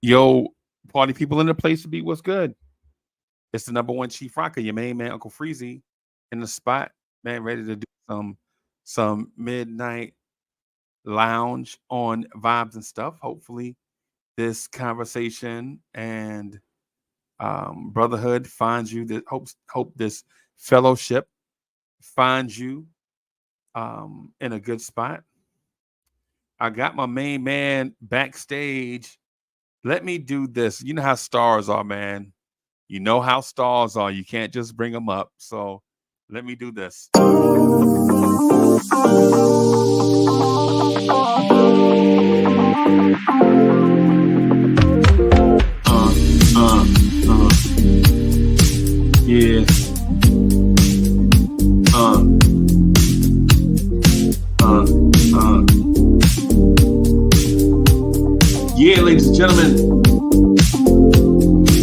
Yo, party people in the place to be. What's good? It's the number one chief rocker, your main man, Uncle Freezy, in the spot, man, ready to do some midnight lounge on vibes and stuff. Hopefully, this conversation and brotherhood finds you. That hope this fellowship finds you in a good spot. I got my main man backstage. Let me do this. You know how stars are, man. You know how stars are. You can't just bring them up. So let me do this. Yeah. Yeah, ladies and gentlemen,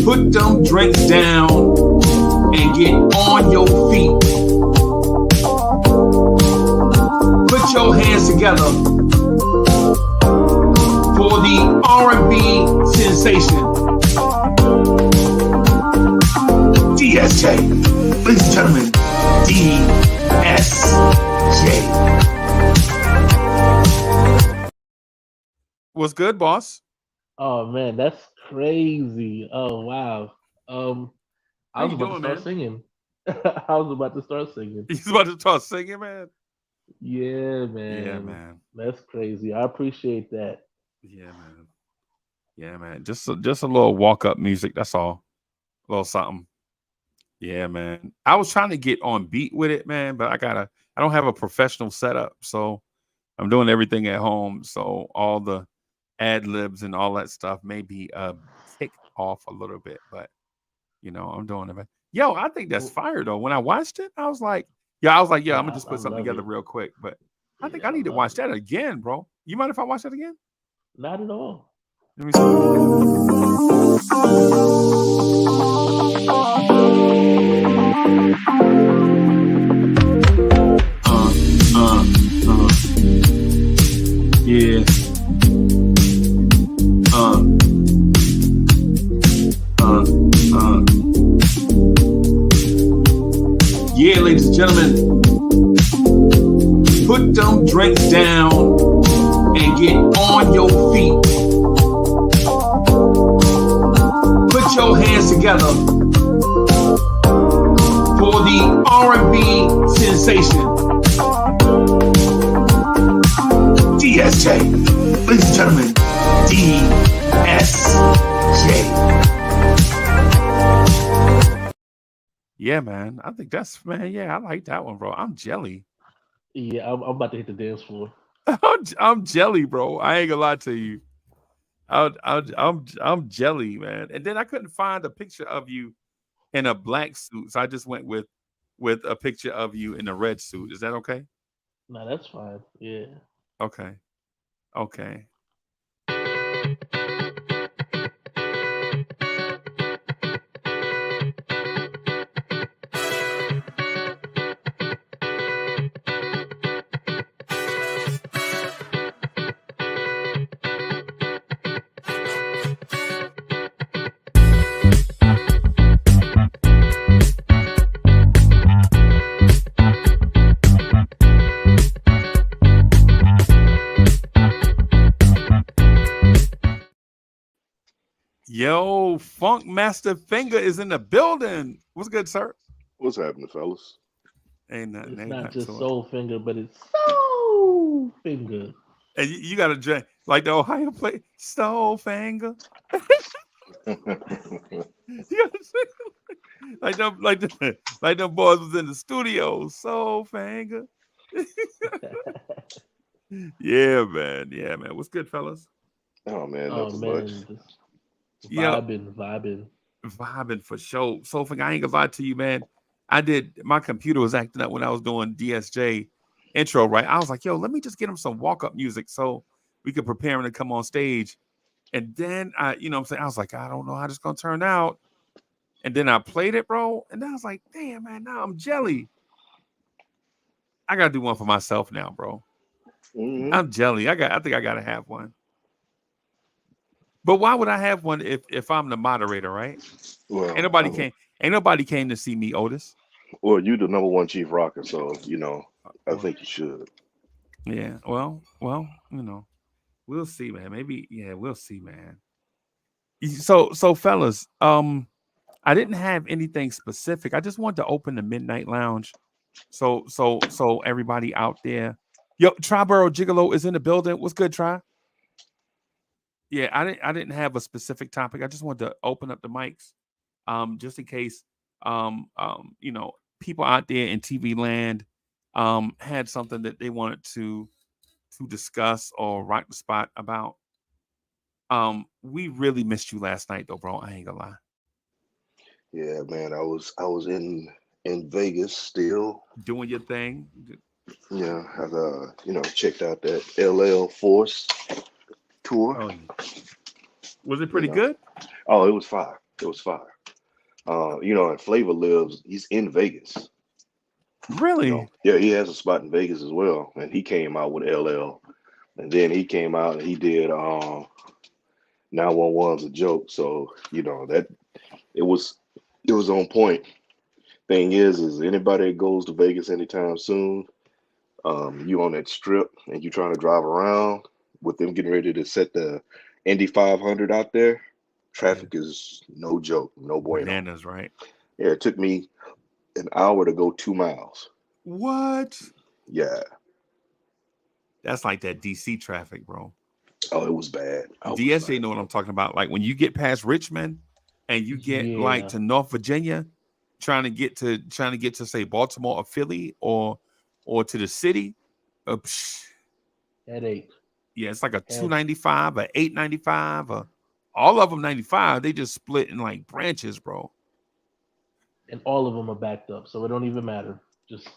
put them drinks down and get on your feet. Put your hands together for the R&B sensation, DSJ. Ladies and gentlemen, DSJ. What's good, boss? Oh man, that's crazy. Oh wow. I How was you about to doing, start man? singing. I was about to start singing. He's about to start singing, man. Yeah, Yeah, man. man. That's crazy. I appreciate that. Yeah, man. Yeah, man. Just a little walk up music. That's all. A little something. Yeah, man. I was trying to get on beat with it, man, but I don't have a professional setup, so I'm doing everything at home. So all the ad libs and all that stuff may be tick off a little bit, but I'm doing it. Man. Yo, I think that's Well, fire though. When I watched it, yeah, I'm gonna yeah, just I put something love together it. real quick. But I think Yeah, I I need to love watch it. that again, bro. You mind if I watch that again? Not at all. Let me see. Uh, uh, yeah. Uh, uh, uh. Yeah, ladies and gentlemen, put them drinks down and get on your feet. Put your hands together for the R&B sensation, DSJ. Ladies and gentlemen, DSJ. Yeah, man. I think man. Yeah, I like that one, bro. I'm jelly. Yeah, I'm about to hit the dance floor. I'm jelly, bro. I ain't gonna lie to you. I'm jelly, man. And then I couldn't find a picture of you in a black suit, so I just went with a picture of you in a red suit. Is that okay? Nah, that's fine. Yeah. Okay. Okay. Yo, Funk Master Finger is in the building. What's good, sir? What's happening, fellas? It's Ain't not nothing just to it. soul finger, but it's soul finger. And you got to drink like the Ohio play Soul Finger. You gotta sing like them boys was in the studio. Soul Finger. Yeah, man. Yeah, man. What's good, fellas? Oh man, Oh nothing much. man, just Yeah, vibing. vibing for sure. Soul Finger. I ain't gonna lie to you, man. My computer was acting up when I was doing DSJ intro, right? I was like, yo, let me just get him some walk-up music so we could prepare him to come on stage. And then what I'm saying, I was like, I don't know how this gonna turn out. And then I played it, bro. And then I was like, damn, man, now I'm jelly. I gotta do one for myself now, bro. Hmm. I'm jelly. I think I gotta have one. But why would I have one if I'm the moderator, right? Well, Ain't I nobody mean, came. Ain't nobody came to see me, Otis. well, you the number one chief rocker, so I Well, think you should. yeah. Well, we'll see, man. Maybe, yeah, we'll see, man. So, fellas, I didn't have anything specific. I just wanted to open the Midnight Lounge. So everybody out there, yo, Triborough Gigolo is in the building. What's good, Tri? Yeah, I didn't have a specific topic. I just wanted to open up the mics, just in case, people out there in TV land, had something that they wanted to discuss or rock the spot about. We really missed you last night, though, bro. I ain't gonna lie. Yeah, man, I was in Vegas still. Doing your thing. Yeah, I checked out that LL Force tour. Oh, was it You pretty know, good? oh, it was fire. It was fire. And Flavor lives. He's in Vegas. Really? Yeah, he has a spot in Vegas as well, and he came out with LL, and then he came out and he did 911's a joke. So that it was it was on point. Thing is anybody that goes to Vegas anytime soon, you on that strip and you trying to drive around with them getting ready to set the Indy 500 out there, Yeah. traffic is no joke, no bueno. Bananas, right? Yeah, it took me an hour to go 2 miles. What? Yeah. That's like that DC traffic, bro. Oh, it was bad. I was DSJ like, know what I'm talking about. Like when you get past Richmond and you get like Yeah, to North Virginia, trying to get to say Baltimore or Philly or to the city, psh, headache. yeah, it's like a Head 295, a 895, all of them 95. They just split in like branches, bro. and all of them are backed up, so it don't even matter. Just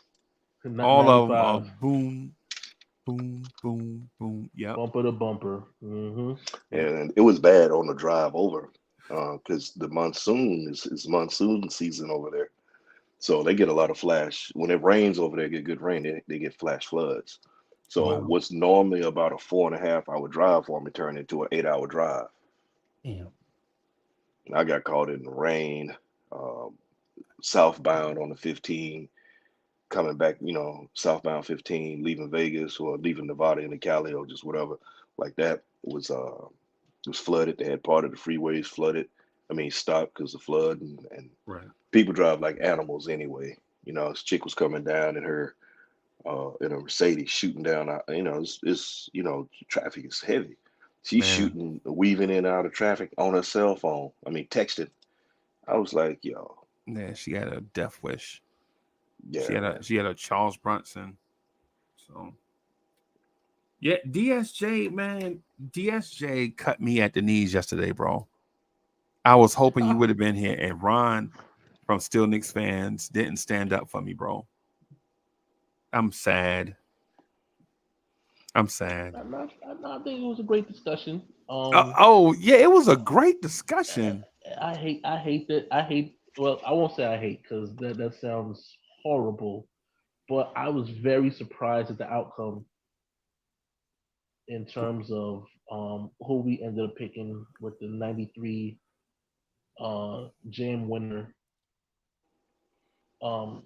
All of them are 95, boom, boom, boom, boom. Yep, bumper to bumper. yep. and it was bad on the drive over because the monsoon is monsoon season over there. So they get a lot of flash. When it rains over there, get good rain, they get flash floods. So Wow. what's normally about a 4.5 hour drive for me turned into an 8 hour drive. Damn. And I got caught in the rain, um, southbound on the 15, coming back, southbound 15, leaving Vegas or leaving Nevada into Cali or just whatever like that. It was flooded. They had part of the freeways flooded. I mean, stopped because of flood, and Right. people drive like animals anyway. This chick was coming down in a Mercedes shooting down. Traffic is heavy. She's Man, shooting, weaving in and out of traffic on her cell phone. I mean, texting. I was like, yo, yeah, she had a death wish. She yeah, had a man. she had a Charles Bronson. So yeah, DSJ, man, DSJ cut me at the knees yesterday, bro. I was hoping you would have been here, and Ron from Still Knicks fans didn't stand up for me, bro. I'm sad. I'm sad. I think it was a great discussion. Oh yeah, it was a great discussion. I hate that. I hate. Well, I won't say I hate because that sounds horrible. But I was very surprised at the outcome in terms of who we ended up picking with the '93 Jam winner.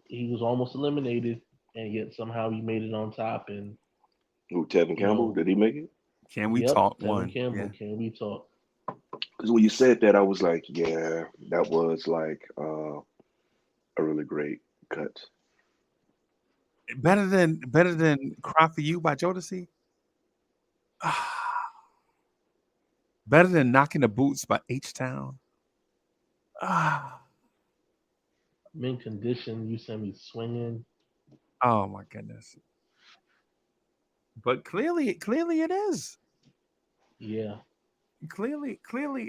He was almost eliminated, and yet somehow he made it on top. And Who, Tevin you Campbell? know, Did he make it? Can we yep, talk Tevin one? Campbell. Yeah, Can we talk? Because when you said that, I was like, yeah, that was like a really great cut. better than "Cry for You" by Jodeci. Better than "Knocking the Boots" by H Town. Mint condition. You send me swinging. Oh my goodness. But clearly it is. Yeah. Clearly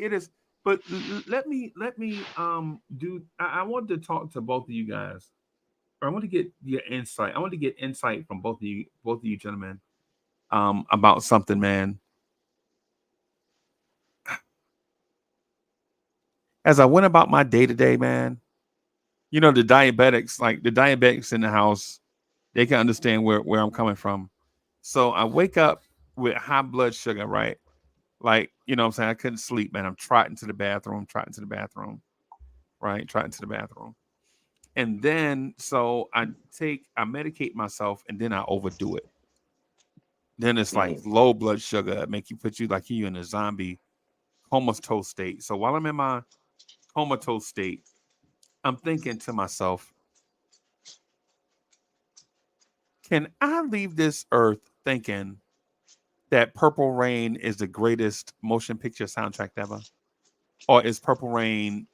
it is. But let me do. I want to talk to both of you guys. Or I want to get your insight. I want to get insight from both of you gentlemen, about something, man. As I went about my day to day, man, the diabetics in the house, they can understand where I'm coming from. So I wake up with high blood sugar, right? Like, you know what I'm saying? I couldn't sleep, man. I'm trotting to the bathroom, right? Trotting to the bathroom. And then so I medicate myself and then I overdo it. Then it's like Mhm. low blood sugar, make you put you like you in a zombie comatose state. So while I'm in my comatose state, I'm thinking to myself, can I leave this earth thinking that Purple Rain is the greatest motion picture soundtrack ever? Or is Purple Rain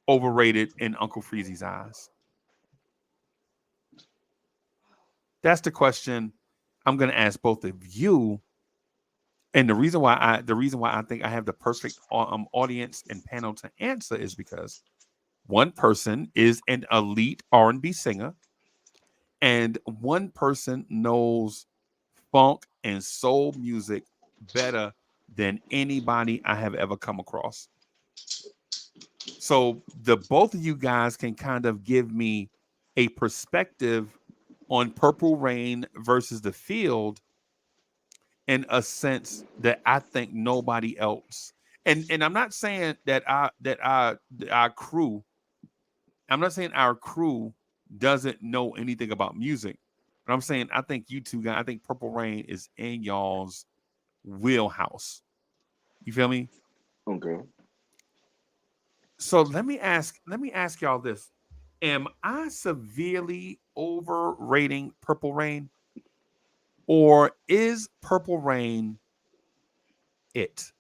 overrated in Uncle Freezy's eyes? That's the question I'm going to ask both of you. And the reason why I think I have the perfect audience and panel to answer is because one person is an elite R&B singer, and one person knows funk and soul music better than anybody I have ever come across. So the both of you guys can kind of give me a perspective on Purple Rain versus The Field in a sense that I think nobody else. And I'm not saying that our crew, I'm not saying our crew doesn't know anything about music. But I'm saying I think you two guys, I think Purple Rain is in y'all's wheelhouse. You feel me? Okay. So let me ask y'all this. Am I severely overrating Purple Rain? Or is Purple Rain it?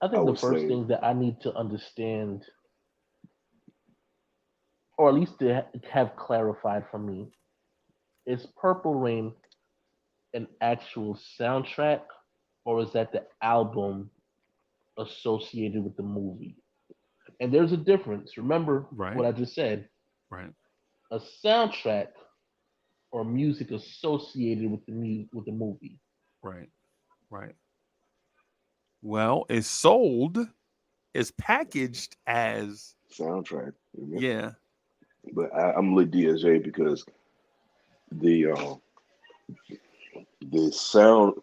I I think the would first say thing that I need to understand, or at least to have clarified for me, is Purple Rain an actual soundtrack, or is that the album associated with the movie? And there's a difference. Remember what Right, I just said. right, A soundtrack or music associated with with the movie. right, right. Well, it's sold, it's packaged as soundtrack. Yeah. yeah. But I'm with DSJ because the uh, the sound,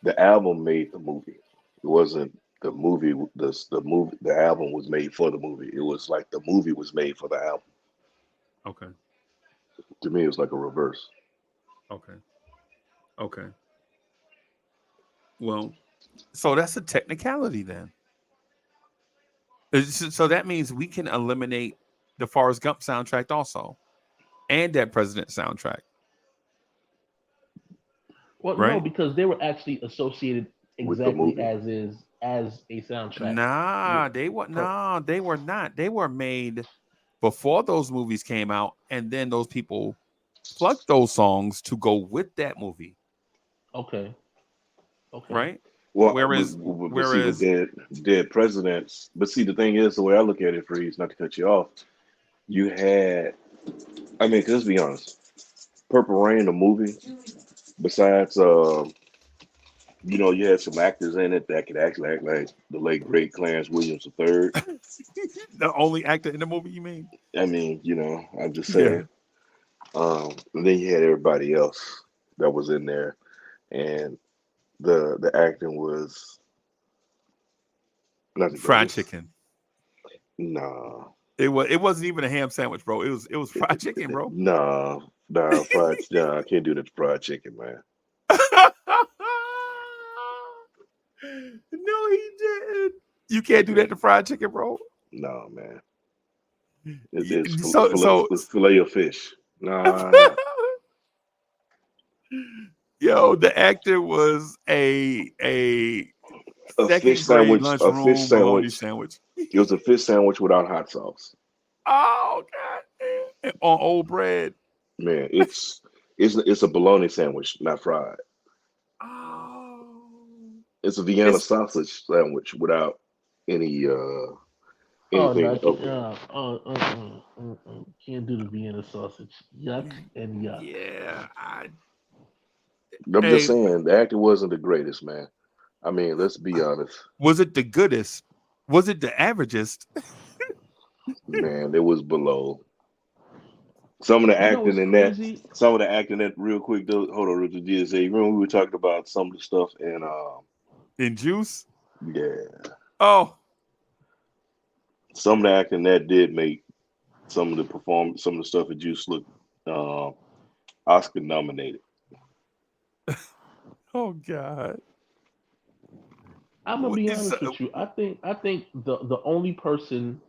the album made the movie. It wasn't the movie. The movie, the album was made for the movie. It was like the movie was made for the album. Okay, To me, it was like a reverse. okay, okay. Well, so that's a technicality then. So that means we can eliminate the Forrest Gump soundtrack also, and that President soundtrack, Well, no, right? because they were actually associated With the exactly movie. as is as a soundtrack. With per, They were not. They were made before those movies came out, and then those people plucked those songs to go with that movie, okay, okay. right? Well, Whereas, but see, with whereas, dead presidents. But see, the thing is, the way I look at it, Freeze, not to cut you off, you had. I mean, 'cause let's be honest, Purple Rain, the movie. Besides, you had some actors in it that could actually act like the late great Clarence Williams III. the only actor in the movie, you mean? I mean, I'm just Yeah. saying. And then you had everybody else that was in there, and the acting was not the Fried greatest. chicken. Nah, It wasn't even a ham sandwich, bro. It was fried chicken, bro. nah, nah, nah, I can't do that to fried chicken, man. No, he didn't. You can't do that to fried chicken, bro. No, man. It's So so filet of fish. Nah, nah. yo, the actor was a A fish second grade sandwich, a fish lunchroom bologna sandwich. sandwich. It was a fish sandwich without hot sauce. Oh god, on old bread. Man, it's a bologna sandwich, not fried. Oh, It's a Vienna it's sausage sandwich without any Oh no, I anything can't. of it. Can't do the Vienna sausage. Yuck and yuck. yeah. I'm just Hey, saying the acting wasn't the greatest, man. I mean, let's be honest, was it the goodest? Was it the averagest? man. It was below. Some of the You know acting what's in that, crazy? some of the acting that real quick though. Hold on, Richard GSA. Remember we were talking about some of the stuff and In Juice. yeah, Oh, some of the acting that did make some of the stuff that Juice look Oscar nominated. oh God. I'm gonna be It's honest with you. I think the only person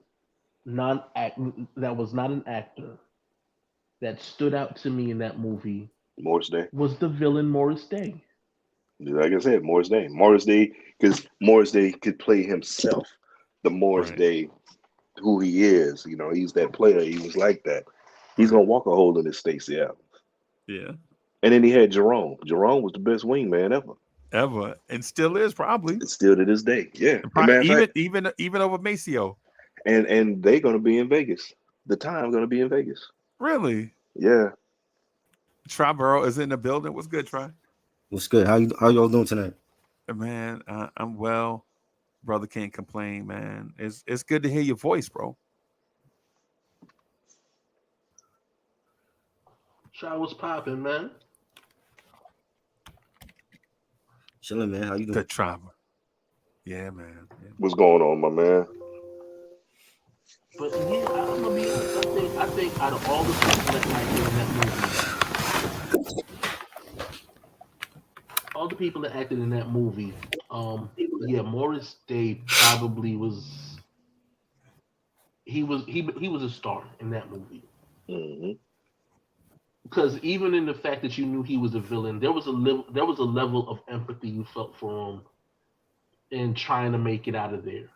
non act that was not an actor that stood out to me in that movie Morris Day. was the villain Morris Day. Like I said, Morris Day. Morris Day, because Morris Day could play himself. The Morris right. Day, who he is. You know, he's that player. He was like that. He's Right. gonna walk a hole in his Stacey Adams. Yeah. And then he had Jerome. Jerome was the best wingman ever. Ever and still is probably. It's still to this day. Yeah. And As a matter of fact, even over Maceo. and they're gonna be in Vegas. The time gonna be in Vegas. Really? Yeah. Triborough is in the building. What's good, Try? What's good? How y'all doing tonight? Man, I'm well. Brother can't complain, man. It's good to hear your voice, bro. Try was popping, man. Chilling, man. How you doing? Good Triber. Yeah, man. Yeah. What's going on, my man? But yeah, I'm gonna be honest. I think out of all the people that acted in that movie, all the people that acted in that movie, yeah, Morris Day probably was. He was a star in that movie. Mm-hmm. Because even in the fact that you knew he was a villain, there was a level of empathy you felt for him in trying to make it out of there.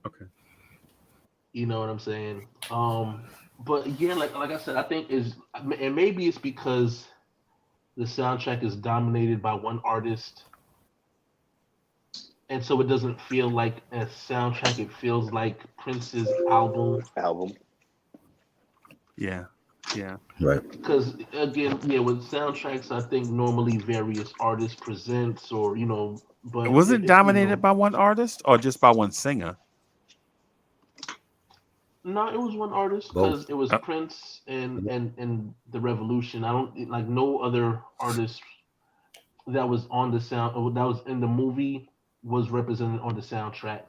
Okay. You know what I'm saying? But yeah, like I said, I think and maybe it's because the soundtrack is dominated by one artist, and so it doesn't feel like a soundtrack. It feels like Prince's album. Yeah. Yeah. Right. Because again, yeah, with soundtracks, I think normally various artists presents, or but Was it dominated know, by one artist or just by one singer? No, it was one artist Both. because it was Prince and the Revolution. I don't like no other artist that was on the that was in the movie was represented on the soundtrack.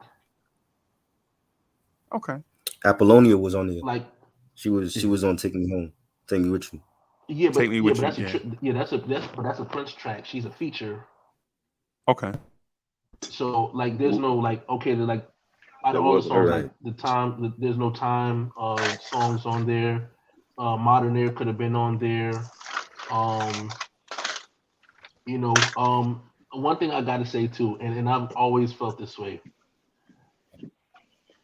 Okay. Apollonia was on there. Like She was on Take Me Home. Take Me With You. yeah, Take but Me With You, that's a Prince track. She's a feature. Okay. So like, there's no like okay, like out That of all the wasn't songs, her. like there's no time songs on there. Modern Air could have been on there. One thing I gotta say too, and I've always felt this way.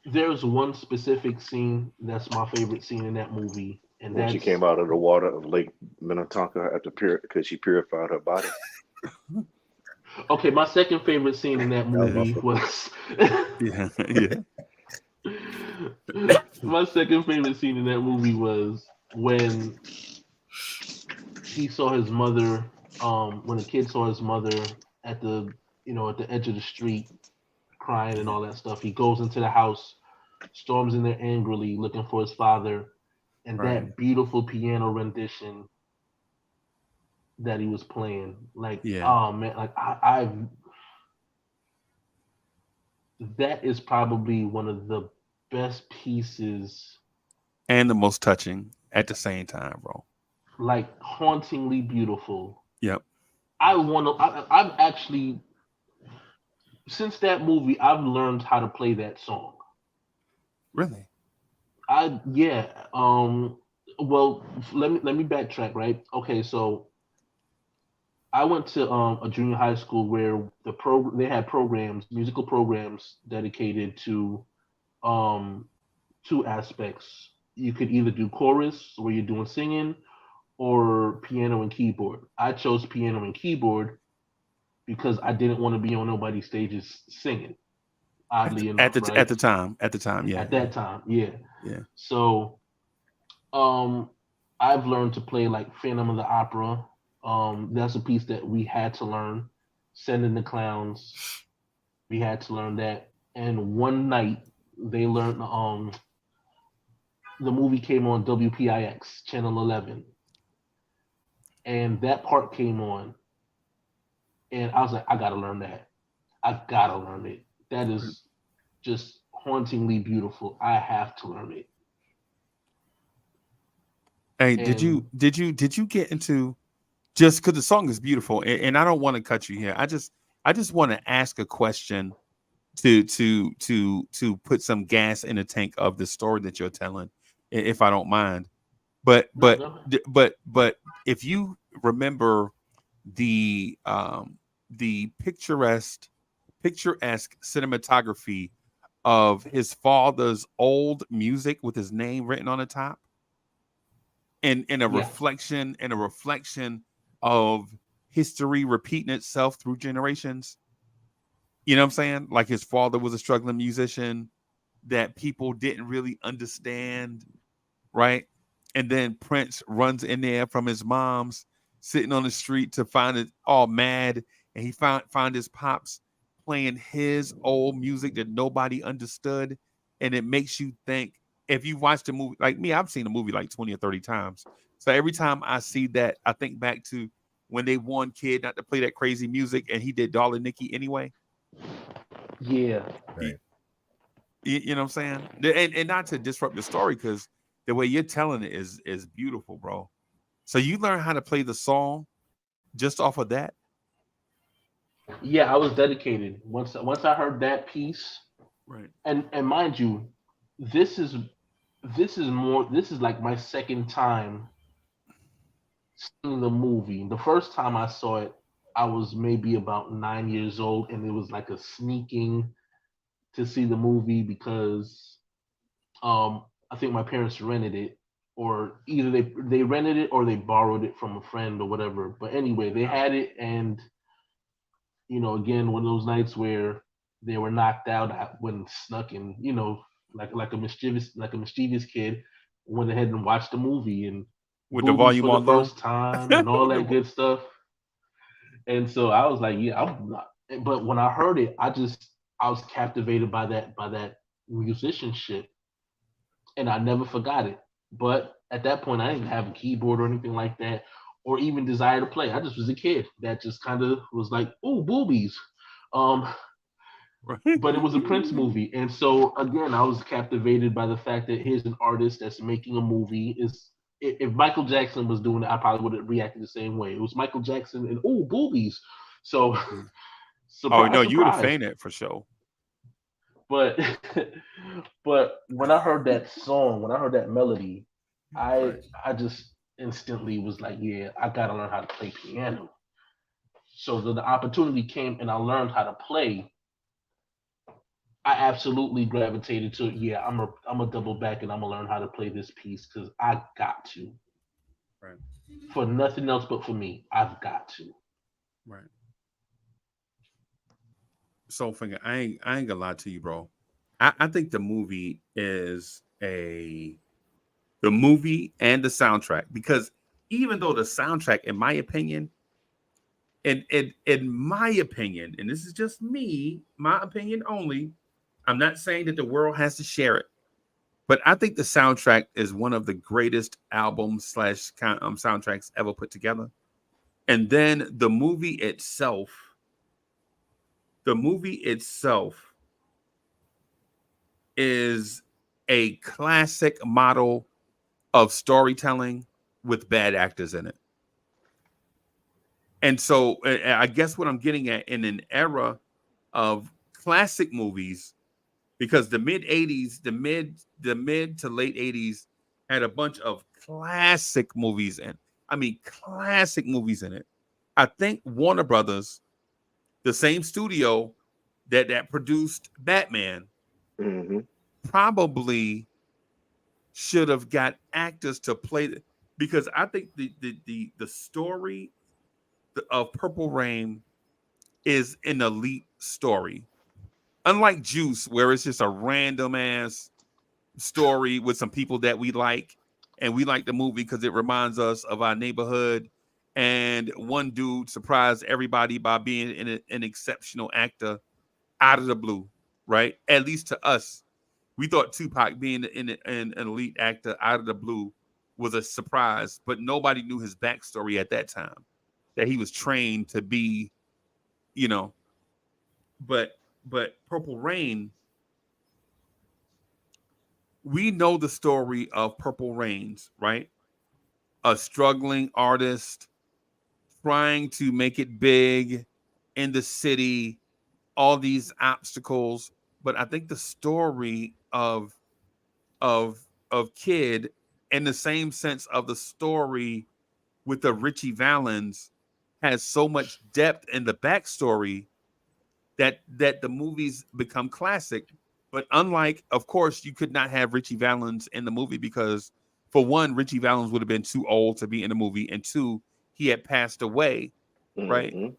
There's one specific scene that's my favorite scene in that movie, and When that's she came out of the water of Lake Minnetonka because she purified her body. okay. My second favorite scene in that movie was Yeah. Yeah. my second favorite scene in that movie was when he saw his mother. When the kid saw his mother at the at the edge of the street crying and all that stuff, he goes into the house, storms in there angrily looking for his father, and Right. that beautiful piano rendition that he was playing, like Yeah. oh man, like I that is probably one of the best pieces, And the most touching at the same time, bro. like hauntingly beautiful. Yep. I've actually, since that movie, I've learned how to play that song. Really? Yeah. Well, let me backtrack. Right. Okay. So I went to a junior high school where they had musical programs dedicated to two aspects. You could either do chorus, where you're doing singing, or piano and keyboard. I chose piano and keyboard because I didn't want to be on nobody's stages singing. Oddly enough, right? At the time, yeah. At that time, yeah. Yeah. So, I've learned to play like Phantom of the Opera. That's a piece that we had to learn. Sending the Clowns, we had to learn that. And one night they learned the movie came on WPIX channel 11, and that part came on, and I was like, I gotta learn that. I gotta learn it. That is just hauntingly beautiful. I have to learn it. Hey, And did you get into, just because the song is beautiful, and I don't want to cut you here. I just want to ask a question to put some gas in the tank of the story that you're telling, if I don't mind. But no, but go ahead. but if you remember the picturesque cinematography of his father's old music with his name written on the top, and a Yeah, reflection of history repeating itself through generations. You know what I'm saying? Like his father was a struggling musician that people didn't really understand, right? And then Prince runs in there from his mom's, sitting on the street to find it all mad, and he found his pops playing his old music that nobody understood, and it makes you think. If you watched the movie, like me, I've seen the movie like 20 or 30 times. So every time I see that, I think back to when they warned Kid not to play that crazy music, and he did Darling Nikki anyway. yeah, Right. You know what I'm saying? And not to disrupt the story, because the way you're telling it is beautiful, bro. So you learn how to play the song just off of that? yeah. I was dedicated once I heard that piece, Right. and mind you, this is this is like my second time seeing the movie. The first time I saw it, I was maybe about 9 years old, and it was like a sneaking to see the movie because I think my parents rented it, or either they rented it or they borrowed it from a friend or whatever. But anyway, they Oh, had it, and again, one of those nights where they were knocked out. I went and snuck and like a mischievous kid, went ahead and watched the movie and with the boobies volume for the on low. first time and all that good stuff. And so I was like, yeah, I'm not. But when I heard it, I was captivated by that musicianship, and I never forgot it. But at that point, I didn't have a keyboard or anything like that, or even desire to play. I just was a kid that just kind of was like, "Ooh, boobies." Um, Right. but it was a Prince movie, and so again, I was captivated by the fact that here's an artist that's making a movie. Is If Michael Jackson was doing it, I probably would have reacted the same way. It was Michael Jackson, and ooh, boobies. So Oh surprise, no, you would have surprise. fainted for sure. But but when I heard that song, when I heard that melody, I Right. I just instantly was like, yeah, I gotta learn how to play piano. So the opportunity came and I learned how to play. I absolutely gravitated to it. Yeah, I'm a double back and I'm gonna learn how to play this piece because I got to. Right. For nothing else but for me, I've got to. Right. So finger, I ain't gonna lie to you, bro. I think the movie and the soundtrack, because even though the soundtrack, in my opinion, in my opinion, and this is just me, my opinion only, I'm not saying that the world has to share it, but I think the soundtrack is one of the greatest albums slash soundtracks ever put together. And then the movie itself is a classic model of storytelling with bad actors in it. And so I guess what I'm getting at, in an era of classic movies, because the mid to late 80s had a bunch of classic movies in. I mean, classic movies in it. I think Warner Brothers, the same studio that produced Batman, Hmm. probably should have got actors to play because I think the story of Purple Rain is an elite story. Unlike Juice, where it's just a random ass story with some people that we like, and we like the movie because it reminds us of our neighborhood. And one dude surprised everybody by being an exceptional actor out of the blue, right? At least to us. we thought Tupac being an elite actor out of the blue was a surprise, but nobody knew his backstory at that time, that he was trained to be, you know. But Purple Rain, we know the story of Purple Rains, right? A struggling artist trying to make it big in the city, all these obstacles. But I think the story of Kid, in the same sense of the story with the Richie Valens, has so much depth in the backstory that the movies become classic. But unlike, of course, you could not have Richie Valens in the movie because, for one, Richie Valens would have been too old to be in the movie, and two, he had passed away, right? Mm-hmm.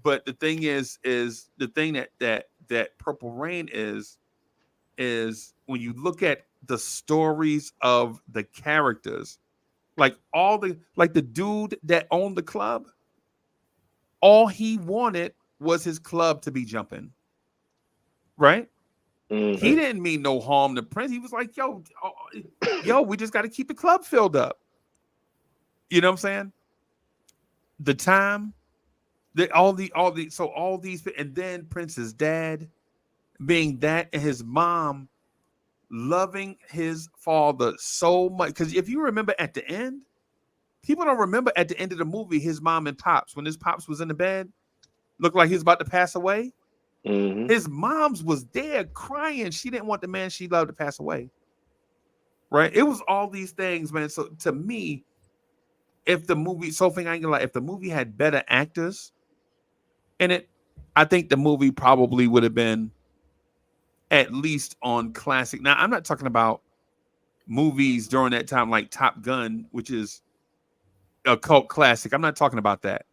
But the thing is the thing that Purple Rain is when you look at the stories of the characters, like the dude that owned the club, all he wanted was his club to be jumping, right? Mm-hmm. He didn't mean no harm to Prince. He was like, yo, we just got to keep the club filled up. You know what I'm saying? The time, all these, and then Prince's dad being that, and his mom loving his father so much. Because if you remember at the end, people don't remember at the end of the movie, his mom and pops, when his pops was in the bed, looked like he was about to pass away. Mm-hmm. His mom's was there crying. She didn't want the man she loved to pass away. Right? It was all these things, man. So to me, if the movie, Sophie, I ain't gonna lie, if the movie had better actors in it, I think the movie probably would have been at least on classic. Now, I'm not talking about movies during that time like Top Gun, which is a cult classic. I'm not talking about that,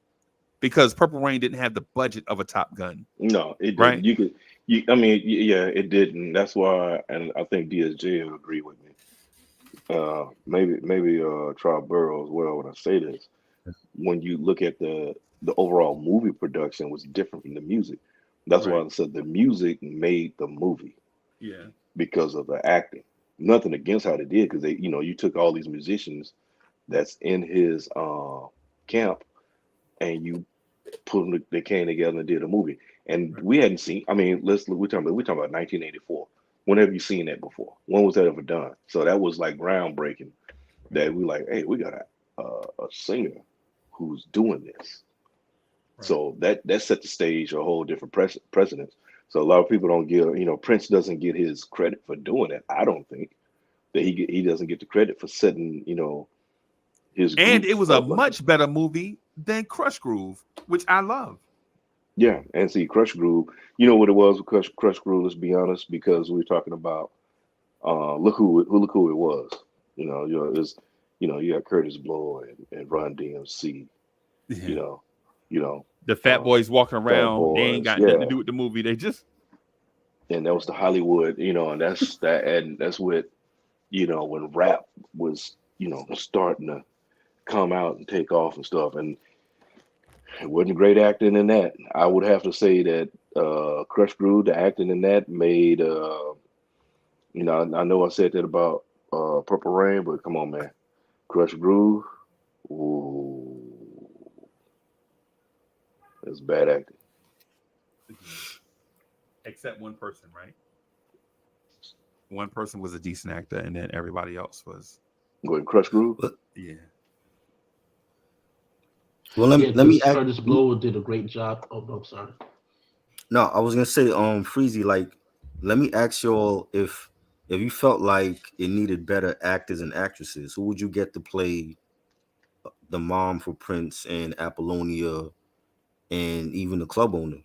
because Purple Rain didn't have the budget of a Top Gun. No, it didn't. Right? Yeah, it didn't. That's why, and I think DSJ will agree with me. Maybe Trial Burrow as well when I say this. When you look at the overall movie production was different from the music. That's why I said the music made the movie. Yeah. Because of the acting. Nothing against how they did, because they, you took all these musicians that's in his camp, and you put them, they came together and did a movie. And we hadn't seen. I mean, we're talking about 1984. When have you seen that before? When was that ever done? So that was like groundbreaking. That we like, hey, we got a singer who's doing this. Right. So that set the stage a whole different precedence. So a lot of people don't give, Prince doesn't get his credit for doing it. I don't think that he doesn't get the credit for setting, his. And it was a much better movie than Krush Groove, which I love. Yeah, and see, Krush Groove, you know what it was with Krush Groove, let's be honest, because we were talking about look who it was. You got Curtis Blow and Run DMC. Yeah. The Fat Boys walking around, they ain't got nothing to do with the movie. They just, and that was the Hollywood, and that's that, and that's what, when rap was, starting to come out and take off and stuff, and it wasn't great acting in that. I would have to say that Krush Groove, the acting in that made, I know I said that about Purple Rain, but come on, man, Krush Groove, ooh, it's bad acting. Except one person, right? One person was a decent actor, and then everybody else was. Go ahead, Krush Groove. Yeah. Well, let me ask. Curtis Blow did a great job. Oh, no, sorry. No, I was gonna say, Freezy, like, let me ask y'all if you felt like it needed better actors and actresses, who would you get to play the mom for Prince and Apollonia, and even the club owner?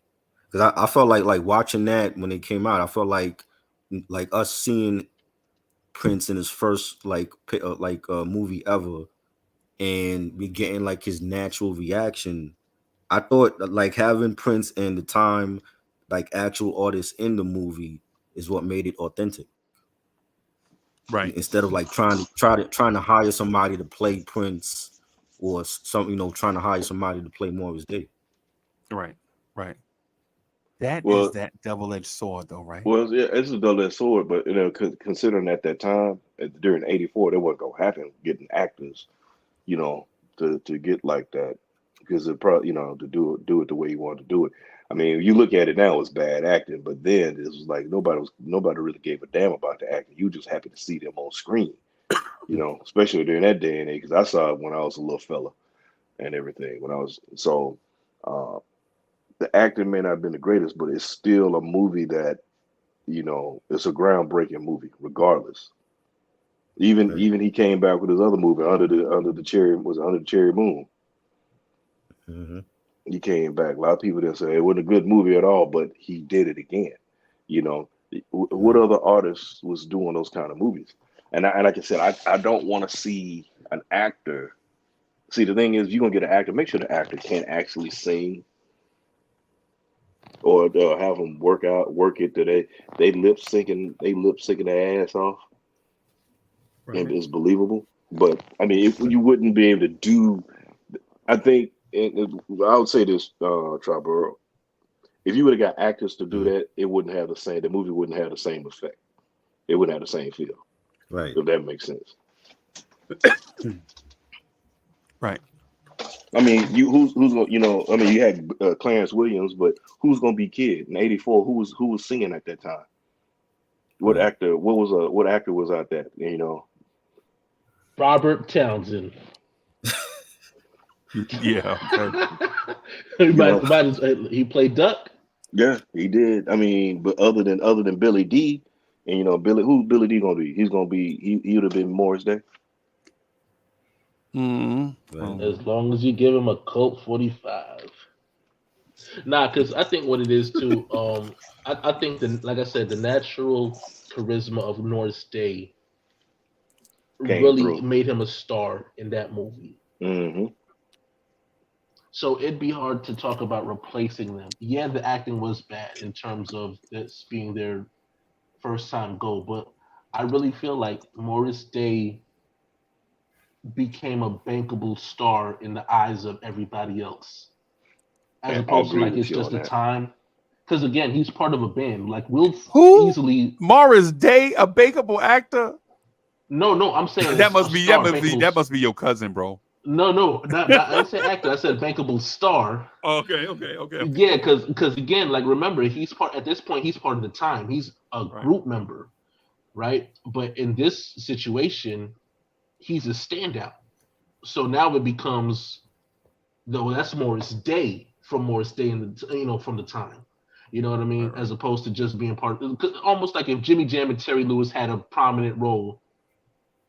Because I felt like watching that when it came out, I felt like us seeing Prince in his first movie ever, and we getting like his natural reaction. I thought like having Prince and the time, like actual artists in the movie, is what made it authentic. Right. Instead of like trying to hire somebody to play Prince, or trying to hire somebody to play Morris Day. Right. That Well, is that double-edged sword, though, right? well, yeah, it's a double-edged sword, but considering at that time, during '84, that wasn't gonna happen. Getting actors, you know, to get like that, because it probably, to do it the way you wanted to do it. I mean, you look at it now, it's bad acting, but then it was like nobody really gave a damn about the acting. You just happy to see them on screen, especially during that day and age. Because I saw it when I was a little fella and everything. When I was so. The acting may not have been the greatest, but it's still a movie that, it's a groundbreaking movie, regardless. Even Right. even he came back with his other movie, Under the Cherry Moon. Mhm. He came back. A lot of people didn't say it wasn't a good movie at all, but he did it again. You know, what Right. other artists was doing those kind of movies? And like I said, I don't want to see an actor. See, the thing is, you're gonna get an actor. Make sure the actor can actually sing, or they'll have them work it to they lip syncing their ass off, and Right. it's believable. But I mean, if you wouldn't be able to do, I think I would say this, Triborough, if you would have got actors to do Mhm. that, it wouldn't have the movie wouldn't have the same effect. It wouldn't have the same feel. Right. If that makes sense. Right. I mean, who's gonna, I mean, you had Clarence Williams, but who's gonna be Kid in '84? Who was singing at that time? What Right. actor? What actor was out there? Robert Townsend. Yeah. Okay. know, He played Duck. yeah, he did. I mean, but other than Billy D, and who's Billy D gonna be? He's gonna be he would have been Morris Day. Mm-hmm. As long as you give him a Colt 45. Nah, because I think what it is too. I think like I said, the natural charisma of Norris Day Came really through. made him a star in that movie. Hmm. So it'd be hard to talk about replacing them. Yeah, the acting was bad in terms of this being their first time go, but I really feel like Morris Day became a bankable star in the eyes of everybody else, as And I opposed to agree like with it's you just on the that. time. Because again, he's part of a band. Like we'll Who? easily. Morris Day, a bakeable actor? No, I'm saying That it's a must be that star, must be bankable. that must be your cousin, bro. No, not I didn't say actor. I said bankable star. Okay. Yeah, because again, like remember, he's part at this point. He's part of the time. He's a Right. group member, right? But in this situation, he's a standout. So now it becomes, though that's Morris Day from Morris Day in the from the time. You know what I mean? Right. As opposed to just being part of, almost like if Jimmy Jam and Terry Lewis had a prominent role,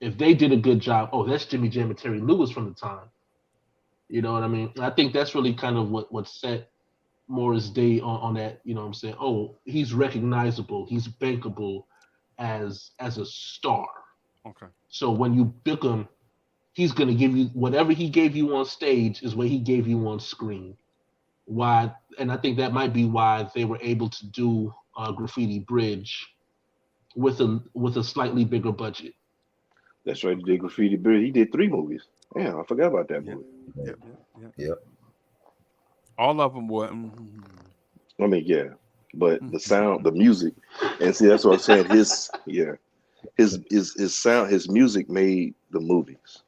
if they did a good job, oh, that's Jimmy Jam and Terry Lewis from the time. You know what I mean? I think that's really kind of what set Morris Day on that. You know what I'm saying? Oh, he's recognizable, he's bankable as a star. Okay. So when you book him, he's gonna give you whatever he gave you on stage is what he gave you on screen. Why? And I think that might be why they were able to do Graffiti Bridge with a slightly bigger budget. That's right. He did Graffiti Bridge. He did 3 movies. Yeah, I forgot about that Yep. movie. Yep. All of them were. I mean, yeah, but the sound, the music, and see, that's what I'm saying. His sound, his music made the movies.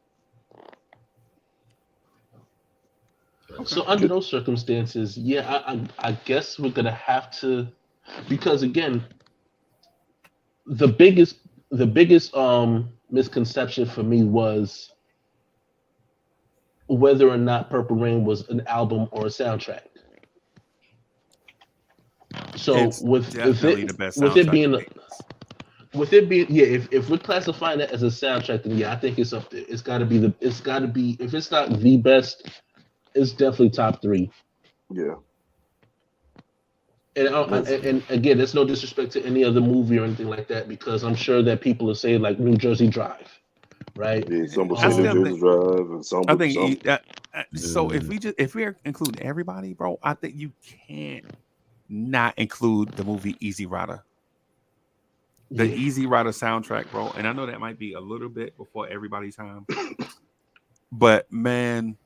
So under those circumstances, yeah, I guess we're gonna have to, because again, the biggest misconception for me was whether or not Purple Rain was an album or a soundtrack. So It's definitely the best with it soundtrack being to make this. with it being yeah, if we're classifying it as a soundtrack, then yeah, I think it's up there. It's got to be if it's not the best, it's definitely top 3. Yeah. And again, there's no disrespect to any other movie or anything like that, because I'm sure that people are saying like New Jersey Drive, right? Yeah, some will I say New still Jersey Drive, and some I would think some. so. If we include everybody, bro, I think you can't not include the movie Easy Rider, the Yeah. Easy Rider soundtrack, bro. And I know that might be a little bit before everybody's time, but man,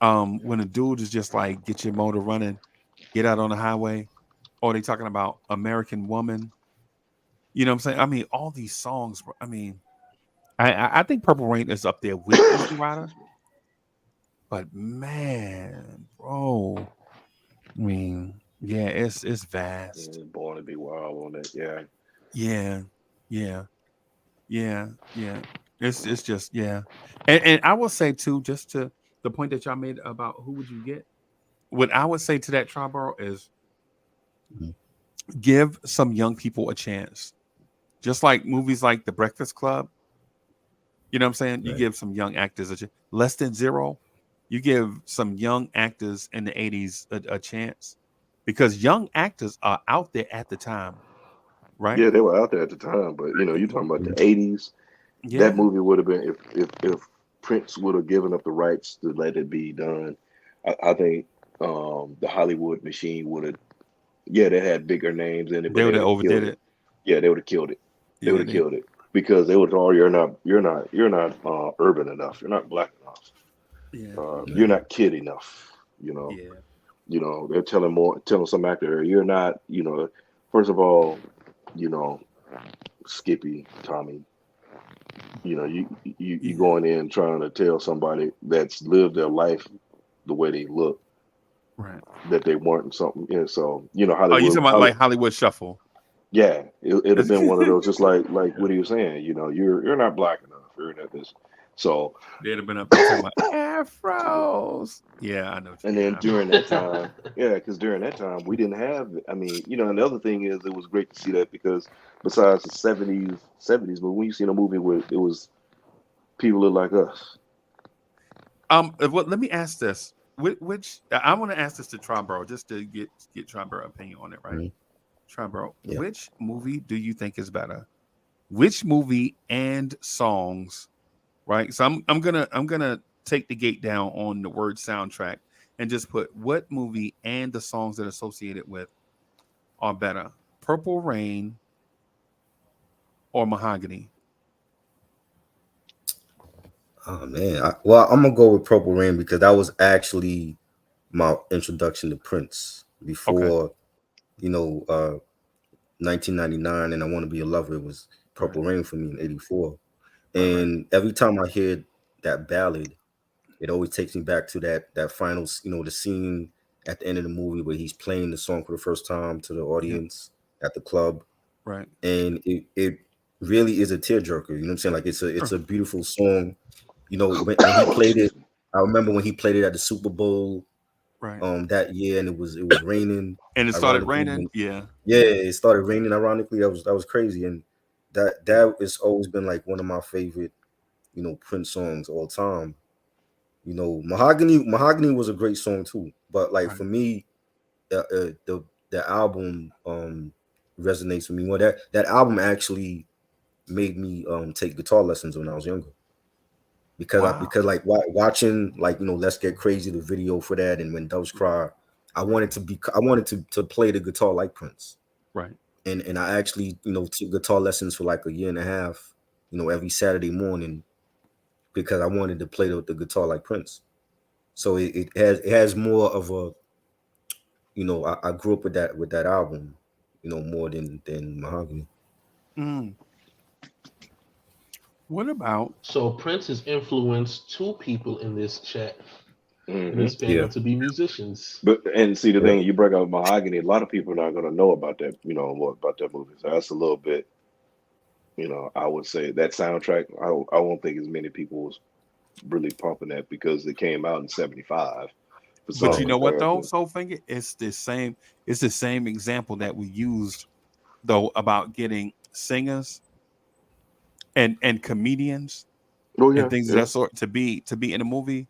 when a dude is just like get your motor running, Get Out on the Highway, or they talking about American Woman. You know what I'm saying? I mean, all these songs. I mean, I think Purple Rain is up there with Easy Rider, but man, bro, I mean, yeah, it's vast. Born to Be Wild on that. Yeah. Yeah, yeah, yeah. It's just yeah, and I will say too, just to the point that y'all made about who would you get. What I would say to that Triborough is Mhm. give some young people a chance. Just like movies like The Breakfast Club, you know what I'm saying? You Right. give some young actors a chance. Less Than Zero, you give some young actors in the 80s a chance because young actors are out there at the time, right? Yeah, they were out there at the time, but you're talking about Yeah. the '80s. That Yeah, movie would have been if Prince would have given up the rights to let it be done. I think the Hollywood machine would have. Yeah, they had bigger names in it, but they they would would have have killed overdid it. it. Yeah, they would have killed it. They would Yeah, have they killed it because they would. Oh, you're not urban enough. You're not black enough. yeah, You're Right. not kid enough. You know. yeah, They're telling some actor you're not. First of all, you know, Skippy, Tommy. You yeah. going in trying to tell somebody that's lived their life the way they look Right. that they weren't something. Yeah, so Oh, you Hollywood, talking about like Hollywood Shuffle? yeah, it'd have been one of They'd those just like what he was saying. You're not black enough. You're not this. So have been up there talking about afros. Yeah, I know. and Yeah, then I remember. during that time, yeah, because during that time we didn't have. I mean, and the other thing is it was great to see that because besides the '70s, but when you seen a movie where it was people look like us. Well, let me ask this. Which I want to ask this to Triborough just to get Triborough opinion on it, right? Mhm. Triborough, Yeah. which movie do you think is better? Which movie and songs, right? So I'm gonna take the gate down on the word soundtrack and just put what movie and the songs that are associated with are better, Purple Rain or Mahogany? Oh man. Well, I'm gonna go with Purple Rain because that was actually my introduction to Prince Okay, before, you know, 1999 and I Want to Be a Lover. It was right, Purple Rain for me in '84. right. And every time I hear that ballad, it always takes me back to that final, the scene at the end of the movie where he's playing the song for the first time to the Yep, audience at the club, right. and it really is a tearjerker. You know what I'm saying? Like it's Sure. a beautiful song. When he played it, Excuse me. I remember when he played it at the Super Bowl Right. that year, and it was raining. And it started Ironically, raining. Yeah. yeah, it started raining. Ironically, that was crazy, and that has always been like one of my favorite, Prince songs all time. Mahogany was a great song too, but like Right. for me, the album resonates with me. Well, that album actually made me take guitar lessons when I was younger Wow. because like watching like Let's Get Crazy, the video for that, and When Doves Cry, I wanted to play the guitar like Prince, Right. and I actually took guitar lessons for like a year and a half, every Saturday morning because I wanted to play the guitar like Prince. So it has more of a I grew up with that album, more than Mahogany. Mm. What about So Prince has influenced two people in this chat, in Hmm. this panel, Yeah, to be musicians. And see the yeah, thing, you bring up Mahogany. A lot of people are not going to know about that. More about that movie. So that's a little bit. I would say that soundtrack. I won't think as many people was really pumping that because it came out in '75 for but some you right. know what though, comparison. Soulfinger? It's the same example that we used though about getting singers and comedians Oh and yeah, things of yeah, that sort to be in a movie.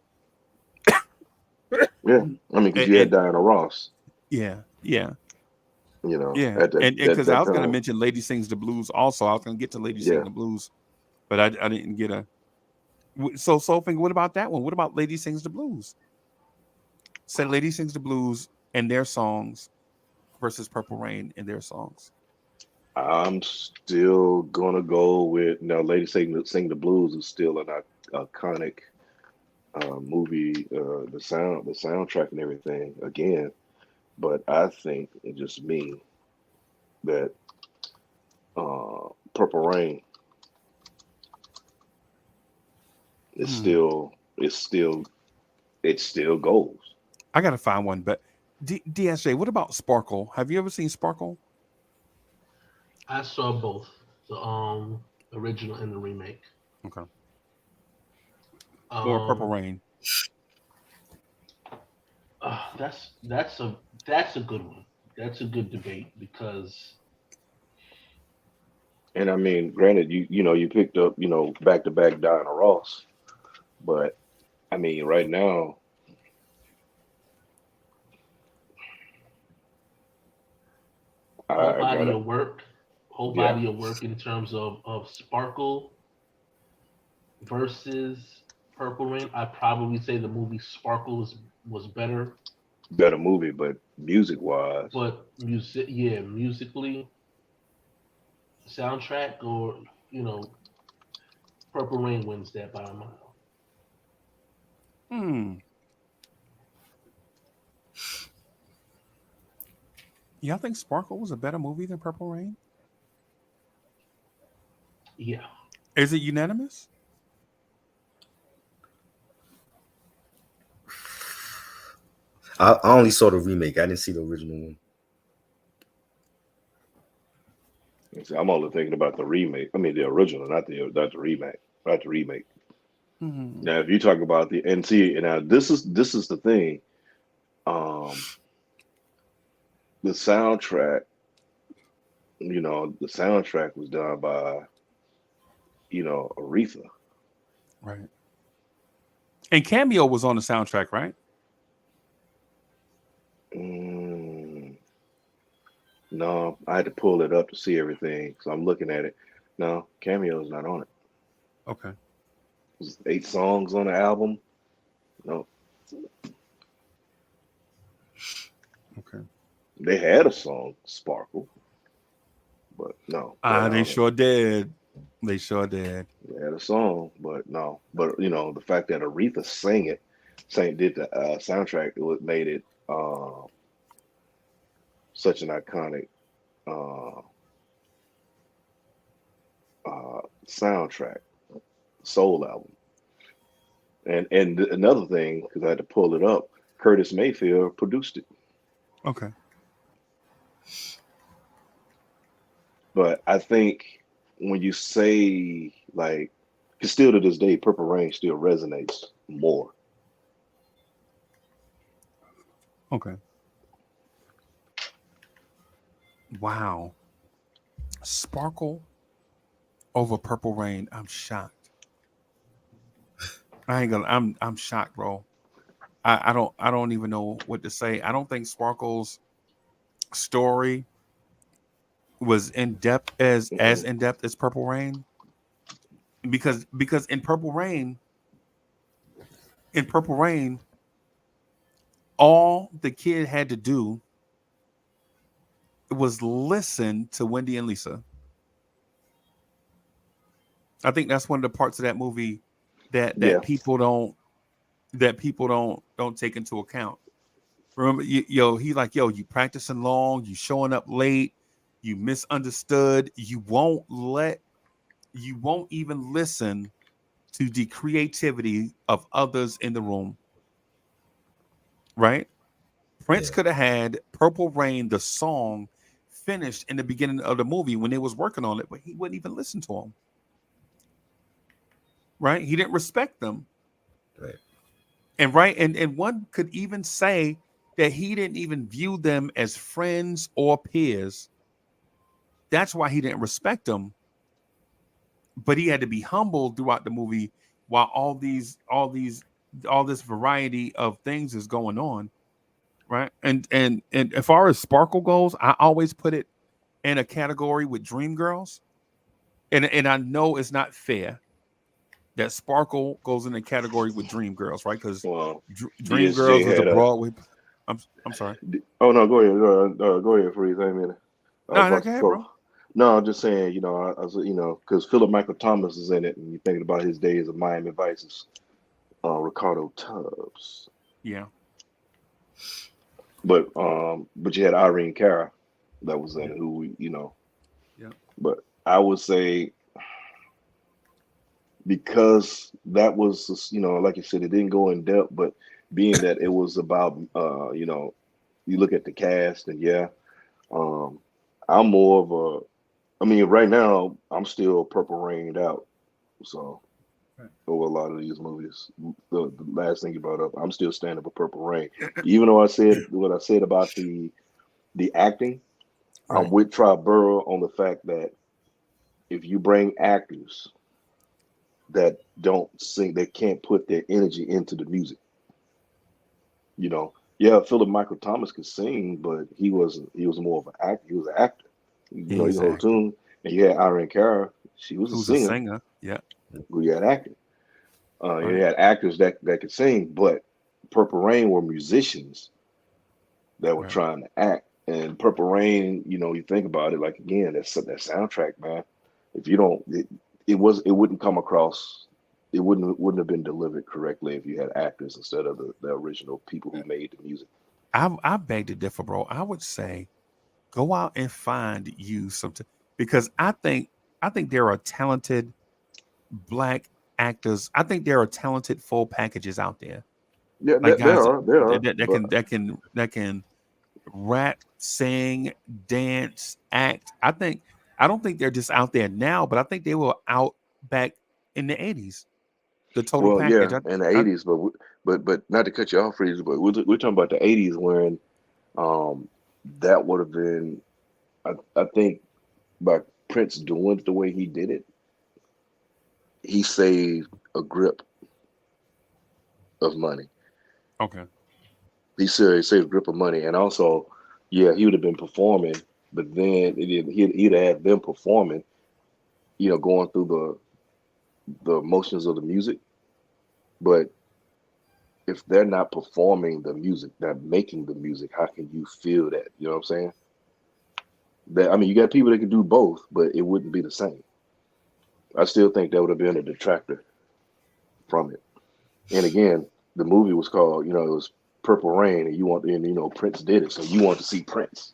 yeah. I mean, because you had And Diana Ross. yeah, yeah, yeah. At that And that because I that was gonna time. mention Lady Sings the Blues also. I was gonna get to Lady Sing Yeah. the Blues, but I didn't get a so Soulfinger, what about that one? What about Lady Sings the Blues? Say Lady Sings the Blues and their songs versus Purple Rain and their songs. I'm still gonna go with no. Lady Sing the Blues is still an iconic movie. The soundtrack and everything. Again, but I think it's just me that Purple Rain is Hmm. it still goes. I gotta find one, but DSJ, what about Sparkle? Have you ever seen Sparkle? I saw both the original and the remake. Okay. Or Purple Um, Rain? that's a good one. That's a good debate because And I mean, granted, you picked up back to back Diana Ross, but I mean, right now whole I body gotta of work, whole yeah body of work in terms of Sparkle versus Purple Rain. I'd probably say the movie Sparkle was better, better movie, but music wise, but musically, soundtrack or you know, Purple Rain wins that by a mile. Hmm. Y'all think Sparkle was a better movie than Purple Rain? Yeah, Is it unanimous? I only saw the remake. I didn't see the original one. I'm only thinking about the remake. I mean, the original, not the remake, not the remake. Hmm. Now, if you talk about the and see, and now this is the thing. Um, the soundtrack, the soundtrack was done by Aretha. Right. And Cameo was on the soundtrack, right? Mm, no, I had to pull it up to see everything, so I'm looking at it. No, Cameo's not on it. Okay. There's 8 songs on the album. No, Okay. they had a song, Sparkle, but no, they're Ah, not they on it. sure did. They sure did. They had a song, but no. But the fact that Aretha did the soundtrack, made it such an iconic uh, soundtrack, soul album. And another thing, because I had to pull it up, Curtis Mayfield produced it. Okay. But I think when you say like, 'cause still to this day, Purple Rain still resonates more. Okay. Wow. Sparkle over Purple Rain. I'm shocked. I ain't gonna. I'm shocked, bro. I don't even know what to say. I don't think Sparkle's story was in depth as Hmm. in depth as Purple Rain because in Purple Rain all the kid had to do was listen to Wendy and Lisa. I think that's one of the parts of that movie that Yeah, people don't take into account. Remember, he like, yo, you practicing long, you showing up late, you misunderstood, you won't even listen to the creativity of others in the room, right? Prince Yeah. could have had Purple Rain, the song, finished in the beginning of the movie when they was working on it, but he wouldn't even listen to them, right? He didn't respect them. Right. And right, and one could even say that he didn't even view them as friends or peers. That's why he didn't respect them. But he had to be humble throughout the movie while all this variety of things is going on, right? And as far as Sparkle goes, I always put it in a category with Dreamgirls, and I know it's not fair that Sparkle goes in a category with Dreamgirls, right? Because well, DSJ Dreamgirls was a had a. Broadway. I'm sorry. Oh no, go ahead, go ahead, Freeze. I mean, I was No, no, about go to ahead, throw. bro. No, I'm just saying, I was, because Philip Michael Thomas is in it, and you're thinking about his days of Miami Vice's Ricardo Tubbs. Yeah. but you had Irene Cara that was in who Yeah. But I would say because that was like you said, it didn't go in depth, but being that it was about you look at the cast and um, I'm more of a. I mean, right now I'm still Purple Rained out. So Right. over a lot of these movies, the last thing you brought up, I'm still standing with Purple Rain. Even though I said what I said about the acting, I'm Right. with Triborough on the fact that if you bring actors that don't sing, they can't put their energy into the music. Yeah, Philip Michael Thomas could sing, but he wasn't. He was more of an actor. He was an actor. He could hold Exactly. tune. And you had Irene Cara. She was a Who's a singer. singer? Yeah. Who you had acting. You Right. had actors that could sing, but Purple Rain were musicians that were Right. trying to act. And Purple Rain, you think about it, like again, that soundtrack, man. If you don't, it wouldn't come across. It wouldn't have been delivered correctly if you had actors instead of the original people who made the music. I beg to differ, bro. I would say go out and find you something because I think there are talented black actors. I think there are talented full packages out there, Yeah, like there guys that, are, there are, that, that but can that can rap, sing, dance, act. I don't think they're just out there now, but I think they were out back in the 80s. The total well, package. yeah, in the I '80s, but not to cut you off, Freeze, but we're talking about the '80s when um that would have been, I think, by Prince doing it the way he did it, he saved a grip of money. okay. He saved a grip of money, and also, yeah, he would have been performing, but then he'd have had them performing, going through the motions of the music. But if they're not performing the music, not making the music, how can you feel that? You know what I'm saying? That I mean, you got people that can do both, but it wouldn't be the same. I still think that would have been a detractor from it. And again, the movie was called, it was Purple Rain, and Prince did it, so you want to see Prince.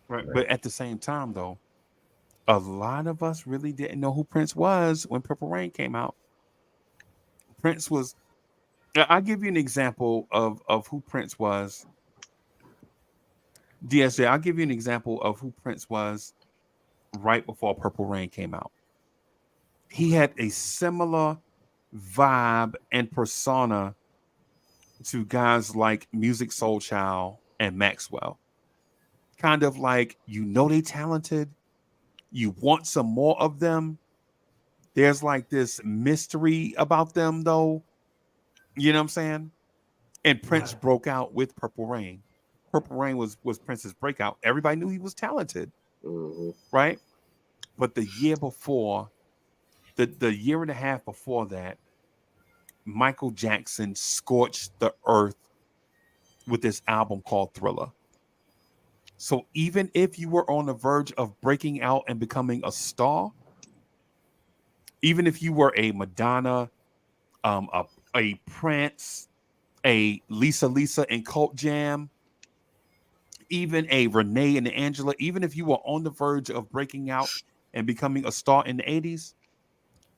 Right. But at the same time, though, a lot of us really didn't know who Prince was when Purple Rain came out. Prince was. I'll give you an example of who Prince was. DSJ, I'll give you an example of who Prince was right before Purple Rain came out. He had a similar vibe and persona to guys like Music Soul Child and Maxwell. Kind of like, they talented, you want some more of them. There's like this mystery about them, though. You know what I'm saying? And Prince broke out with Purple Rain. Purple Rain was Prince's breakout. Everybody knew he was talented, Hmm. right? But the year before, the year and a half before that, Michael Jackson scorched the earth with this album called Thriller. So even if you were on the verge of breaking out and becoming a star, even if you were a Madonna, um, a, a Prince, a Lisa and Cult Jam, even a Renee and Angela, even if you were on the verge of breaking out and becoming a star in the 80s,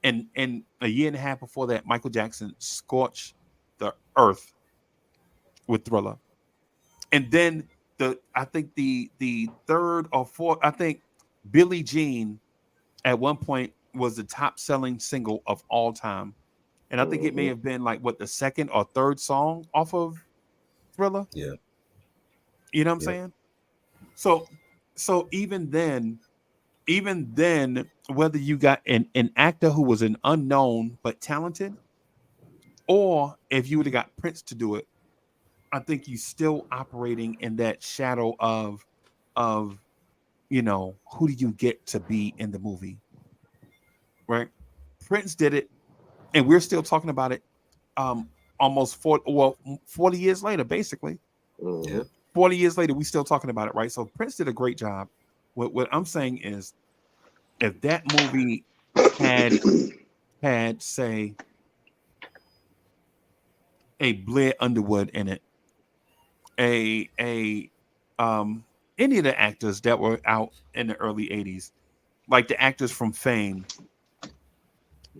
and a year and a half before that, Michael Jackson scorched the earth with Thriller. And then I think the third or fourth, I think Billie Jean at one point was the top selling single of all time. And I think it may Hmm. have been like the second or third song off of Thriller. Yeah. You know what I'm Yep. saying? So even then, whether you got an actor who was an unknown but talented, or if you would have got Prince to do it, I think you still operating in that shadow of who do you get to be in the movie, right? Prince did it, and we're still talking about it um almost 40 years later, basically. Hmm. Yeah. 40 years later, we still talking about it, right? So Prince did a great job. What I'm saying is, if that movie had say a Blair Underwood in it, a any of the actors that were out in the early 80s, like the actors from Fame,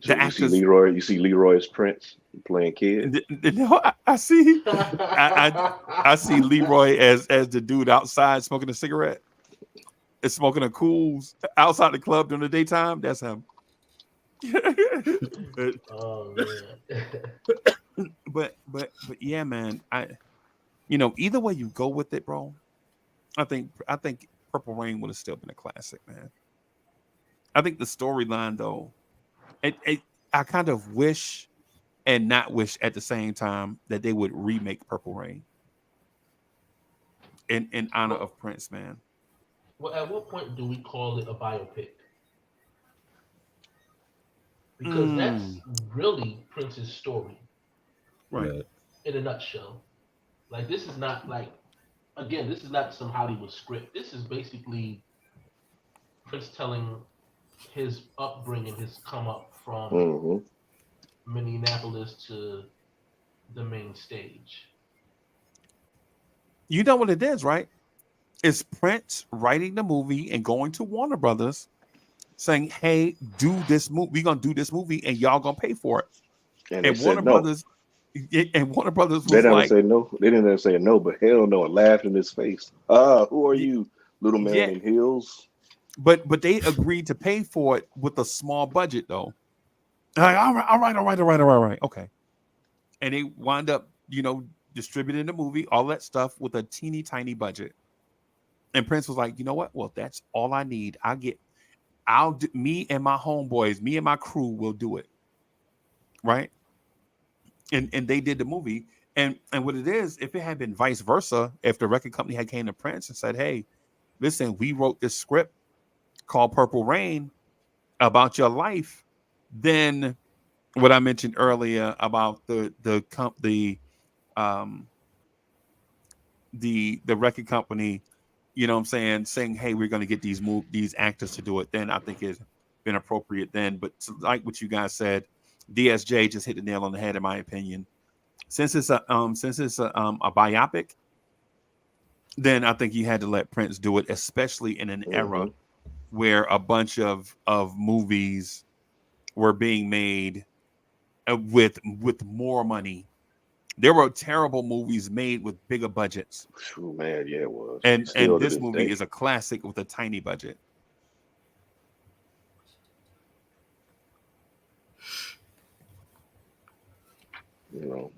So the you see actors. Leroy, you see Leroy as Prince playing kid. No, I see, I see Leroy as the dude outside smoking a cigarette and smoking a cools outside the club during the daytime. That's him. but, Oh man. but yeah, man. Either way you go with it, bro. I think Purple Rain would have still been a classic, man. I think the storyline though, I kind of wish and not wish at the same time that they would remake Purple Rain in honor Well, of Prince, man. well, at what point do we call it a biopic? Because that's Mm, really Prince's story right. Right. in a nutshell. Like this is not like again, this is not some Hollywood script. This is basically Prince telling his upbringing, his come up from Hmm. Minneapolis to the main stage. You know what it is, right? It's Prince writing the movie and going to Warner Brothers saying, "Hey, do this movie. We're gonna do this movie, and y'all gonna pay for it." And they And said no. Warner Brothers They was never like, say no. They didn't ever say no, but hell no, and laughed in his face. Ah, who are "Y- you, little man "Yeah," in heels? but they agreed to pay for it with a small budget, though. Like, all right, okay. And they wind up, distributing the movie, all that stuff with a teeny tiny budget. And Prince was like, you know what? Well, that's all I need. Me and my homeboys, me and my crew will do it, right? And they did the movie. And what it is, if it had been vice versa, if the record company had came to Prince and said, "Hey, listen, we wrote this script called Purple Rain about your life," then what I mentioned earlier about um the record company, what I'm saying, "Hey, we're going to get these actors to do it," then I think it's been appropriate then. But like what you guys said, DSJ just hit the nail on the head, in my opinion. Since it's a biopic, then I think you had to let Prince do it, especially in an era Hmm. where a bunch of movies were being made with more money. There were terrible movies made with bigger budgets, Man, yeah, it was. and Still to this this movie day, is a classic with a tiny budget.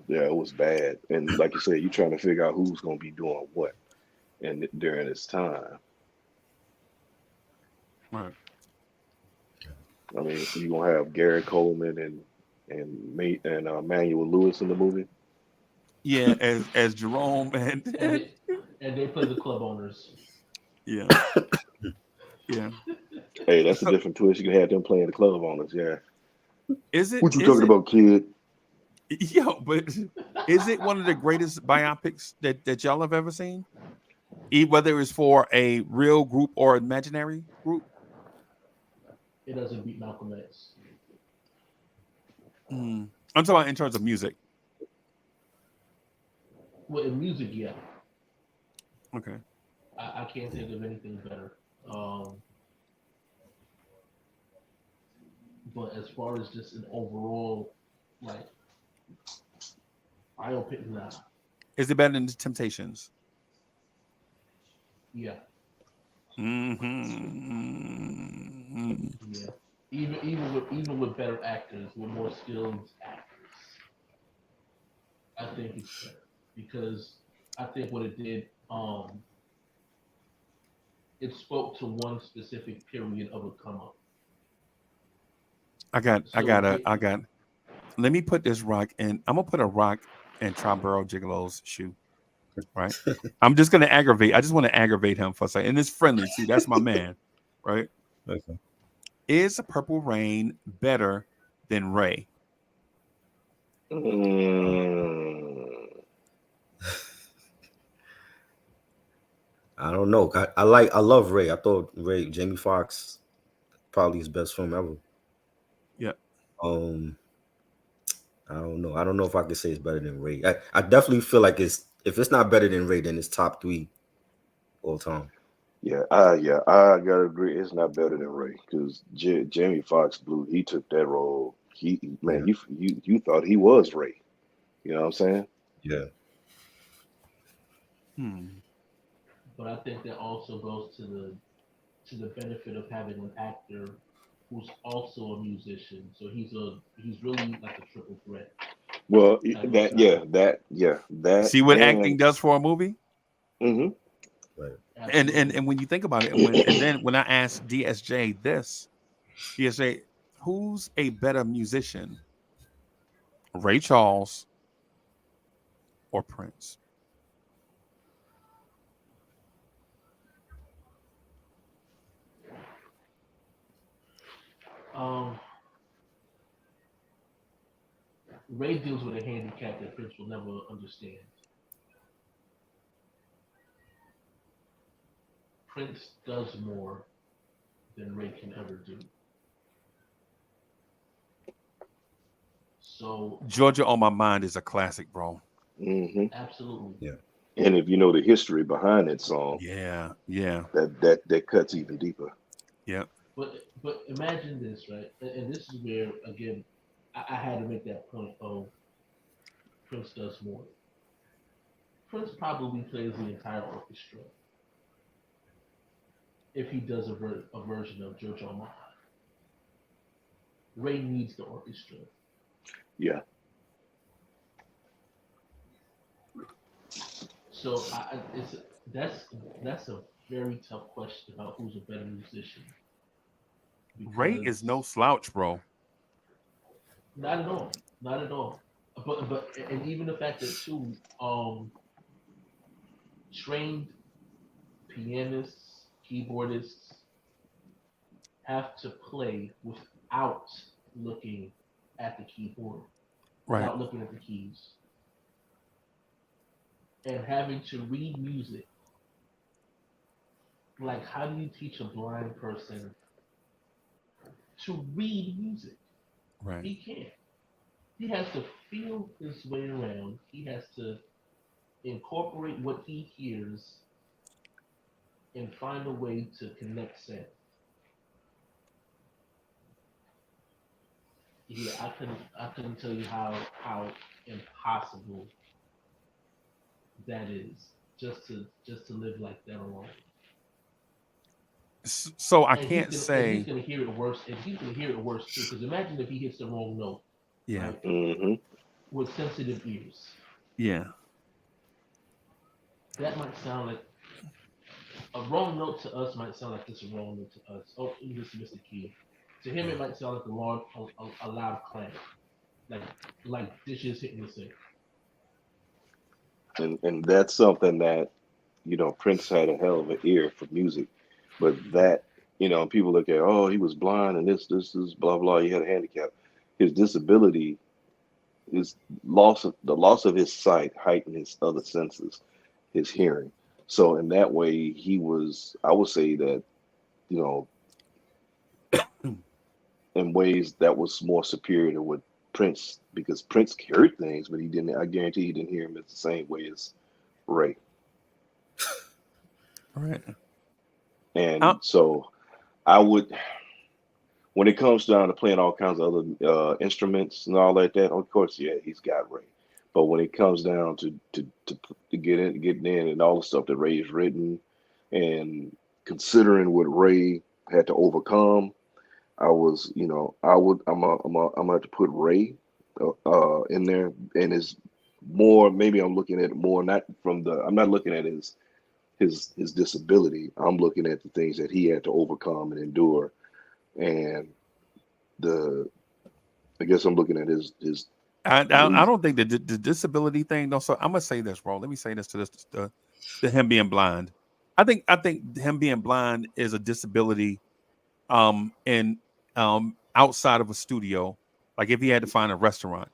yeah, it was bad. And like you said, you're trying to figure out who's gonna be doing what, and during this time, Right. I mean, you gonna have Gary Coleman and Manuel Lewis in the movie. Yeah, as Jerome and And they play the club owners. yeah, yeah. Hey, that's a So different twist. You can have them playing the club owners. Yeah. is it What you is talking it about, kid? yo, but is it one of the greatest biopics that y'all have ever seen? Whether it's for a real group or imaginary group? It doesn't beat Malcolm X. Mm. I'm talking about in terms of music. Well, in music, yeah, Okay. I can't think of anything better. Um, but as far as just an overall like biopic, nah, Is it better than the Temptations? yeah, Mm-hmm. yeah. Even with better actors, with more skilled actors, I think it's better because I think what it did, it spoke to one specific period of a come up. I So got a, it, I got. Let me put this rock in. I'm gonna put a rock in Triborough Gigolo's shoe. Right. I'm just gonna aggravate. I just want to aggravate him for a second. And it's friendly. See, that's my man. Right. Okay. Is Purple Rain better than Ray? Mm, I don't know. I love Ray. I thought Jamie Foxx, probably his best film ever. Yeah. Um, I don't know. I don't know if I could say it's better than Ray. I definitely feel like If it's not better than Ray, then it's top 3 all time. Yeah, I gotta agree. It's not better than Ray because Jamie Foxx blew. He took that role. Man, you thought he was Ray. You know what I'm saying? Yeah. But I think that also goes to the benefit of having an actor who's also a musician. So he's really like a triple threat Well, type of that guy. that See what acting and does for a movie? hmm Right. And when you think about it, and then when I asked DSJ this, DSJ, who's a better musician, Ray Charles or Prince? Um, Ray deals with a handicap that Prince will never understand. Prince does more than Ray can ever do. So Georgia on My Mind is a classic, bro. hmm absolutely. Yeah. And if you know the history behind that song, Yeah. that cuts even deeper. Yeah. But imagine this, right? And this is where again I had to make that point of Prince does more. Prince probably plays the entire orchestra if he does a version of Georgia on My Mind. Ray needs the orchestra. Yeah. So it's that's a very tough question about who's a better musician Ray because is no slouch, bro. not at all, not at all. But and even the fact that too, trained pianists, keyboardists have to play without looking at the keyboard, Right. without looking at the keys, and having to read music. Like, how do you teach a blind person to read music? Right. He can't. He has to feel his way around. He has to incorporate what he hears and find a way to connect sound. Yeah, I couldn't tell you how impossible that is just to live like that alone. So I And can't he's say, gonna hear it worse, and he's gonna hear it worse too. Because imagine if he hits the wrong note, yeah, right, hmm with sensitive ears. yeah, That might sound like a wrong note to us. Might sound like this a wrong note to us. Oh, this missed the key. To him, it might sound like a loud clang, like dishes hitting the sink. And that's something that Prince had a hell of an ear for music, but that people look at, oh, he was blind and this is blah blah. He had a handicap. His disability, his the loss of his sight heightened his other senses, his hearing. So in that way, I would say that you know in ways that was more superior to what Prince, because Prince heard things, but he didn't. I guarantee he didn't hear him the same way as Ray. right. And so I would, when it comes down to playing all kinds of other instruments and all like that, of course, yeah, he's got Ray. But when it comes down to getting in and all the stuff that Ray has written, and considering what Ray had to overcome, I was, I would, I'm gonna have to put Ray in there, and it's more. Maybe I'm looking at it more not from I'm not looking at his disability. I'm looking at the things that he had to overcome and endure, and the I guess I'm looking at his I music. don't think the disability thing. No, so I'm gonna say this, bro. Let me say this to the him being blind. I think him being blind is a disability. And outside of a studio, like if he had to find a restaurant,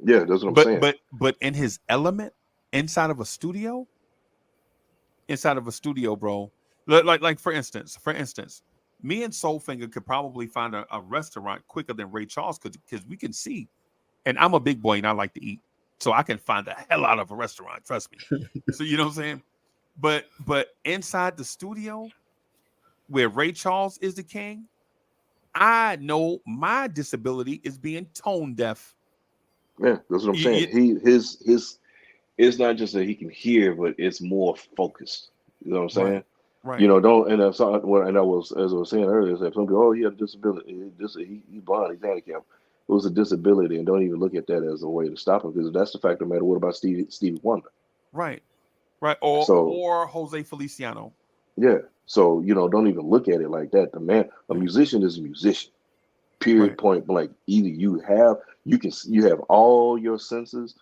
Yeah, that's what I'm but saying. but in his element, inside of a studio, bro. Like for instance, me and Soulfinger could probably find a restaurant quicker than Ray Charles could because we can see. And I'm a big boy and I like to eat. so I can find the hell out of a restaurant. Trust me. So you know what I'm saying. But inside the studio, where Ray Charles is the king, I know my disability is being tone deaf. Yeah, that's what I'm saying. His it's not just that he can hear, but it's more focused. You know what I'm saying? Right. You know, don't and that's what and I was as I was saying earlier, is that some people, oh, he had a disability, he's blind, he's handicapped. It was a disability, and don't even look at that as a way to stop him, because that's the fact of the matter. What about Stevie Wonder? Right. So Or Jose Feliciano. yeah, so you know, don't even look at it like that. A musician is a musician. Period. Right. Point blank. Either you have all your senses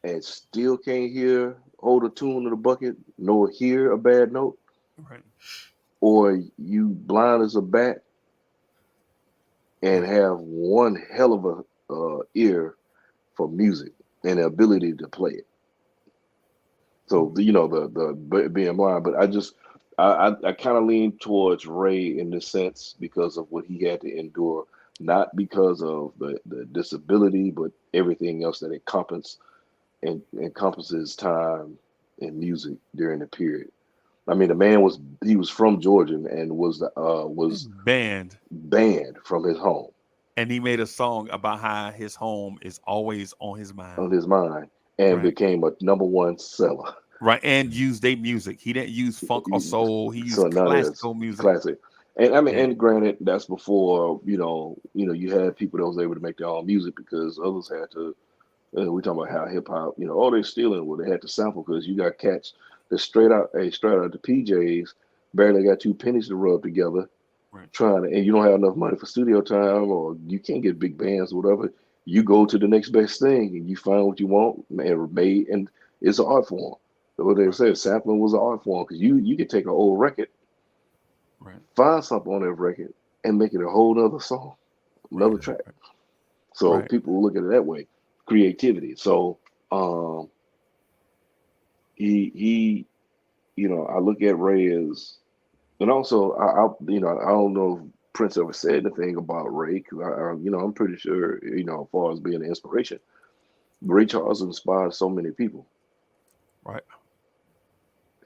and still can't hold a tune in the bucket, nor hear a bad note, Right. or you blind as a bat and have one hell of a ear for music and the ability to play it. So you know the being blind, but I kind of lean towards Ray in this sense because of what he had to endure, not because of the disability, but everything else that encompasses time in music during the period. I mean, the man was from Georgia and was banned from his home. And he made a song about how his home is always on his mind. And became a #1 seller. Right, and used their music. He didn't use funk or soul. He used classical music. Classic. And I mean, and granted, that's before you had people that was able to make their own music, because others had to. We talking about how hip hop, they're stealing. Well, they had to sample, because you got cats that straight out the PJs, barely got 2 pennies to rub together, right. And you don't have enough money for studio time, or you can't get big bands or whatever. You go to the next best thing and you find what you want and made, and it's an art form. What they said, sampling was an art form, because you could take an old record, find something on that record, and make it a whole nother song, another track. So people will look at it that way, creativity. So he I look at Ray as, and also I don't know if Prince ever said anything about Ray, because I'm pretty sure as far as being an inspiration, Ray Charles inspired so many people. Right.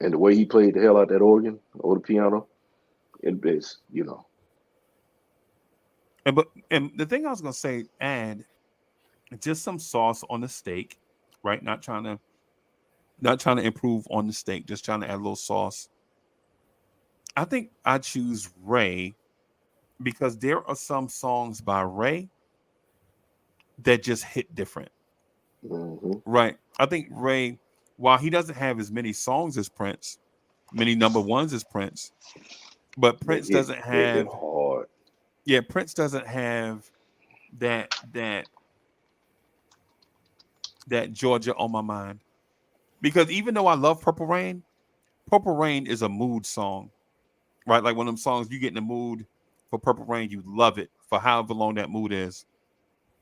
And the way he played the hell out that organ or the piano, it's And the thing I was gonna say, add just some sauce on the steak, right? Not trying to improve on the steak, just trying to add a little sauce. I think I choose Ray because there are some songs by Ray that just hit different. Mm-hmm. Right. I think Ray, while he doesn't have as many songs as Prince, many #1s as Prince, but Prince doesn't have hard. Yeah, Prince doesn't have that Georgia on my mind. Because even though I love Purple Rain is a mood song. Right? Like one of them songs you get in the mood for Purple Rain, you love it for however long that mood is.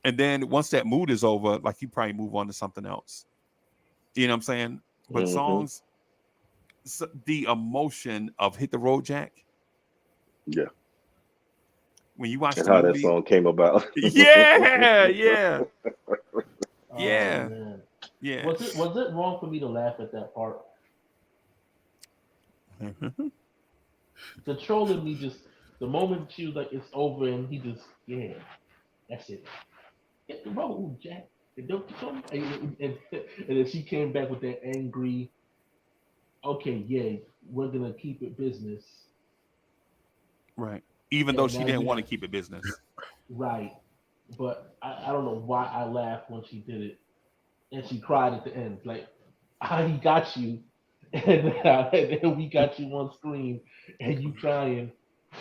And then once that mood is over, like you probably move on to something else. You know what I'm saying? But songs, the emotion of Hit the Road Jack. Yeah. When you watch and the how movie, that song came about. yeah. Man. Yeah. Was it wrong for me to laugh at that part? The troll in me just, the moment she was like, it's over, and he just, that's it. Hit the road, Jack. And then she came back with that angry, okay, we're gonna keep it business. Right. Even though she didn't want to keep it business. Right. But I don't know why I laughed when she did it. And she cried at the end. Like, he got you. And then we got you on screen and you crying.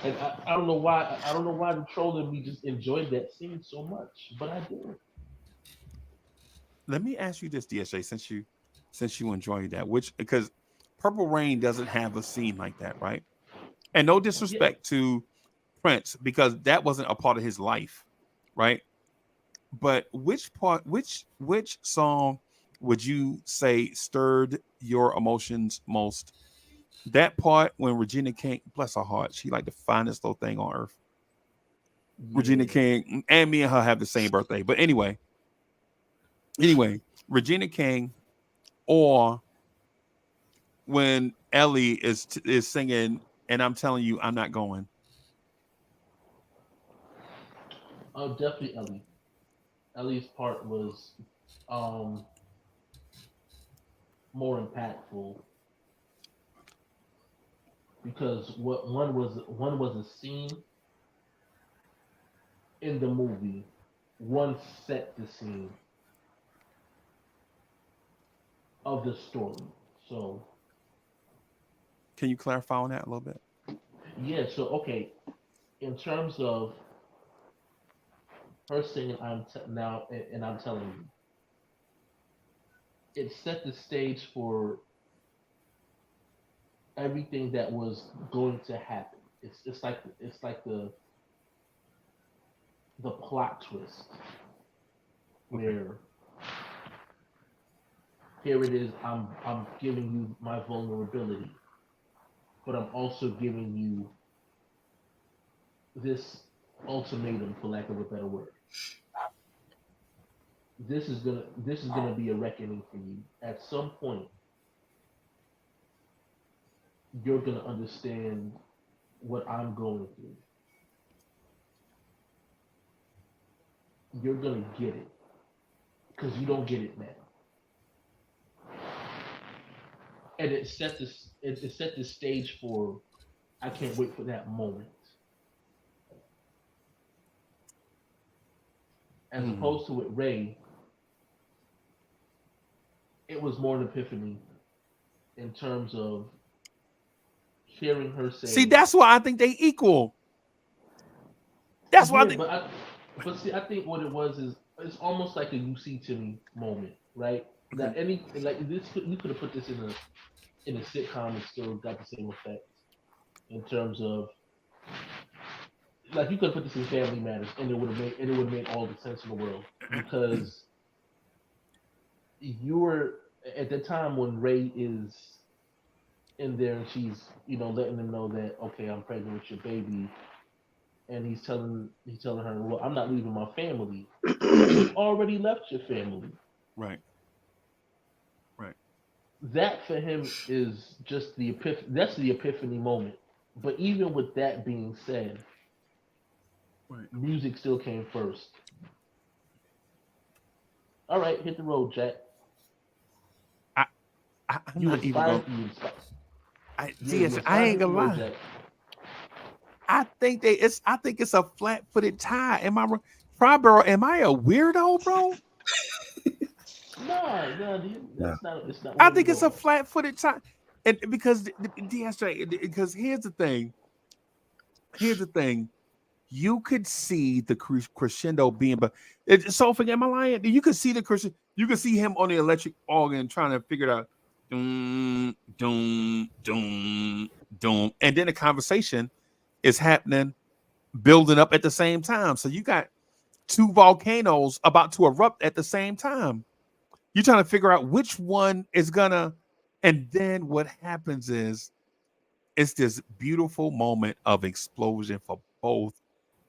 And I don't know why the troll in me just enjoyed that scene so much. But I did. Let me ask you this, DSJ, since you enjoyed that, because Purple Rain doesn't have a scene like that, right? And no disrespect to Prince, because that wasn't a part of his life, right? But which song would you say stirred your emotions most? That part when Regina King, bless her heart, she like the finest little thing on earth. Yeah. Regina King, and me and her have the same birthday. But anyway, Anyway, Regina King, or when Ellie is singing, and I'm telling you, I'm not going. Oh, definitely Ellie. Ellie's part was um more impactful because what one was a scene in the movie, one set the scene of the story. So Can you clarify on that a little bit? yeah, so okay, in terms of her singing, now and I'm telling you, it set the stage for everything that was going to happen. It's like the plot twist Okay. where here it is, I'm giving you my vulnerability, but I'm also giving you this ultimatum, for lack of a better word. This is gonna be a reckoning for you. At some point, you're gonna understand what I'm going through. You're gonna get it because you don't get it now. And it set the stage for I can't wait for that moment. As Mm. opposed to with Ray, it was more an epiphany in terms of hearing her See, say, that's why I think they equal. That's why I yeah, think. but see, I think what it was is it's almost like a "you see to me" moment, right? Okay. That any like this, you could have put this in a sitcom and still got the same effect in terms of like you could have put this in Family Matters and it would have made all the sense in the world because you were at the time when Ray is in there and she's letting them know that okay, I'm pregnant with your baby, and he's telling her, well, I'm not leaving my family. You've already left your family. Right. Right. That for him is just that's the epiphany moment. But even with that being said, Right. music still came first. All right, hit the road, Jack. I, I'm You not even inspired going. you inspired yeah, you DS, I inspired ain't hit the gonna road, lie. Jack. I think I think it's a flat-footed tie. Am I Fryborough? Am I a weirdo, bro? No, Yeah. it's not I weird think at it's a all. flat-footed tie. And because DS, because here's the thing. Here's the thing. You could see the crescendo being, but so forget my line. You could see the crescendo. You could see him on the electric organ trying to figure it out. Doom, doom, doom, doom, and then the conversation is happening, building up at the same time. So you got two volcanoes about to erupt at the same time. You're trying to figure out which one is gonna, and then what happens is it's this beautiful moment of explosion for both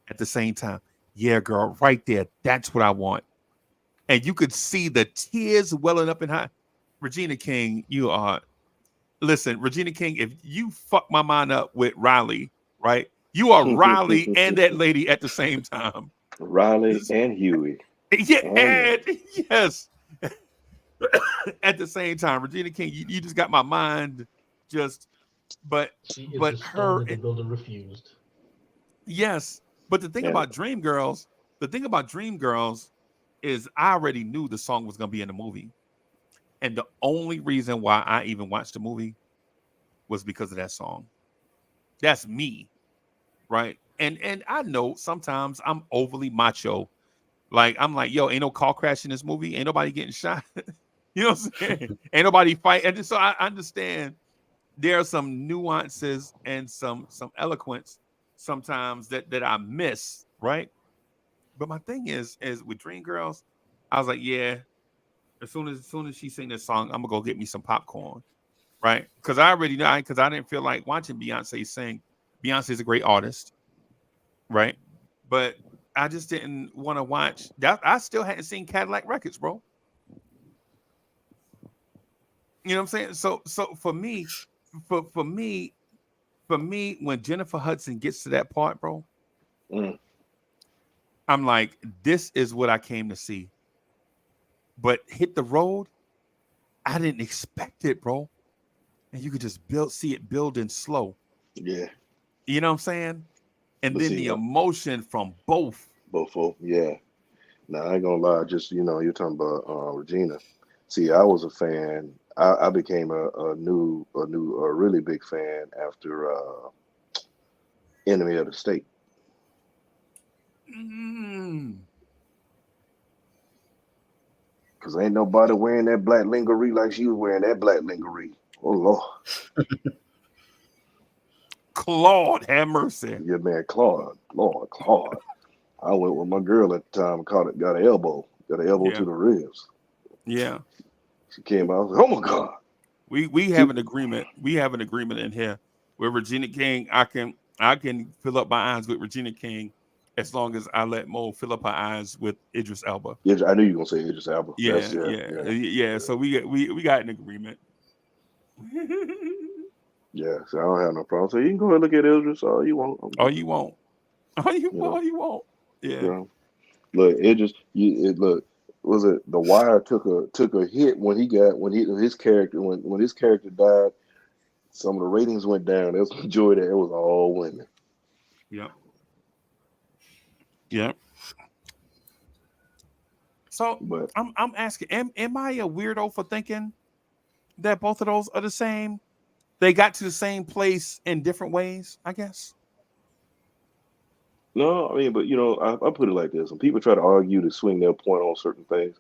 at the same time. Yeah, girl, right there. That's what I want. And you could see the tears welling up in her. Regina King, you are listen, Regina King, if you fuck my mind up with Riley, right? You are Riley and that lady at the same time. Riley and Huey. Yeah, Oh yeah. and yes, at the same time, Regina King, you just got my mind just, but She is but the stone her that the builder refused. yes, but the thing And about Dreamgirls, is I already knew the song was gonna be in the movie, and the only reason why I even watched the movie was because of that song. That's me, right? And I know sometimes I'm overly macho. Like I'm like, yo, ain't no car crash in this movie, ain't nobody getting shot. You know what I'm saying? Ain't nobody fight. And so I understand there are some nuances and some eloquence sometimes that I miss, right? But my thing is with Dreamgirls, I was like, yeah, as soon as she sing this song, I'm gonna go get me some popcorn, right? Because I already know, because I didn't feel like watching Beyonce sing. Beyonce is a great artist, right? But I just didn't want to watch that. I still hadn't seen Cadillac Records, bro. You know what I'm saying? So for me, for me, when Jennifer Hudson gets to that part, bro, Mm. I'm like, this is what I came to see. But Hit the Road, I didn't expect it, bro. And you could just see it building slow. Yeah, You know what I'm saying? And but then see, the emotion from both. both of them, yeah. Now I ain't gonna lie, just you're talking about Regina. See, I was a fan. I became a really big fan after Enemy of the State. Mm. Cause ain't nobody wearing that black lingerie like she was wearing that black lingerie. Oh Lord, Claude, have mercy. yeah, man, Claude, Lord, Claude. I went with my girl at the time. Got an elbow Yeah. to the ribs. Yeah. She came out. I was like, oh my God. We have an agreement. We have an agreement in here where Regina King, I can fill up my eyes with Regina King as long as I let Mo fill up her eyes with Idris Elba. Yeah, I knew you were gonna say Idris Elba. Yeah, That's, yeah. So we got an agreement. yeah. So I don't have no problem. So you can go ahead and look at Idris all you want. All you want. All you You know, want. Yeah. you know. Look, look. Was it The Wire took a hit when his character died? Some of the ratings went down. There was a majority that it was all women. Yep. Yep. So But I'm asking, am I a weirdo for thinking that both of those are the same? They got to the same place in different ways, I guess. no, I mean, but I put it like this: when people try to argue to swing their point on certain things,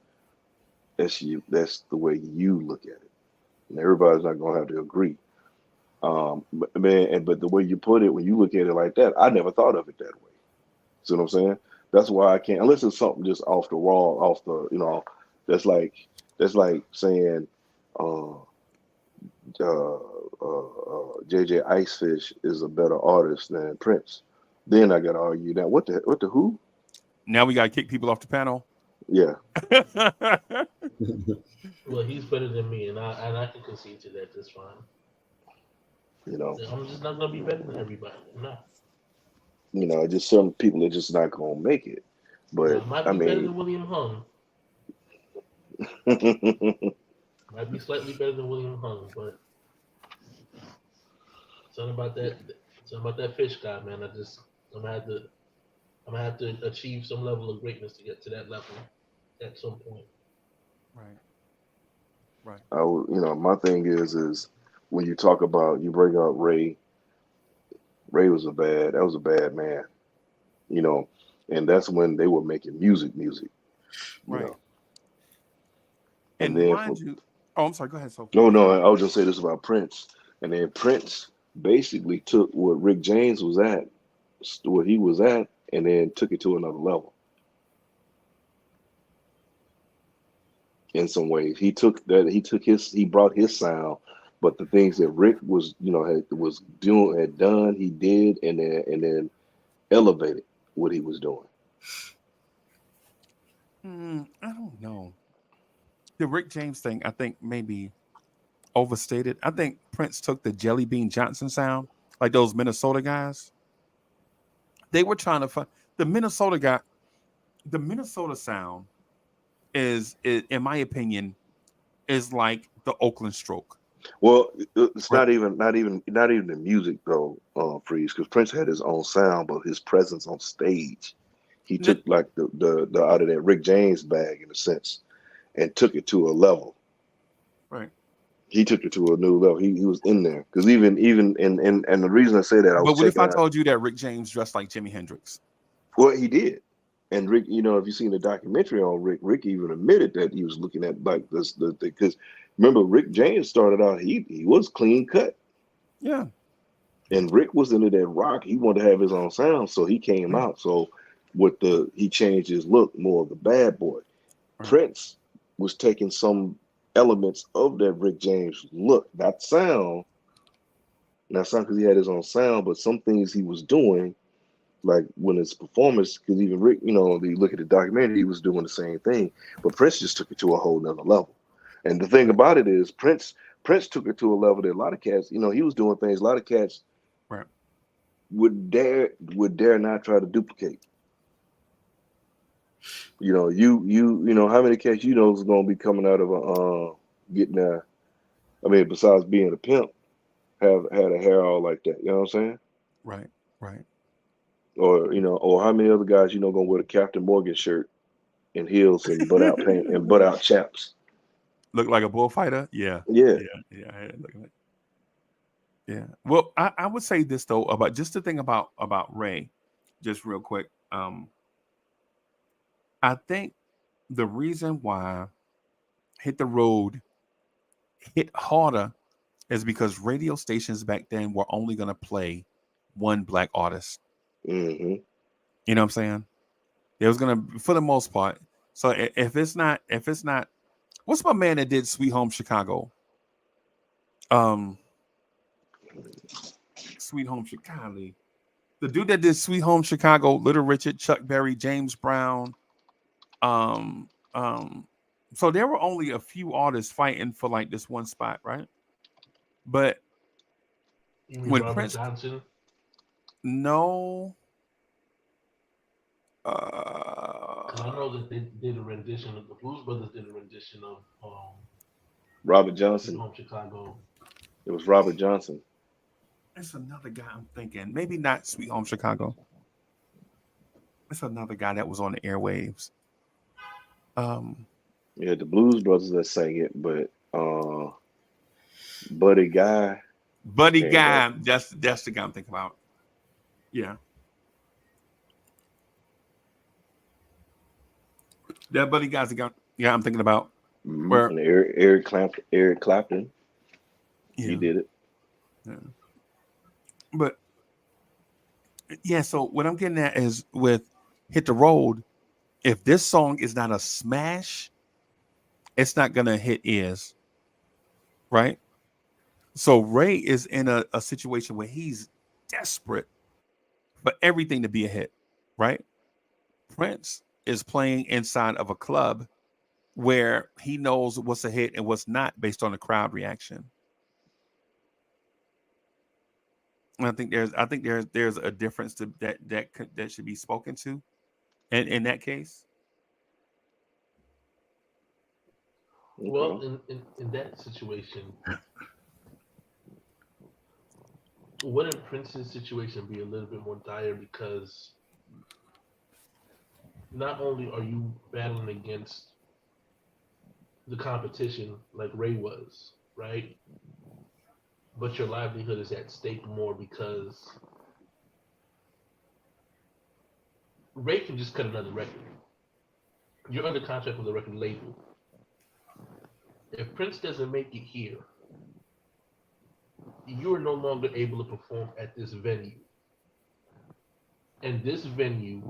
that's the way you look at it, and everybody's not gonna have to agree. But man, but the way you put it, when you look at it like that, I never thought of it that way. See what I'm saying? That's why I can't, unless it's something just off the wall, that's like saying, uh, JJ Icefish is a better artist than Prince. Then I got to argue that what the who? Now we got to kick people off the panel. Yeah, Well, he's better than me, and I can concede to that just fine. I'm just not gonna be better than everybody. No. Just some people are just not gonna make it. But I might I be better mean, than William Hung. Might be slightly better than William Hung, but something about that fish guy, man. I'm gonna have to achieve some level of greatness to get to that level at some point. Right. my thing is when you talk about, you bring up Ray. Ray was a bad man, and that's when they were making music, Right. And And then mind you, I'm sorry. Go ahead, Sophie. no, I was just say this about Prince, and then Prince basically took what Rick James was at, what he was at, and then took it to another level. In some ways, he brought his sound, but the things that Rick was, had done, he did, and then elevated what he was doing. I don't know. The Rick James thing, I think maybe overstated. I think Prince took the Jelly Bean Johnson sound, like those Minnesota guys. They were trying to find the Minnesota guy. The Minnesota sound is in my opinion, is like the Oakland Stroke. Well, it's Right. not even the music though, Freeze, because Prince had his own sound, but his presence on stage, he took like the out of that Rick James bag in a sense, and took it to a level. Right. He took it to a new level. He was in there because even and the reason I say that, I was But what if checking I out. told you that Rick James dressed like Jimi Hendrix? Well, he did. And Rick, if you've seen the documentary on Rick even admitted that he was looking at like this, because remember, Rick James started out, he was clean cut. Yeah. And Rick was into that rock. He wanted to have his own sound, so he came out. So he changed his look, more of the bad boy. Right. Prince was taking some elements of that Rick James look, not sound because he had his own sound, but some things he was doing, like when his performance, because even Rick, you look at the documentary, he was doing the same thing, but Prince just took it to a whole nother level. And the thing about it is, Prince Prince took it to a level that a lot of cats, you know, he was doing things a lot of cats Right. would dare not try to duplicate. You know, you know how many cats you know is gonna be coming out of a getting there. I mean, besides being a pimp, have had a hair all like that. You know what I'm saying? Right. Right. Or you know, or how many other guys you know gonna wear a Captain Morgan shirt and heels and butt out pants and butt out chaps? Look like a bullfighter. Yeah. Yeah. Yeah. I had it looking like. Yeah. Well, I would say this though about just the thing about Ray, just real quick. I think the reason why Hit the Road hit harder is because radio stations back then were only going to play one black artist. Hmm. You know what I'm saying? It was going to, for the most part. So if it's not, what's my man that did Sweet Home Chicago? Sweet Home Chicago. The dude that did Sweet Home Chicago, Little Richard, Chuck Berry, James Brown. So there were only a few artists fighting for like this one spot, right? But You mean when Robert Prince, Johnson? no, 'Cause I know that they did a rendition of the Blues Brothers did a rendition of Robert Sweet Johnson. Home Chicago. It was Robert Johnson. it's another guy I'm thinking. Maybe not Sweet Home Chicago. It's another guy that was on the airwaves. Yeah, the Blues Brothers that sang it, but Buddy Guy. Buddy and, Guy. That's the guy I'm thinking about. Yeah. That Buddy Guy's the guy. Yeah, I'm thinking about. Where? And Eric Clapton. Yeah. He did it. Yeah. But yeah, so what I'm getting at is with Hit the Road, if this song is not a smash, it's not gonna hit ears. Right? So Ray is in a situation where he's desperate for everything to be a hit, right? Prince is playing inside of a club where he knows what's a hit and what's not based on the crowd reaction. And I think there's a difference to that should be spoken to, and in that case, Well, Okay. in that situation, wouldn't Prince's situation be a little bit more dire because not only are you battling against the competition like Ray was, right? But your livelihood is at stake more because Ray can just cut another record. You're under contract with a record label. If Prince doesn't make it here, you are no longer able to perform at this venue. And this venue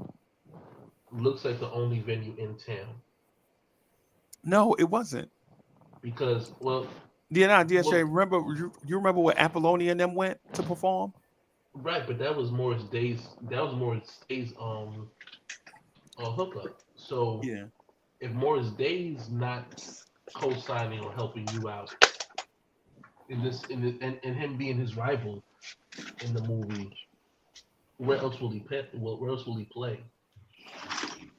looks like the only venue in town. no, it wasn't. Because, well, Yeah, DSJ. well, Remember, you remember where Apollonia and them went to perform? right, but that was Morris Day's hookup. So Yeah. if Morris Day's not co-signing or helping you out and him being his rival in the movie, where else will he play?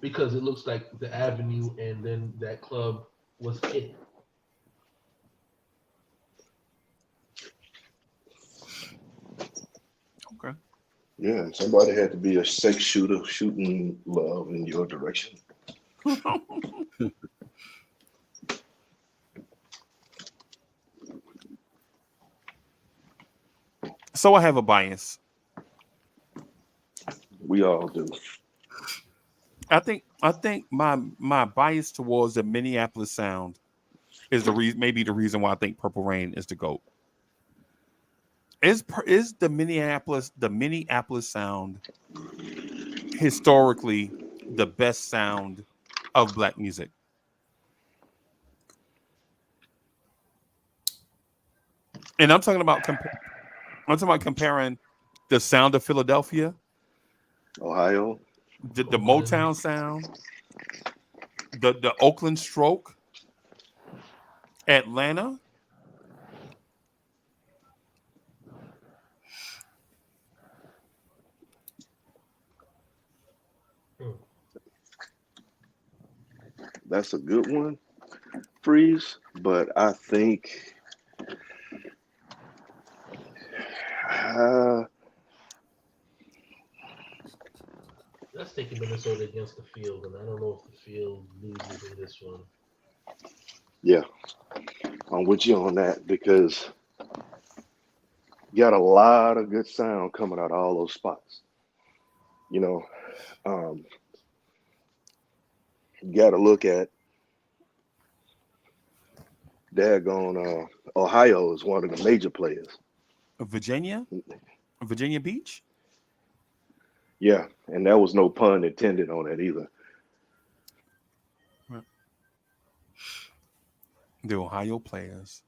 Because it looks like the Avenue and then that club was it. Okay. Yeah, somebody had to be a sex shooter shooting love in your direction. So I have a bias. We all do. I think my bias towards the Minneapolis sound is maybe the reason why I think Purple Rain is the GOAT. Is the Minneapolis sound historically the best sound of black music? And I'm talking about comparing the sound of Philadelphia, Ohio. the Motown sound, the Oakland Stroke, Atlanta, that's a good one, Freeze. But I think uh, Let's take Minnesota against the field, and I don't know if the field loses in this one. yeah, I'm with you on that because you got a lot of good sound coming out of all those spots. You know, um, you got to look at daggone Ohio is one of the major players. Virginia Beach. Yeah, and there was no pun intended on that either. The Ohio players.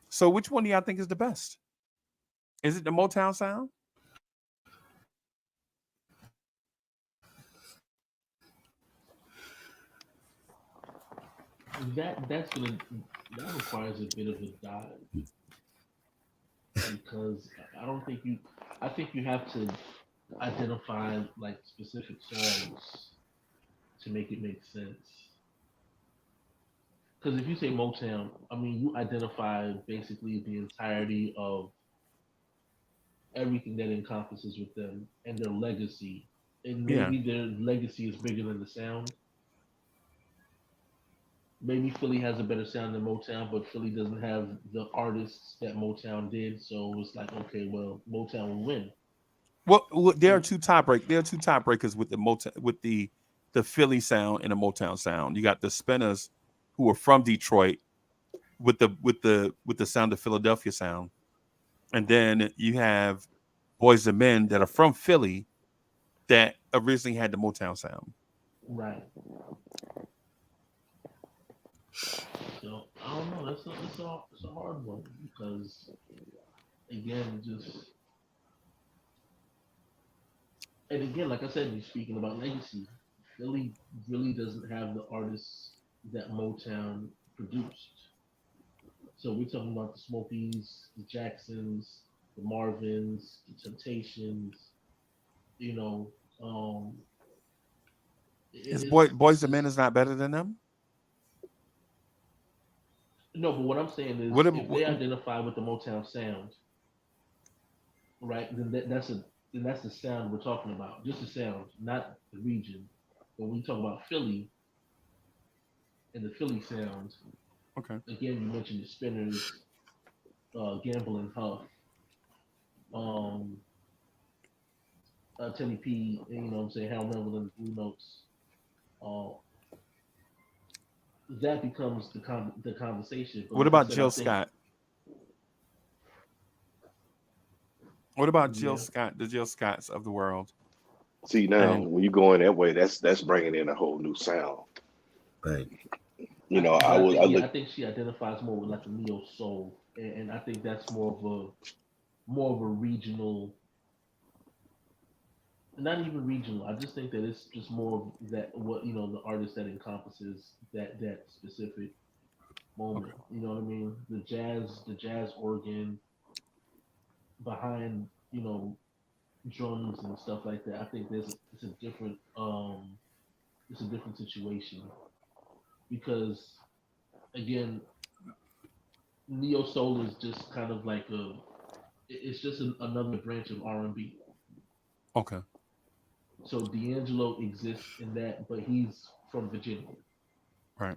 So which one do y'all think is the best? Is it the Motown sound? That requires a bit of a dive because I think you have to identify like specific songs to make it make sense. Because if you say Motown, I mean you identify basically the entirety of everything that encompasses with them and their legacy. And Yeah. maybe their legacy is bigger than the sound. Maybe Philly has a better sound than Motown, but Philly doesn't have the artists that Motown did. So it's like, okay, well, Motown will win. Well, there are two tiebreakers with the Motown, with the Philly sound and the Motown sound. You got the Spinners, who are from Detroit, with the sound of Philadelphia sound, and then you have Boys and Men that are from Philly that originally had the Motown sound. Right. So I don't know. It's a hard one because again, like I said, you're speaking about legacy. Philly really doesn't have the artists that Motown produced. So we're talking about the Smokies, the Jacksons, the Marvins, the Temptations. You know, Is it's Boys and just Men is not better than them? no. But what I'm saying is, What, if they identify with the Motown sound, right? Then that's the sound we're talking about. Just the sound, not the region. When we talk about Philly and the Philly sound, okay. again, you mentioned the Spinners, Gamble and Huff, um, Teddy P, and, you know what I'm saying, Hal Melvin and the Blue Notes. Uh, that becomes the conversation. But What like I about said, Jill Scott? What about Jill Yeah. Scott, the Jill Scotts of the world? See now, And when you go in that way, that's bringing in a whole new sound. Right. You know, I think, I yeah, look. I think she identifies more with like the neo soul, and I think that's more of a regional, not even regional. I just think that it's just more of that what the artist that encompasses that specific moment. okay. You know what I mean? The jazz organ behind drums and stuff like that. I think it's a different situation because again, neo soul is just kind of like it's just another branch of R&B. Okay. So D'Angelo exists in that, but he's from Virginia. Right.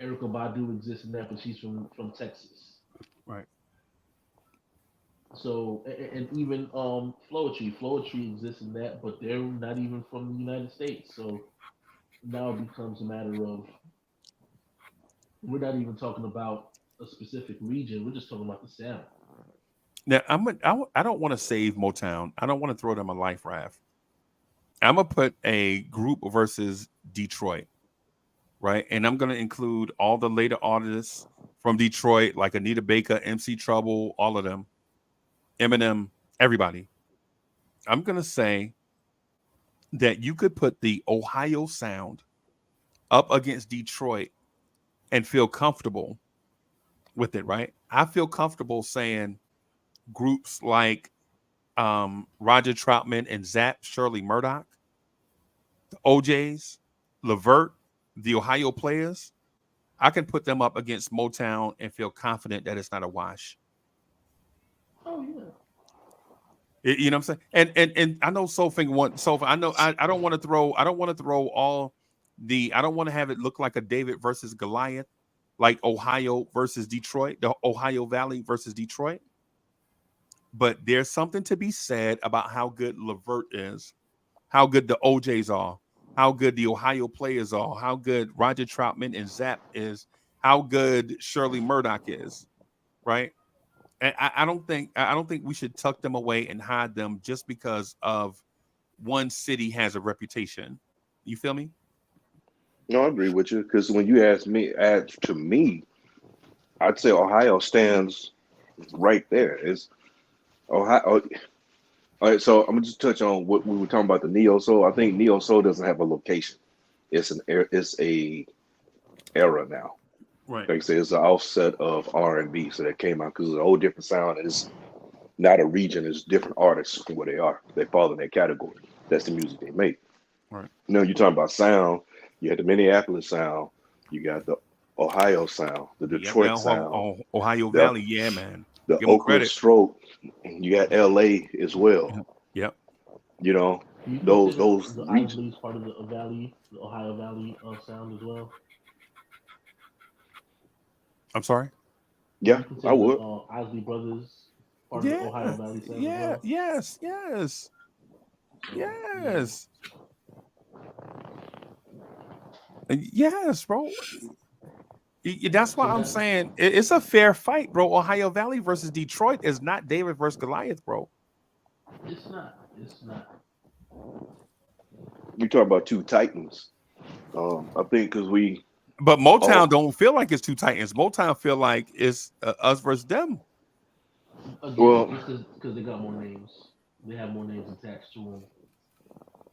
Erica Badu exists in that, but she's from Texas. Right. So and even Floetry exists in that, but they're not even from the United States. So now it becomes a matter of we're not even talking about a specific region. We're just talking about the sound. Now I don't want to save Motown. I don't want to throw them a life raft. I'm gonna put a group versus Detroit, right? And I'm gonna include all the later artists from Detroit, like Anita Baker, MC Trouble, all of them, Eminem, everybody. I'm gonna say that you could put the Ohio sound up against Detroit and feel comfortable with it, right? I feel comfortable saying groups like Roger Troutman and Zap Shirley Murdoch, the OJs, Levert, the Ohio Players. I can put them up against Motown and feel confident that it's not a wash. Oh yeah. You know what I'm saying? And I know Soulfinger want Soulfinger. I know I don't want to throw all the I don't want to have it look like a David versus Goliath, like Ohio versus Detroit, the Ohio Valley versus Detroit. But there's something to be said about how good Levert is, how good the OJs are, how good the Ohio Players are, how good Roger Troutman and Zap is, how good Shirley Murdoch is, right? And I don't think we should tuck them away and hide them just because of one city has a reputation. You feel me? No, I agree with you because when you add to me, I'd say Ohio stands right there. It's Ohio. All right, so I'm gonna just touch on what we were talking about the neo soul. I think neo soul doesn't have a location. It's a era now. Right. Like I say, it's an offset of R&B, so that came out because it's a whole different sound, and it's not a region. It's different artists from where they are. They fall in that category. That's the music they make. Right. You know, you're talking about sound. You had the Minneapolis sound. You got the Ohio sound, the Detroit sound, Ohio Valley, yeah, man. the Give 'em Oakland credit. stroke. You got LA as well. Yep. You know, Do you those consider the regions. Isleys part of the valley, the Ohio Valley sound as well? I'm sorry. Yeah, You consider I would. the Isley Brothers part of the Ohio Valley sound as Yeah. well? Yes. So, Yes. Yes, bro. That's why So I'm that- saying it's a fair fight, bro. Ohio Valley versus Detroit is not David versus Goliath, bro. It's not. It's not. You talk about two titans. I think because we But Motown Oh. don't feel like it's two Titans. Motown feel like it's us versus them. Again, Well- it's because they got more names. They have more names attached to them.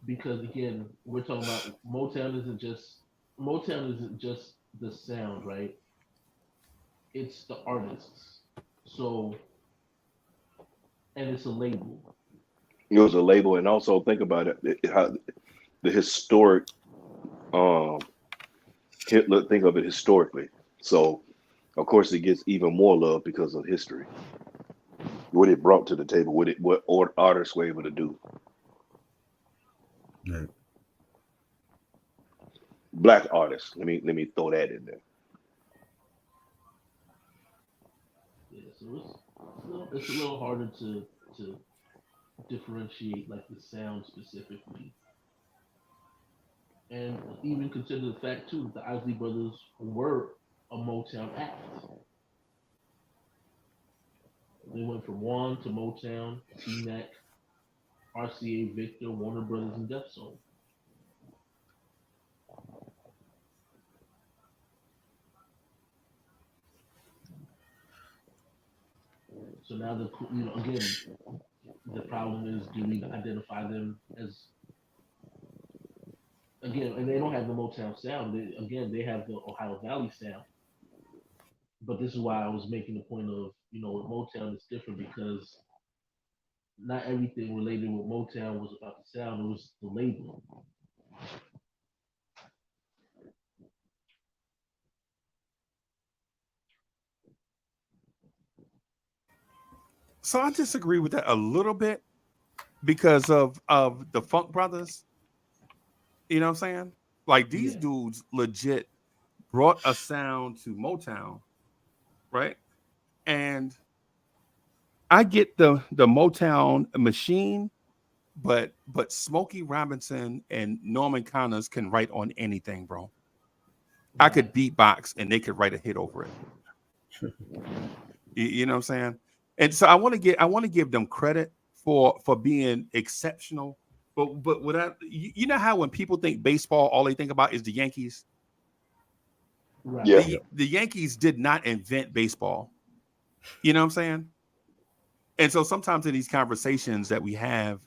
Because again, we're talking about Motown isn't just the sound, right? It's the artists. So, and it's a label. it was a label, and also think about how the historic Hitler. Think of it historically. So, of course, it gets even more love because of history. What it brought to the table, what artists were able to do. Right. Black artists. Let me throw that in there. Yeah, so it's a little harder to differentiate like the sound specifically, and even consider the fact too that the Isley Brothers were a Motown act. They went from One to Motown, T-Neck, RCA Victor, Warner Brothers, and Def Soul. So now again, the problem is, do we identify them as, again, and they don't have the Motown sound. They have the Ohio Valley sound. But this is why I was making the point of, with Motown is different because not everything related with Motown was about the sound. It was the label. So I disagree with that a little bit because of the Funk Brothers. You know what I'm saying? Like these Yeah. dudes legit brought a sound to Motown, right? And I get the Motown machine, but Smokey Robinson and Norman Connors can write on anything, bro. I could beatbox and they could write a hit over it. You know what I'm saying? And so I want to give them credit for being exceptional. But without you know how when people think baseball, all they think about is the Yankees. Right. Yeah. The Yankees did not invent baseball. You know what I'm saying? And so sometimes in these conversations that we have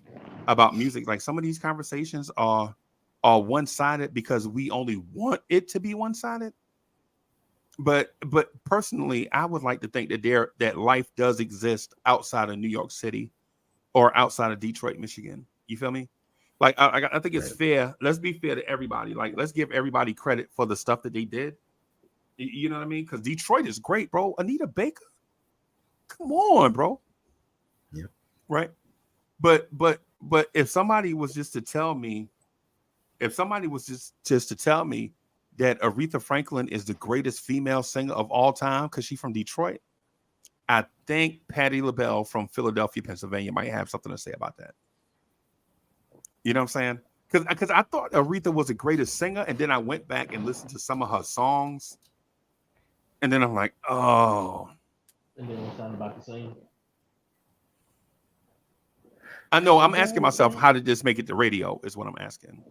about music, like some of these conversations are one-sided because we only want it to be one-sided. But personally, I would like to think that that life does exist outside of New York City or outside of Detroit, Michigan. You feel me? Like I think it's Right. fair. Let's be fair to everybody. Like let's give everybody credit for the stuff that they did. You know what I mean? Because Detroit is great, bro. Anita Baker, come on, bro. Yeah. Right. But if somebody was just to tell me, if somebody was just to tell me that Aretha Franklin is the greatest female singer of all time because she's from Detroit, I think Patti LaBelle from Philadelphia, Pennsylvania might have something to say about that. You know what I'm saying? Because I thought Aretha was the greatest singer, and then I went back and listened to some of her songs, and then I'm like, oh, And then it sounded about the same. I know. I'm asking myself, how did this make it to radio? Is what I'm asking.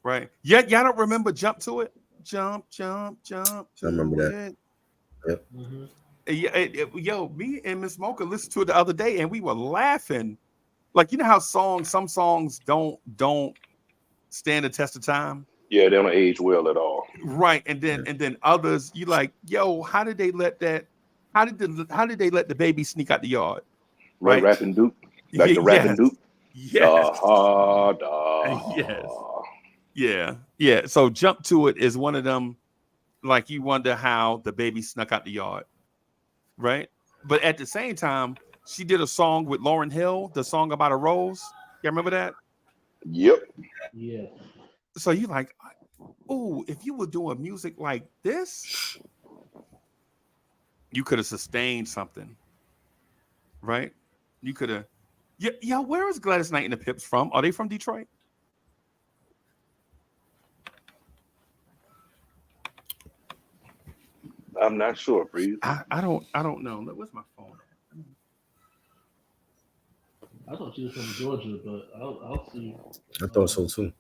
Right? Yeah, y'all don't remember "Jump to It"? Jump, jump, jump. I remember to that. it. Mm-hmm. Yeah, yo, me and Miss Mocha listened to it the other day, and we were laughing. Like, you know how some songs don't stand the test of time, Yeah, they don't age well at all. right? And then others, you like, yo, how did they let that? How did the baby sneak out the yard? Right, Right? rapping Duke, like the Yes. rapping Duke. Yes. Yes. Yeah. So "Jump to It" is one of them. Like, you wonder how the baby snuck out the yard, right? But at the same time, she did a song with Lauryn Hill, the song about a rose. You remember that? Yep. Yeah. So you like, oh, if you were doing music like this, you could have sustained something, right? You could have. Yeah. Where is Gladys Knight and the Pips from? Are they from Detroit? I'm not sure, Freeze. I don't know. Look, where's my phone? I thought she was from Georgia, but I'll see. I thought so too.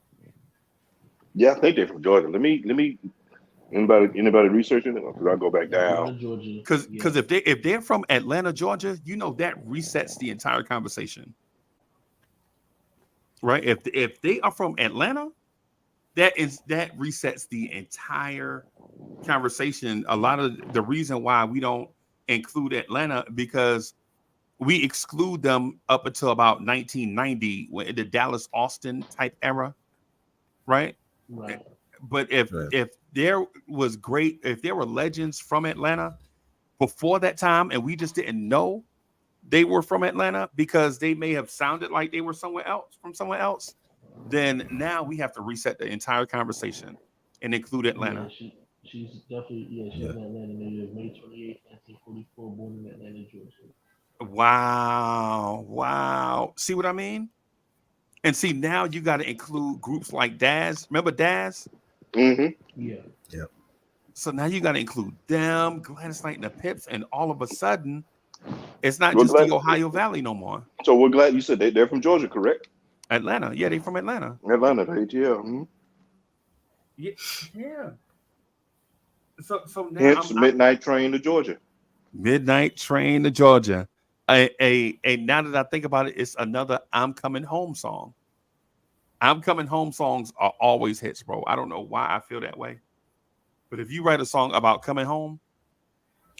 Yeah, I think they're from Georgia. Let me. Anybody researching it? Because I'll go back down. Georgia. Because if they're from Atlanta, Georgia, you know that resets the entire conversation, right? If they are from Atlanta, that resets the entire conversation. A lot of the reason why we don't include Atlanta, because we exclude them up until about 1990, when the Dallas Austin type era, right? Right. But if there were legends from Atlanta before that time, and we just didn't know they were from Atlanta because they may have sounded like they were somewhere else, then now we have to reset the entire conversation and include Atlanta. Yeah, she's definitely she's an Atlanta native, May 28th, 1944, born in Atlanta, Georgia. Wow. See what I mean? And see, now you got to include groups like Daz. Remember Daz? Mm-hmm. Yeah. So now you got to include them, Gladys Knight and the Pips, and all of a sudden, it's not just the Ohio Valley no more. So we're glad you said they're from Georgia, correct? Atlanta. Yeah, they from Atlanta. Atlanta, ATL. Mm-hmm. Yeah. So now Hence, Midnight Train to Georgia. Midnight Train to Georgia. A now that I think about it, it's another "I'm Coming Home" song. "I'm Coming Home" songs are always hits, bro. I don't know why I feel that way, but if you write a song about coming home,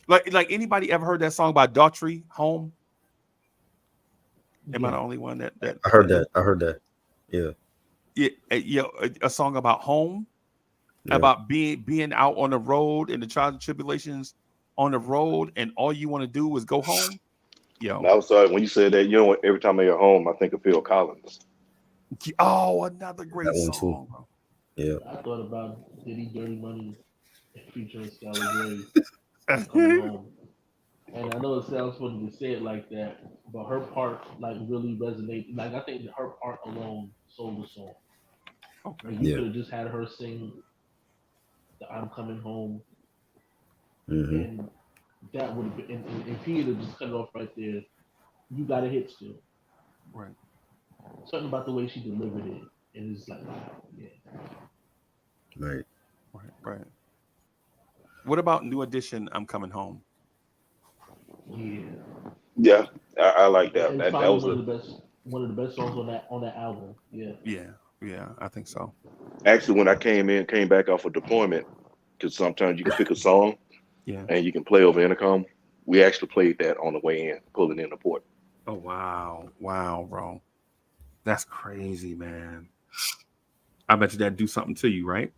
like anybody ever heard that song by Daughtry, "Home"? Am I the only one that I heard that. Yeah. A song about home, about being out on the road and the trials and tribulations on the road, and all you want to do is go home. Yo, I was sorry when you said that. You know, every time I hear home, I think of Phil Collins. Oh, another great That one song, too. bro. Yeah. I thought about Diddy Dirty Money featuring Skylar Grey coming home. And I know it sounds funny to say it like that, but her part like really resonated. Like I think her part alone sold the song. Okay. Like, you could have just had her sing the "I'm Coming Home," Mm-hmm. and that would have been. And if he had just cut it off right there, you got a hit still. Right. Something about the way she delivered it, and it's like, wow, yeah. Right. What about New Edition? "I'm Coming Home"? Yeah, I like that. And That probably was one of the best songs on that album. Yeah, I think so. actually when I came back off of deployment, because sometimes you can pick a song, Yeah. and you can play over intercom. We actually played that on the way in, pulling in the port. Oh wow, bro, that's crazy, man. I bet you that do something to you, right?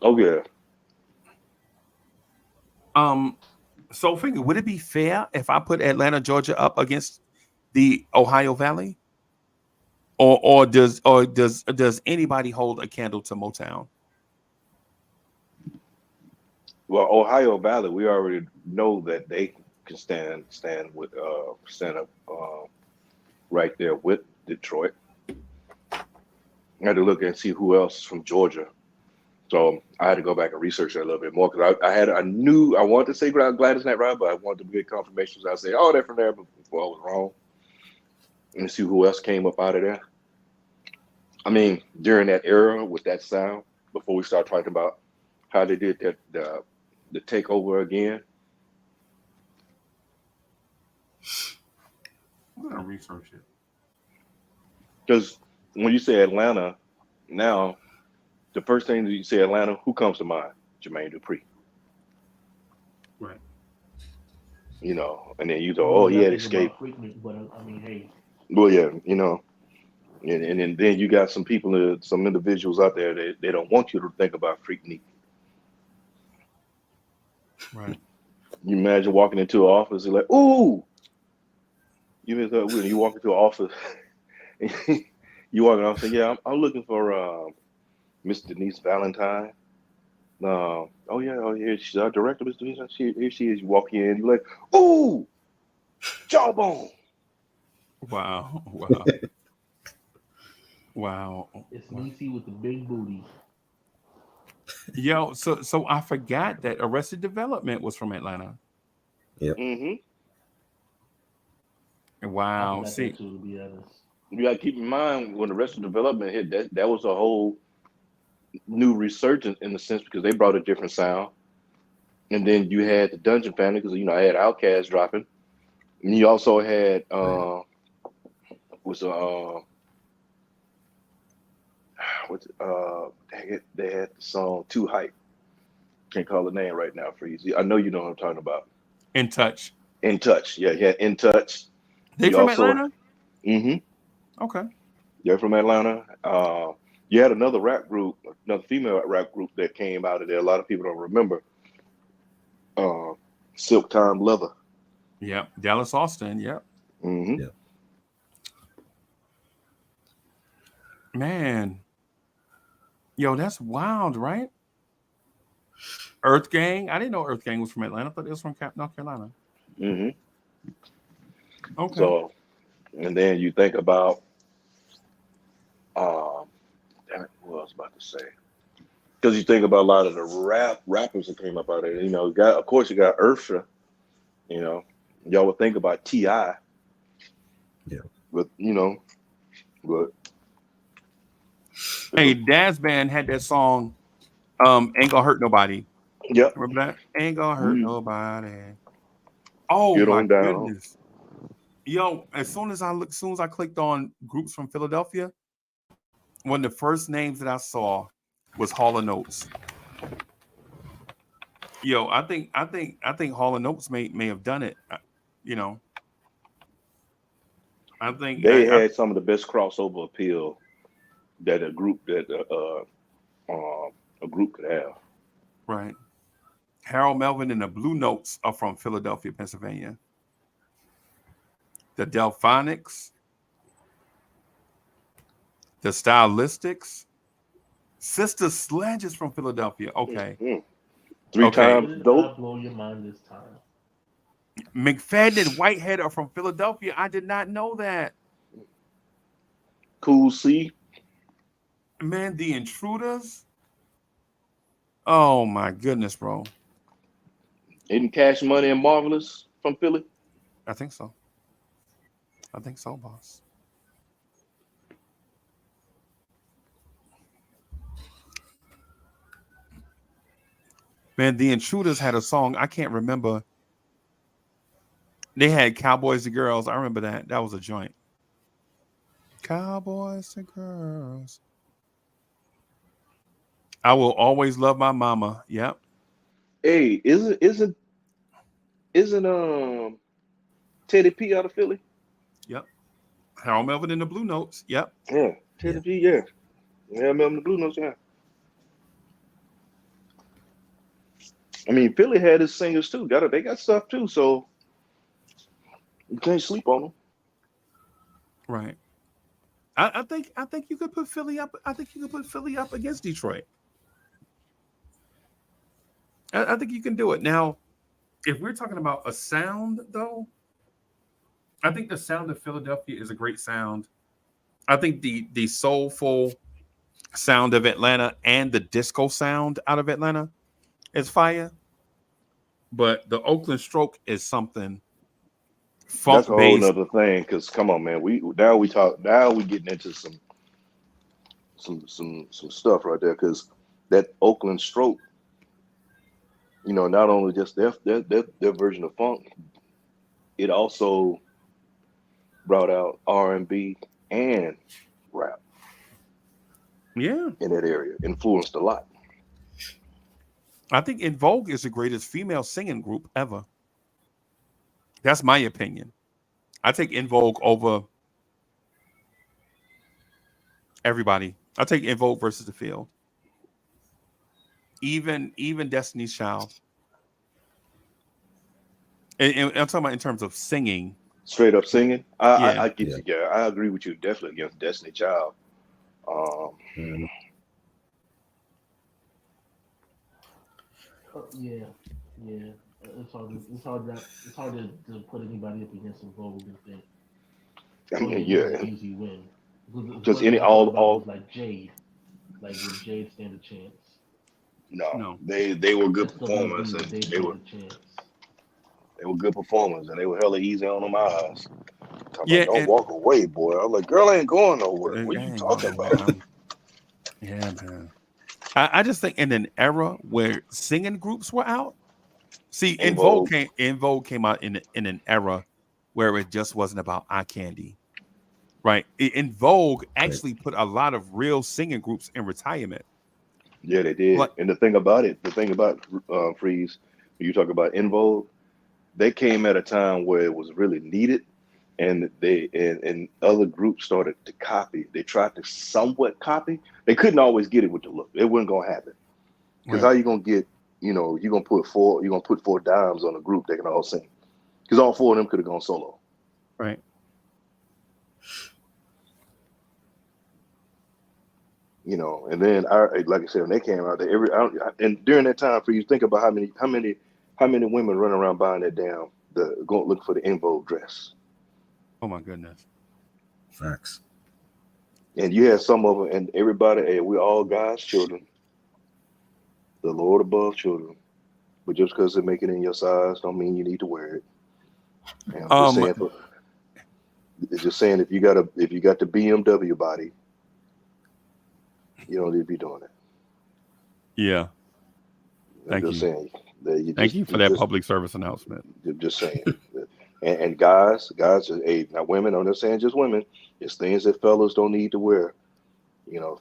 Oh yeah. So figure, would it be fair if I put Atlanta, Georgia up against the Ohio Valley? Or does anybody hold a candle to Motown? Well, Ohio Valley, we already know that they can stand up right there with Detroit. I had to look and see who else is from Georgia. So I had to go back and research that a little bit more because I knew I wanted to say Gladys Knight Ride, but I wanted to get confirmations. I say, oh, they're from there before I was wrong. And see who else came up out of there. I mean, during that era with that sound, before we start talking about how they did that the takeover again. I'm gonna research it. Because when you say Atlanta, now the first thing that you say Atlanta, who comes to mind? Jermaine Dupri. Right. You know, and then you go, oh yeah, Escape. But I mean, hey. Well, yeah, you know, and then you got some people, some individuals out there that they don't want you to think about Freaknik. Right. You imagine walking into an office and like, ooh, you walk into an office, you walking off saying, yeah, I'm looking for Miss Denise Valentine. Oh yeah, she's our director, Miss Denise. Here she is. You walk in, you're like, ooh, Jawbone. Wow. Wow. It's Niecy with the big booty. Yo, so I forgot that Arrested Development was from Atlanta. Yeah. Mm-hmm. Wow. I See, that too, to be honest. You got to keep in mind when Arrested Development hit, that was a whole new resurgence in the sense because they brought a different sound. And then you had the Dungeon Family because I had Outkast dropping, and you also had they had the song Too Hype. Can't call the name right now for you. I know you know what I'm talking about. In Touch. In Touch. Yeah, In Touch. They from Atlanta? Mm-hmm. Okay. They're from Atlanta. You had another female rap group that came out of there. A lot of people don't remember. Silk Time Leather. Yep. Dallas Austin. Yep. Mm-hmm. Yeah. Man. Yo, that's wild, right? Earth Gang. I didn't know Earth Gang was from Atlanta. I thought it was from North Carolina. Mm-hmm. Okay. So, and then you think about, damn it, what I was about to say. Because you think about a lot of the rappers that came up out of there. Of course you got Eartha. Y'all would think about T.I. Yeah. But Hey, Daz Band had that song, Ain't Gonna Hurt Nobody. Yep. Remember that? Ain't Gonna Hurt Nobody. Oh Get my on down. goodness. Yo, as soon as I clicked on groups from Philadelphia, one of the first names that I saw was Hall & Oates. Yo, I think Hall & Oates may have done it. I think they had some of the best crossover appeal that a group could have. Right. Harold Melvin and the Blue Notes are from Philadelphia, Pennsylvania. The Delphonics, the Stylistics, Sister Sledge is from Philadelphia. Okay. Mm-hmm. Three times dope. Blow your mind this time. McFadden and Whitehead are from Philadelphia. I did not know that. Cool C. Man, the Intruders. Oh my goodness, bro. Isn't Cash Money and Marvelous from Philly? I think so, boss. Man, the Intruders had a song. I can't remember. They had Cowboys to Girls. I remember that. That was a joint. Cowboys to Girls. I Will Always Love My Mama. Yep. Hey, isn't isn't Teddy P out of Philly? Yep. Harold Melvin in the Blue Notes. Yep. Yeah, Teddy P. Yeah, yeah, Melvin the Blue Notes. Yeah. I mean, Philly had his singers too. They got stuff too. So you can't sleep on them. Right. I think you could put Philly up. I think you could put Philly up against Detroit. I think you can do it. Now, if we're talking about a sound, though, I think the sound of Philadelphia is a great sound. I think the soulful sound of Atlanta and the disco sound out of Atlanta is fire. But the Oakland Stroke is something That's a whole funk-based. nother thing. Cause come on, man, we getting into some stuff right there. Cause that Oakland Stroke, not only just their version of funk, it also brought out R&B and rap Yeah. in that area, influenced a lot. I think In Vogue is the greatest female singing group ever. That's my opinion. I take In Vogue over everybody. I take In Vogue versus The Field. Even Destiny's Child. And I'm talking about in terms of singing. Straight up singing, I get Yeah. you. Yeah, I agree with you definitely against Destiny Child. Mhm. Yeah. It's hard to put anybody up against In Vogue and think. I mean, It's yeah, an easy win. just any all like Jade, like would Jade stand a chance? no, they were good That's still gonna performers, be and what they they stand were a chance. good performers, and they were hella easy on them eyes. Talking Yeah, about, don't and walk away, boy. I'm like, girl, I ain't going nowhere. I What are you ain't talking going nowhere. about? Yeah, man. I just think in an era where singing groups were out. See, In Vogue. In Vogue came out in an era where it just wasn't about eye candy, right? In Vogue actually put a lot of real singing groups in retirement. Yeah, they did. Like, And the thing about Freeze, when you talk about In Vogue, they came at a time where it was really needed, and and other groups started to copy. They tried to somewhat copy. They couldn't always get it with the look. It wasn't gonna happen. Because right. how you gonna get, you're gonna put four dimes on a group that can all sing. Because all four of them could have gone solo. Right. And then like I said, when they came out, and during that time, for you think about how many women run around buying that going look for the In Vogue dress, Oh my goodness. Facts. and you had some of them, and everybody, hey, we're all God's children, the Lord above children, but just because they make it in your size, don't mean you need to wear it. And it's just saying if you got the BMW body, you don't need to be doing it. Yeah. I'm Thank just you. saying that Thank you for that public service announcement. Just saying. And guys, hey, not women, I'm not saying just women. It's things that fellas don't need to wear.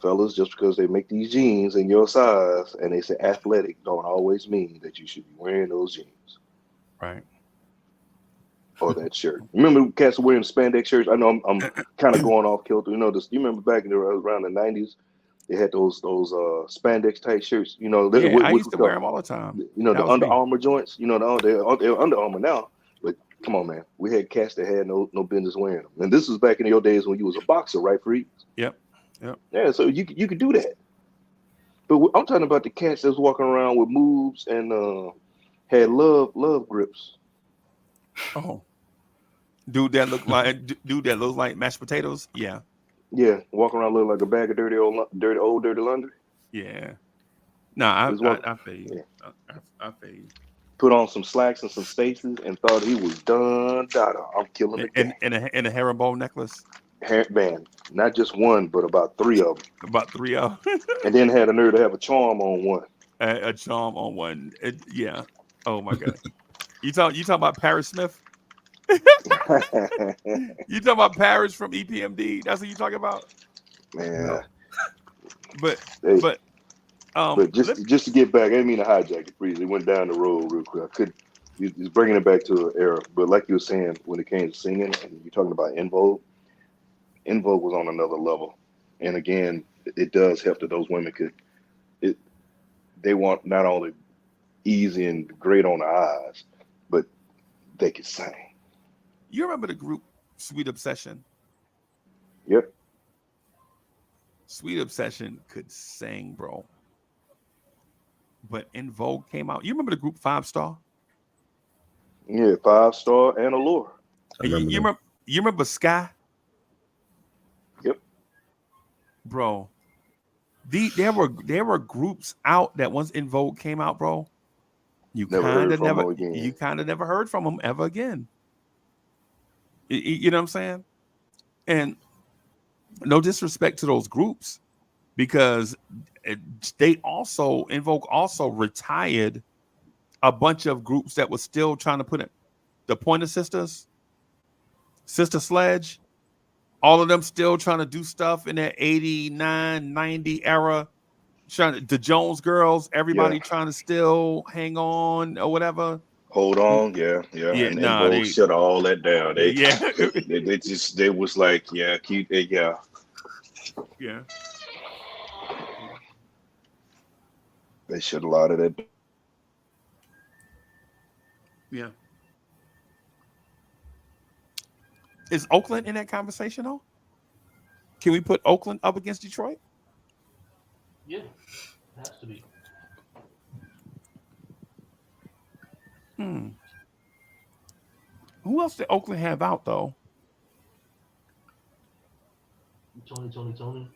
Fellas, just because they make these jeans in your size and they say athletic don't always mean that you should be wearing those jeans Right. or that shirt. Remember cats wearing spandex shirts? I know I'm kind of going off kilter. You remember back around the 90s, they had those spandex type shirts. Yeah, I which used was to wear called, them all the time. the That was Under me. Armour joints. They're Under Armour now. But come on, man, we had cats that had no business wearing them. And this was back in your days when you was a boxer, right, Free? Yep. Yeah, so you could do that. But I'm talking about the cats that's walking around with moves and had love grips. Oh. Dude that look like mashed potatoes. Yeah. Yeah, walking around looking like a bag of dirty laundry. Yeah. No, Just walk- I feel you. yeah. I feel you. Put on some slacks and some Stacy's and thought he was done. I'm killing the cat. And a herringbone necklace. Band, not just one, but about three of them. About 3 of them. And then had a nerve to have a charm on one. A charm on one. Yeah. Oh my god. You talking about Paris Smith? You talking about Paris from EPMD? That's what you talking about? Man. But But just to get back, I didn't mean to hijack it, Freeze. It went down the road real quick. he's bringing it back to an era. But like you were saying, when it came to singing, and you're talking about In Vogue was on another level. And again, it does help that those women could. It they want not only easy and great on the eyes, but they could sing. You remember the group Sweet Obsession? Yep. Sweet Obsession could sing, bro. But In Vogue came out. You remember the group Five Star? Yeah, 5 Star and Allure. I remember them. You remember Sky? Yep. Bro. There were groups out that once In Vogue came out, bro. You Never heard from them again. You kind of never heard from them ever again. You know what I'm saying? And no disrespect to those groups, because In Vogue also retired a bunch of groups that were still trying to put it. The Pointer Sisters, Sister Sledge, all of them still trying to do stuff in that 89, 90 era. The Jones Girls, everybody trying to still hang on or whatever. Hold on, yeah. And In Vogue shut all that down. They was like, yeah, keep it, yeah. They shut a lot of that. Yeah. Is Oakland in that conversation though? Can we put Oakland up against Detroit? Yeah, it has to be. Who else did Oakland have out though? Tony.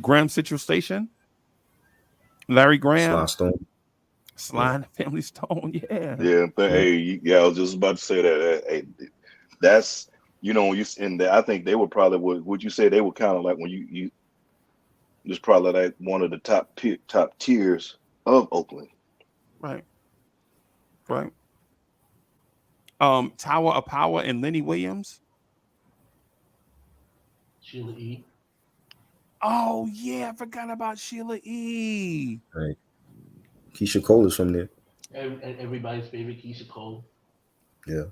Graham Central Station. Larry Graham. Sly and Family Stone. Yeah. I was just about to say that. Hey, that's I think they were probably would you say they were kind of like when you just probably like one of the top tiers of Oakland. Right. Tower of Power and Lenny Williams. Sheila E. Oh yeah, I forgot about Sheila E. Right. Keisha Cole is from there. Everybody's favorite Keisha Cole. Yeah.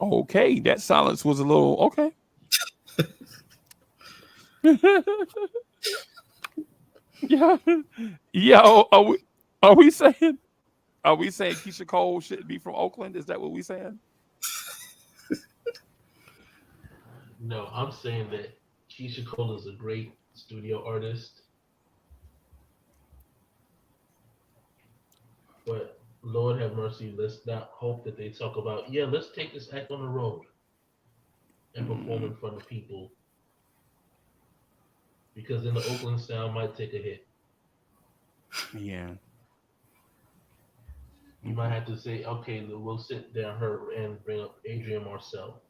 Okay, that silence was a little okay. Yeah. Are we saying Keisha Cole shouldn't be from Oakland? Is that what we saying? No, I'm saying that Keisha Cole is a great studio artist, but Lord have mercy, let's not hope that they talk about, let's take this act on the road and perform in front of people, because then the Oakland sound might take a hit. Yeah. You might have to say, okay, we'll sit down her and bring up Adrian Marcel.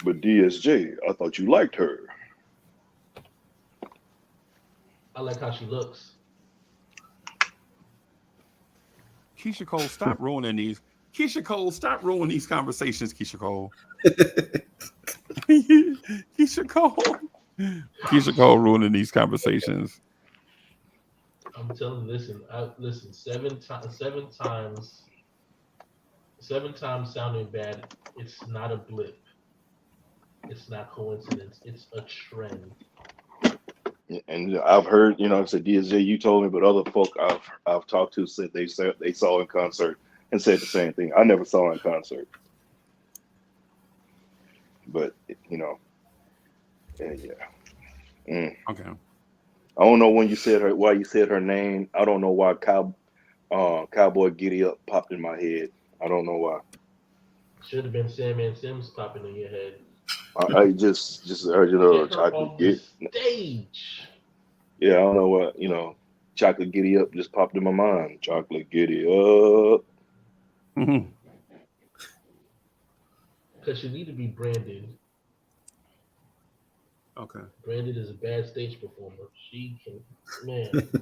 But DSJ, I thought you liked her. I like how she looks. Keisha Cole, stop ruining these. Keisha Cole, stop ruining these conversations, Keisha Cole. Keisha Cole ruining these conversations. I'm telling you, listen, seven times sounding bad. It's not a blip. It's not coincidence. It's a trend. And I've heard, I said DSJ, you told me, but other folk I've talked to said they saw in concert and said the same thing. I never saw in concert, but Okay. I don't know when you said why you said her name. I don't know why Cowboy Giddy Up popped in my head. I don't know why. Should have been Sandman Sims popping in your head. I just heard Chocolate stage. Yeah, I don't know what Chocolate Giddy Up just popped in my mind. Chocolate Giddy Up. Because she need to be branded. Okay. Branded is a bad stage performer. She can,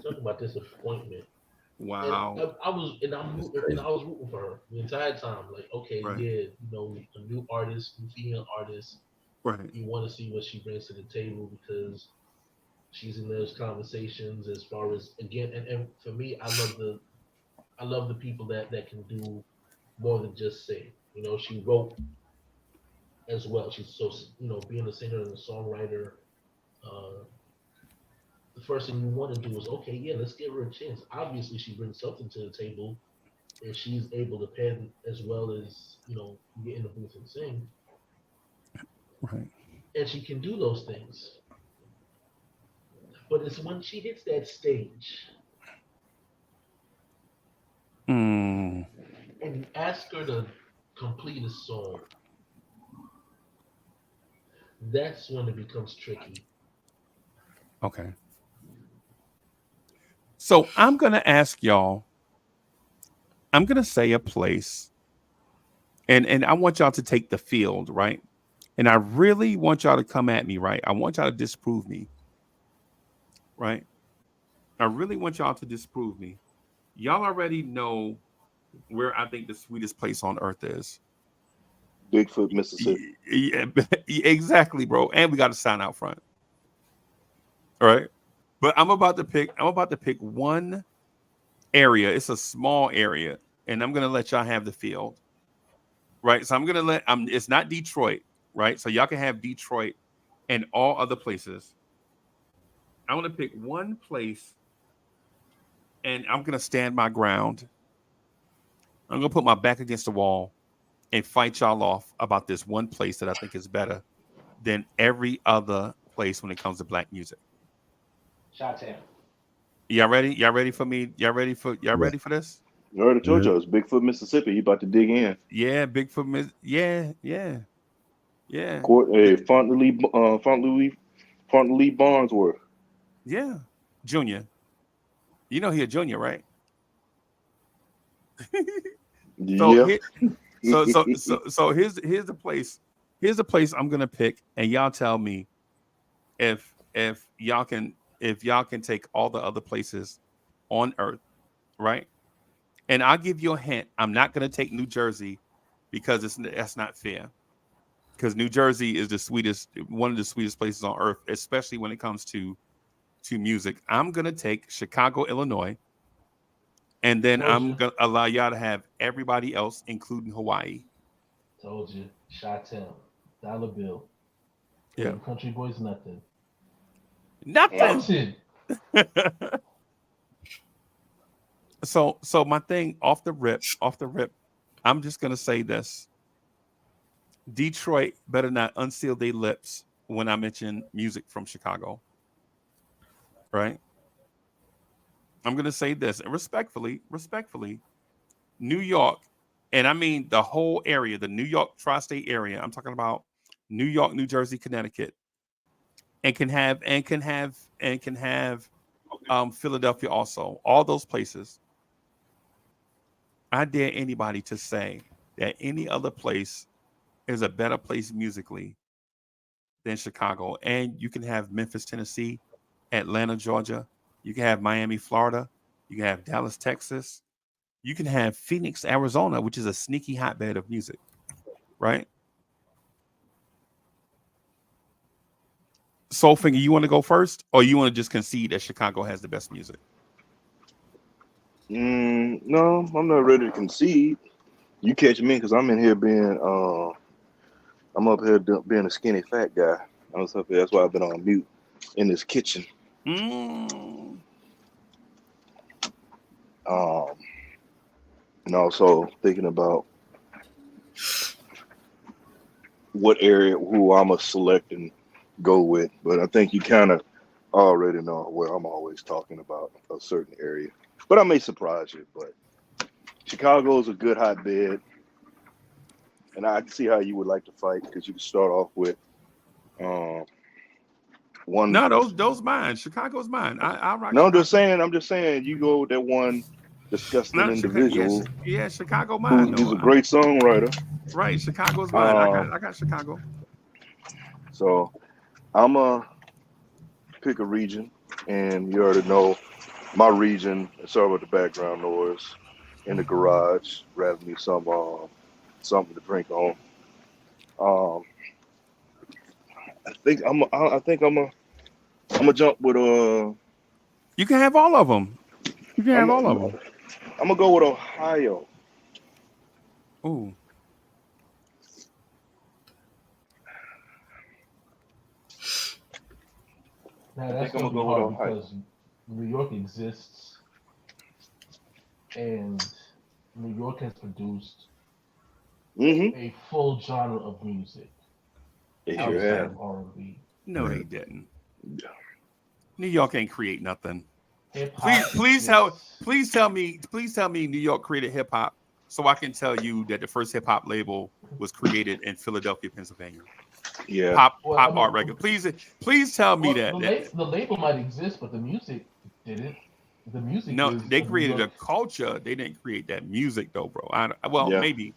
talk about disappointment. Wow. I was rooting for her the entire time. Like, okay, Right. yeah, you know, a new artist, new female artist. Right. You want to see what she brings to the table because she's in those conversations as far as again, and for me, I love the people that can do more than just sing. You know, she wrote as well. She's so you know, being a singer and a songwriter. Uh, the first thing you want to do is okay, yeah, let's give her a chance. Obviously, she brings something to the table, and she's able to pen as well as you know get in the booth and sing, Right. and she can do those things. But it's when she hits that stage Mm, and you ask her to complete a song, that's when it becomes tricky. okay. So I'm gonna ask y'all. I'm gonna say a place, and I want y'all to take the field, right? And I really want y'all to come at me, right? I want y'all to disprove me, right? I really want y'all to disprove me. Y'all already know where I think the sweetest place on earth is. Bigfoot, Mississippi. Yeah, exactly, bro. And we got a sign out front. All right. But I'm about to pick one area. It's a small area, and I'm gonna let y'all have the field. Right. So I'm gonna let it's not Detroit, right? So y'all can have Detroit and all other places. I want to pick one place and I'm gonna stand my ground. I'm gonna put my back against the wall and fight y'all off about this one place that I think is better than every other place when it comes to black music. Shot town. Y'all ready? Y'all ready for me? Y'all Yeah. ready for this? You already told Mhm. you it's Bigfoot, Mississippi. You about to dig in. Yeah, Bigfoot. Yeah, yeah, yeah, Court, hey, Font Lee Barnesworth. yeah. Junior, you know he a junior, right? So Yeah. here, so here's the place. Here's the place I'm gonna pick, and y'all tell me if y'all can take all the other places on Earth, right? And I'll give you a hint. I'm not gonna take New Jersey because that's not fair. Because New Jersey is the sweetest, one of the sweetest places on Earth, especially when it comes to music. I'm gonna take Chicago, Illinois, and then Told I'm you. gonna allow y'all to have everybody else, including Hawaii. Told you. Shot town. Dollar bill. Pay Yeah, them country boys nothing. nothing. Nothing. So my thing off the rip, I'm just gonna say this: Detroit better not unseal their lips when I mention music from Chicago, right? I'm gonna say this and respectfully, New York, and I mean the whole area, the New York tri-state area. I'm talking about New York, New Jersey, Connecticut, and can have Philadelphia also. All those places. I dare anybody to say that any other place is a better place musically than Chicago. And you can have Memphis, Tennessee, Atlanta, Georgia. You can have Miami, Florida. You can have Dallas, Texas. You can have Phoenix, Arizona, which is a sneaky hotbed of music, right? Soulfinger, you want to go first, or you want to just concede that Chicago has the best music? No, I'm not ready to concede. You catch me because I'm in here being I'm up here being a skinny fat guy. I was up here. That's why I've been on mute in this kitchen. Mm, Um, and also thinking about what area who I'm gonna select and go with. But I think you kind of already know where I'm always talking about a certain area. But I may surprise you. But Chicago is a good hotbed, and I can see how you would like to fight because you can start off with um, one. no, those mine. Chicago's mine. I rock No, Chicago. I'm just saying, you go with that one disgusting Not Chicago. individual Yeah, Chicago mine who's though. a great songwriter. Right, Chicago's mine. Um, I got Chicago. so I'm gonna pick a region, and you already know my region. Sorry about the background noise. In the garage, grabbing me some something to drink on. Um, I think I'm gonna jump with You can have all of them. You can have all of them. I'm gonna go with Ohio. Ooh. Now I that's think I'm gonna be gonna go hard with Ohio. because New York exists, and New York has produced Mm-hmm. a full genre of music They sure outside have. of R&B. No, they didn't. New York ain't create nothing. Hip hop. Please tell me New York created hip hop so I can tell you that the first hip hop label was created in Philadelphia, Pennsylvania. Yeah. Pop Well, I art mean, record. Please tell me well, that. the label might exist, but the music didn't. The music No, is they a New created a York. culture. They didn't create that music though, bro. Yeah. Maybe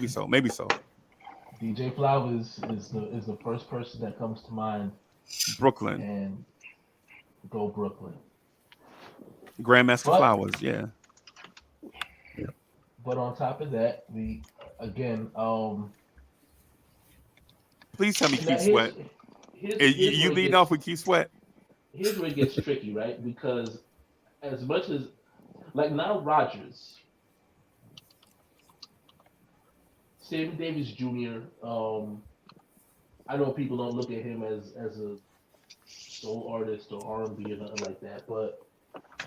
so. Maybe so. DJ Flowers is the first person that comes to mind, Brooklyn, and go Brooklyn. Grandmaster But Flowers. Yeah. but on top of that, again, Please tell me now Keith Sweat. here's You where it leading gets off with Keith Sweat? here's where it gets tricky, right? Because as much as like now Rogers, Sammy Davis Jr. I know people don't look at him as a soul artist or R&B or nothing like that, but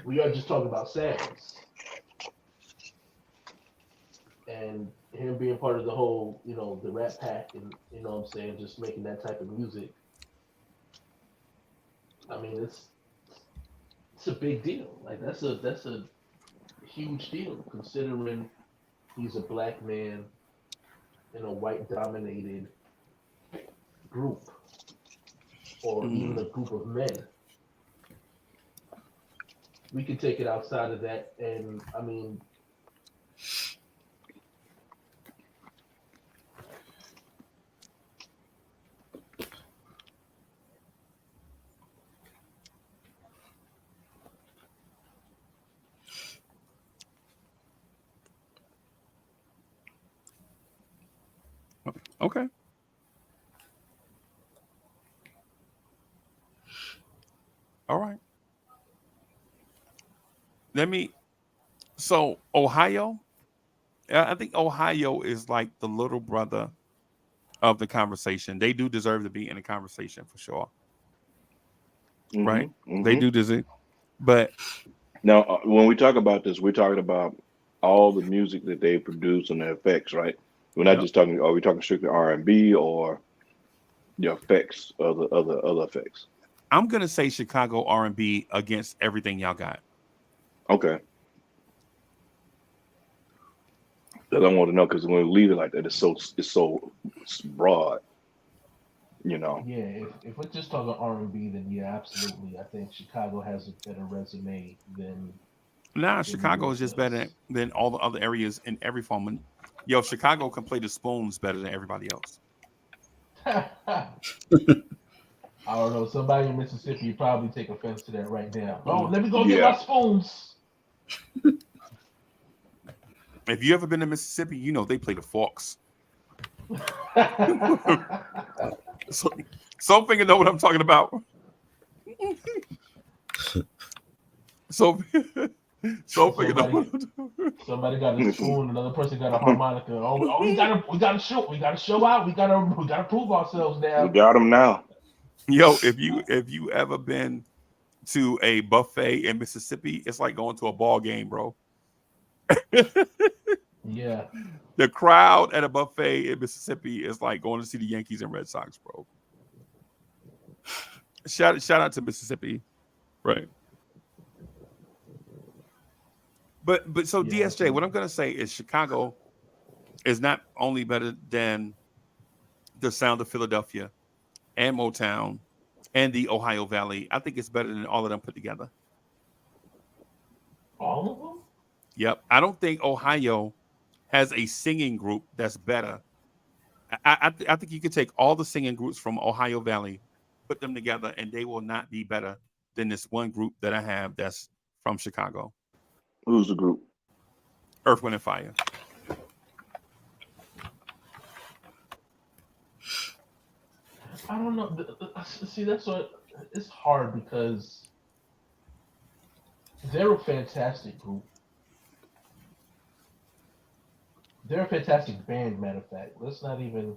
we are just talking about sounds and him being part of the whole, the Rat Pack, and what I'm saying, just making that type of music. I mean, it's a big deal. Like that's a huge deal considering he's a black man in a white dominated group or even a group of men. We could take it outside of that, and I mean, Okay. All right. So Ohio, I think Ohio is like the little brother of the conversation. They do deserve to be in the conversation for sure. Right? Mm-hmm. They Mm-hmm. do deserve. But Now, when we talk about this, we're talking about all the music that they produce and the effects, right? We're not just talking. Are we talking strictly R&B or the effects, other effects? I'm gonna say Chicago R&B against everything y'all got. Okay. I don't want to know because when we leave it like that, it's so broad, yeah. If we're just talking R&B, then yeah, absolutely. I think Chicago has a better resume than Nah, New Chicago York is just does. better than all the other areas in every form. Yo, Chicago can play the spoons better than everybody else. I don't know. Somebody in Mississippi would probably take offense to that right now. Oh, let me go get my spoons. If you ever been to Mississippi, you know they play the forks. So, some finger know what I'm talking about. So finger know. Somebody got a spoon, another person got a harmonica. Oh, we gotta show out. We gotta prove ourselves now. we got them now. Yo, if you ever been to a buffet in Mississippi, it's like going to a ball game, bro. Yeah. The crowd at a buffet in Mississippi is like going to see the Yankees and Red Sox, bro. Shout out to Mississippi, right? But so Yeah, DSJ, what I'm gonna say is Chicago is not only better than the sound of Philadelphia and Motown and the Ohio Valley. I think it's better than all of them put together. All of them? Yep. I don't think Ohio has a singing group that's better. I think you could take all the singing groups from Ohio Valley, put them together, and they will not be better than this one group that I have that's from Chicago. Who's the group? Earth, Wind, and Fire. I don't know. See, that's what it's hard because they're a fantastic group. They're a fantastic band. Matter of fact, let's not even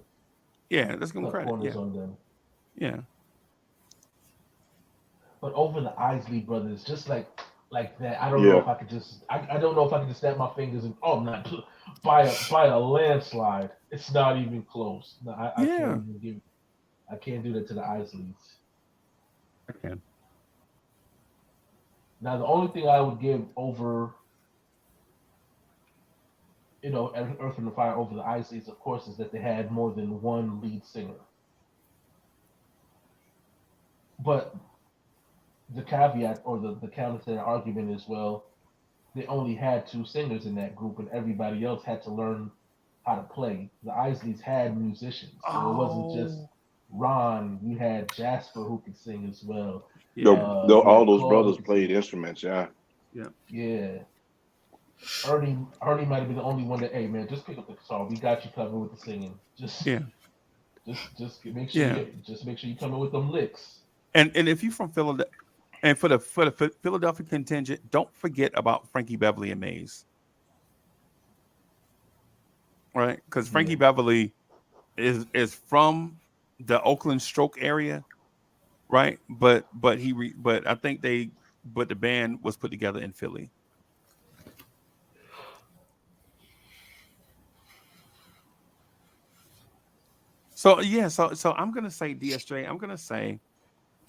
Yeah, let's give them cut credit. corners Yeah, on them. yeah, But over the Isley Brothers, just like that, I don't know Yeah. if I could just. I don't know if I could just snap my fingers and not by a landslide. It's not even close. No, I Yeah. can't even give. I can't do that to the Isleys. I can. Now the only thing I would give over, Earth and the Fire over the Isleys, of course, is that they had more than one lead singer. But the caveat or the counter to that argument is, well, they only had two singers in that group, and everybody else had to learn how to play. The Isleys had musicians, so it wasn't just Ron. You had Jasper who could sing as well. Yeah. You All had those Claude brothers who could played sing. instruments. Yeah. Yeah. Ernie might have been the only one that, hey man, just pick up the guitar. We got you covered with the singing. Just Yeah. just make sure Yeah. you come in with them licks. And if you from Philadelphia, and for the Philadelphia contingent, don't forget about Frankie Beverly and Mays, right? Because Frankie Yeah. Beverly is from the Oakland Stroke area, right? But I think the band was put together in Philly. So yeah, so I'm gonna say DSJ. I'm gonna say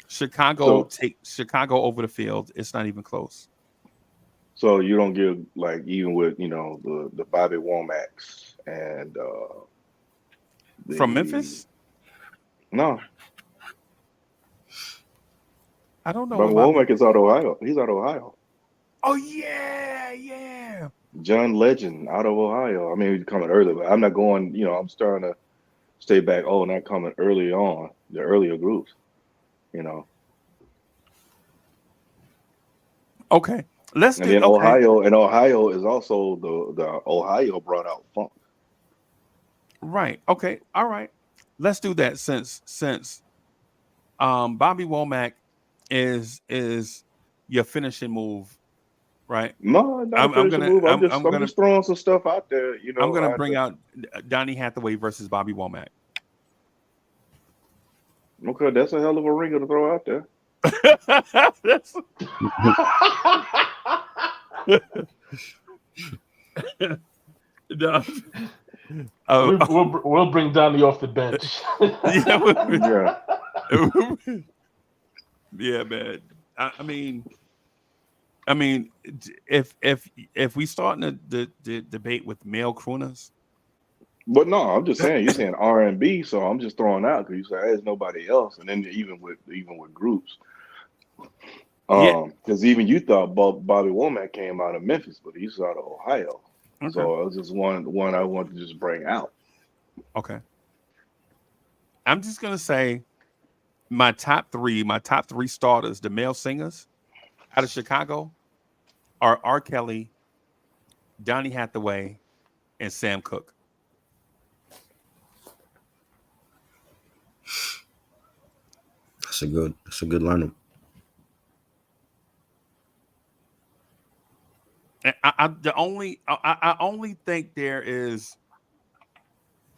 Chicago Chicago over the field. It's not even close. So you don't give like even with the Bobby Womack's and From Memphis? No, I don't know Bobby what Womack is out of Ohio. He's out of Ohio. Oh yeah. John Legend out of Ohio. I mean, he's coming early, but I'm not going. I'm starting to stay back. Oh, not coming early on the earlier groups. Okay. Let's And do then okay. Ohio is also the Ohio brought out funk. Right. Okay. All right. Let's do that since Bobby Womack is your finishing move, right? No, not a I'm finishing gonna move. I'm I'm gonna just throwing some stuff out there. I'm gonna bring out Donny Hathaway versus Bobby Womack. Okay, that's a hell of a ringer to throw out there. That's- No. We'll bring Donnie off the bench. Yeah, man. I mean, if we starting the debate with male crooners, But no, I'm just saying you're saying R&B, so I'm just throwing out because you say there's nobody else, and then even with groups, because even you thought Bobby Womack came out of Memphis, but he's out of Ohio. Okay. So it was just one I wanted to just bring out. Okay. I'm just gonna say my top three starters, the male singers out of Chicago, are R. Kelly, Donny Hathaway, and Sam Cooke. That's a good lineup. I only think there is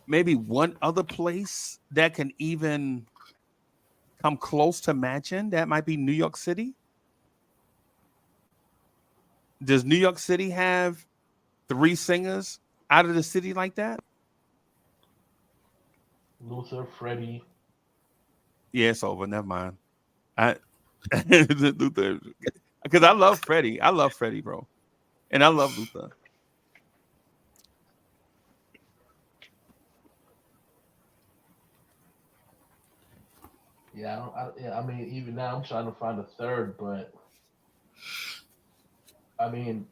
maybe one other place that can even come close to matching. That might be New York City. Does New York City have three singers out of the city like that? Luther, Freddie. Yeah, it's over. Never mind. Luther, because I love Freddie. I love Freddie, bro, and I love Luther. Yeah, I mean, even now I'm trying to find a third, but I mean,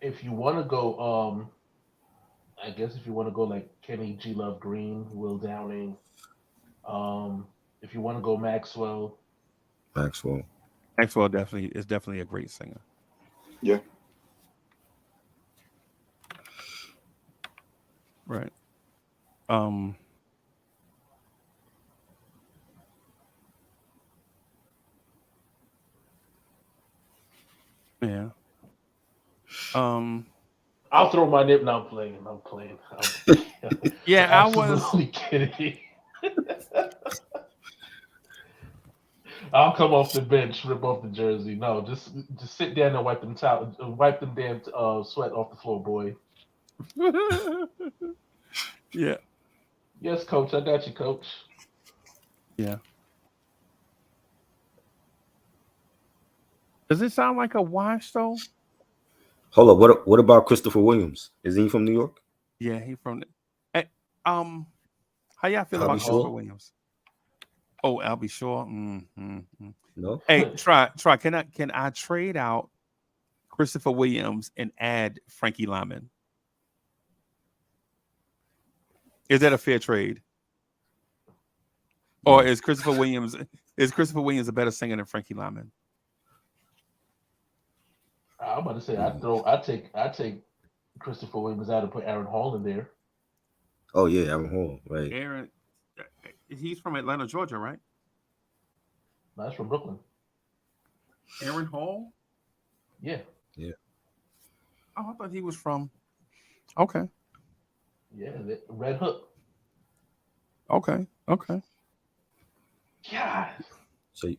if you want to go, I guess if you want to go like Kenny G. Love Green, Will Downing, if you want to go Maxwell, Maxwell is definitely a great singer. Yeah. Right. Yeah. I'll throw my nip. Now I'm playing. Yeah, I was. Absolutely kidding. I'll come off the bench, rip off the jersey. No, just sit down and wipe them damn sweat off the floor, boy. Yeah. Yes, coach. I got you, coach. Yeah. Does it sound like a wash though? Hold up. What about Christopher Williams? Is he from New York? Yeah, he from. How y'all feel Albie about Shore? Christopher Williams? Oh, Albie Shore. No. Hey, try. Can I trade out Christopher Williams and add Frankie Lyman? Is that a fair trade? Or is Christopher Williams a better singer than Frankie Lyman? I'm about to say I take Christopher Williams out and put Aaron Hall in there. Oh yeah, Aaron Hall, right? Aaron, he's from Atlanta, Georgia, right? That's from Brooklyn. Aaron Hall? Yeah. Yeah. Oh, I thought he was from. Okay. Yeah, Red Hook. Okay. God. So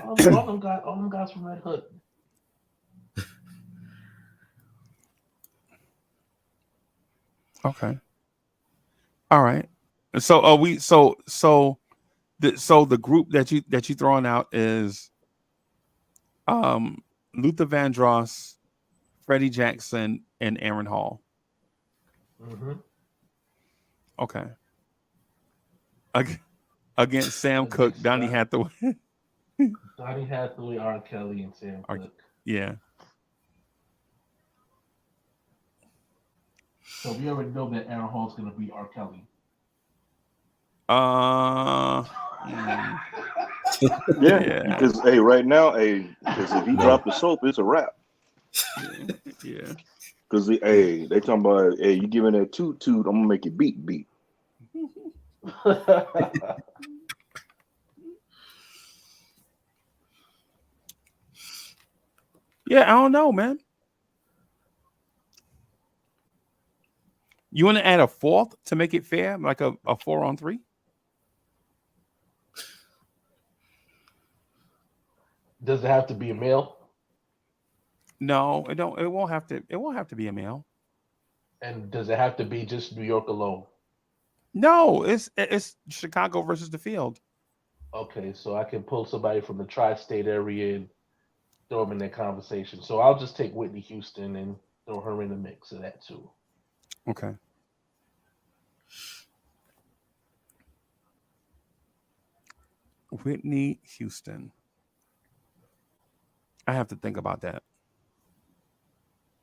all them guys from Red Hook. Okay. All right. So are we so the group that you throwing out is Luther Vandross, Freddie Jackson, and Aaron Hall. Mm-hmm. Okay. Against Sam Cooke, Donnie Hathaway. Donnie Hathaway, R. Kelly, and Sam Cooke. Yeah. So we already know that Aaron Hall's going to be R. Kelly. Yeah, because right now, because if he dropped the soap, it's a wrap. Yeah. Because they talking about, you giving that toot, I'm gonna make it beat. Yeah, I don't know, man. You want to add a fourth to make it fair, like a 4-on-3? Does it have to be a male? No, it don't. It won't have to. It won't have to be a male. And does it have to be just New York alone? No, it's Chicago versus the field. Okay, so I can pull somebody from the tri-state area and throw them in that conversation. So I'll just take Whitney Houston and throw her in the mix of that too. Okay. Whitney Houston. I have to think about that.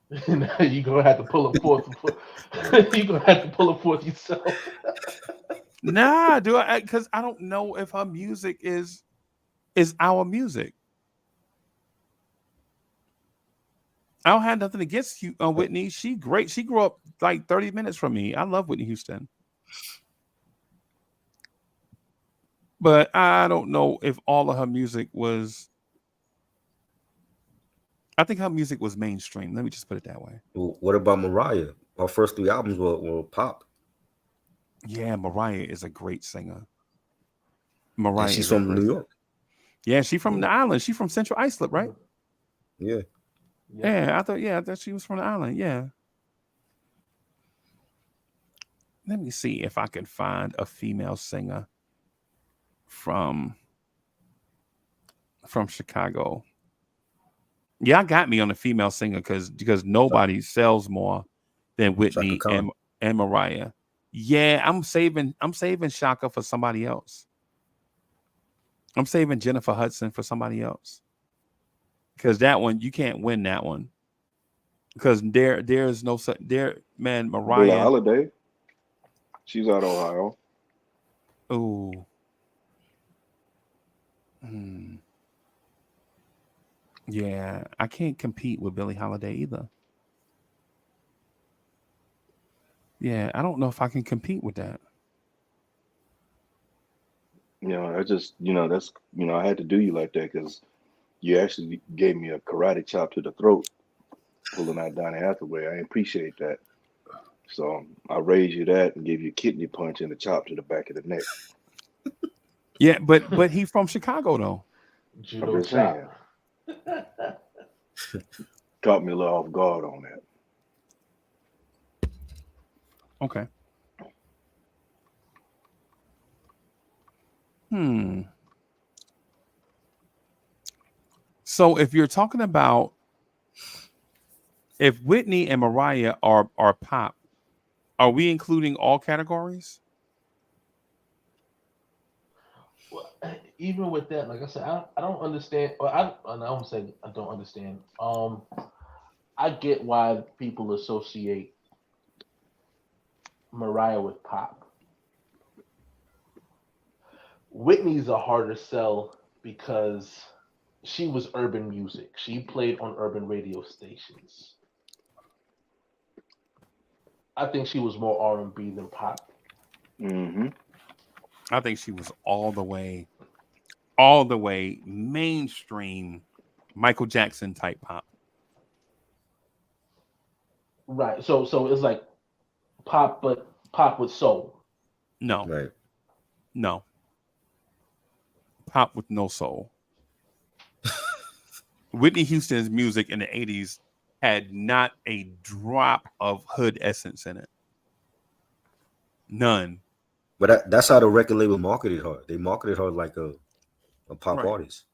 You're gonna have to pull them forth. You're gonna have to pull them forth yourself. Nah, because I don't know if her music is our music. I don't have nothing against Whitney. She great. She grew up like 30 minutes from me. I love Whitney Houston. But I don't know if all of her music was. I think her music was mainstream. Let me just put it that way. Well, what about Mariah? Her first 3 albums were pop. Yeah, Mariah is a great singer. Mariah, and she's from New York. Yeah, she's from the island. She's from Central Islip, right? Yeah. Yeah, I thought she was from the island. Yeah. Let me see if I can find a female singer from Chicago. Yeah, I got me on a female singer because nobody sells more than Whitney and Mariah. Yeah, I'm saving Shaka for somebody else. I'm saving Jennifer Hudson for somebody else. Because that one, you can't win that one. Because there's no man, Mariah. Billie Holiday. She's out of Ohio. Oh. Yeah, I can't compete with Billie Holiday either. Yeah, I don't know if I can compete with that. I just, that's, I had to do you like that because you actually gave me a karate chop to the throat, pulling out Donny Hathaway. I appreciate that. So I raised you that and gave you a kidney punch and a chop to the back of the neck. Yeah, but he from Chicago though. I'm Judo just saying, chop. caught me a little off guard on that. Okay. Hmm. So if you're talking about if Whitney and Mariah are pop, are we including all categories? Well, even with that, like I said, I don't understand. Well, I don't say I don't understand. I get why people associate Mariah with pop. Whitney's a harder sell because she was urban music. She played on urban radio stations. I think she was more R&B than pop. Mm-hmm. I think she was all the way mainstream Michael Jackson type pop. Right. So it's like pop, but pop with soul. No, Right. no. Pop with no soul. Whitney Houston's music in the 80s had not a drop of hood essence in it. None. But that's how the record label marketed her. They marketed her like a pop Right. artist.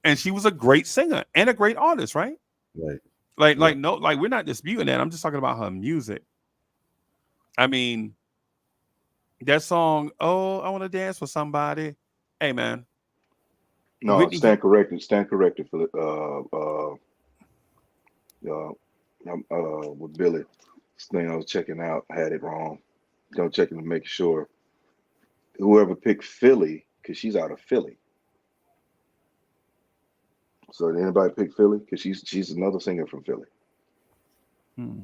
And she was a great singer and a great artist, right? Right. Like Yeah. no, like we're not disputing that. I'm just talking about her music. I mean, that song, "Oh, I Want to Dance with Somebody." Hey, man, No, Whitney. stand corrected. Stand corrected for with Billy. This thing I was checking out, I had it wrong. Checking to make sure. Whoever picked Philly, because she's out of Philly. So did anybody pick Philly? Because she's another singer from Philly. Hmm.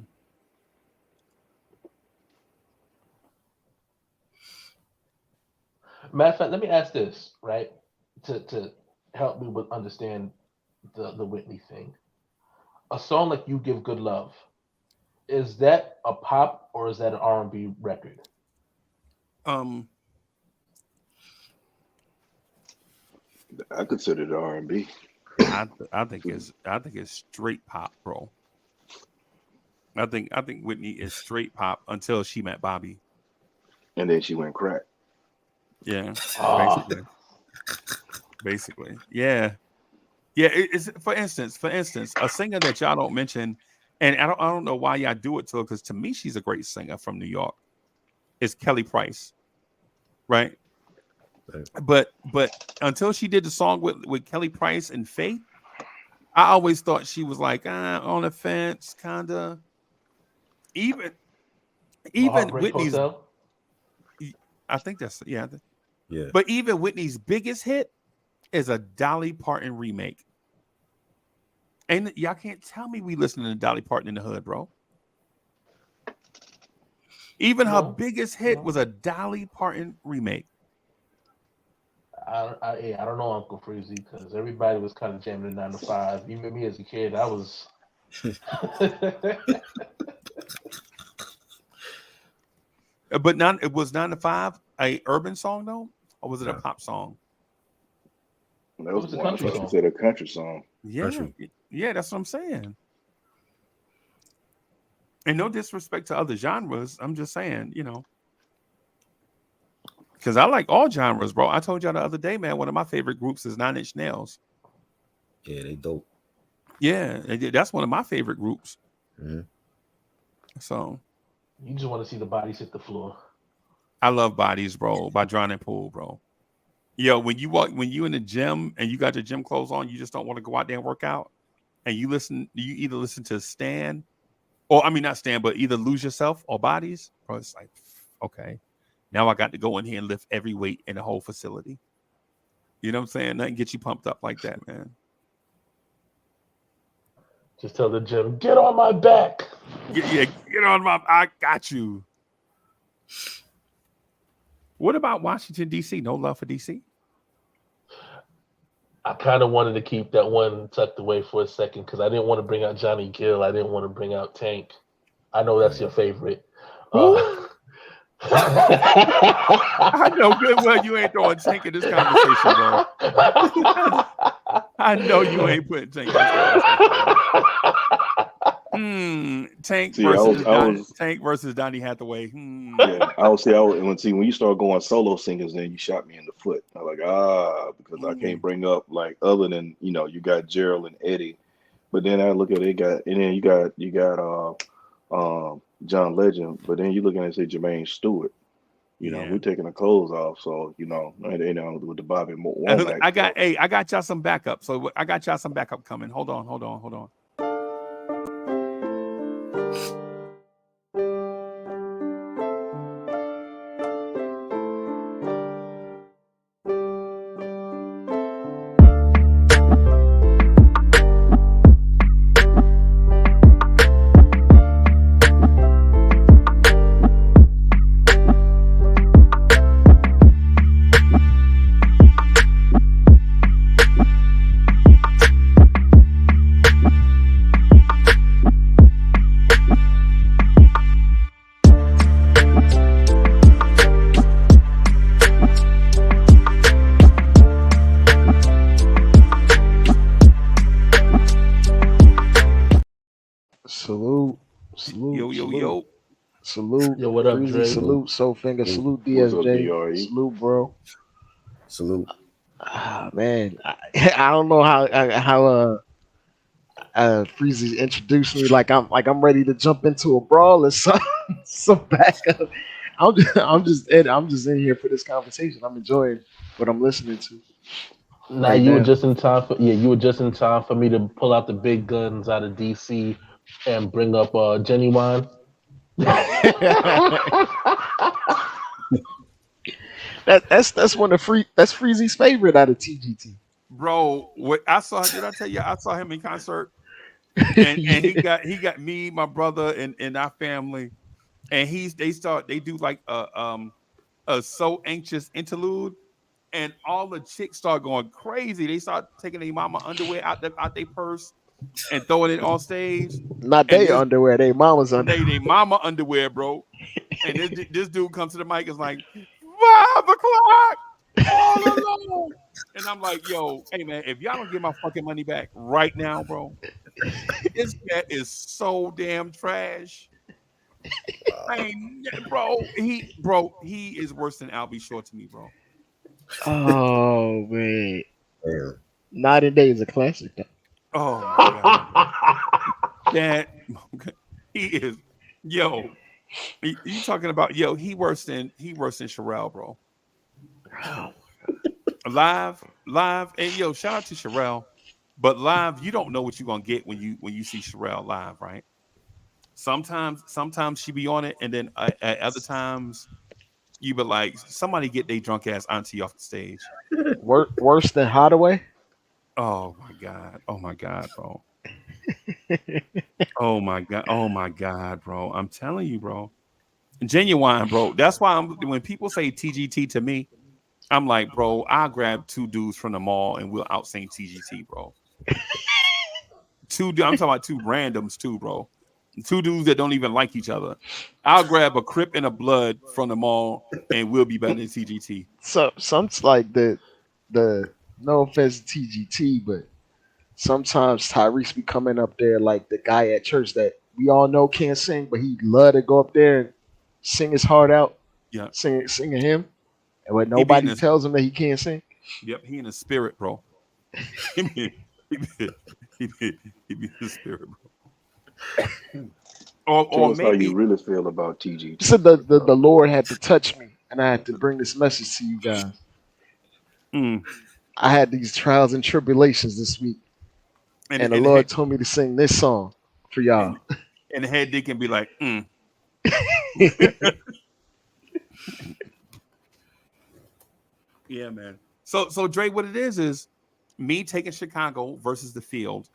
Matter of fact, let me ask this, right? To help me with understand the Whitney thing. A song like "You Give Good Love," is that a pop or is that an R&B record? Um, I consider it R&B. I think it's straight pop, bro. I think Whitney is straight pop until she met Bobby. And then she went crack. Yeah, Ah, basically, yeah. It's for instance, a singer that y'all don't mention, and I don't know why y'all do it to her because to me she's a great singer from New York. Is Kelly Price, right? Right. But until she did the song with Kelly Price and Faith, I always thought she was like on the fence, kinda. Even My even Heartbreak Whitney's, Hotel. I think that's yeah. Yeah. But even Whitney's biggest hit is a Dolly Parton remake. And y'all can't tell me we listening to Dolly Parton in the hood, bro. Even her No, biggest hit no. was a Dolly Parton remake. I don't know Uncle Freezy because everybody was kind of jamming the 9 to 5. Even me as a kid, I was. But it was 9 to 5 a urban song though, or was it a No. pop song? That It was was a one I country thought you song. said a country song. Yeah, Country. yeah, that's what I'm saying. And no disrespect to other genres, I'm just saying, because I like all genres, bro. I told y'all the other day, man, one of my favorite groups is 9 Inch Nails. Yeah, they dope. Yeah, that's one of my favorite groups. Mhm. So You just want to see the bodies hit the floor. I love Bodies, bro, by Drawn and Pool, bro. Yo, when you in the gym and you got your gym clothes on, you just don't want to go out there and work out, and you either listen to Stan, or I mean not Stan, but either Lose Yourself or Bodies, bro. It's like, okay, now I got to go in here and lift every weight in the whole facility. You know what I'm saying? Nothing gets you pumped up like that, man. Just tell the gym, get on my back. Get on my. I got you. What about Washington D.C.? No love for D.C. I kind of wanted to keep that one tucked away for a second because I didn't want to bring out Johnny Gill. I didn't want to bring out Tank. I know that's your favorite. I know good well you ain't throwing Tank in this conversation, bro. I know you ain't putting Tank in this conversation. Tank Tank versus Donny Hathaway. Yeah, I would say when you start going solo singers, then you shot me in the foot. I'm like, because I can't bring up like other than you got Gerald and Eddie, but then I look at it, you got John Legend, but then you looking at say Jermaine Stewart. We're taking the clothes off, so with the Bobby Womack. I got y'all some backup. So I got y'all some backup coming. Hold on. Salute. Yo. Salute. Yo, what up, Freezy, Dre? salute. Soulfinger. Salute, What's up, DSJ. DRE? Salute, bro. Salute. Man, I don't know how Freezy introduced me like I'm ready to jump into a brawl or some backup. I'm just in here for this conversation. I'm enjoying what I'm listening to. Nah, Right you were now. just in time for me to pull out the big guns out of DC and bring up Genuine. That's one of that's Freezy's favorite out of TGT. Bro, what I saw, did I tell you I saw him in concert? And he got me, my brother, and our family, and they do like a So Anxious interlude, and all the chicks start going crazy. They start taking their mama underwear out their purse and throwing it on stage. Not And they underwear, they mama's underwear. they mama underwear, bro. And this dude comes to the mic and is like, 5 o'clock all alone. And I'm like, yo, hey man, if y'all don't get my fucking money back right now, bro, this cat is so damn trash. He is worse than Albie Shore to me, bro. Oh man. Yeah. Night and Day is a classic though. Oh my god. That he is yo. You talking about he worse than Sherelle, bro. Live, and shout out to Sherelle. But live, you don't know what you're gonna get when you see Sherelle live, right? Sometimes she be on it, and then at other times you be like, somebody get their drunk ass auntie off the stage. Worse than Hardaway? Oh my god, bro. Oh my god, bro. I'm telling you, bro. Genuine, bro. That's why when people say TGT to me, I'm like, bro, I'll grab 2 dudes from the mall and we'll outsing TGT, bro. I'm talking about 2 randoms too, bro. 2 dudes that don't even like each other. I'll grab a Crip and a Blood from the mall and we'll be better than TGT. So some like the no offense to TGT, but sometimes Tyrese be coming up there like the guy at church that we all know can't sing, but he love to go up there and sing his heart out. Yeah. Sing a hymn. And when nobody tells him that he can't sing. Yep, he in the spirit, bro. he be in the spirit, bro. Or maybe how you really feel about TGT. So the Lord had to touch me, and I had to bring this message to you guys. I had these trials and tribulations this week, and the Lord told me to sing this song for y'all. And the head dick can be like, Yeah, man. So Dre, what it is me taking Chicago versus the field.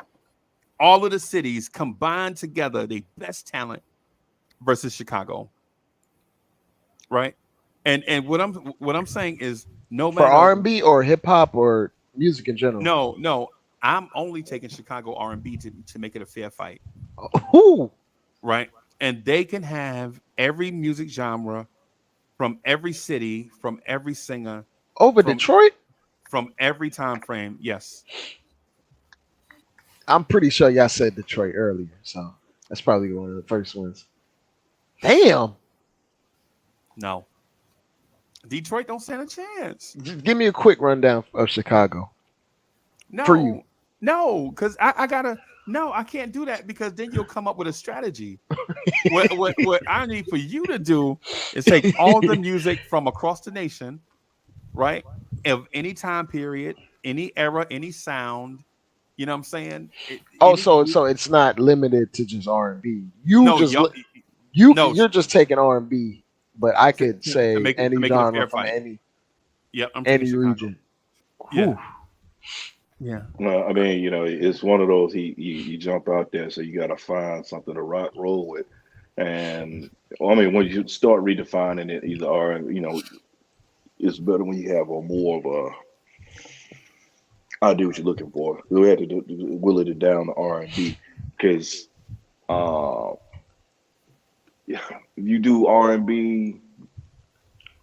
all of the cities combined together, the best talent versus Chicago, right? And what I'm saying is, no For matter R&B or hip hop or music in general. no, I'm only taking Chicago R&B to make it a fair fight, Who? right? And they can have every music genre from every city, from every singer, Over from Detroit? from every time frame. Yes, I'm pretty sure y'all said Detroit earlier, so that's probably one of the first ones. Damn. no, Detroit don't stand a chance. Just give me a quick rundown of Chicago. No, For you. no, because I gotta. No, I can't do that because then you'll come up with a strategy. What I need for you to do is take all the music from across the nation, right? Of any time period, any era, any sound. You know what I'm saying? Oh, Any so group. it's not limited to just R&B. No, y'all, no, You're just taking R&B, but I could to say make it any a genre fair from fight. Yep, I'm taking any Chicago. region. Yeah. Whew. Yeah. No, I mean, it's one of those. You jump out there, so you got to find something to roll with. And I mean, when you start redefining it, either or, it's better when you have a more of a idea what you're looking for. We had to will it down to R&B because yeah, you do R&B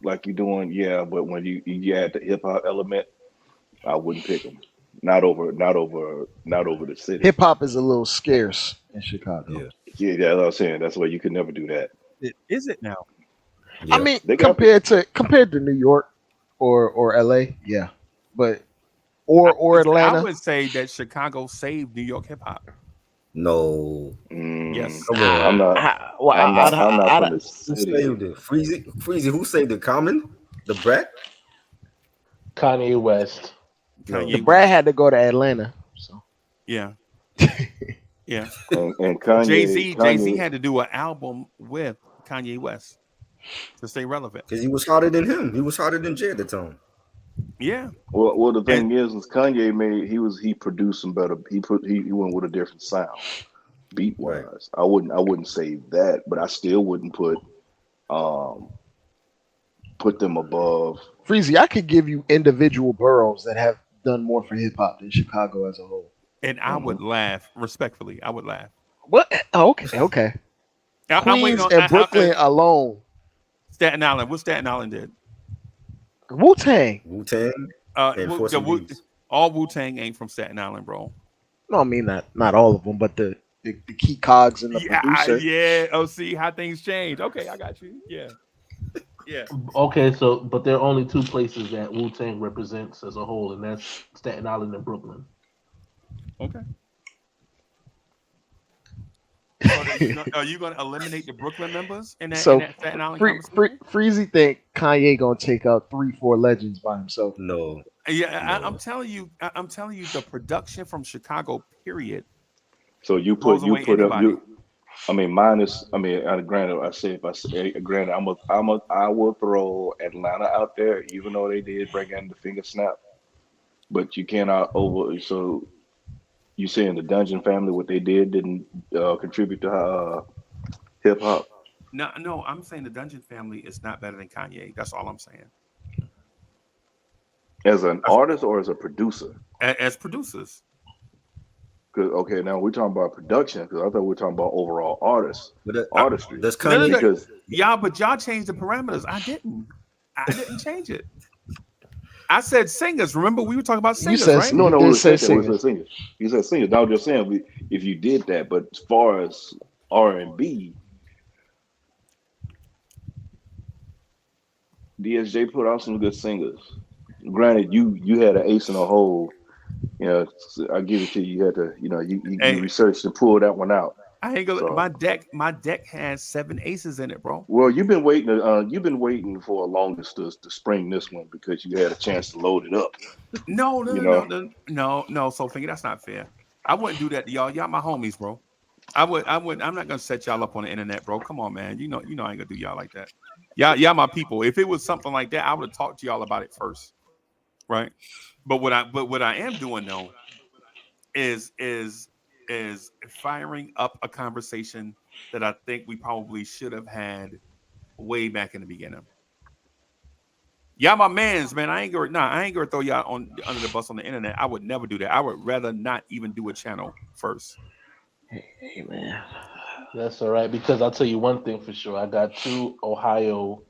like you're doing, yeah, but when you add the hip hop element, I wouldn't pick them. Not over the city. Hip hop is a little scarce in Chicago. Yeah. Yeah, that's what I'm saying. That's why you could never do that. Is it now? Yeah. I mean, They got compared to New York or LA, yeah, but or I Atlanta. would say that Chicago saved New York hip hop. No. Yes. Come on. I'm not. I'm not from the Who city. saved it? Freezy, who saved it? Common? The Brat? Kanye West. No. Kanye The Brad had to go to Atlanta. So Yeah. Yeah. And Kanye, Jay-Z had to do an album with Kanye West to stay relevant. Because he was harder than him. He was harder than Jay at the time. Yeah. Well, the thing is Kanye he produced some better. He went with a different sound, beat wise. Right. I wouldn't say that, but I still wouldn't put them above. Freezy, I could give you individual boroughs that have done more for hip hop than Chicago as a whole. And I would laugh respectfully. I would laugh. What? Oh, okay. Queens and Brooklyn alone. Staten Island. What Staten Island did? Wu-Tang. Wu-Tang and Force MDs. All Wu-Tang ain't from Staten Island, bro. No, I mean not all of them, but the key cogs and the producer. Yeah. Oh, see how things change. Okay, I got you. Yeah. Yeah. Okay, but there are only two places that Wu-Tang represents as a whole, and that's Staten Island and Brooklyn. Okay. So are you going to eliminate the Brooklyn members in that Staten Island conversation? Freezy think Kanye gonna take out 3-4 legends by himself. No. Yeah, No. I'm telling you, the production from Chicago, period. So you Blows put away up anybody. granted, I will throw Atlanta out there, even though they did bring in the finger snap, but you cannot so you saying the Dungeon Family, what they didn't contribute to hip hop. No, I'm saying the Dungeon Family is not better than Kanye. That's all I'm saying. As an artist or as a producer? As producers. Okay, now we're talking about production because I thought we were talking about overall artistry. Does Kanye? Because but y'all changed the parameters. I didn't change it. I said singers. Remember, we were talking about singers, said right? no, You we did say said singers. singers. You said singers. Now, just saying, if you did that, but as far as R&B, DSJ put out some good singers. Granted, you had an ace in a hole. I give it to you. You had to, you researched and pulled that one out. I ain't gonna. So- My deck has 7 aces in it, bro. Well, you've been waiting for longest to spring this one because you had a chance to load it up. No. So finger, that's not fair. I wouldn't do that to y'all. Y'all my homies, bro. I would. I'm not gonna set y'all up on the internet, bro. Come on, man. You know I ain't gonna do y'all like that. Y'all my people. If it was something like that, I would have talked to y'all about it first, right? But what I am doing though is is firing up a conversation that I think we probably should have had way back in the beginning. Y'all my mans, man. I ain't gonna throw y'all under the bus on the internet. I would never do that. I would rather not even do a channel first. Hey man. That's all right, because I'll tell you one thing for sure. I got two Ohio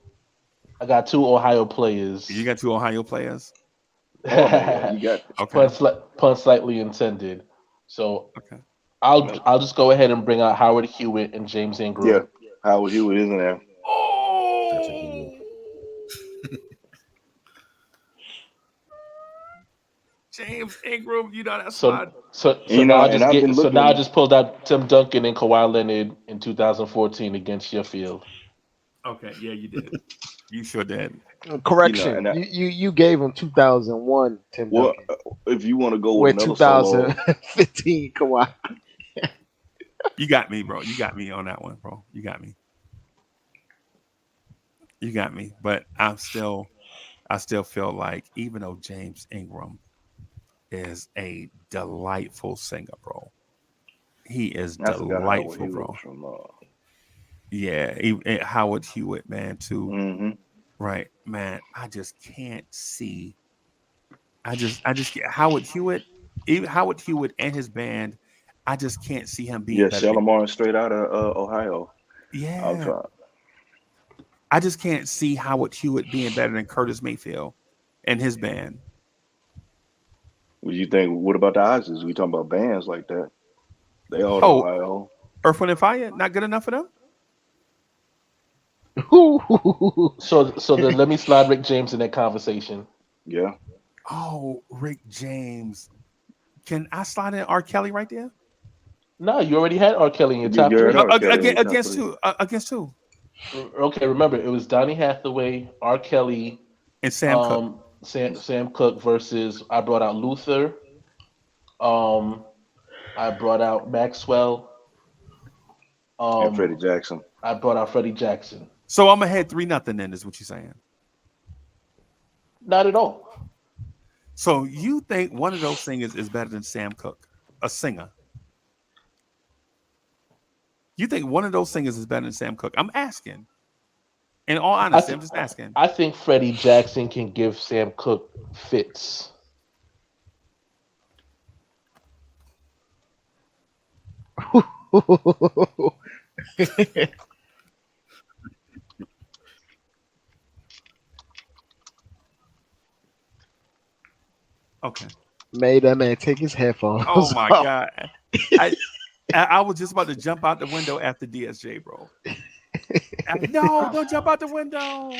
players. You got 2 Ohio players? Oh, man, you got Okay. Pun slightly intended. So Okay. I'll just go ahead and bring out Howard Hewitt and James Ingram. yeah. Howard Hewitt isn't there? That's a good one. James Ingram, you know that's So my You know, and I've been now I looking- just pulled out Tim Duncan and Kawhi Leonard in 2014 against Sheffield. okay. Yeah, you did. You sure did. Correction. and I- You gave him 2001 Tim Well, Duncan. if you want to go With with another solo, 2015 Kawhi. You got me, bro. You got me on that one, bro. You got me. You got me. But I still feel like even though James Ingram is a delightful singer, bro. He is I forgot Howard delightful, Hewitt bro. from. Yeah, Howard Hewitt, man, too. Mhm. Right, man. I just can't see. I just get Howard Hewitt, even Howard Hewitt and his band. I just can't see him being Yeah, better. than- Shalimar straight out of Ohio. Yeah, I'll try. I just can't see Howard Hewitt being better than Curtis Mayfield and his band. What do you think? What about the Ozzies? We talking about bands like that? They all Oh. Ohio. Earth, Wind, and Fire, not good enough for them? So then let me slide Rick James in that conversation. Yeah. Oh, Rick James. Can I slide in R. Kelly right there? No, you already had R. Kelly in your You top already three. R. Kelly in your top Against three. who? Against who? Okay, remember it was Donny Hathaway, R. Kelly, And Sam Cooke. Sam Cooke versus I brought out Luther. I brought out Maxwell. And Freddie Jackson. I brought out Freddie Jackson. So I'm ahead 3-0 then, is what you're saying. Not at all. So you think one of those singers is better than Sam Cooke, a singer? You think one of those singers is better than Sam Cooke? I'm asking. In all honesty, I'm just asking. I think Freddie Jackson can give Sam Cooke fits. Okay. Made that man take his headphones. Oh my off. God. I was just about to jump out the window after DSJ, bro. No, don't jump out the window.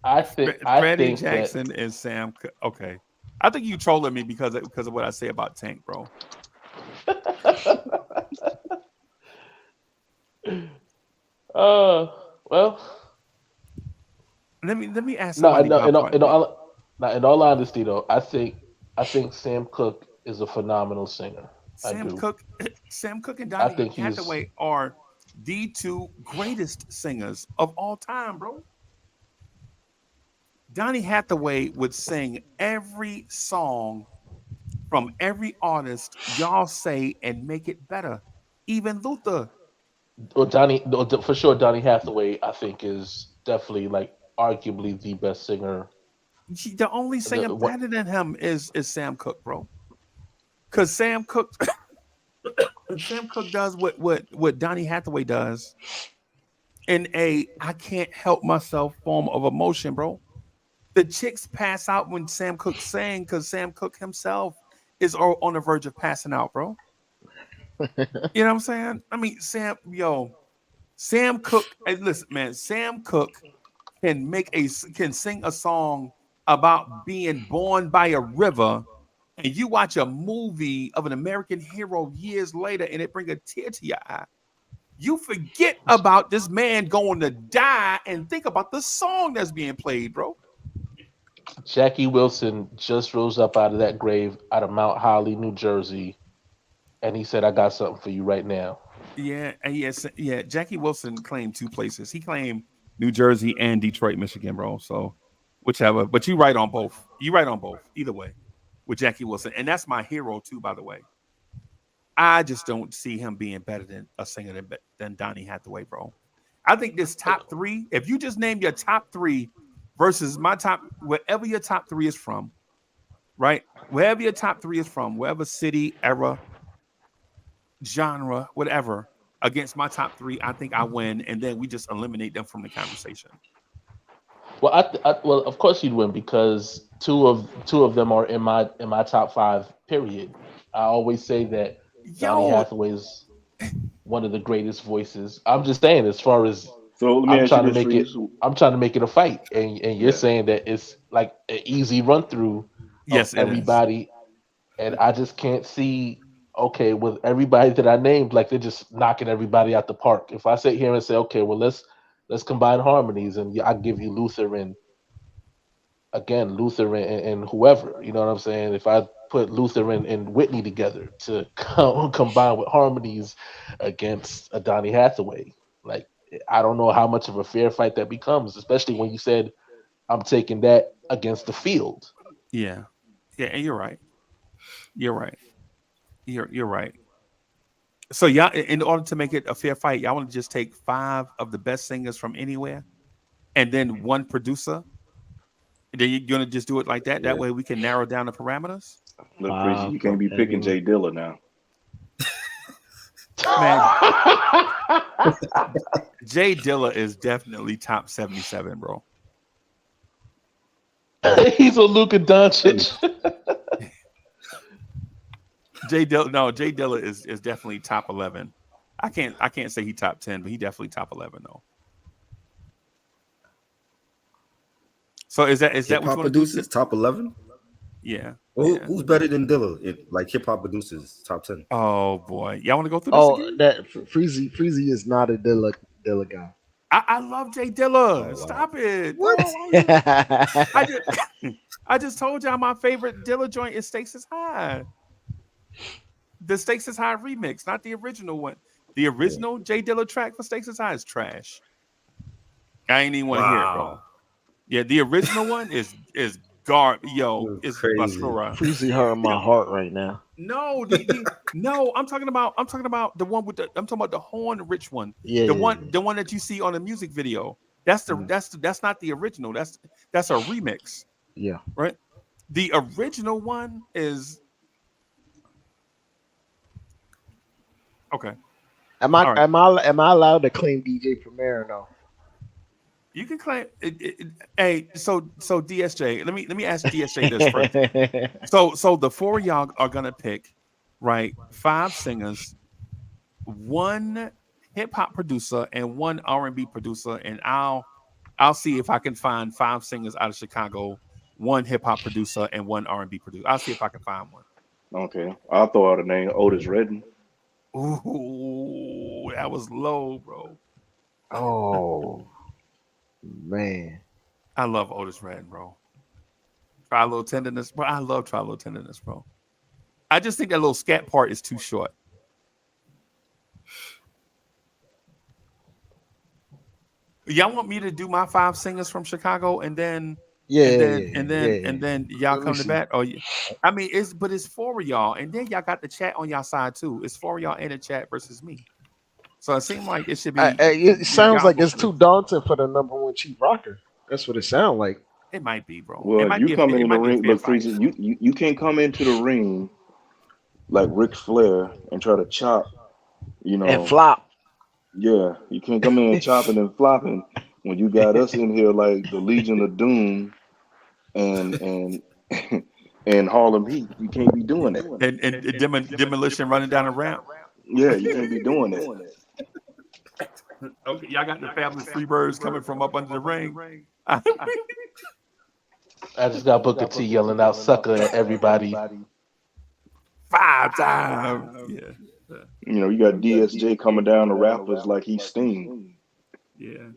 I think Freddie that Jackson and Sam Cooke. Okay. I think you trolling me because of what I say about Tank, bro. well, Let me ask no, somebody. in all honesty though, I think Sam Cooke is a phenomenal singer. Sam Cooke and I Donny think he's- Hathaway are the 2 greatest singers of all time, bro. Donny Hathaway would sing every song from every artist y'all say and make it better. Even Luther. Well, for sure, Donny Hathaway, I think, is definitely like arguably the best singer. The only singer better than him is Sam Cooke, bro. Because Sam Cooke does what Donny Hathaway does in a I can't help myself form of emotion, bro. The chicks pass out when Sam Cooke sang because Sam Cooke himself is on the verge of passing out, bro. You know what I'm saying? I mean, Sam Cooke. Hey, listen, man, Sam Cooke can sing a song about being born by a river, and you watch a movie of an American hero years later, and it bring a tear to your eye. You forget about this man going to die and think about the song that's being played, bro. Jackie Wilson just rose up out of that grave out of Mount Holly, New Jersey, and he said, "I got something for you right now." Yeah, and yeah. Jackie Wilson claimed 2 places. He claimed New Jersey and Detroit, Michigan, bro. So whichever, but you right on both. You right on both. Either way, with Jackie Wilson, and that's my hero too, by the way. I just don't see him being better than a singer than Donny Hathaway, bro. I think this top three, if you just name your top three versus my top, wherever your top three is from, right? Wherever your top three is from, wherever city, era, genre, whatever, against my top three, I think I win, and then we just eliminate them from the conversation. Well, well, of course you'd win because two of them are in my top five. Period. I always say that Donny Hathaway is one of the greatest voices. I'm just saying, as far as So let me I'm ask trying you to this, make it, Freeze. I'm trying to make it a fight, and you're Yeah. saying that it's like an easy run through Yes, of it is. everybody, and I just can't see. Okay, with everybody that I named, like they're just knocking everybody out the park. If I sit here and say, okay, well let's combine harmonies, and I give you Luther and whoever, you know what I'm saying? If I put Luther and Whitney together to combine with harmonies against a Donny Hathaway, like I don't know how much of a fair fight that becomes, especially when you said I'm taking that against the field. Yeah, and you're right. You're right. You're right. So y'all, in order to make it a fair fight, y'all want to just take 5 of the best singers from anywhere, and then one producer. And then you're gonna just do it like that. That way we can narrow down the parameters. Look, Freeze, you can't be picking Jay Dilla now. Man, Jay Dilla is definitely top 77, bro. He's a Luka Doncic. Jay Dilla is definitely top 11. I can't say he top 10, but he definitely top 11 though. So is that what you Hip-hop want to do? producers top 11? Yeah. Who's better than Dilla? Like hip-hop producers top 10. Oh boy, y'all want to go through this again? That Freezy is not a Dilla guy. I love Jay Dilla. Oh, wow. Stop it. What? I just told y'all my favorite Dilla joint is Stakes is High. The Stakes is High remix, not the original one. The original Jay Dilla track for Stakes is High is trash. I ain't even want to hear it, bro. Yeah, the original one is garbage. Yo, it's crazy. Basura. Freezy hurting my heart right now. No, no, I'm talking about the one with I'm talking about the horn rich one. Yeah, the one that you see on the music video. That's that's not the original. That's a remix. Yeah. Right? The original one is okay. Am I allowed to claim DJ Premier or no? You can claim it. Hey, so DSJ, let me ask DSJ this first. So the 4 of y'all are gonna pick, right, 5 singers, 1 hip hop producer and 1 R&B producer, and I'll see if I can find 5 singers out of Chicago, 1 hip hop producer and 1 R&B producer. I'll see if I can find one. Okay, I'll throw out a name, Otis Redding. Ooh, that was low, bro. Oh man, I love Otis Redding, bro. Try a little tenderness, bro. I love Try a Little Tenderness, bro. I just think that little scat part is too short. Y'all want me to do my 5 singers from Chicago and then and then y'all come to bat? Or I mean, it's 4 of y'all, and then y'all got the chat on y'all side too. It's 4 of y'all in the chat versus me. So it seems like it should be. It sounds like it's too daunting for the number 1 chief rocker. That's what it sounds like. It might be, bro. Well, you come in the ring, but Freezy, you can't come into the ring like Ric Flair and try to chop, and flop. Yeah, you can't come in and chopping and flopping when you got us in here like the Legion of Doom and Harlem Heat. You can't be doing that. And demolition running down a ramp. Yeah, you can't be doing that. Okay, y'all got the Fabulous Freebirds coming from up under the ring. I just got Booker T yelling out "sucker" at everybody 5 times. Yeah. You got DSJ coming down the rappers like he's Sting. Yeah.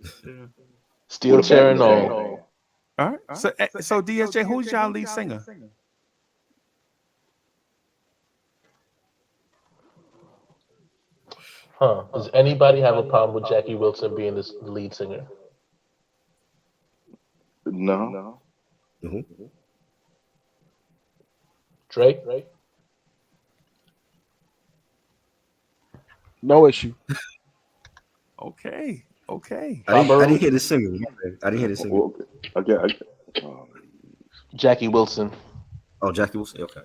Steel chair and all. All right. So DSJ, who's y'all lead singer? Does anybody have a problem with Jackie Wilson being the lead singer? No. Mm-hmm. Dre. No issue. Okay. I didn't Burrow? hear the single. I didn't hear the single. Okay. Jackie Wilson. Oh, Jackie Wilson. Okay.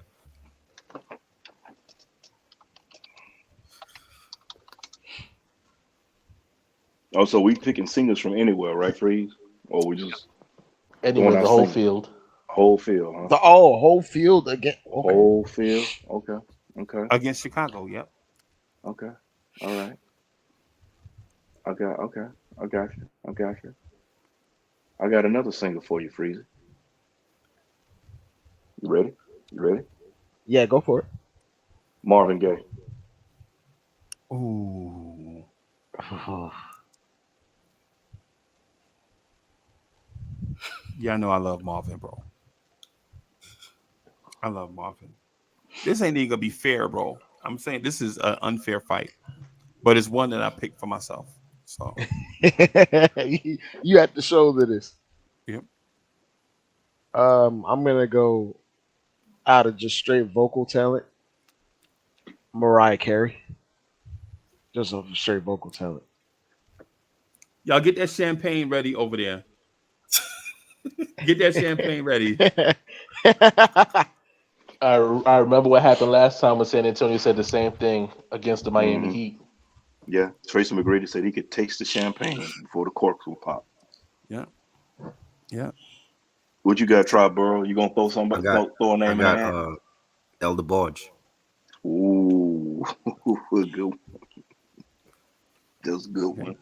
Oh, so we picking singers from anywhere, right, Freeze? Or we just Anywhere, Going the out whole singing. field. whole field, huh? The whole field again. Okay. Whole field. Okay. Against Chicago. Yep. Okay. All right. Okay. I got you. I got another singer for you, Freezy. You ready? Yeah, go for it. Marvin Gaye. Ooh. Yeah, I know I love Marvin, bro. I love Marvin. This ain't even gonna be fair, bro. I'm saying this is an unfair fight, but it's one that I picked for myself. So You have to shoulder this. Yep. I'm gonna go out of just straight vocal talent. Mariah Carey. Just off of straight vocal talent. y'all get that champagne ready over there. Get that champagne ready. I remember what happened last time when San Antonio said the same thing against the Miami Mhm. Heat. Yeah, Tracy McGrady said he could taste the champagne before the corks will pop. Yeah. What you got, Try Burrow? You gonna throw I somebody got throw a I name in the got hat? Elder Barge. Ooh, good one. That's a good Okay. one.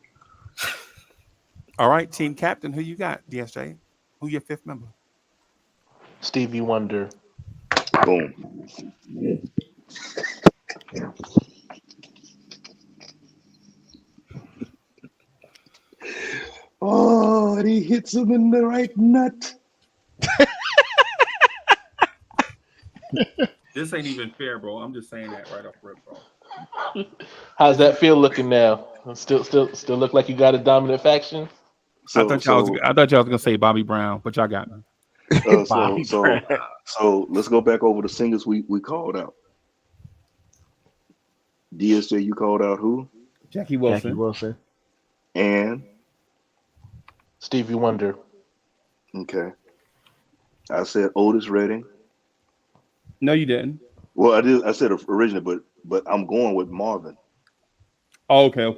All right, team captain, who you got, DSJ? Who your fifth member? Stevie Wonder. Boom. Oh, and he hits him in the right nut. This ain't even fair, bro. I'm just saying that right off rip, bro. How's that feel looking now? Still look like you got a dominant faction? I thought y'all was gonna say Bobby Brown, but y'all got me. Bobby Brown. So let's go back over the singers we called out. DSJ, you called out who? Jackie Wilson. Jackie Wilson. And Stevie Wonder. okay, I said Otis Redding. No, you didn't. Well, I did. I said originally, but I'm going with Marvin. Oh, okay.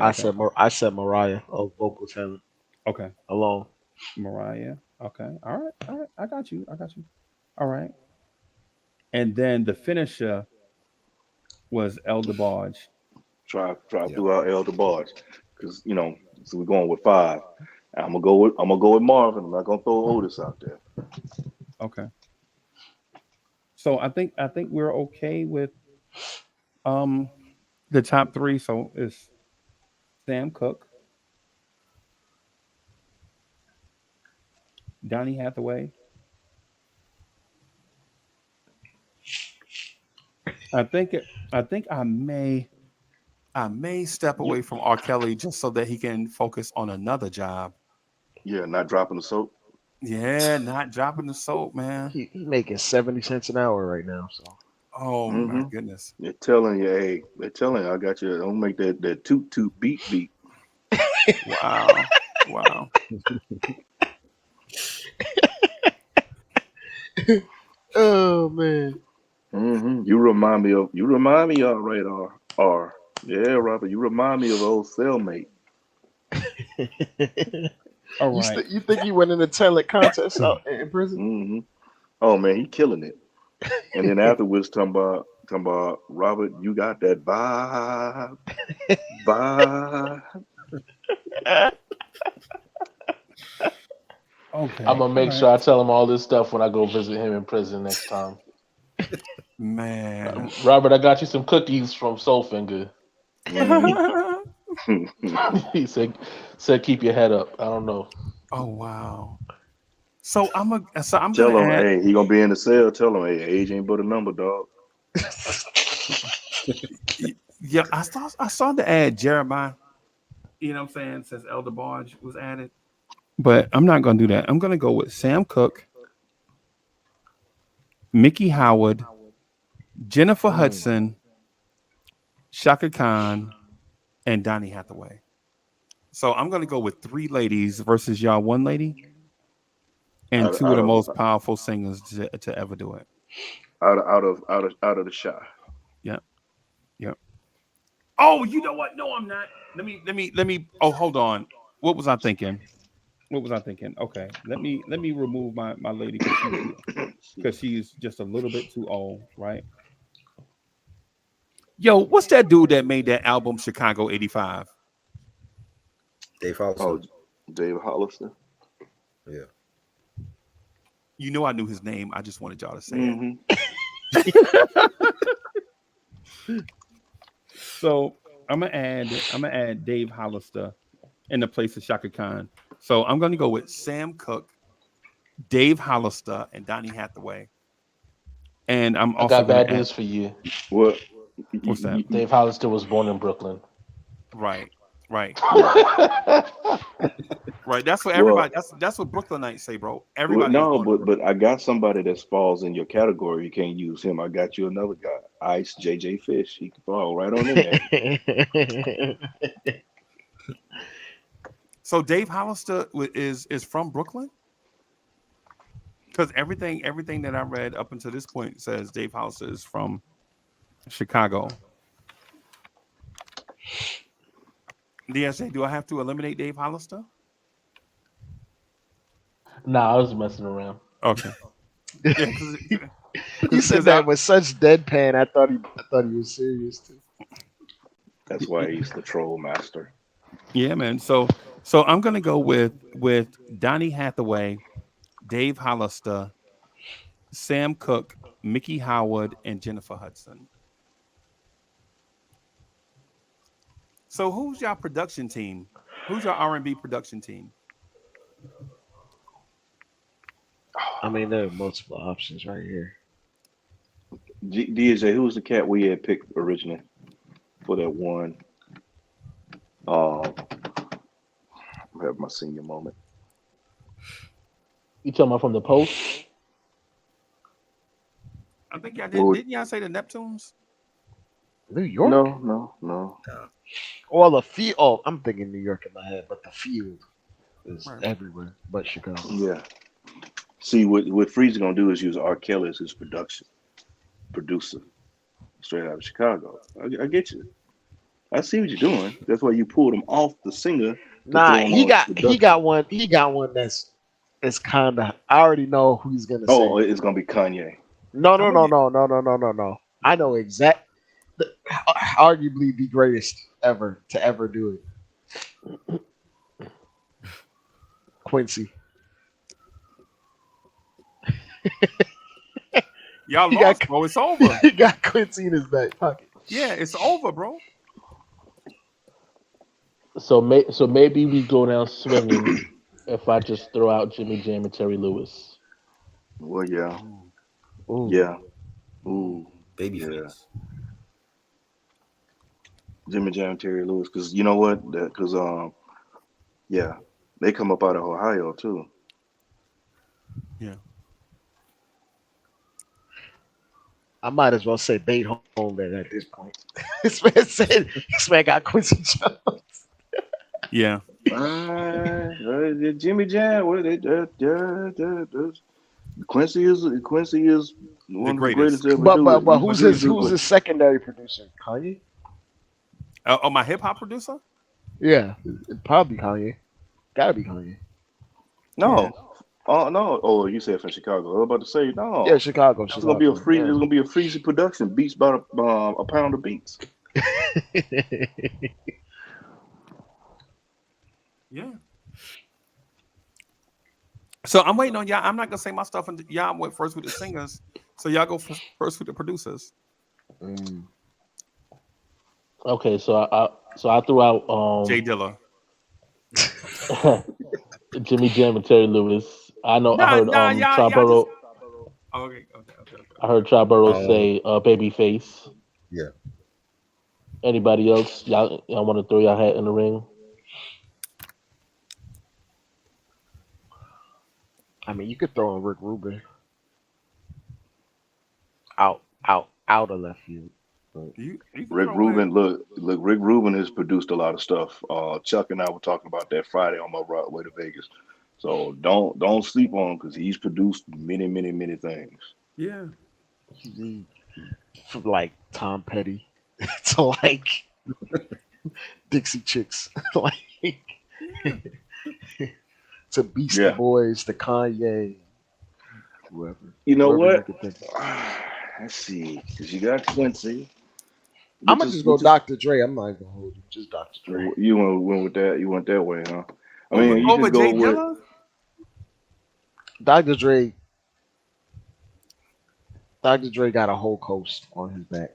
I said Mariah of vocal talent Okay. alone. Mariah. Okay. All right. I got you. All right. And then the finisher was Elder Barge. Try throughout Elder Barge, because so we're going with 5. I'm gonna go with Marvin. I'm not gonna throw Otis out there. Okay. So I think we're okay with the top 3. So it's Sam Cooke, Donny Hathaway. I think I may step away from R. Kelly just so that he can focus on another job. Yeah, not dropping the soap. Yeah, not dropping the soap, man. He making 70 cents an hour right now. So Oh my goodness. They're telling you, hey, I got you. Don't make that toot toot beat. Wow. oh man. You remind me of right, R. Yeah, Robert. You remind me of old cellmate. All right. You think he went in a talent contest out in prison? Mm-hmm. Oh man, he killing it. And then afterwards, talking about Robert, you got that vibe. Okay. I'm gonna make sure I tell him all this stuff when I go visit him in prison next time. Man. Robert, I got you some cookies from Soulfinger. Mm-hmm. He said keep your head up. I don't know. Oh wow. So I'm Tell gonna him, add, hey, he gonna be in the cell. Tell him, hey, age ain't but a number, dog. yeah, I saw the ad Jeremiah. You know what I'm saying? Since Elder Barge was added. But I'm not gonna do that. I'm gonna go with Sam Cooke, Mickey Howard, Jennifer Mm. Hudson, Shaka Khan, and Donny Hathaway. So I'm going to go with 3 ladies versus y'all 1 lady, and 2 of the most powerful singers to ever do it. Out of the shot. Yep. Yep. Oh, you know what? No, I'm not. Let me. Oh, hold on. What was I thinking? Okay, let me remove my lady because she's just a little bit too old, right? Yo, what's that dude that made that album Chicago '85? Dave Hollister. Oh, Dave Hollister. Yeah. You know I knew his name. I just wanted y'all to say Mhm. it. So I'm gonna add Dave Hollister in the place of Shaka Khan. So I'm gonna go with Sam Cooke, Dave Hollister, and Donny Hathaway. And I'm I also got gonna bad add news for you. What? what's that? Dave Hollister was born in Brooklyn. Right. Right. Yeah. Right. That's what Well, everybody that's what Brooklynites say, bro. well, Everybody was no, born in Brooklyn. but I got somebody that falls in your category. You can't use him. I got you another guy, Ice JJ Fish. He can fall right on in there. So Dave Hollister is from Brooklyn? Because everything that I read up until this point says Dave Hollister is from Chicago. DSA, do I have to eliminate Dave Hollister? Nah, I was messing around. Okay. Yeah, You said that with such deadpan. I thought he was serious too. That's why he's the troll master. yeah, man. So I'm gonna go with Donny Hathaway, Dave Hollister, Sam Cooke, Mickey Howard, and Jennifer Hudson. So who's your production team? Who's your R&B production team? I mean, there are multiple options right here. DJ, who was the cat we had picked originally for that one? I have my senior moment. You talking about from the Post? I think y'all Well, didn't y'all say the Neptunes? New York? No. Well, the field. Oh, I'm thinking New York in my head, but the field is Right. everywhere but Chicago. Yeah. See, what Freezy gonna do is use R. Kelly as his producer, straight out of Chicago. I get you. I see what you're doing. That's why you pulled him off the singer. to Nah, throw him he on got production. he got one that's kind of. I already know who he's gonna Oh, say. it's gonna be Kanye. No. Oh, I know arguably the greatest ever to ever do it. Quincy. Y'all He lost, got- bro. It's over. He got Quincy in his back pocket. Yeah, it's over, bro. So maybe we go down swinging if I just throw out Jimmy Jam and Terry Lewis. Well, yeah, Ooh. yeah. Ooh, Babyface. Jimmy Jam, Terry Lewis. Because you know what? Because yeah, they come up out of Ohio too. Yeah. I might as well say Beethoven at this point. This man got Quincy Jones. Yeah. Jimmy Jam. Quincy is one of the greatest to ever But do it. but who's his secondary producer? Kanye? Oh, my hip hop producer? Yeah, probably Kanye. Gotta be Kanye. No. Oh no! Oh, you said from Chicago. I was about to say no. Yeah, Chicago. It's gonna be a free. Yeah. It's gonna be a Freezy production. Beats about a pound of beats. Yeah. So I'm waiting on y'all. I'm not gonna say my stuff, and y'all went first with the singers. So y'all go first with the producers. Mm. Okay, so I threw out Jay Dilla. Jimmy Jam and Terry Lewis. I know. I heard y'all Triborough. Okay. I heard Triborough Um, say Babyface. Yeah. Anybody else? Y'all want to throw your hat in the ring? I mean, you could throw in Rick Rubin. out of left field. But You can Rick throw in. Rubin, look, Rick Rubin has produced a lot of stuff. Chuck and I were talking about that Friday on my way to Vegas. So don't sleep on him because he's produced many things. Yeah. he, from like Tom Petty to like Dixie Chicks, like Yeah. to Beastie Yeah. Boys, to Kanye, whoever. You know whoever what? you could think of. Let's see, because you got Quincy. I'm Which gonna is just go which is Dr. Dre. I'm not even gonna hold you. Just Dr. Dre. you went with that. You went that way, huh? I Over mean, you over could go Jay with Dilla. Dr. Dre. Dr. Dre got a whole coast on his back.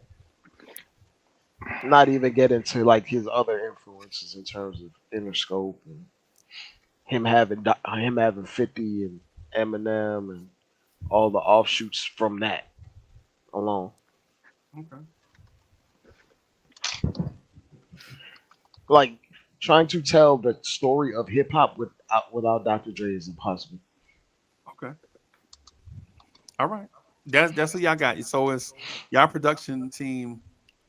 Not even get into like his other influences in terms of Interscope and him having 50 and Eminem and all the offshoots from that alone. Okay. Like trying to tell the story of hip hop without Dr. Dre is impossible. Okay. All right. That's what y'all got. So it's y'all production team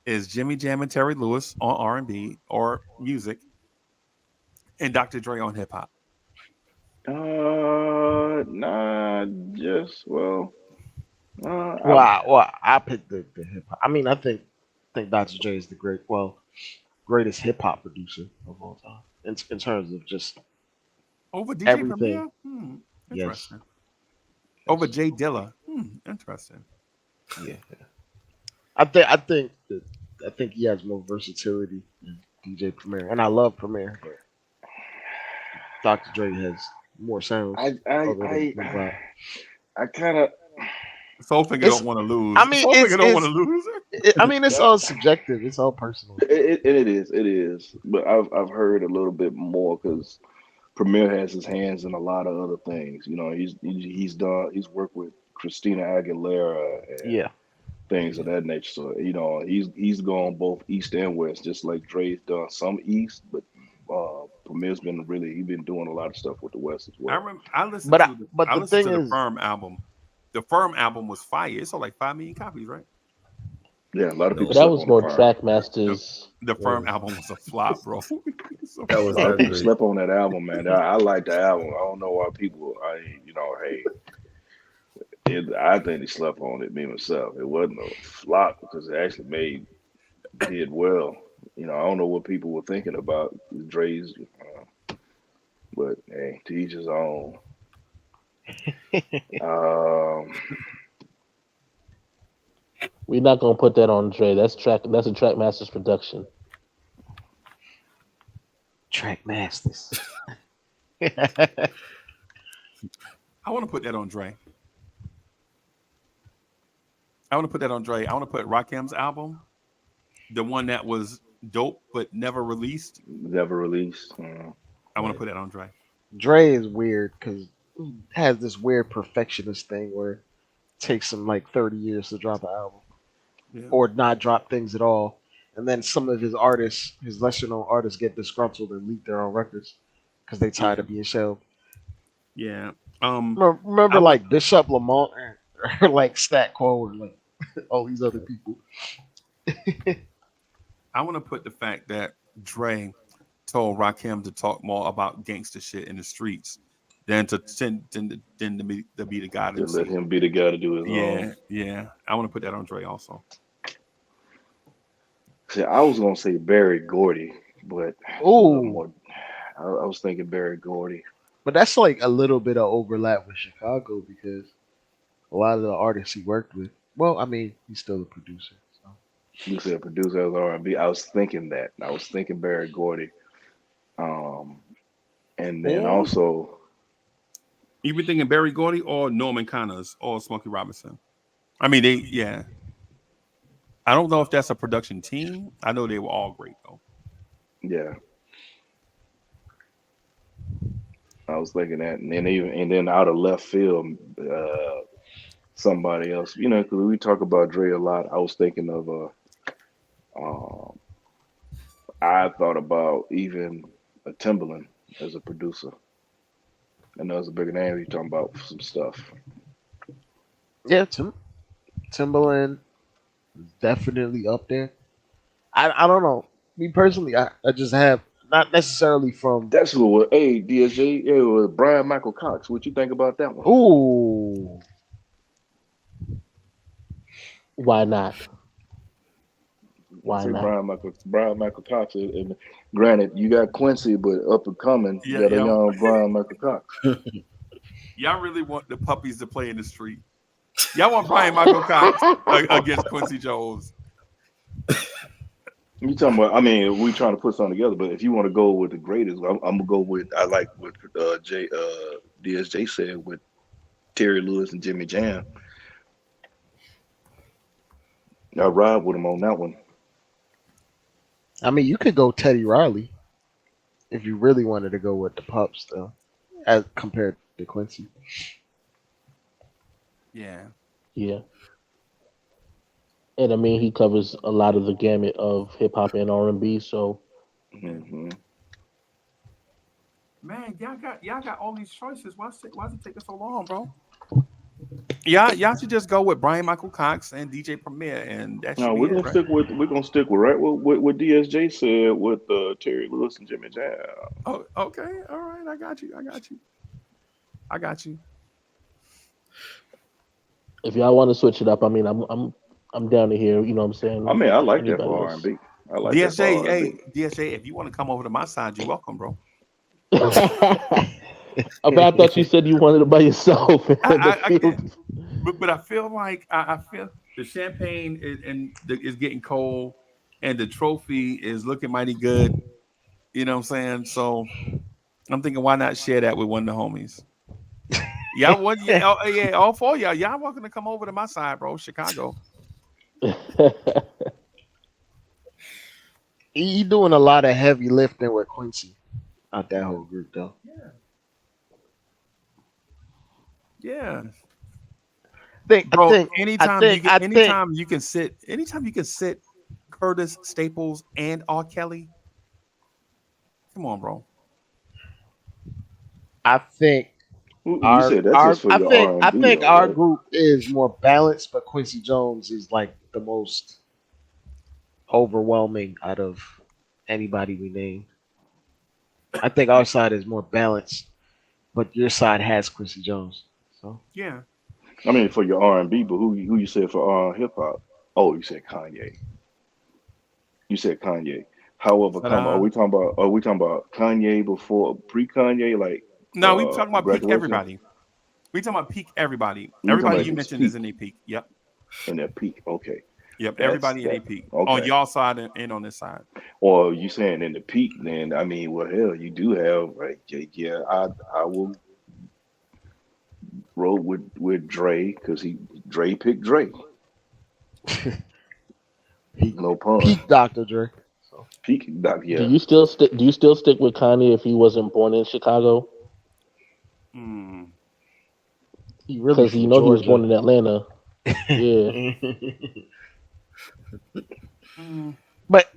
is Jimmy Jam and Terry Lewis on R&B or music, and Dr. Dre on hip hop. nah, just Well, I picked the hip hop. I mean, I think Dr. Dre is the greatest hip hop producer of all time in terms of just Over DJ everything. Premier? Yes. Interesting. Over Jay Dilla? Interesting. Yeah. I think he has more versatility than DJ Premier, and I love Premier, but Dr. Dre has more sounds I other than I hip hop. I kind of Soulfinger It's- don't want to lose. I mean, Soulfinger don't want to lose. it's all subjective. It's all personal. it is, but I've heard a little bit more because Premier has his hands in a lot of other things. You know, he's worked with Christina Aguilera and Yeah. things of that nature. So you know, he's gone both east and west, just like Dre's done some east, but Premier's been doing a lot of stuff with the west as I well. remember I listened But to but I the listened thing to the is, Firm album. The Firm album was fire. It sold like 5 million copies, right? Yeah, a lot of No, people But that slept was on more the farm. Trackmasters. The Firm album was a flop, bro. It's a that A was lot flop. of not people great. slept on that album, man. I like the album. I don't know why people. I think they slept on it. Me myself, it wasn't a flop because it actually did well. You know, I don't know what people were thinking about Dre's, but hey, to each his own. Um, We're not gonna put that on Dre. That's a Trackmasters production. Trackmasters. I want to put that on Dre. I want to put that on Dre. I want to put Rakim's album, the one that was dope but never released. never released. I want to put that on Dre. Dre is weird because he has this weird perfectionist thing where it takes him like 30 years to drop an album Yeah. or not drop things at all. And then some of his artists, his lesser known artists, get disgruntled and leak their own records because they tired of being shelved. Yeah. Remember I would- like Bishop Lamont or like Stat Quo or like all these other people. I want to put the fact that Dre told Rakim to talk more about gangster shit in the streets than to be the guy To to let him be the guy to do his own. Yeah. I want to put that on Dre also. See, I was gonna say Barry Gordy, but Ooh, I was thinking Barry Gordy. but that's like a little bit of overlap with Chicago because a lot of the artists he worked with. Well, I mean, he's still a producer. So. You said producer of R&B. I was thinking that. I was thinking Barry Gordy. And then Or also, you been thinking Barry Gordy or Norman Connors or Smokey Robinson? I mean, yeah. I don't know if that's a production team. I know they were all great though. yeah, I was thinking that, and then out of left field, somebody else. You know, because we talk about Dre a lot. I was thinking of um, I thought about even a Timberland as a producer. I know it's a bigger name. You're talking about some stuff. Yeah, Timberland is definitely up there. I don't know. Me personally, I just have not necessarily from. That's what. Hey, DSJ. It was Brian Michael Cox. What you think about that one? Ooh, Why not? Why Say not? Brian Michael Cox. And granted, you got Quincy, but up and coming, you got a Yeah. young Brian Michael Cox. Y'all really want the puppies to play in the street. Y'all want Brian Michael Cox against Quincy Jones. You talking about? I mean, we trying to put something together, but if you want to go with the greatest, I'm gonna go with I like what DSJ said with Terry Lewis and Jimmy Jam. I ride with him on that one. I mean, you could go Teddy Riley if you really wanted to go with the pups, though, as compared to Quincy. Yeah. Yeah. And I mean, he covers a lot of the gamut of hip hop and R&B. So Hmm. Man, y'all got all these choices. Why is it taking so long, bro? Y'all should just go with Brian Michael Cox and DJ Premier, and that should No, be we're it, gonna right? stick with right what DSJ said with Terry Lewis and Jimmy Jam. Oh, okay, all right. I got you. if y'all want to switch it up, I mean, I'm down to hear. You know what I'm saying? I mean, I like that Anybody for else? R&B. I like that for DSJ, R&B. hey, DSJ, if you want to come over to my side, you're welcome, bro. But I thought you said you wanted it by yourself. In the I field. get, but I feel like I feel the champagne is getting cold, and the trophy is looking mighty good. You know what I'm saying? So I'm thinking, why not share that with one of the homies? Y'all, yeah, all four of y'all welcome to come over to my side, bro. Chicago. He doing a lot of heavy lifting with Quincy out that whole group, though. Yeah, I bro. think Anytime you can sit Curtis Staples and R. Kelly. Come on, bro. I think You said that's just for your I R&B, think though, our right? group is more balanced, but Quincy Jones is like the most overwhelming out of anybody we named. I think our side is more balanced, but your side has Quincy Jones. So Yeah. I mean, for your R&B, but who you said for hip hop? Oh, you said Kanye. You said Kanye. However, Ta-da. are we talking about Kanye before pre Kanye, like No, we talking about peak graduation? everybody. We talking about peak everybody. You talking Everybody about you his mentioned is peak in a peak. Yep. in their peak? Okay, Yep. that's Everybody in a that. peak. On Okay, y'all side and on this side. or you saying in the peak? Then I mean, well, hell, you do have like, yeah. I will roll with Dre because Dre picked Dre. peak, No pun. peak Dr. Dre. So Peak, Do yeah. you still stick? Do you still stick with Kanye if he wasn't born in Chicago? Hmm. he really Because you from know he was Georgia. born in Atlanta. Yeah. Hmm. But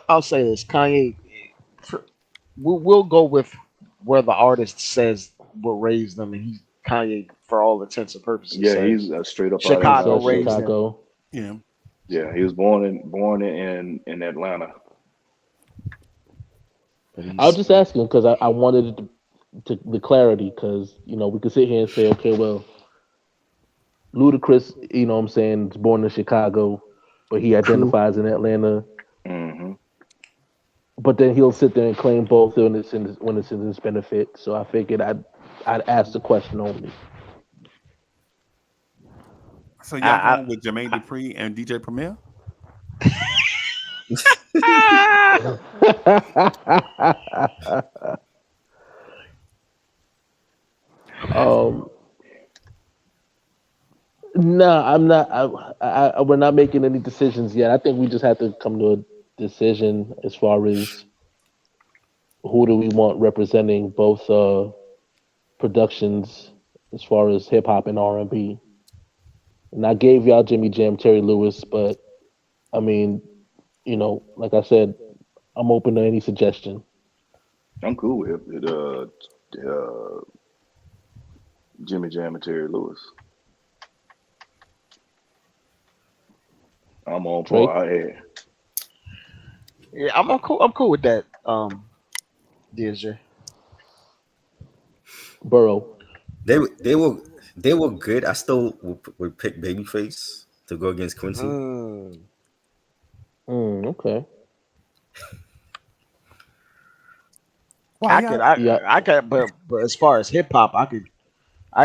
I'll say this: Kanye. We'll go with where the artist says what raised them, and Kanye, for all intents and purposes, Yeah, he's says straight up out of Chicago Says Atlanta. raised him. Chicago. Yeah. Yeah, he was born in Atlanta. But I was he's just asking because I wanted the clarity because we could sit here and say, okay, well, Ludacris, what I'm saying, is born in Chicago, but he true. identifies in Atlanta. Hmm. But then he'll sit there and claim both when it's in his benefit. So I figured I'd ask the question only. So y'all I, going with Jermaine Dupri and DJ Premier? um, no, I'm not. We're not making any decisions yet. I think we just have to come to a decision as far as who do we want representing both productions as far as hip hop and R&B. And I gave y'all Jimmy Jam, Terry Lewis, but I mean, like I said, I'm open to any suggestion. I'm cool with it. Jimmy Jam and Terry Lewis. I'm on Drake? par. Yeah. Yeah, I'm cool. I'm cool with that. DJ. Burrow. They were- they were they were good. I still would pick Babyface to go against Quincy. Okay. Why I y'all? could, Yeah. I could, but as far as hip hop, I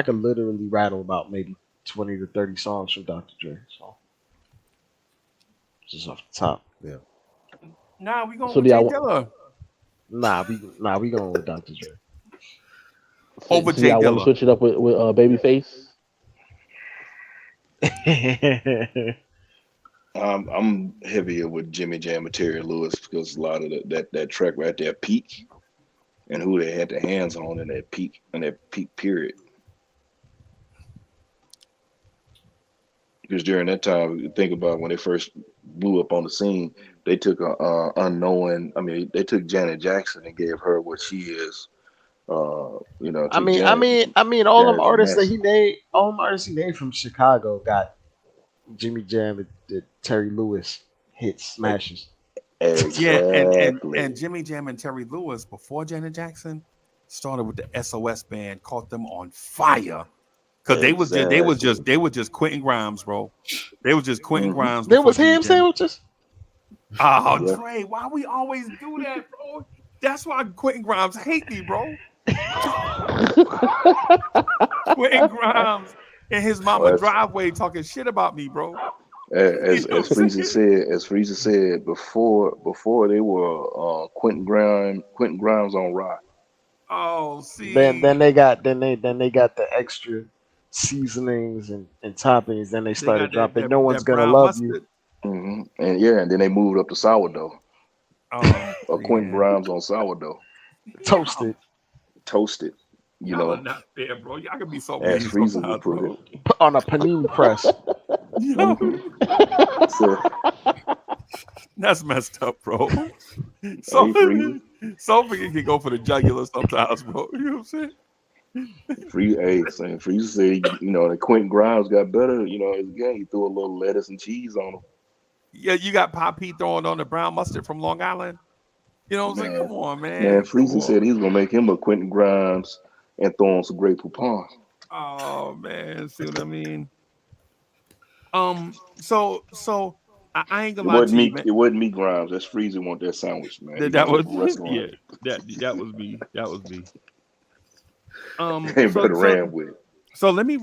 could literally rattle about maybe 20 to 30 songs from Dr. Dre. So just off the top, yeah. Nah, we going So with do Jay y'all, Dilla We going with Dr. Dre. over so Jay y'all want to Dilla. switch it up with Babyface? I'm heavier with Jimmy Jam and Terry Lewis because a lot of that track right there, peak, and who they had their hands on in that peak period. Because during that time, you think about when they first blew up on the scene, they took a unknown. I mean, they took Janet Jackson and gave her what she is. Took all them Janet's a artists that mess. all them artists he named from Chicago got Jimmy Jam and Terry Lewis hits smashes. Yeah, Exactly. and Jimmy Jam and Terry Lewis before Janet Jackson started with the SOS band, caught them on fire. Cause they was just Quentin Grimes, bro. They was just Quentin hmm Grimes There before was Jimmy ham Jam. sandwiches. Oh, Yeah. Dre, why we always do that, bro? That's why Quentin Grimes hate me, bro. Quentin Grimes in his mama Well, driveway talking shit about me, bro. as You know as what I'm Frieza saying? said, before they were Quentin Grimes on rock. Oh, Then see, they got the extra seasonings and toppings. Then they they started got dropping. No one's that gonna brown love you. mustard. And then they moved up to sourdough. Oh, Quentin man. Grimes on sourdough, Toasted toasted. You Y'all are know, not fair, bro. Y'all can be so as mean Frieza would sometimes, put it. bro. on a panini press. Yo, So, that's messed up, bro. So, hey, Frieza, so can go for the jugular sometimes, bro. You know what I'm saying? Frieza said, that Quentin Grimes got better. Again, he threw a little lettuce and cheese on him. Yeah, you got Poppy throwing on the brown mustard from Long Island. You know what I'm saying? Man, Come on, man, man. Come Frieza said on. he's gonna make him a Quentin Grimes and throw on some Grey Poupon. Oh man, see what I mean? So I ain't It gonna lie wasn't to you, me. man. It wasn't me, Grimes. That's Frieza want that sandwich, man. He That went was to a restaurant. yeah. That was me. That was me. They So better so ran with it. so let me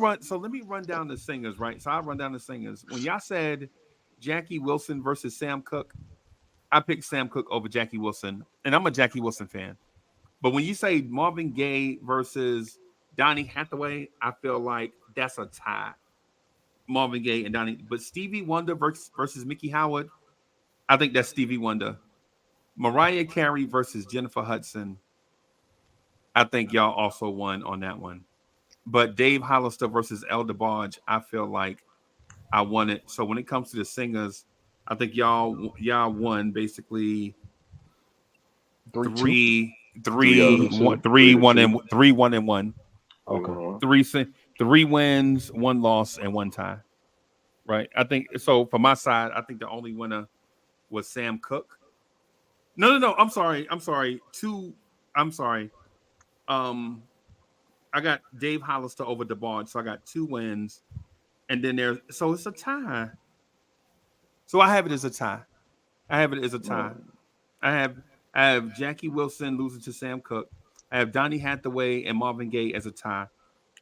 run down the singers, right? So I'll run down the singers. When y'all said Jackie Wilson versus Sam Cooke, I picked Sam Cooke over Jackie Wilson, and I'm a Jackie Wilson fan. But when you say Marvin Gaye versus Donny Hathaway, I feel like that's a tie. Marvin Gaye and Donny, but Stevie Wonder versus Mickey Howard, I think that's Stevie Wonder. Mariah Carey versus Jennifer Hudson, I think y'all also won on that one. But Dave Hollister versus El DeBarge, I feel like I won it. So when it comes to the singers, I think y'all won basically 3-2. Three out of the two. 1 and 1. Okay. Three wins, 1 loss, and 1 tie. Right. I think so. For my side, I think the only winner was Sam Cooke. No. I'm sorry. 2. I'm sorry. I got Dave Hollister over DeBarge, so I got 2 wins, and then so it's a tie. So I have it as a tie. I have Jackie Wilson losing to Sam Cooke. I have Donny Hathaway and Marvin Gaye as a tie.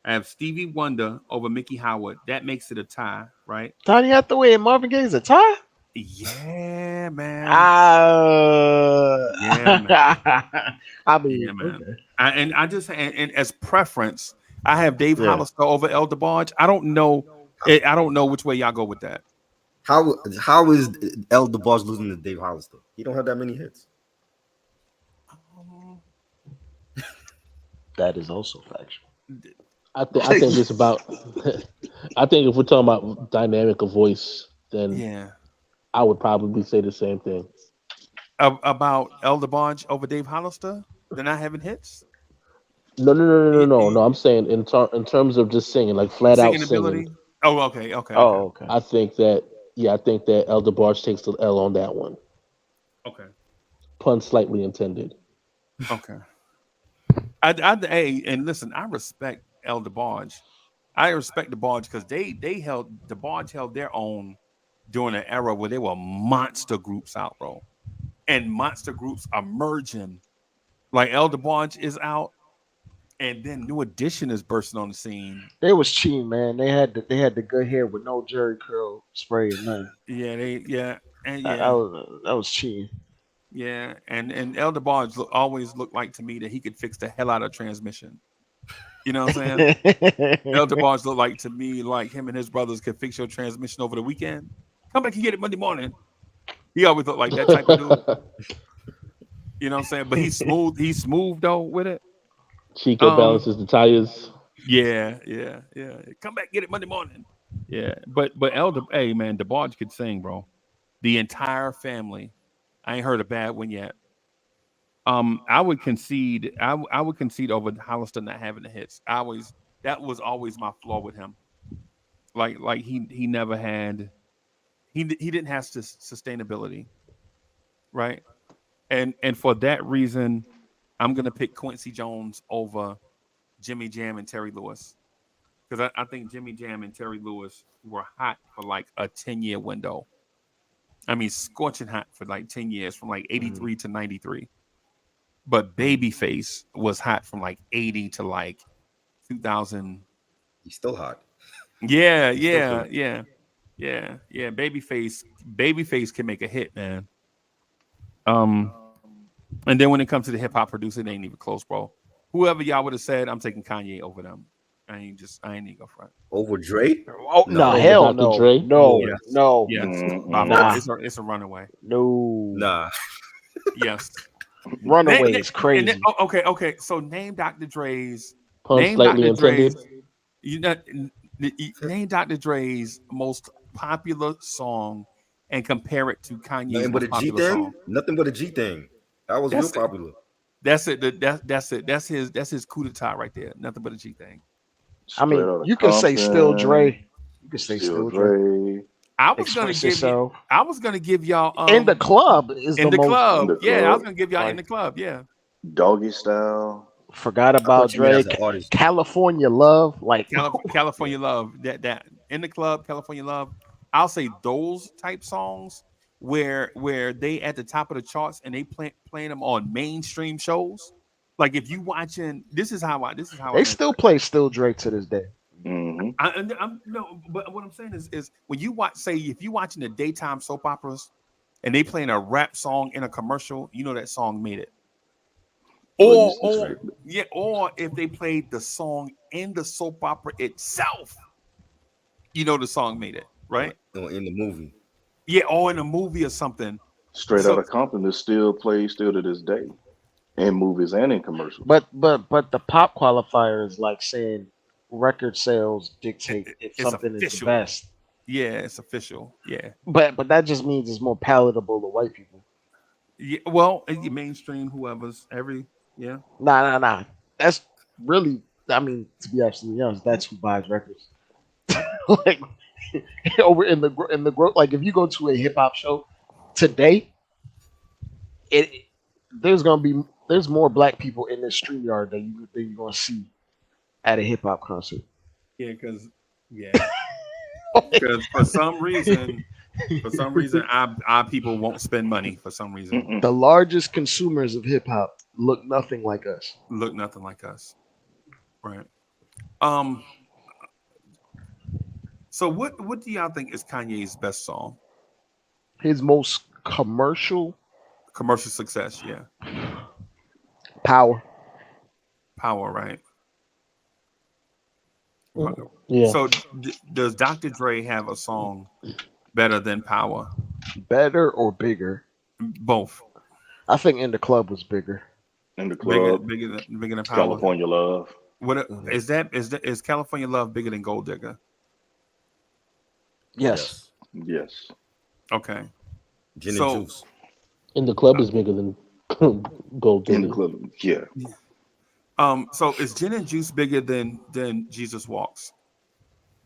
I have Stevie Wonder over Mickey Howard. That makes it a tie, right? Donny Hathaway and Marvin Gaye's a tie. Yeah, man. Yeah, man. I mean, Yeah, man. okay. And as preference, I have Dave Yeah. Hollister over El DeBarge. I don't know which way y'all go with that. How is El DeBarge losing to Dave Hollister? He don't have that many hits. That is also factual. I think it's about. I think if we're talking about dynamic of voice, then Yeah. I would probably say the same thing. About El DeBarge over Dave Hollister? They're not having hits? No. I'm saying in terms of just singing, like flat out Singing singing. ability? Oh, okay. Oh, okay. I think that Yeah, I think that El DeBarge takes the L on that one. Okay. Pun slightly intended. Okay. Hey, and listen, I respect El DeBarge. I respect DeBarge because DeBarge held their own during an era where there were monster groups out, bro. And monster groups are merging. Like El DeBarge is out, and then New Edition is bursting on the scene. They was cheating, man. They had the good hair with no Jerry curl spray or nothing. That was cheating. Yeah, and El DeBarge always looked like to me that he could fix the hell out of transmission. You know what I'm saying? El DeBarge looked like to me like him and his brothers could fix your transmission over the weekend. Come back and get it Monday morning. He always looked like that type of dude. You know what I'm saying? But he's smooth. He's smooth though with it. Chico balances the tires. Yeah. Come back, get it Monday morning. Yeah, but hey man, DeBarge could sing, bro. The entire family. I ain't heard a bad one yet. I would concede. I would concede over Hollister not having the hits. That was always my flaw with him. Like he never had. He didn't have sustainability, right? And for that reason, I'm gonna pick Quincy Jones over Jimmy Jam and Terry Lewis, because I think Jimmy Jam and Terry Lewis were hot for like a 10-year window. I mean, scorching hot for like 10 years, from like 83 to 93. But Babyface was hot from like 80 to like 2000. He's still hot. Yeah. Babyface can make a hit, man. And then when it comes to the hip hop producer, they ain't even close, bro. Whoever y'all would have said, I'm taking Kanye over them. I ain't even go front. Over Dre? Oh no, No, hell Dr. no, Dre? no, Yes. no, Yes, Nah. it's a runaway. no. Nah. Yes, Runaway is crazy. Okay. So name Dr. Dre's. Pun Name slightly Dr. intended. Dre's. Name Dr. Dre's most popular song and compare it to Kanye's Nothing but most a G popular thing? song. Nothing but a G thing. That was That's real it. popular. That's it. That's it. That's his coup d'etat right there. Nothing but a G thing. I mean, Straight Outta you can say Still Compton, Dre. You can say Still Still Dre. Dre. I was gonna Express give you. yourself. I was gonna give y'all In the club is in the the most. club. In the Yeah, I was club. gonna give y'all in Like- the club. Yeah. Doggy Style. Forgot I about thought you meant Dre. as an artist. California Love, like California Love. That in the club. California Love. I'll say those type songs where they at the top of the charts and they playing them on mainstream shows. Like if you watching, this is how they still play Still Dre to this day. Mm-hmm. I'm no, but what I'm saying is when you watch, say if you watching the daytime soap operas and they playing a rap song in a commercial, you know that song made it. Or if they played the song in the soap opera itself, you know the song made it, right? Or in the movie. Yeah, or in a movie or something. Straight So- Outta Compton is still played still to this day, in movies and in commercials. But the pop qualifier is like saying record sales dictate if It's something is the official. best. Yeah, it's official. Yeah. But that just means it's more palatable to white people. Yeah. Well, mainstream, whoever's yeah. Nah. That's really, I mean, to be absolutely honest, that's who buys records. Like over in the growth, like if you go to a hip hop show today, there's more black people in this StreamYard than you're gonna see at a hip hop concert. Yeah, because for some reason, our people won't spend money for some reason. Mm-mm. The largest consumers of hip hop look nothing like us. Look nothing like us. Right. So what do y'all think is Kanye's best song? His most commercial Commercial success, yeah. power. Power, right? Yeah. So does Dr. Dre have a song better than Power? Better or bigger? Both. I think In the Club was bigger. In the club, Bigger than Power. California Love. What is California Love bigger than Gold Digger? Yes. Yes. Okay. Gin So- and juice. In the club is bigger than Gold In Digger. the club, yeah. So is Gin and Juice bigger than Jesus Walks?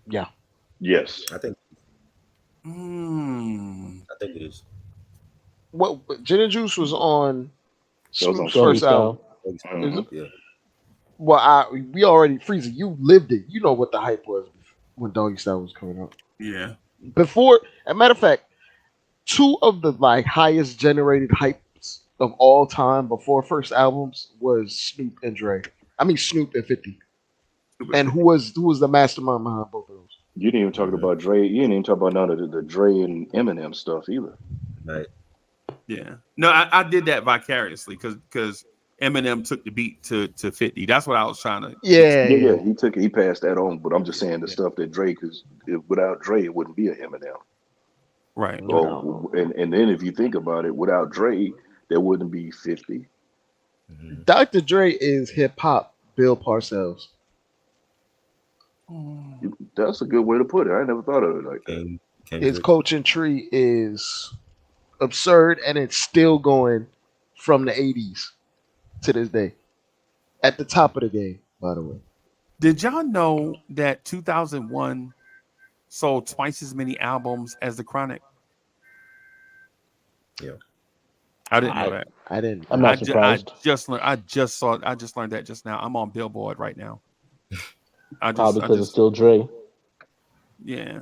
Yeah. Yes. I think I think it is. What Gin and Juice was on That was on Snoop's Doggy first album. Style. Mhm. Yeah. Well, we already Freezy. You lived it. You know what the hype was when Doggy Style was coming out. Yeah. Before, as a matter of fact, two of the like highest generated hypes of all time before first albums was Snoop and Dre. I mean Snoop and 50. And who was the mastermind behind both of those? You didn't even talk about Dre. You didn't even talk about none of the Dre and Eminem stuff either. Right. Yeah. No, I did that vicariously because Eminem took the beat to 50. That's what I was trying to. Yeah, Yeah. He passed that on. But I'm just saying the stuff that Dre, because without Dre, it wouldn't be a Eminem. Right. Well, and then if you think about it, without Dre, there wouldn't be 50. Mhm. Dr. Dre is hip hop Bill Parcells. That's a good way to put it. I never thought of it like that. King, His Kendrick. coaching tree is absurd, and it's still going from the 80s to this day. At the top of the game, by the way. Did y'all know that 2001 sold twice as many albums as The Chronic? Yeah. I didn't know that. I didn't. I'm not I surprised. just learned. I just learned that just now. I'm on Billboard right now. Probably because it's still Dre. yeah.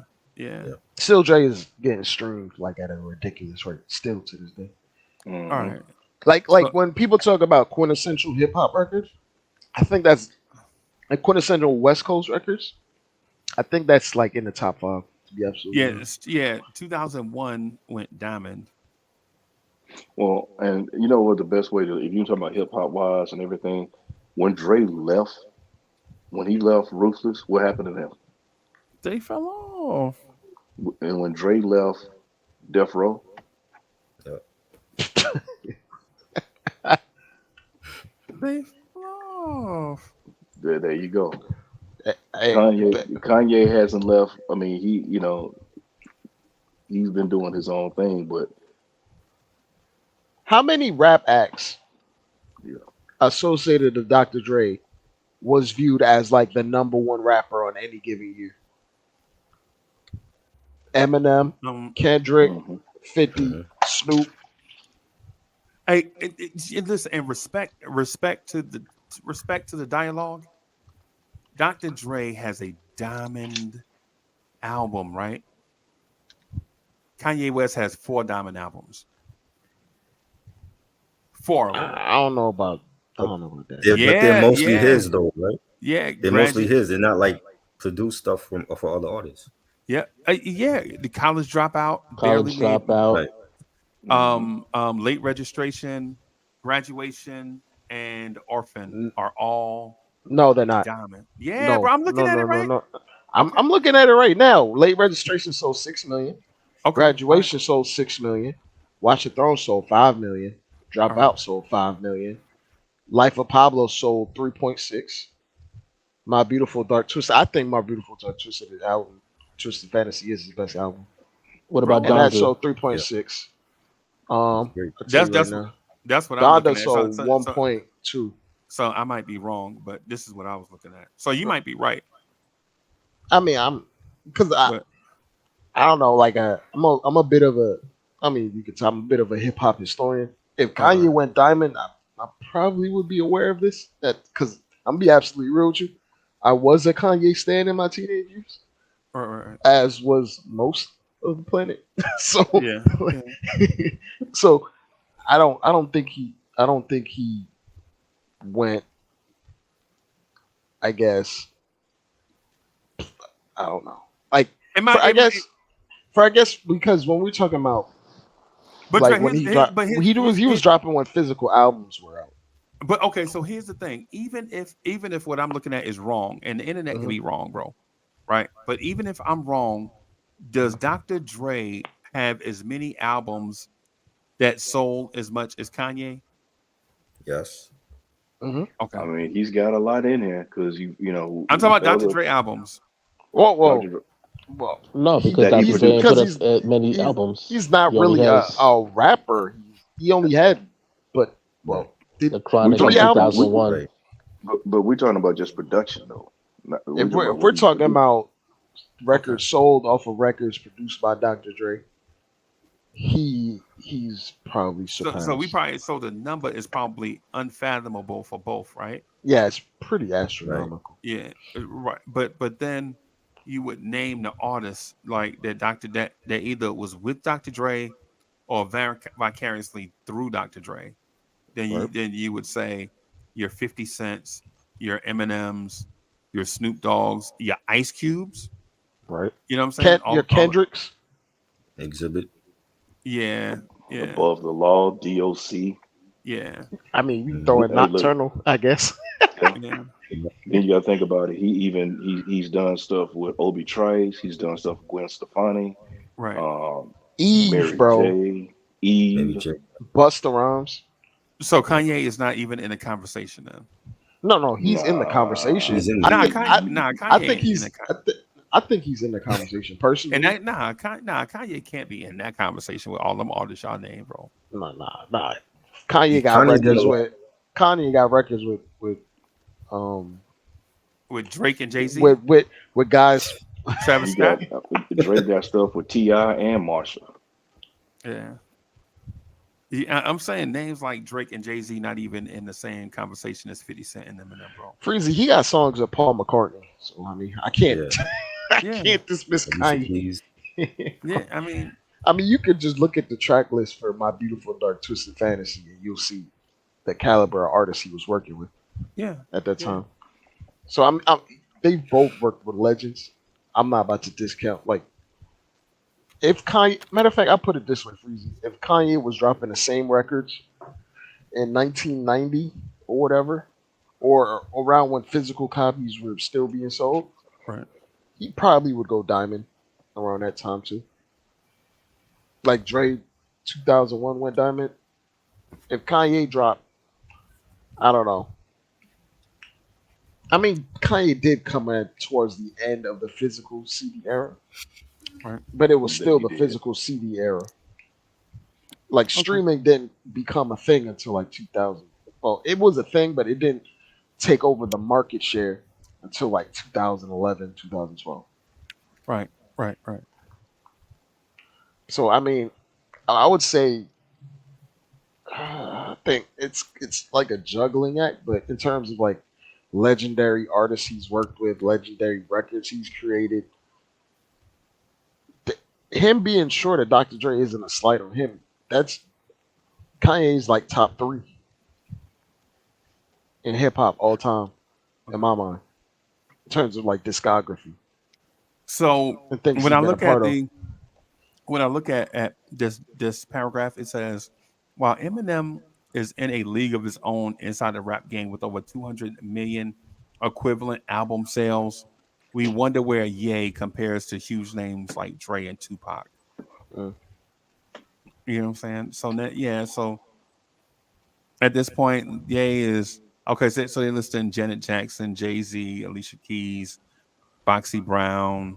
Still, Dre is getting streamed like at a ridiculous rate, still to this day. Mhm. All right. Like So- when people talk about quintessential hip hop records, I think that's like quintessential West Coast records. I think that's like in the top 5. To be absolutely honest. Yeah. 2001 went diamond. Well, and you know what the best way to, if you're talking about hip hop wise and everything, when Dre left, when he left Ruthless, what happened to him? They fell off. And when Dre left Death Row, They fell off. there you go. Hey, Kanye hasn't left. I mean, he's been doing his own thing, but how many rap acts Yeah. associated with Dr. Dre was viewed as like the number one rapper on any given year? Eminem, Kendrick, mhm. 50, Mhm. Snoop. Hey, listen, and respect to the dialogue. Dr. Dre has a diamond album, right? Kanye West has 4 diamond albums. 4 of them. I don't know about that. But they're Yeah, mostly yeah. his though, right? Yeah, They're mostly his. They're not like produced stuff for other artists. Yeah, the College Dropout, College Barely Made, Dropout. Right. Late Registration, Graduation, and Orphan are all No, they're not. diamond. Yeah, bro, I'm looking at it right. No. I'm looking at it right now. Late Registration sold 6 million. Okay. Graduation sold 6 million. Watch the Throne sold 5 million. Dropout Alright. sold 5 million. Life of Pablo sold 3.6. My Beautiful Dark Twisted. I think My Beautiful Dark Twisted album, Twisted Fantasy, is his best album. What about And that Donda? sold 3.6. Great. I'll tell That's- you that's- right now. That's what I'm Donda looking at. sold So- 1.2. So I might be wrong, but this is what I was looking at. So you might be right. I mean, I'm because But- I don't know. Like I'm a bit of a. I mean, you could tell I'm a bit of a hip hop historian. If Kanye Uh-huh. went diamond, I probably would be aware of this. That because I'm gonna be absolutely real with you. I was a Kanye stan in my teenage years, Right. as was most of the planet. So Yeah. so I don't think he went. I guess I don't know. Like I guess because when we're talking about but like Dre, when here's- he dropped, but here's- he was here's- dropping when physical albums were out. But okay, so here's the thing. Even if what I'm looking at is wrong, and the internet can be wrong, bro, right? But even if I'm wrong, does Dr. Dre have as many albums that sold as much as Kanye? Yes. Okay, I mean, he's got a lot in here because you know. I'm talking about Dr. other- Dre albums. Whoa. Dr. Well, No, because That Dr. he's- Dre ain't because put up many he's- albums. he's not He only really has a rapper. He only had, but well, The Chronic in three albums. 2001. Right. But we're talking about just production though. if we're talking about records sold off of records produced by Dr. Dre, he's probably surpassed. So the number is probably unfathomable for both, right? Yeah, it's pretty astronomical. Yeah, right. But then you would name the artist like that either was with Dr. Dre or vicariously through Dr. Dre. Then you would say your 50 Cents, your Eminems, your Snoop Dogs, your Ice Cubes. Right. You know what I'm saying? Your Kendricks. Exhibit. Yeah. Above the Law, DOC. Yeah. I mean, you throw in Hey, look. Nocturnal, I guess. Yeah. Then you gotta think about it. He's done stuff with Obi Trice. He's done stuff with Gwen Stefani. Right. Eve, Mary bro. J. Eve. Maybe J. Busta Rhymes. So Kanye is not even in the conversation then. No, he's in the conversation. He's in I the- think, Kanye I think ain't he's. in the I think he's in the conversation personally. and Kanye can't be in that conversation with all them artists y'all name, bro. Nah. Kanye got Kanye's records got a- with. Kanye got records with With Drake and Jay-Z, with guys. Travis You got Scott. Drake got stuff with T.I. and Marshall. Yeah. I'm saying names like Drake and Jay-Z not even in the same conversation as 50 Cent and Eminem, bro. Freezy, he got songs with Paul McCartney. So I mean, I can't Yeah. can't dismiss Alicia Kanye. Keys. Yeah, I mean, You could just look at the track list for My Beautiful Dark Twisted Fantasy and you'll see the caliber of artists he was working with yeah. at that Yeah. time. So they both worked with legends. I'm not about to discount like if Kanye. Matter of fact, I'll put it this way, Freezy. If Kanye was dropping the same records in 1990 or whatever, or around when physical copies were still being sold, Right. he probably would go diamond around that time too. Like Dre, 2001 went diamond. If Kanye dropped, I don't know. I mean, Kanye did come in towards the end of the physical CD era, Right. but it was Yeah, still he the did. physical CD era. Like streaming didn't become a thing until like 2000. Well, it was a thing, but it didn't take over the market share until like 2011, 2012. Right. So I mean, I would say I think it's like a juggling act, but in terms of like legendary artists he's worked with, legendary records he's created, him being short of Dr. Dre isn't a slight on him. That's Kanye's like top 3 in hip hop all time, in my mind, in terms of like discography. So And things when he's I been a look part at of. when I look at this paragraph, it says, while Eminem is in a league of his own inside the rap game with over 200 million equivalent album sales, we wonder where Ye compares to huge names like Dre and Tupac. Mm. You know what I'm saying? So at this point, Ye is okay. So they're listing Janet Jackson, Jay-Z, Alicia Keys, Foxy Brown.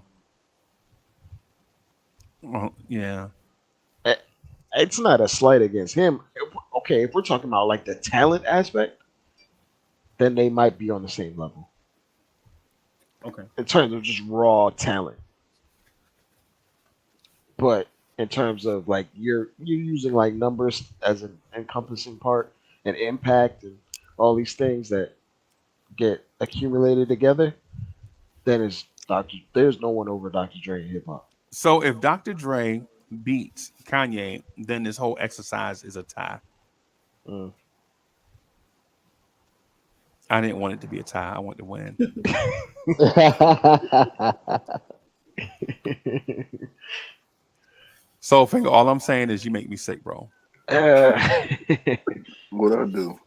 Well, yeah. It's not a slight against him. If we're talking about like the talent aspect, then they might be on the same level Okay. in terms of just raw talent. But in terms of like you're using like numbers as an encompassing part and impact and all these things that get accumulated together, then there's no one over Dr. Dre in hip hop. So if Dr. Dre beats Kanye, then this whole exercise is a tie. Mm. I didn't want it to be a tie. I want to win. So, Finger, all I'm saying is you make me sick, bro. What I do?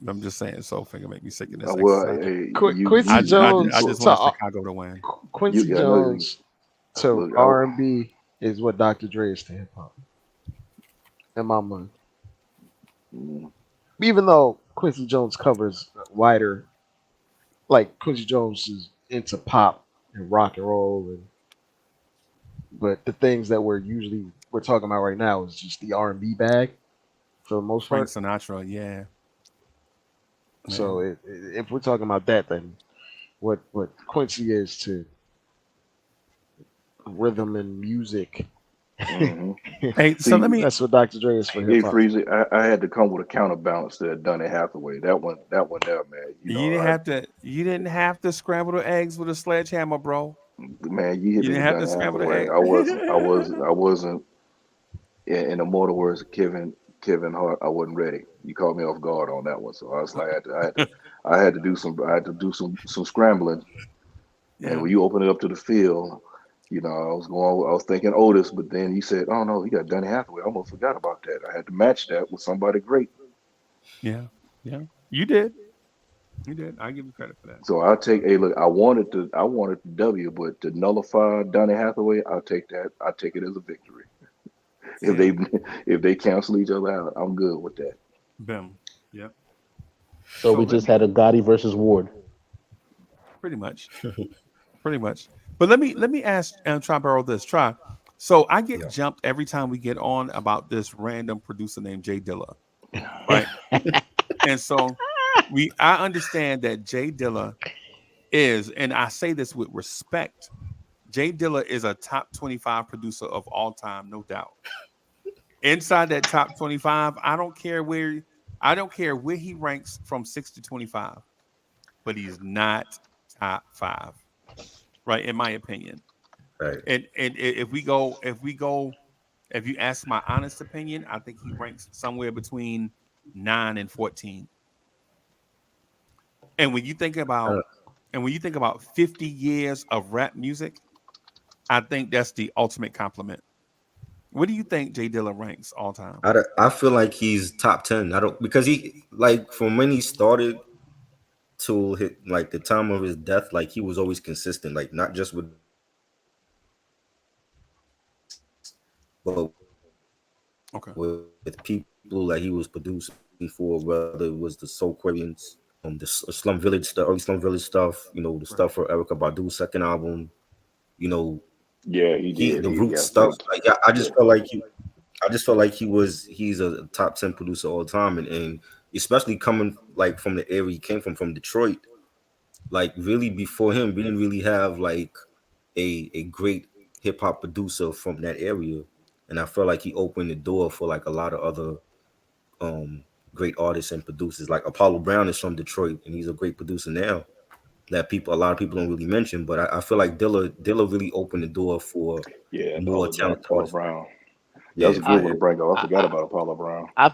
I'm just saying, so Finger make me sick in this Well, exercise. hey, Quincy I Jones just to- want Chicago to win. Quincy You- I know you- Jones to Look, I- R&B is what Dr. Dre is to hip hop. In my mind. Mm, Even though Quincy Jones covers wider, like Quincy Jones is into pop and rock and roll, but the things that we're talking about right now is just the R&B bag for the most Frank part. Sinatra, yeah. So if we're talking about that, then what Quincy is to rhythm and music. hmm Hey, so See, let me. That's what Dr. Dre is for hey, hip hop. Freezy, I had to come with a counterbalance to Donny Hathaway. That one there, man. You You know, didn't have to. You didn't have to scramble the eggs with a sledgehammer, bro. man, you hit You me didn't with have to Donny scramble the Hathaway. egg. I wasn't. In the mortal words of Kevin Hart, I wasn't ready. You caught me off guard on that one, so I was like, I had to do some scrambling. And Yeah. when you open it up to the field, you know, I was thinking Otis, but then you said, oh no, you got Donny Hathaway. I almost forgot about that. I had to match that with somebody great. Yeah. Yeah. You did. You did. I give you credit for that. So I'll take a look. I wanted the W, but to nullify Donny Hathaway, I'll take that. I'll take it as a victory. If Yeah. they if they cancel each other out, I'm good with that. Bim. Yeah. So So we let just me had a Gotti versus Ward. pretty much. Pretty much. But let me ask try borrow this. Try. So I get Yeah. jumped every time we get on about this random producer named Jay Dilla, right? And so I understand that Jay Dilla is, and I say this with respect, Jay Dilla is a top 25 producer of all time, no doubt. Inside that top 25, I don't care where he ranks from 6 to 25, but he's not top 5, right? In my opinion. Right. And if you ask my honest opinion, I think he ranks somewhere between 9 and 14. And when you think Uh, about 50 years of rap music, I think that's the ultimate compliment. What do you think Jay Dilla ranks all time? I feel like he's top 10. I don't because he like from when he started to hit like the time of his death, like he was always consistent. Like not just with but Okay. with people that he was producing for, whether it was the Soul Quarians, the Slum Village, the early Slum Village stuff, the Right. stuff for Erica Badu's second album, you know, Yeah, he he did. the He Roots got stuff. Roots. Like Yeah. I just felt like he's a top 10 producer all the time, and especially coming like from the area he came from Detroit. Like really before him, we didn't really have like a great hip hop producer from that area, and I felt like he opened the door for like a lot of other um great artists and producers. Like Apollo Brown is from Detroit, and he's a great producer now that a lot of people don't really mention. But I feel like Dilla really opened the door for Yeah, more talented Apollo artists. Brown. That was Yeah, a for good I, one to real. bring up. I I, forgot I, about Apollo Brown. I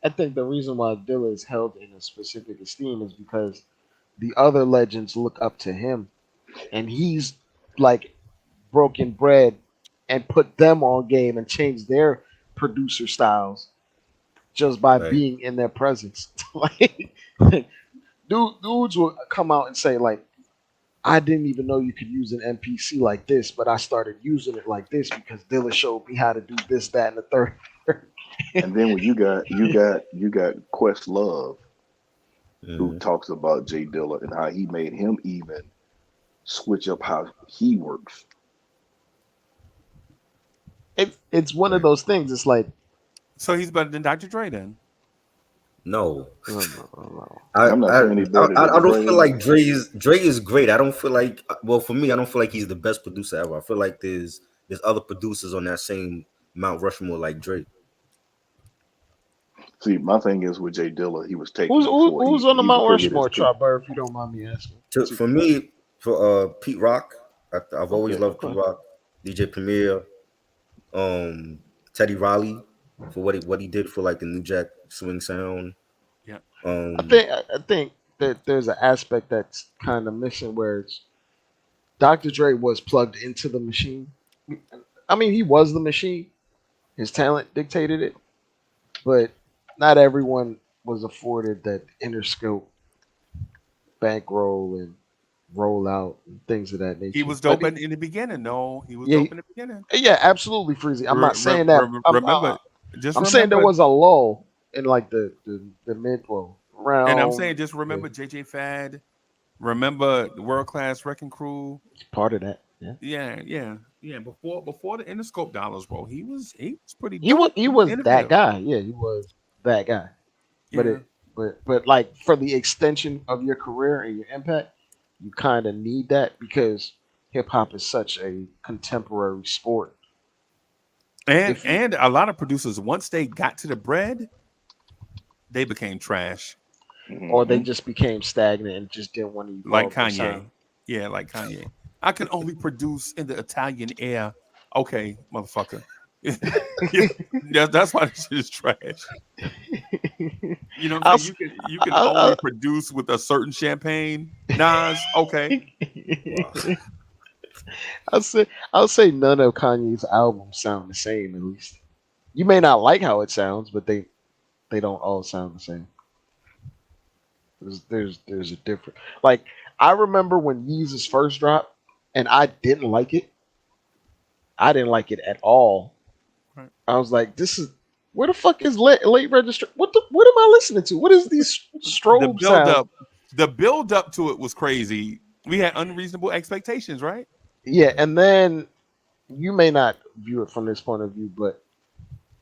think the reason why Dilla is held in a specific esteem is because the other legends look up to him, and he's like broken bread and put them on game and changed their producer styles just by Right. being in their presence. Like, dudes will come out and say like, I didn't even know you could use an MPC like this, but I started using it like this because Dilla showed me how to do this, that, and the third. And then when you got Questlove, who Mhm. talks about Jay Dilla and how he made him even switch up how he works. It's one of Right. those things. It's like, So he's better than Dr. Dre then. No. no, no, no, no. I, I'm not I saying he's better I than don't feel Dre. like Dre is great. I don't feel like well for me I don't feel like he's the best producer ever. I feel like there's other producers on that same Mount Rushmore like Dre. See, my thing is with Jay Dilla, he was taken Who's before who's on the he Mount couldn't get his Rushmore, pick. Trapper, if you don't mind me asking? For me, for Pete Rock, I've always Okay, loved Pete okay. Rock, DJ Premier, um, Teddy Riley for what he did for like the New Jack Swing sound. Yeah. I think that there's an aspect that's kind of missing where it's Dr. Dre was plugged into the machine. I mean, he was the machine. His talent dictated it, but not everyone was afforded that Interscope bankroll and rollout and things of that He nature. was But dope in the beginning. No, he was yeah, dope in the beginning. yeah, absolutely, Freezy. I'm not saying that. Remember, just I'm saying there remember, was a lull in like the mid well and I'm round. saying just Yeah, remember JJ Fad. Remember the World Class Wrecking Crew. it's part of that. Yeah, Yeah, yeah, yeah. Before the Interscope dollars, bro, he was pretty he was dope. he He was was that innovative. guy. Yeah, he was that guy. But Yeah, it but like for the extension of your career and your impact, you kind of need that because hip hop is such a contemporary sport. And If you- and a lot of producers, once they got to the bread, they became trash. Or they Mhm. just became stagnant and just didn't want to evolve Like their Kanye. sound. Yeah, like Kanye. I can only produce in the Italian air. Okay, motherfucker. That's why this shit is trash. You know what I'll I'm s- saying? You can I'll- only produce with a certain champagne. Nas, okay. I'll say none of Kanye's albums sound the same. At least you may not like how it sounds, but they don't all sound the same. There's a different. Like I remember when Yeezus first dropped, and I didn't like it. I didn't like it at all. Right. I was like, this is where the fuck is late register? What am I listening to? What is these The strobe build sounds? up, the build up to it was crazy. We had unreasonable expectations, right? Yeah, and then you may not view it from this point of view, but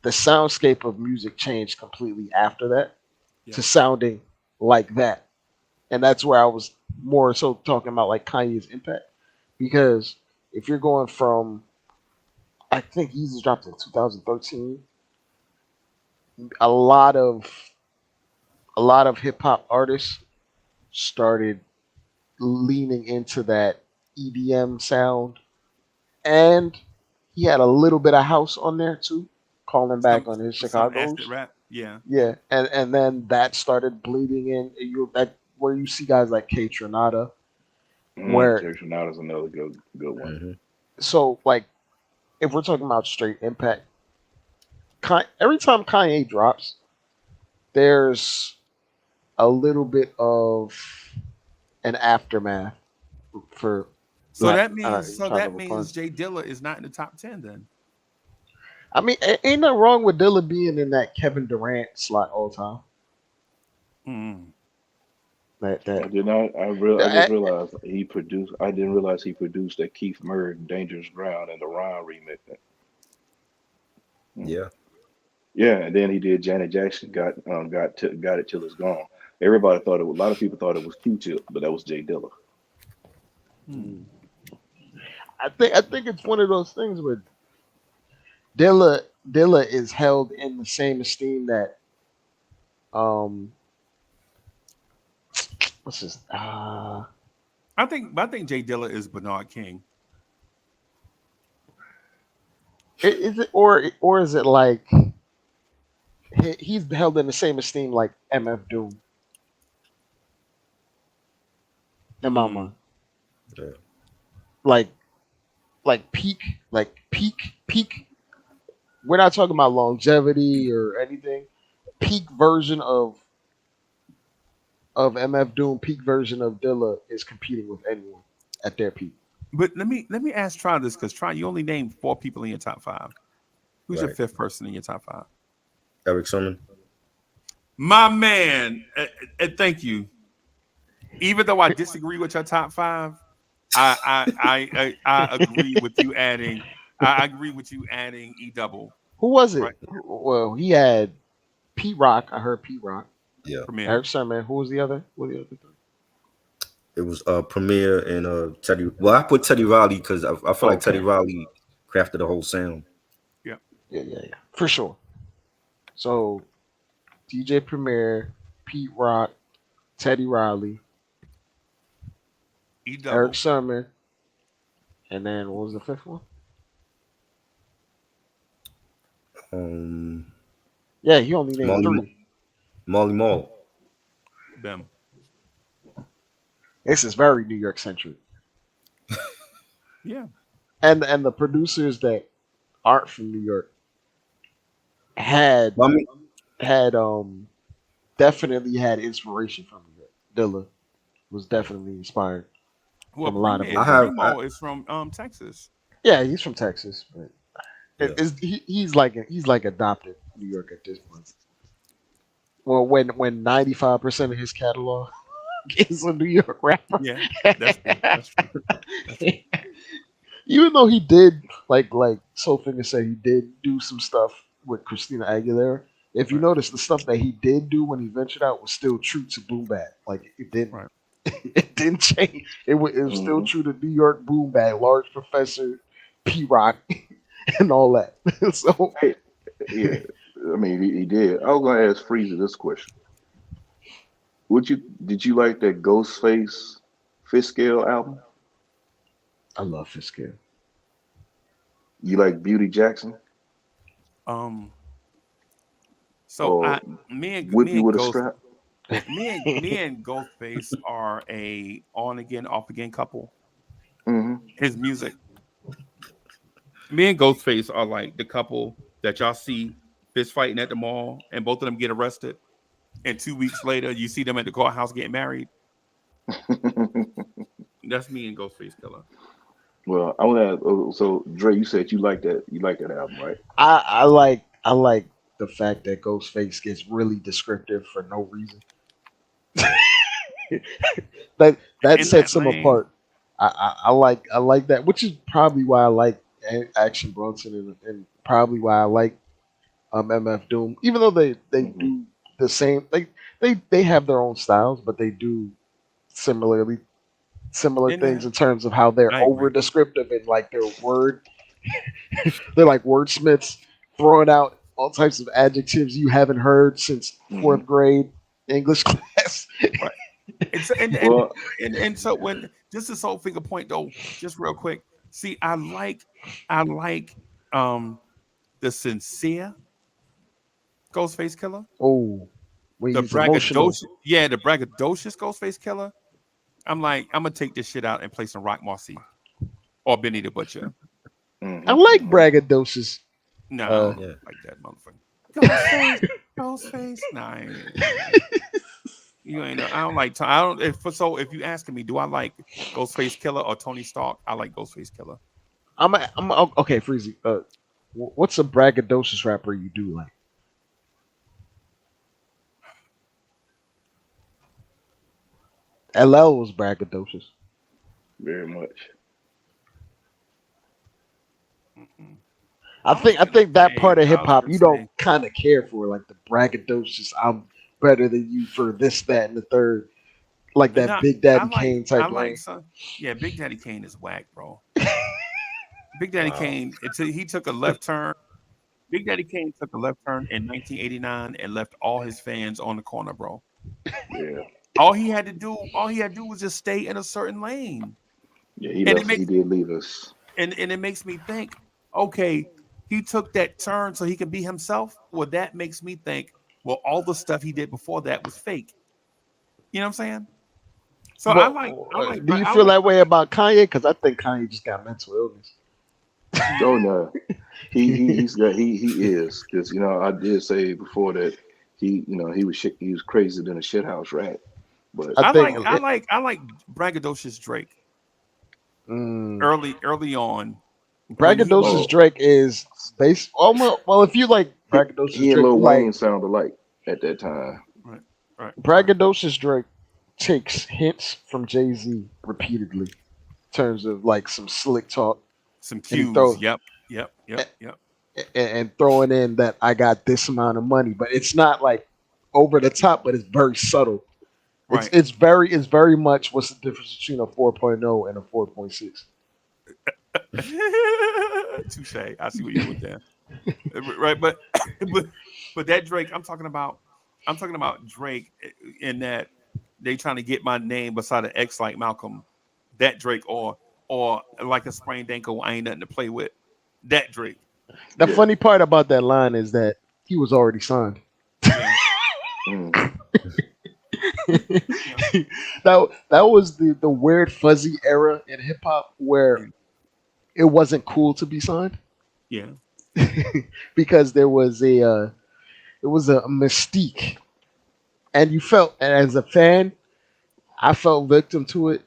the soundscape of music changed completely after that Yeah. to sounding like that. And that's where I was more so talking about like Kanye's impact. Because if you're going from I think Yeezus dropped in 2013, a lot of hip hop artists started leaning into that EDM sound, and he had a little bit of house on there too, calling back on his Some Chicago's. acid rap. Yeah. Yeah, and then that started bleeding in. That where you see guys like K Tronada, where Jason Now is another good one. Mhm. so like if we're talking about straight impact, every time Kanye drops, there's a little bit of an aftermath for. So like, that means trying to have fun. Jay Dilla is not in the top 10 then. I mean, ain't nothing wrong with Dilla being in that Kevin Durant slot all the time. Mm. I That did not. I I- just realized he produced. I didn't realize he produced that Keith Murray "Dangerous Ground" and the Ron remix. Yeah. Yeah, and then he did Janet Jackson got it till it's gone. Everybody thought a lot of people thought it was Q-Tip, but that was Jay Dilla. I think it's one of those things where Dilla is held in the same esteem that what's his I think Jay Dilla is Bernard King. is it or is it like he's held in the same esteem like MF Doom in my mind. Yeah. Like peak we're not talking about longevity or anything. Peak version of MF Doom, peak version of Dilla is competing with anyone at their peak. But let me ask Try this, because Try, you only named 4 people in your top 5. Who's your Right. 5th person in your top 5? Eric Sermon. My man, thank you. Even though I disagree with your top 5, I agree with you adding. I agree with you adding E Double. Who was it? Right. Well, he had P Rock. I heard P Rock. Yeah. Premier. Eric Sermon. Who was the other? Who were the other three? It was Premier and Teddy. Well, I put Teddy Riley because I feel like Teddy Okay. Riley crafted the whole sound. Yeah, for sure. So, DJ Premier, Pete Rock, Teddy Riley, E Double. Eric Sermon, and then what was the 5th one? Yeah, he only named Molly 3. Molly Mall. Them. This is very New York centric, Yeah. and the producers that aren't from New York had I mean, definitely had inspiration from New York. Dilla was definitely inspired. Well, From a lot of Premier, them. Primo is from Texas. Yeah, he's from Texas, but Yeah. he's like adopted New York at this point. Well, when 95% of his catalog is a New York rapper, Yeah, that's true. even though he did like Soulfinger said, he did do some stuff with Christina Aguilera. If you Right. notice, the stuff that he did do when he ventured out was still true to boom bap. Like it didn't Right. It didn't change. It was still Mhm. true to New York boom bap, Large Professor, P Rock, and all that. So Hey, yeah, I mean, he did. I was gonna ask Freezer this question. Did you like that Ghostface Fiskale album? I love Fiskale. You like Beauty Jackson Um, so or me Whip You and with a Ghost Strap? me and Ghostface are a on again, off again couple. Hmm. His music, me and Ghostface are like the couple that y'all see fist fighting at the mall, and both of them get arrested. And 2 weeks later, you see them at the courthouse getting married. That's me and Ghostface Killer. Well, I want to ask. So Dre, you said you like that. You like that album, right? I like the fact that Ghostface gets really descriptive for no reason. That In that sets him lane, apart. I like that, which is probably why I like Action Bronson and probably why I like MF Doom, even though they Hmm. do the same. They have their own styles, but they do similar in things that, in terms of how they're I over agree. descriptive and like their word. They're like wordsmiths throwing out all types of adjectives you haven't heard since Hmm. fourth grade English class. Right. It's Well, and so when just this whole finger point though, just real quick. See, I like the sincere Ghostface Killer, Oh, when the he's emotional. braggadocious, yeah, the braggadocious Ghostface Killer. I'm like, I'm gonna take this shit out and play some Rock Marcy or Benny the Butcher. I hmm like hmm braggadocious. No, I Uh, don't Yeah. like that motherfucker. Ghostface, Ghostface. Nah, you ain't know. I don't like. I don't. If you asking me, do I like Ghostface Killer or Tony Stark? I like Ghostface Killer. okay, Freezy. What's a braggadocious rapper you do like? LL was braggadocious. very much. Mm-mm. I think I think that part of I hip was hop gonna you don't say, kind of care for, like the braggadocious. I'm better than you for this, that, and the third, like that no, Big I Daddy like, Kane I type like lane. some. Yeah, Big Daddy Kane is whack, bro. Big Daddy Wow. Kane. He took a left turn. Big Daddy Kane took a left turn in 1989 and left all his fans on the corner, bro. Yeah, All he had to do was just stay in a certain lane. yeah. He And it left. He makes did leave us. and it makes me think, okay, he took that turn so he can be himself. Well, that makes me think, well, all the stuff he did before that was fake. You know what I'm saying? So But do you I feel like that way about Kanye? Because I think Kanye just got mental illness. Oh no, he is because I did say before that he was crazier than a shithouse rat. But I think I like braggadocious Drake mm, early on when he was braggadocious oh, Drake is based. Well, if you like braggadocious he and Drake, Lil you Wayne like sound alike at that time. right, right. braggadocious Drake takes hints from Jay Z repeatedly in terms of like some slick talk, Some and he cues. throws Yep. and throwing in that I got this amount of money, but it's not like over the top, but it's very subtle. It's Right. it's very it's very much what's the difference between a 4.0 and a 4.6. Touche. I see what you went there. Right, but but that Drake, I'm talking about Drake in that they trying to get my name beside an X like Malcolm. That Drake or like a sprained ankle, I ain't nothing to play with. That Drake. The Yeah. funny part about that line is that he was already signed. Yeah. Mm. Yeah. That was the weird fuzzy era in hip hop where it wasn't cool to be signed Yeah. because it was a mystique, and you felt, and as a fan, I felt victim to it.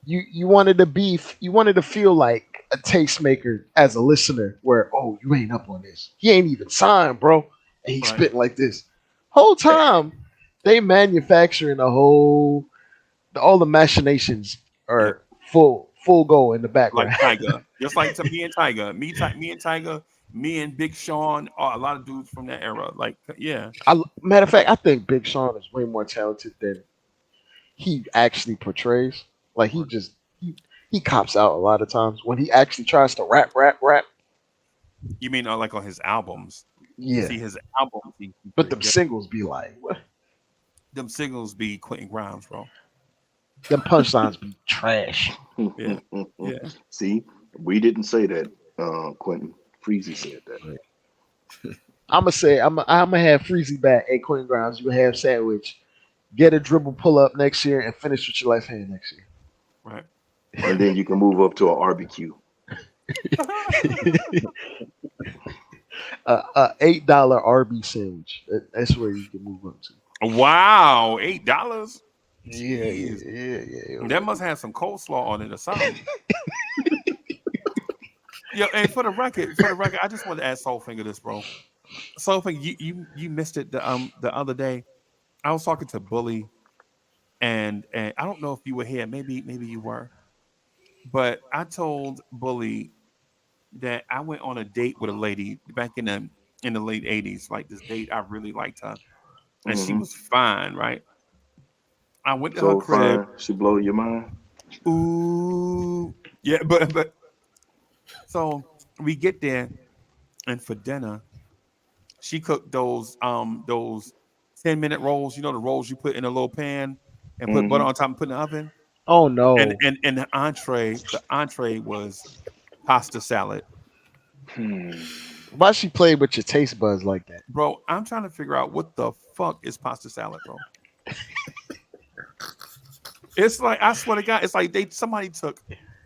You wanted to you wanted to feel like a tastemaker as a listener, where oh you ain't up on this, he ain't even signed, bro, and he's Right. spitting like this whole time. They manufacturing all the machinations Yeah. are full go in the Like background. Tiger. Just like to me and Tiger. Me and Tiger, me and Big Sean, a lot of dudes from that era. Like, yeah. Matter of fact, I think Big Sean is way more talented than he actually portrays. Like he cops out a lot of times when he actually tries to rap. You mean like on his albums? Yeah, See his albums, but them singles be like, what? them singles be Quentin Grimes, bro. Them punchlines be trash. Yeah. Yeah. See, we didn't say that. Quentin Freezy said that. I'ma say I'ma have Freezy back. Hey, Quentin Grimes, you have sandwich. Get a dribble pull up next year and finish with your left hand next year. Right. And then you can move up to an RBQ. $8 RB sandwich. That's where you can move up to. Wow, $8. Yeah. That must have some coleslaw on it or something. Yo, and for the record, I just want to ask Soulfinger this, bro. Soulfinger, you missed it the other day. I was talking to Bully, and I don't know if you were here. Maybe you were, but I told Bully that I went on a date with a lady back in the late '80s. Like this date, I really liked her, and she was fine, right? I went to her crib. Fine. She blow your mind. Ooh, yeah, but so we get there, and for dinner, she cooked those 10-minute rolls. You know the rolls you put in a little pan and put butter on top and put in the oven. Oh no. And the entree was pasta salad. Why she played with your taste buds like that? Bro, I'm trying to figure out what the fuck is pasta salad, bro. It's like, I swear to God, it's like somebody took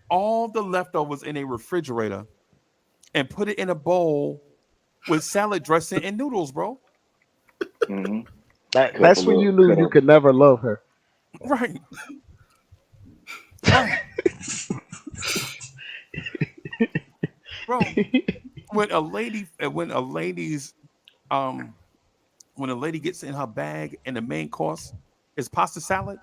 all the leftovers in a refrigerator and put it in a bowl with salad dressing and noodles, bro. That's when you knew you could never love her. Right. Bro, when a lady gets in her bag and the main course is pasta salad,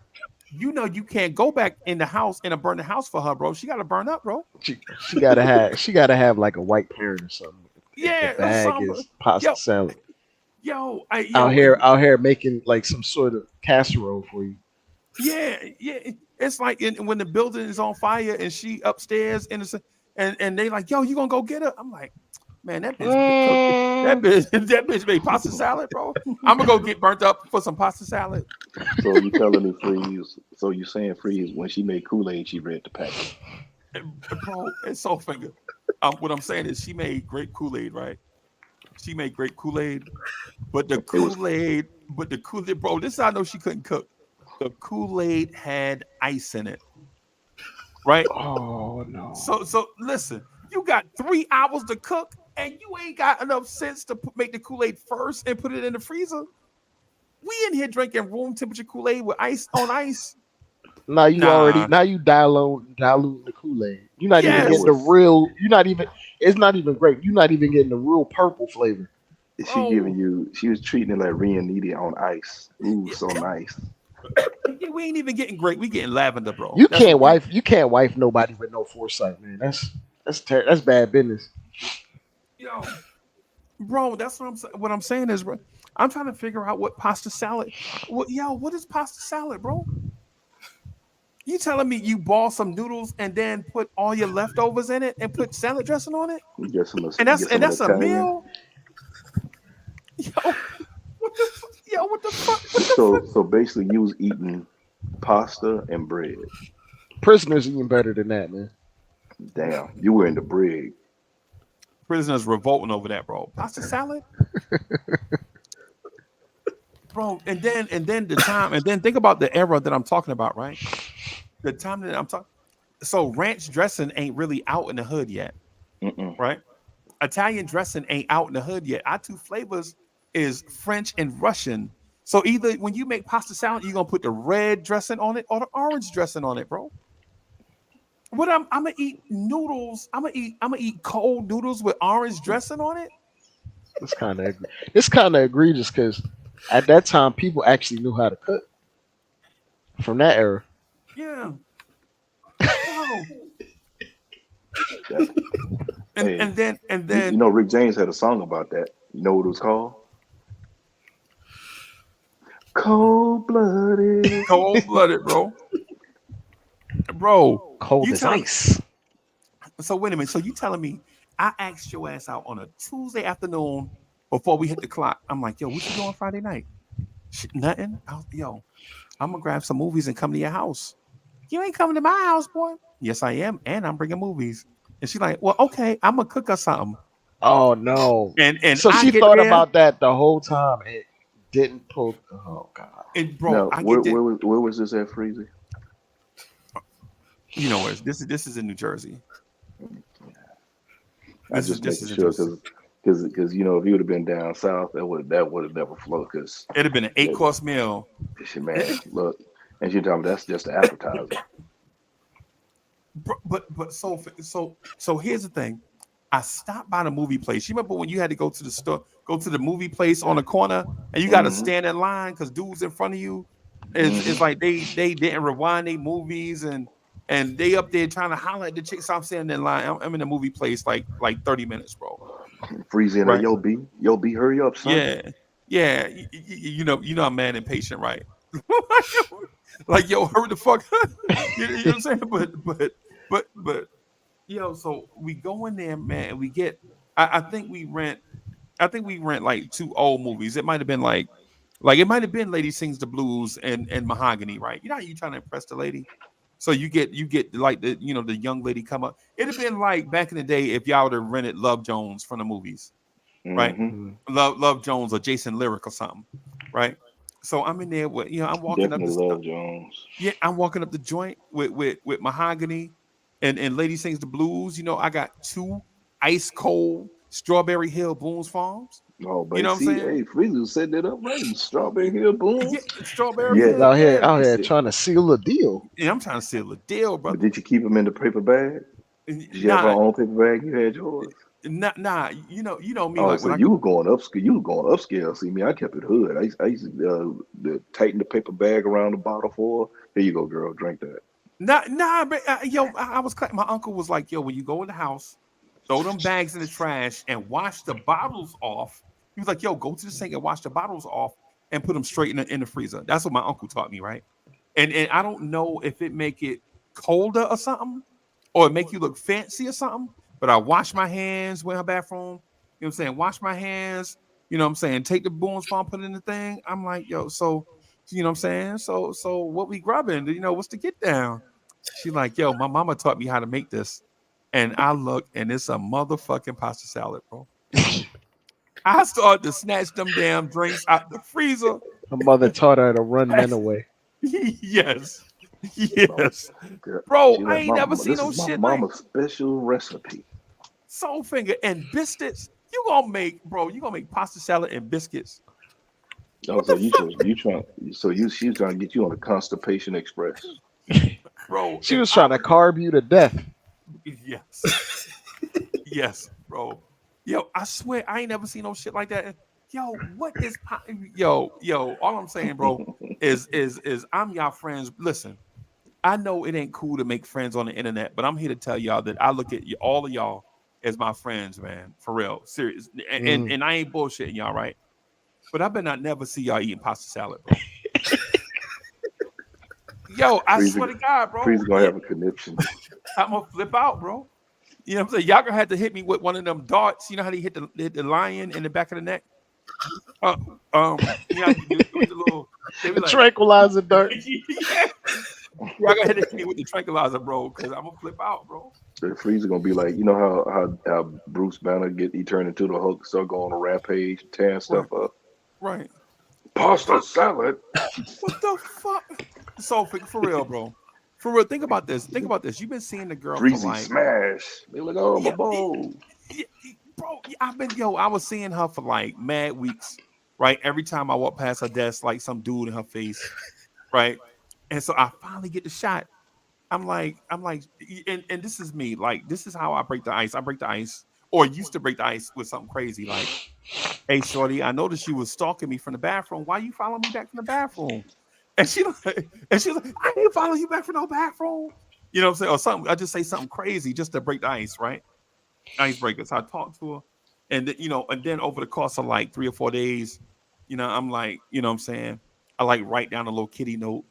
you know you can't go back in the house and burn the house for her, bro. She gotta burn up, bro. She gotta have like a white parent or something. Yeah, the bag is pasta salad. Out here making like some sort of casserole for you. Yeah. It's like when the building is on fire and she upstairs and they like, yo, you gonna go get her? I'm like, man, that bitch made pasta salad, bro. I'm gonna go get burnt up for some pasta salad. So you telling me Freeze? So you saying Freeze when she made Kool-Aid, she read the packet? Bro, it's Soulfinger. What I'm saying is she made great Kool-Aid, right? She made great Kool-Aid, but the Kool-Aid, bro, this I know she couldn't cook. The Kool-Aid had ice in it, right? Oh no! So listen, you got 3 hours to cook, and you ain't got enough sense to make the Kool-Aid first and put it in the freezer. We in here drinking room temperature Kool-Aid with ice on ice. Now you diluting the Kool-Aid. You're not even getting the real. It's not even grape. You're not even getting the real purple flavor. She was treating it like Rianiti on ice. Ooh, so nice. We ain't even getting grape. We getting lavender, bro. You can't wife nobody with no foresight, man. That's bad business. Yo, bro, that's what I'm saying is, bro, I'm trying to figure out what pasta salad. What is pasta salad, bro? You telling me you ball some noodles and then put all your leftovers in it and put salad dressing on it? And that's a meal? What the fuck? So basically, you was eating pasta and bread. Prisoners eating better than that, man. Damn, you were in the brig. Prisoners revolting over that, bro. Pasta salad, bro. And then the time, and then think about the era that I'm talking about, right? The time that I'm talking. So ranch dressing ain't really out in the hood yet, right? Italian dressing ain't out in the hood yet. Our two flavors is French and Russian. So either when you make pasta salad, you're gonna put the red dressing on it or the orange dressing on it, bro. What I'm gonna eat noodles. I'm gonna eat cold noodles with orange dressing on it. It's kind of egregious because at that time people actually knew how to cook. From that era. Yeah. Hey, and then you know Rick James had a song about that. You know what it was called? Cold blooded. Cold blooded, bro. Bro, Cold you as telling ice. so wait a minute. So you telling me I asked your ass out on a Tuesday afternoon before we hit the clock? I'm like, yo, what you doing Friday night? Shit, nothing. Yo, I'm gonna grab some movies and come to your house. You ain't coming to my house, boy. Yes, I am, and I'm bringing movies. And she's like, well, okay, I'm gonna cook us something. Oh no. And So I she get thought there, about that the whole time and didn't pull. Oh god. and bro, Now, I where, get there. where was this at, Freezy? You know where this is in New Jersey. I This is just this making is in sure Jersey. because you know if you would have been down south, that would have never flowed. Because It'd have been an 8-course meal. man, look, and she told me that's just the appetizer. But so here's the thing. I stopped by the movie place. You remember when you had to go to the store, go to the movie place on the corner, and you got to Mhm. stand in line because dudes in front of you Mhm. is like they didn't rewind their movies and they up there trying to holler at the chick. So I'm standing in line. I'm in the movie place like 30 minutes, bro. Freezy in there, Right? yo B, hurry up, son. Yeah. You know I'm mad impatient, right? Like yo, hurry the fuck. You know what I'm saying? But yo, so we go in there, man, and we get. I think we rent. I think we rent like 2 old movies. It might have been like it might have been Lady Sings the Blues and Mahogany, right? You know how you trying to impress the lady, so you get like the the young lady come up. It'd have been like back in the day if y'all would have rented Love Jones from the movies, right? Hmm. Mm. Love Jones or Jason Lyric or something, right? So I'm in there with I'm walking up Definitely the love Jones. yeah, I'm walking up the joint with Mahogany and Lady Sings the Blues. I got 2 ice cold Strawberry Hill Boone's Farms. Oh, You but know what I'm see, saying? hey, Freezy was setting it up right. Strawberry Hill, boom. Yeah, Strawberry He's Yeah. Hill, out here yeah. out here See, trying to seal a deal. Yeah, I'm trying to seal the deal, but brother. did you keep them in the paper bag? Did you have her Nah, own paper bag? You had yours. nah. You know me. Oh, Like so when I you go, were going upscale. You were going upscale. See me, I kept it hood. I used to tighten the paper bag around the bottle for her. Here you go, girl. Drink that. nah, but yo, I was. My uncle was like, yo, when you go in the house, throw them bags in the trash and wash the bottles off. He was like, yo, go to the sink and wash the bottles off and put them straight in the freezer. That's what my uncle taught me, right? And I don't know if it make it colder or something, or it make you look fancy or something. But I wash my hands when I bathroom. You know what I'm saying? Wash my hands. You know what I'm saying? Take the Boone's Farm, put it in the thing. I'm like, yo, so you know what I'm saying? So what we grubbing? What's the get down? She like, yo, my mama taught me how to make this. And I look, and it's a motherfucking pasta salad, bro. I started to snatch them damn drinks out the freezer. Her mother taught her to run men away. Yes. Oh, Yes. girl. Bro, She I like, ain't never seen this no is my shit like mama's special recipe. soul finger and biscuits. You gonna make pasta salad and biscuits. Oh, What so the fuck? she's trying to get you on the Constipation Express. Bro, She if was I trying to carb you to death. yes. Yes, bro. Yo, I swear I ain't never seen no shit like that. Yo, what is yo, all I'm saying, bro, is I'm y'all friends. Listen, I know it ain't cool to make friends on the internet, but I'm here to tell y'all that I look at all of y'all as my friends, man. For real. Serious. And Mm. and I ain't bullshitting y'all, right? But I better not never see y'all eating pasta salad, bro. Yo, I swear Freezer, to God, bro. Freezer gonna have a conniption. I'm gonna flip out, bro. You know what I'm saying? Y'all gonna have to hit me with one of them darts. You know how they hit the lion in the back of the neck? Uh, with the little, they be The like, tranquilizer dart. yeah. Y'all gonna have to hit me with the tranquilizer, bro, because I'm gonna flip out, bro. The Freezer gonna be like, you know how Bruce Banner he turned into the Hulk, start going on a rampage, tearing stuff up. Right. Pasta salad. What the fuck? So for real, bro. For real, think about this. Think about this. You've been seeing the girl for Freezy like smash. They like, oh my yeah, bowl. yeah, bro. I was seeing her for like mad weeks, right? Every time I walk past her desk, like some dude in her face, right? And so I finally get the shot. I'm like, and this is me. Like, this is how I break the ice. I break the ice, or used to break the ice with something crazy. Like, hey, shorty, I noticed you was stalking me from the bathroom. Why you following me back from the bathroom? And she's like, I ain't following you back from no bathroom. You know what I'm saying? Or something. I just say something crazy just to break the ice, right? Icebreaker. So I talked to her, and then over the course of like 3 or 4 days, I'm like, you know what I'm saying? I like write down a little kitty note,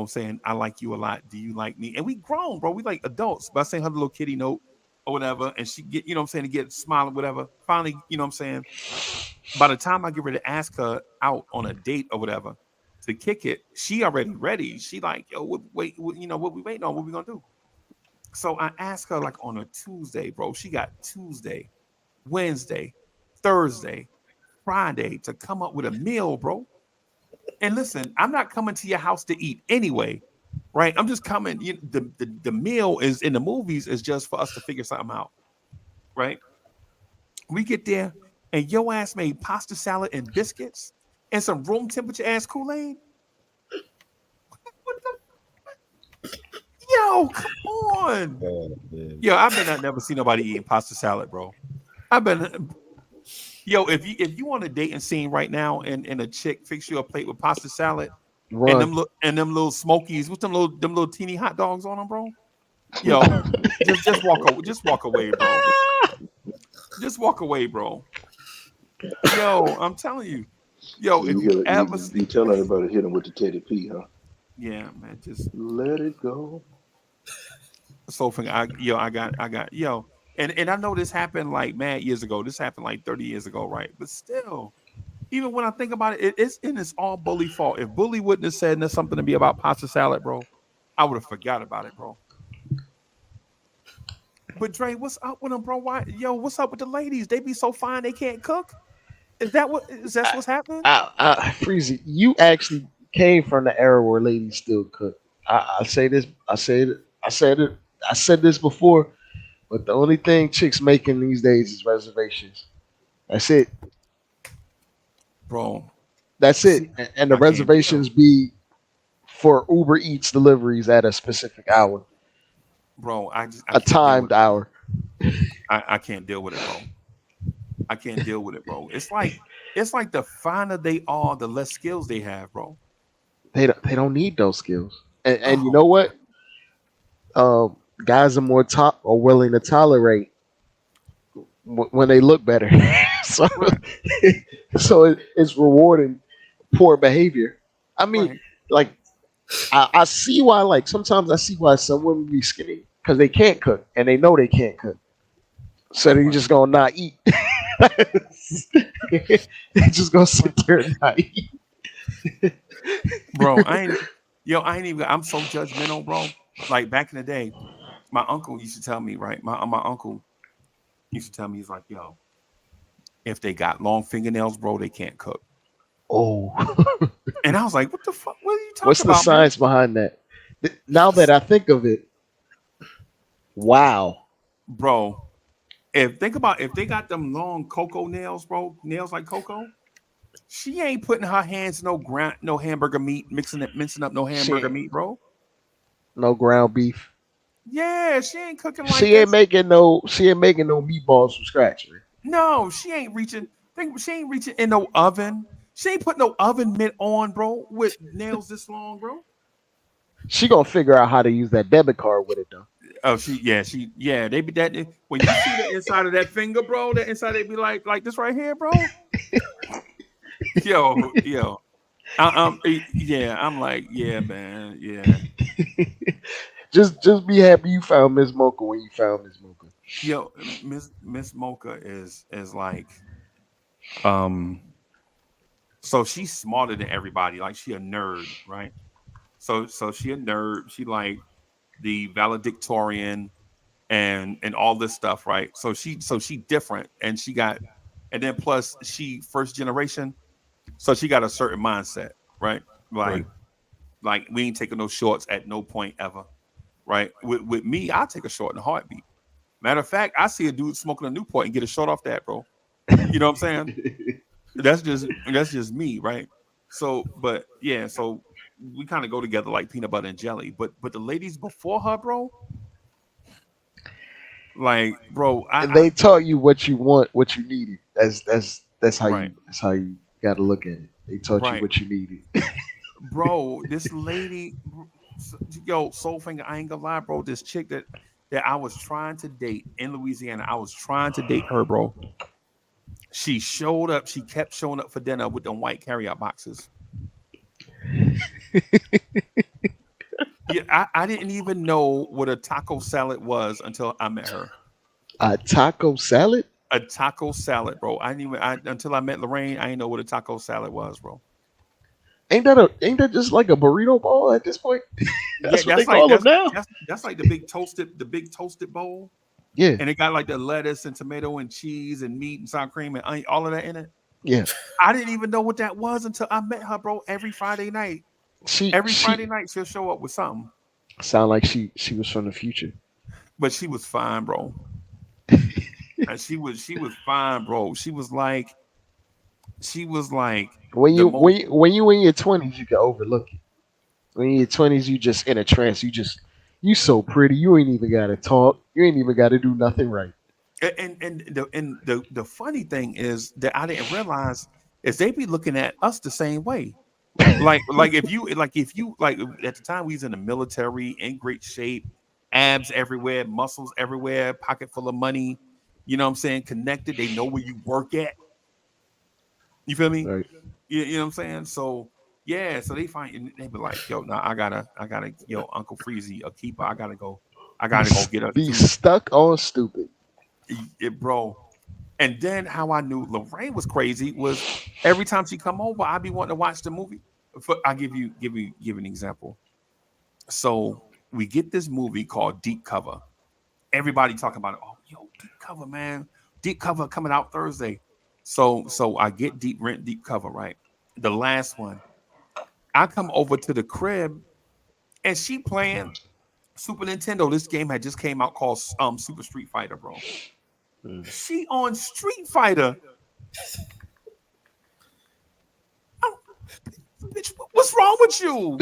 saying I like you a lot. Do you like me? And we grown, bro. We like adults. But I send her the little kitty note or whatever, and she get, to get smiling, whatever. Finally, by the time I get ready to ask her out on a date or whatever to kick it, she already ready. She like, yo, what we waiting on? What we gonna do? So I asked her like on a Tuesday, bro. She got Tuesday, Wednesday, Thursday, Friday to come up with a meal, bro. And listen, I'm not coming to your house to eat anyway, right? I'm just coming. The meal is in the movies is just for us to figure something out, right? We get there, and your ass made pasta salad and biscuits and some room temperature ass Kool-Aid. What the? Yo, come on. Yo, I've been never seen nobody eating pasta salad, bro. Yo, if you want a dating scene right now and a chick fix you a plate with pasta salad Run. and them little smokies with them little teeny hot dogs on them, bro. Yo, just walk away, bro. Just walk away, bro. Yo, I'm telling you. Yo, if you ever you tell everybody to hit him with the Teddy P, huh? Yeah, man, just let it go. So I got and I know this happened like mad years ago. This happened like 30 years ago, right? But still, even when I think about it, it's all Bully fault. If Bully wouldn't have said there's something to be about pasta salad, bro, I would have forgot about it, bro. But Dre, what's up with them, bro? What's up with the ladies? They be so fine they can't cook. Is that what's happening? Freezy, you actually came from the era where ladies still cook. I say this. I said this before, but the only thing chicks making these days is reservations. That's it. Bro. That's it. And the reservations be for Uber Eats deliveries at a specific hour. Bro, I timed hour. I can't deal with it, bro. I can't deal with it, bro. It's like the finer they are, the less skills they have, bro. They don't need those skills. And you know what? Guys are more willing to tolerate when they look better. so it's rewarding poor behavior. I mean, like I see why. Like sometimes I see why some women be skinny because they can't cook and they know they can't cook, so they're just gonna not eat. They just gonna sit there and not eat. Bro, I'm so judgmental, bro. Like back in the day, my uncle used to tell me, right? My uncle used to tell me, he's like, yo, if they got long fingernails, bro, they can't cook. Oh. And I was like, what the fuck? What are you talking about? What's the science behind that? Now that I think of it, wow. Bro, if they got them long cocoa nails, bro, nails like cocoa, she ain't putting her hands in no hamburger meat, mincing up no hamburger meat, bro. No ground beef. Yeah, she ain't cooking like she ain't making no meatballs from scratch. Man. No, she ain't reaching in no oven. She ain't putting no oven mitt on, bro, with nails this long, bro. She gonna figure out how to use that debit card with it though. Oh, they be that when you see the inside of that finger, bro, the inside they be like this right here, bro. yo. I'm like, yeah, man, yeah. just be happy you found Miss Mocha when you found Miss Mocha. Yo, Miss Mocha is like, so she's smarter than everybody. Like she a nerd, right? So she a nerd. She like the valedictorian and all this stuff, right? So she different, and then plus she first generation, so she got a certain mindset, right? Like we ain't taking no shorts at no point ever, right? With me, I'll take a short in a heartbeat. Matter of fact, I see a dude smoking a Newport and get a short off that, bro. You know what I'm saying? That's just me, right? So we kind of go together like peanut butter and jelly. But the ladies before her, bro, like, bro, they taught you what you want, what you needed. That's how you got to look at it. They taught you what you needed. Bro, this lady, yo, Soulfinger, I ain't gonna lie, bro. This chick that I was trying to date in Louisiana, I was trying to date her, bro. She showed up. She kept showing up for dinner with them white carryout boxes. Yeah, I didn't even know what a taco salad was until I met her. A taco salad? A taco salad, bro. I didn't even until I met Lorraine. I didn't know what a taco salad was, bro. Ain't that just like a burrito ball at this point? Yeah, That's what they call them now. that's like the big toasted bowl, Yeah, and it got like the lettuce and tomato and cheese and meat and sour cream and onion, all of that in it. yeah. I didn't even know what that was until I met her, bro. Every Friday night, She she'll show up with something. sound like she was from the future. But she was fine, bro. And she was fine, bro. She was like When the you most. when you in your 20s, you can overlook it. When you in your 20s, you just in a trance. You so pretty. You ain't even gotta talk. You ain't even gotta do nothing right. The funny thing is that I didn't realize is they be looking at us the same way. Like if you like at the time we was in the military in great shape, abs everywhere, muscles everywhere, pocket full of money. You know what I'm saying? Connected. They know where you work at. You feel me? Right. You know what I'm saying? So yeah, so they be like, yo, nah, I gotta, yo, Uncle Freezy, a keeper. I gotta go get us Be two, stuck on stupid. bro. And then how I knew Lorraine was crazy was every time she come over, I'd be wanting to watch the movie. I'll give an example. So we get this movie called Deep Cover. Everybody talking about it. Oh, yo, Deep Cover, man. Deep Cover coming out Thursday. So I get Deep Cover, right? The last one. I come over to the crib and she playing Super Nintendo. This game had just came out called Super Street Fighter, bro. She on Street Fighter. Oh, bitch, what's wrong with you?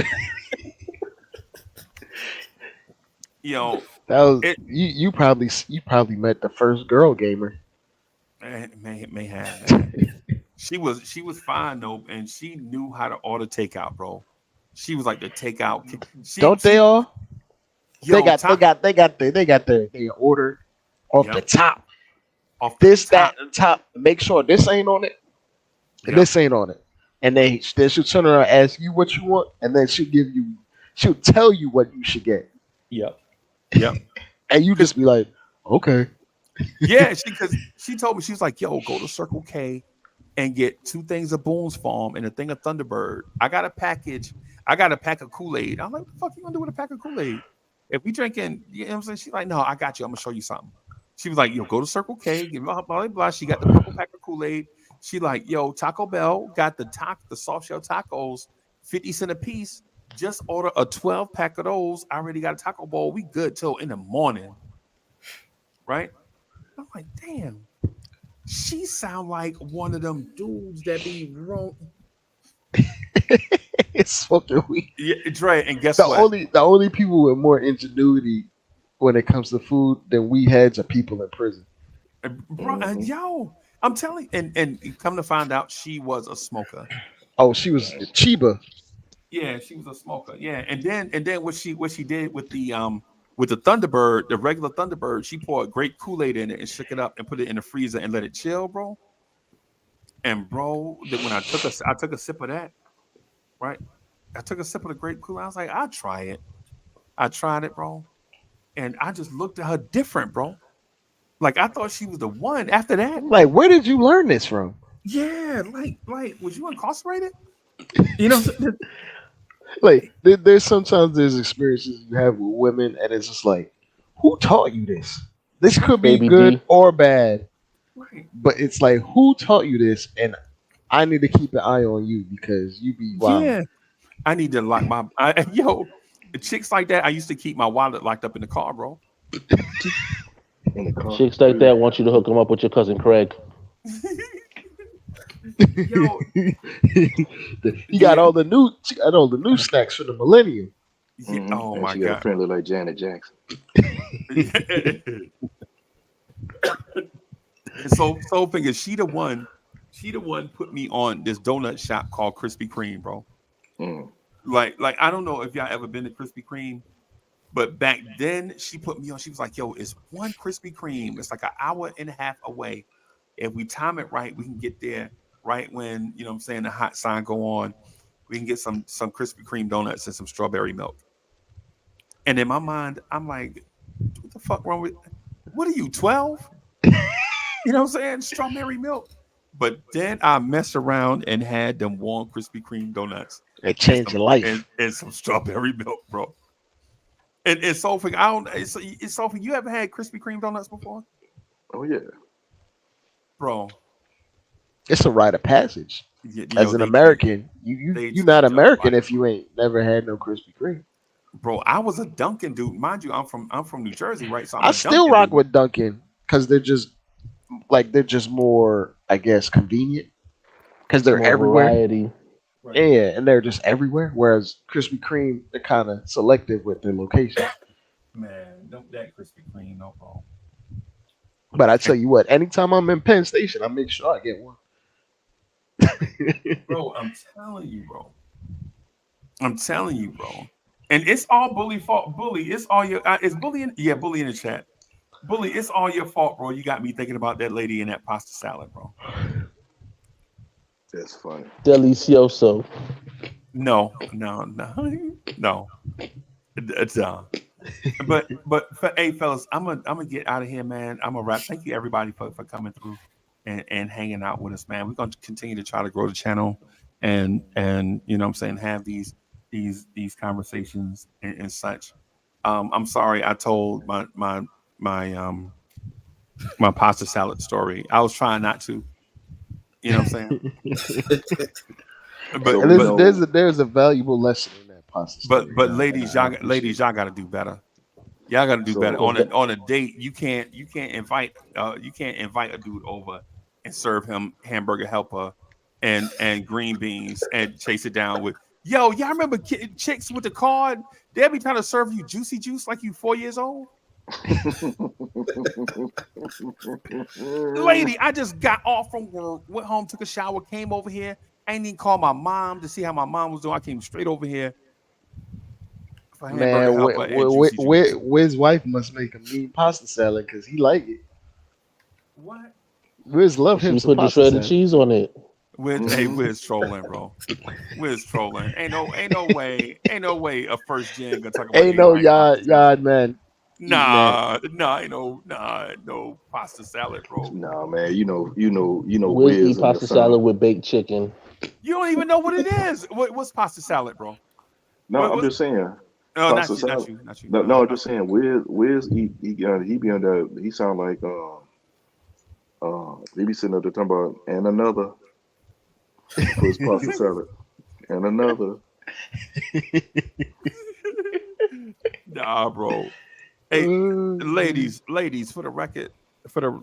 Yo, That was it you probably met the first girl gamer. may have. Man. She was fine though, and she knew how to order takeout, bro. She was like the takeout. Don't they all? Yo, They got their order off the Yep. top. Off the This, top. that, and top. Make sure this ain't on it. And Yep. this ain't on it. And they she'll turn around and ask you what you want, and then she'll tell you what you should get. Yep. And you just be like, okay. Yeah, because she told me, she was like, yo, go to Circle K and get 2 things of Boone's Farm and a thing of Thunderbird. I got a pack of Kool-Aid. I'm like, what the fuck you gonna do with a pack of Kool-Aid? If we drinking, you know what I'm saying? She's like, no, I got you. I'm gonna show you something. She was like, yo, go to Circle K, give me blah, blah, blah. She got the purple pack of Kool-Aid. She like, yo, Taco Bell got the soft shell tacos, 50 cents a piece. Just order a 12 pack of those. I already got a taco bowl. We good till in the morning. Right? I'm like, damn. She sound like one of them dudes that be wrong. It's fucking weird. Yeah, it's right. And guess The what? only people with more ingenuity when it comes to food than we heads are people in prison. Bro, yo, I'm telling you, and come to find out, she was a smoker. Oh, she was Chiba. Yeah, she was a smoker. Yeah, and then what she did with the Thunderbird, the regular Thunderbird, she poured great Kool-Aid in it and shook it up and put it in the freezer and let it chill, bro. And bro, then when I took a sip of that, right? I took a sip of the grape Kool-Aid. I was like, I'll try it. I tried it, bro. And I just looked at her different, bro. Like I thought she was the one. After that, Like, where did you learn this from? yeah, like was you incarcerated? You know, Like, there's experiences you have with women, and it's just like, who taught you this? This could be Baby good D. or bad, right. but it's like, who taught you this? And I need to keep an eye on you because you be wild. Yeah, I need to lock my chicks like that. I used to keep my wallet locked up in the car, bro. In the car. Chicks like that want you to hook them up with your cousin Craig. Yo, He got all the new snacks for the millennium. Mhm. oh And my she got a god. friend look like Janet Jackson. so figure she the one put me on this donut shop called Krispy Kreme, bro. Mm. Like I don't know if y'all ever been to Krispy Kreme, but back then she put me on. She was like, yo, it's one Krispy Kreme. It's like an hour and a half away. If we time it right, we can get there right when, you know what I'm saying, the hot sign go on. we can get some Krispy Kreme donuts and some strawberry milk. And in my mind, I'm like, what the fuck wrong with? What are you, 12? You know what I'm saying? Strawberry milk. But then I messed around and had them warm Krispy Kreme donuts. It changed your life. And some strawberry milk, bro. And Sophie, I don't. It's Sophie. You ever had Krispy Kreme donuts before, Oh yeah. bro? It's a rite of passage. As an They- American, they you're not treat y'all American like- if you ain't never had no Krispy Kreme. bro. I was a Dunkin' dude, mind you. I'm from New Jersey, right? So I'm I a still Dunkin' rock dude. with Dunkin' because they're just more, I guess, convenient because they're More everywhere. variety. Yeah, and they're just everywhere. Whereas Krispy Kreme, they're kind of selective with their location. Man, don't that Krispy Kreme, no bro. But I tell you what, anytime I'm in Penn Station, I make sure I get one. Bro, I'm telling you, bro. I'm telling you, bro. And it's all Bully fault. Bully, it's all your. It's Bully in. Yeah, Bully in the chat. Bully, it's all your fault, bro. You got me thinking about that lady in that pasta salad, bro. That's funny. Delicioso. No. It's But hey, fellas, I'm gonna get out of here, man. I'm gonna wrap. Thank you everybody for coming through and hanging out with us, man. We're gonna continue to try to grow the channel and you know what I'm saying, have these conversations and such. I'm sorry I told my pasta salad story. I was trying not to. You know what I'm saying? But So And we there's, know- there's a valuable lesson in that pasta. But story. ladies, I y'all appreciate got to do better. Y'all got to do So- better on a date. You can't invite a dude over and serve him hamburger helper and green beans and chase it down with y'all remember chicks with the card? They'll be trying to serve you juicy juice like you 4 years old. Lady, I just got off from work, went home, took a shower, came over here. I ain't even called my mom to see how my mom was doing. I came straight over here. For hamburger Man, helper and juicy juice. Wiz's wife must make a mean pasta salad because he like it. What? Wiz love him She some put the pasta shredded salad. cheese on it. Wiz trolling, bro. Wiz trolling. Ain't no way a first gen gonna talk about Ain't no anybody pasta salad. yard man. Nah, ain't no pasta salad, bro. Nah, man, you know, We'll Wiz eat and the pasta son. salad with baked chicken. You don't even know what it is. What's pasta salad, bro? No, what- I'm just saying. No, Pasta not salad. you. No, I'm just saying. Wiz, he be under. He sound like he be sitting up there talking about and another for his pasta salad and another. Nah, bro. Hey, ladies, for the record,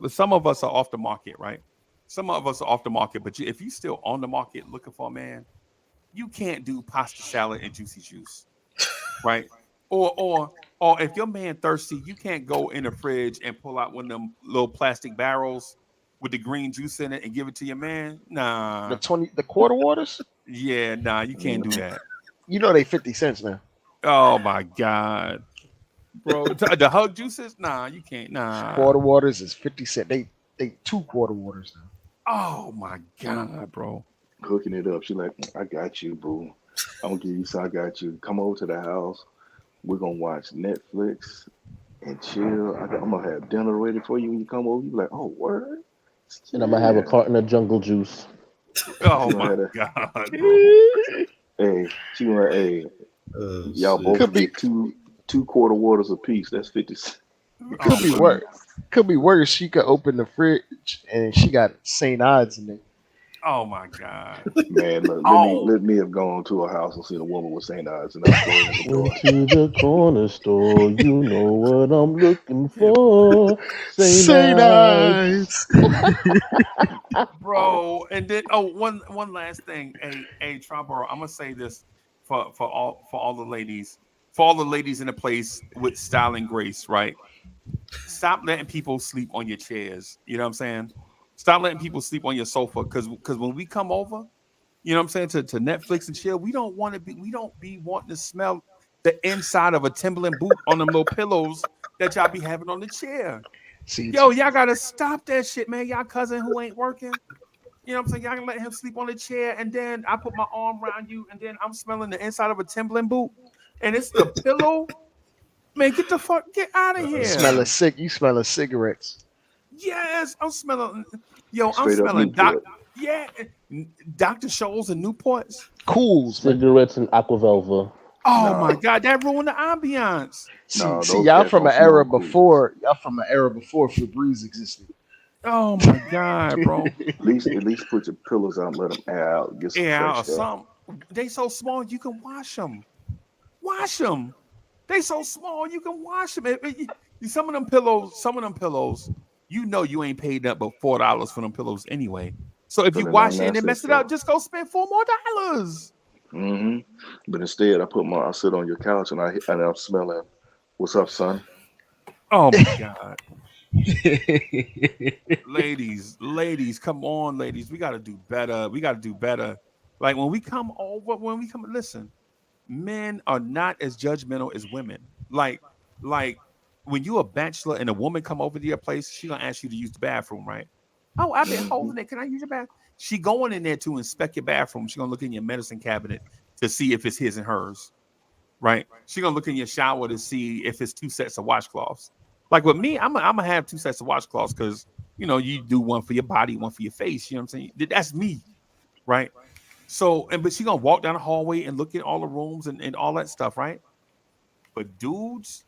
some of us are off the market, right? Some of us are off the market, but if you still on the market looking for a man, you can't do pasta salad and juicy juice, right? Or if your man thirsty, you can't go in the fridge and pull out one of them little plastic barrels with the green juice in it and give it to your man. Nah, The quarter waters. yeah, nah, you can't do that. You know they 50 cents now. Oh my god, bro, the hug juices? Nah, you can't. Nah. Quarter waters is 50 cents. They 2 quarter waters now. Oh my god, bro. Hooking it up. She like, I got you, boo. I'm gonna give you some. I got you. Come over to the house. We're gonna watch Netflix and chill. I'm gonna have dinner ready for you when you come over. You be like, oh, word. And I'm gonna have a Yeah. carton of jungle juice. Oh You my had a- god, bro. Hey, she gonna hey, y'all both Could be- get two quarter waters apiece. That's 50 cents. Could be worse. Could be worse. She could open the fridge and she got St. Ides in there. Oh my god. Man, look, let me have gone to a house and seen a woman with St. Ides and I was going Went to the corner store, you know what I'm looking for. St. Ides. Bro, and then one last thing. Hey, Triborough, I'm gonna say this for all the ladies in the place with style and grace, right? Stop letting people sleep on your chairs. You know what I'm saying? Stop letting people sleep on your sofa because when we come over, you know what I'm saying, to Netflix and chill, we don't be wanting to smell the inside of a Timberland boot on them little pillows that y'all be having on the chair. See, Yo, y'all gotta stop that shit, man. Y'all cousin who ain't working. You know what I'm saying? Y'all can let him sleep on the chair, and then I put my arm around you, and then I'm smelling the inside of a Timberland boot, and it's the pillow. Man, get out of You smell here. of you smell of cigarettes. Yes, I'm smelling. Yo, I'm Straight up smelling Newport. Dr. Scholl's and Newports. Cools, man. Cigarettes and Aquavelva. Oh No. my God, that ruined the ambiance. No, See, those y'all cats from don't an era smoke cool. before. Y'all from an era before Febreze existed. Oh my God, bro. At least put your pillows out and let them air out. Get some Air out or fresh air. something. They so small you can wash them. Wash them. They so small you can wash them. Some of them pillows. You know you ain't paid that but $4 for them pillows anyway. So if you Put it wash on it and then that mess it up, stuff. just go spend $4 more. hmm But instead, I sit on your couch and I'm smelling. What's up, son? Oh my God. ladies, come on, ladies. We gotta do better. Like listen, men are not as judgmental as women. Like when you a bachelor and a woman come over to your place, she gonna ask you to use the bathroom, right? Oh, I've been hmm holding it. Can I use your bathroom? She going in there to inspect your bathroom. She gonna look in your medicine cabinet to see if it's his and hers, right? She gonna look in your shower to see if it's 2 sets of washcloths. Like with me, I'm gonna have 2 sets of washcloths because you do one for your body, one for your face. You know what I'm saying? That's me, right? So, but she gonna walk down the hallway and look at all the rooms and all that stuff, right? But dudes,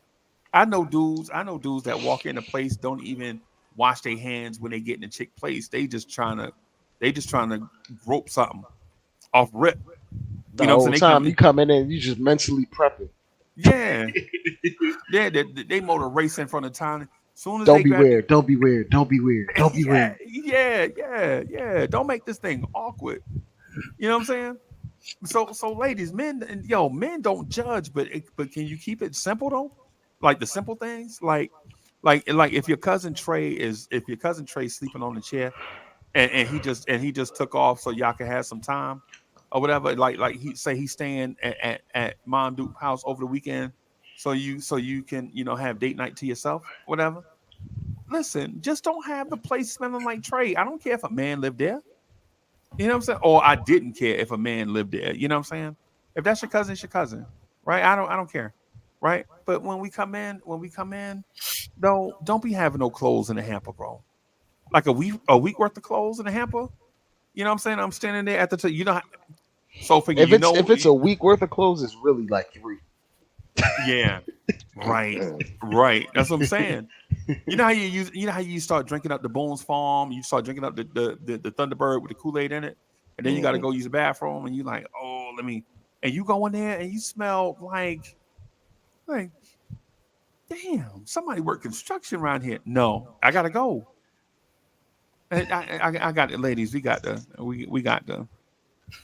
I know dudes that walk in a place don't even wash their hands when they get in the chick place. They just trying to grope something off rip. The You know what I'm whole saying? They time come you coming in, you just mentally prepping. Yeah. Yeah, they motor race in front of town. Soon as Don't they be grab weird. Don't be weird. Don't be weird. Don't be weird. yeah. Don't make this thing awkward. You know what I'm saying? So ladies, men don't judge, but can you keep it simple though? Like the simple things, like if your cousin Trey sleeping on the chair and he just took off so y'all can have some time or whatever. Like he say he's staying at Mom Duke house over the weekend, so you can have date night to yourself, whatever. Listen, just don't have the place smelling like Trey. I don't care if a man lived there. You know what I'm saying? Or I didn't care if a man lived there. You know what I'm saying? If that's your cousin, it's your cousin, right? I don't care, right? But when we come in, don't be having no clothes in the hamper, bro. Like a week worth of clothes in the hamper. You know what I'm saying? I'm standing there at the so figure If it's a week worth of clothes, it's really like 3. yeah, right, right. That's what I'm saying. You know how you start drinking up the Boone's Farm, you start drinking up the Thunderbird with the Kool-Aid in it, and then you got to hmm go use the bathroom, and you like, oh, and you go in there and you smell like, damn, somebody work construction around here. No, I gotta go. And I got it, ladies. We got the we got the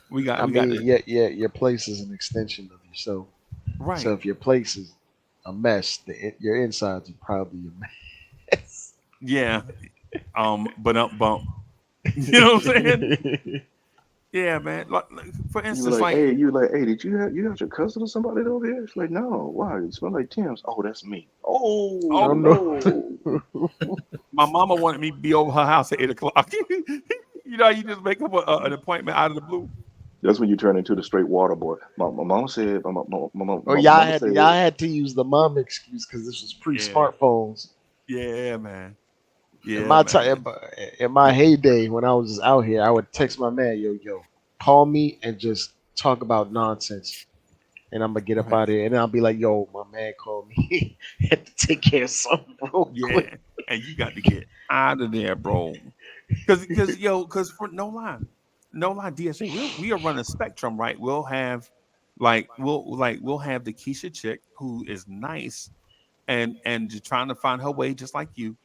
we got I we got mean, the your place is an extension of yourself. right. So if your place is a mess, your insides are probably a mess. Yeah. But bump. You know what I'm saying? Yeah, man. Like, for instance, You were like, hey, did you have your cousin or somebody over here? It's like, no, why? You smell like Tim's. Oh, that's me. Oh oh Oh no, no. my mama wanted me to be over her house at 8 o'clock. You know, you just make up an appointment out of the blue. That's when you turn into the straight water boy. My mama said, Or my y'all mama had said, y'all had to use the mom excuse because this was pre Yeah. smartphones. Yeah, man. In Yeah, my man. time, in my heyday, when I was just out here, I would text my man, yo, call me and just talk about nonsense, and I'm gonna get up Right. out of here. And then I'll be like, yo, my man called me, had to take care of something real Yeah, quick. and you got to get out of there, bro. Because for no lie, DSA, we are running spectrum, right? We'll have we'll have the Keisha chick who is nice and just trying to find her way just like you,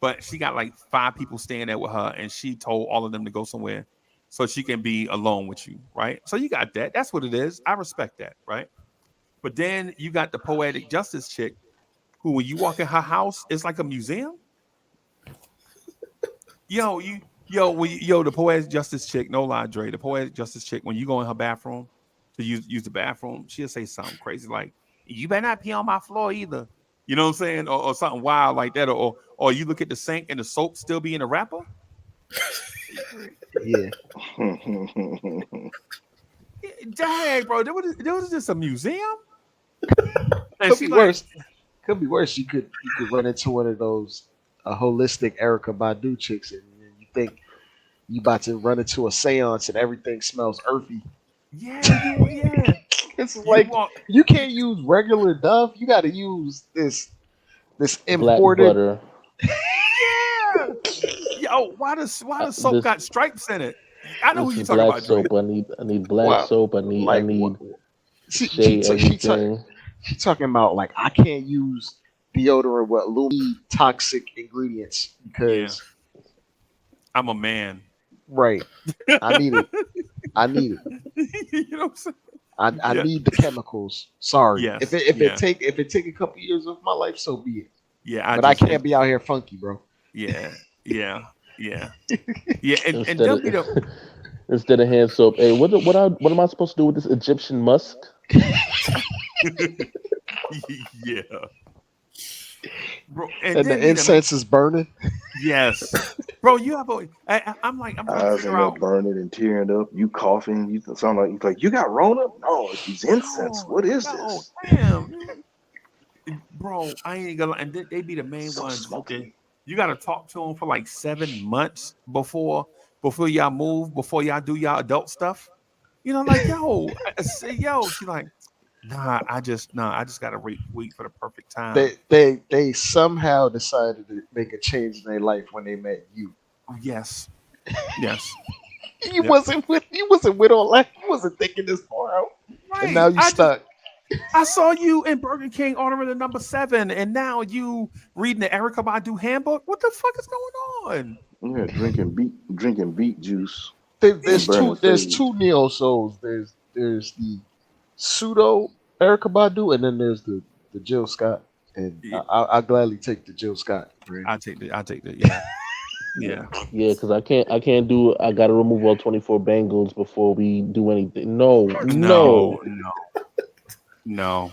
but she got like 5 people staying there with her, and she told all of them to go somewhere so she can be alone with you, right? So you got that. That's what it is. I respect that, right? But then you got the poetic justice chick who, when you walk in her house, it's like a museum. Yo, the poetic justice chick, no lie, Dre, the poetic justice chick, when you go in her bathroom to use the bathroom, she'll say something crazy like, "You better not pee on my floor either." You know what I'm saying? Or something wild like that. Or you look at the sink and the soap still be in the wrapper. Yeah. Dang, bro, there was just a museum. And Could she be like, worse. Could be worse. You could run into one of those holistic Erica Badu chicks, and you think you about to run into a seance and everything smells earthy. yeah, It's you like want, you can't use regular Dove. You got to use this Black imported. butter. yeah, yo, why the soap This got stripes in it? I know who this you is talking black about, Dre. soap. I need black Well, soap. I like need she shea she everything. talking about like I can't use deodorant with toxic ingredients Yeah, because I'm a man. right. I need it. I need it. You know what I'm saying? I Yeah. need the chemicals. Sorry. Yes. If it take a couple years of my life, so be it. Yeah. But I can't be out here funky, bro. Yeah. Yeah. Yeah. Yeah. And Instead don't of be the. instead of hand soap. Hey, what am I supposed to do with this Egyptian musk? Yeah. Bro, and And then the be the incense is burning. yes, bro. You have a. I'm like I'm trying to Eyes figure in there out. burning and tearing up. You coughing. You sound like you got Rona. No, it's incense. No, What is no, this? damn, bro. I ain't gonna. And they be the main So ones. smoky. You got to talk to them for like 7 months before y'all move, before y'all do y'all adult stuff. You know, like yo, I say yo. She like, I just gotta wait for the perfect time. They somehow decided to make a change in their life when they met you. Yes, yes, You Yep. wasn't with all that. You wasn't thinking this far out. right. And now you stuck. I saw you in Burger King ordering the number 7, and now you reading the Erica Badu handbook. What the fuck is going on? Yeah, drinking beet juice and There's burning there's sage. two neo souls. There's the pseudo Erica Badu, and then there's the Jill Scott. And Yeah. I gladly take the Jill Scott. Right? I take the yeah, yeah. Yeah, because I can't do. I gotta remove all 24 bangles before we do anything. No. No.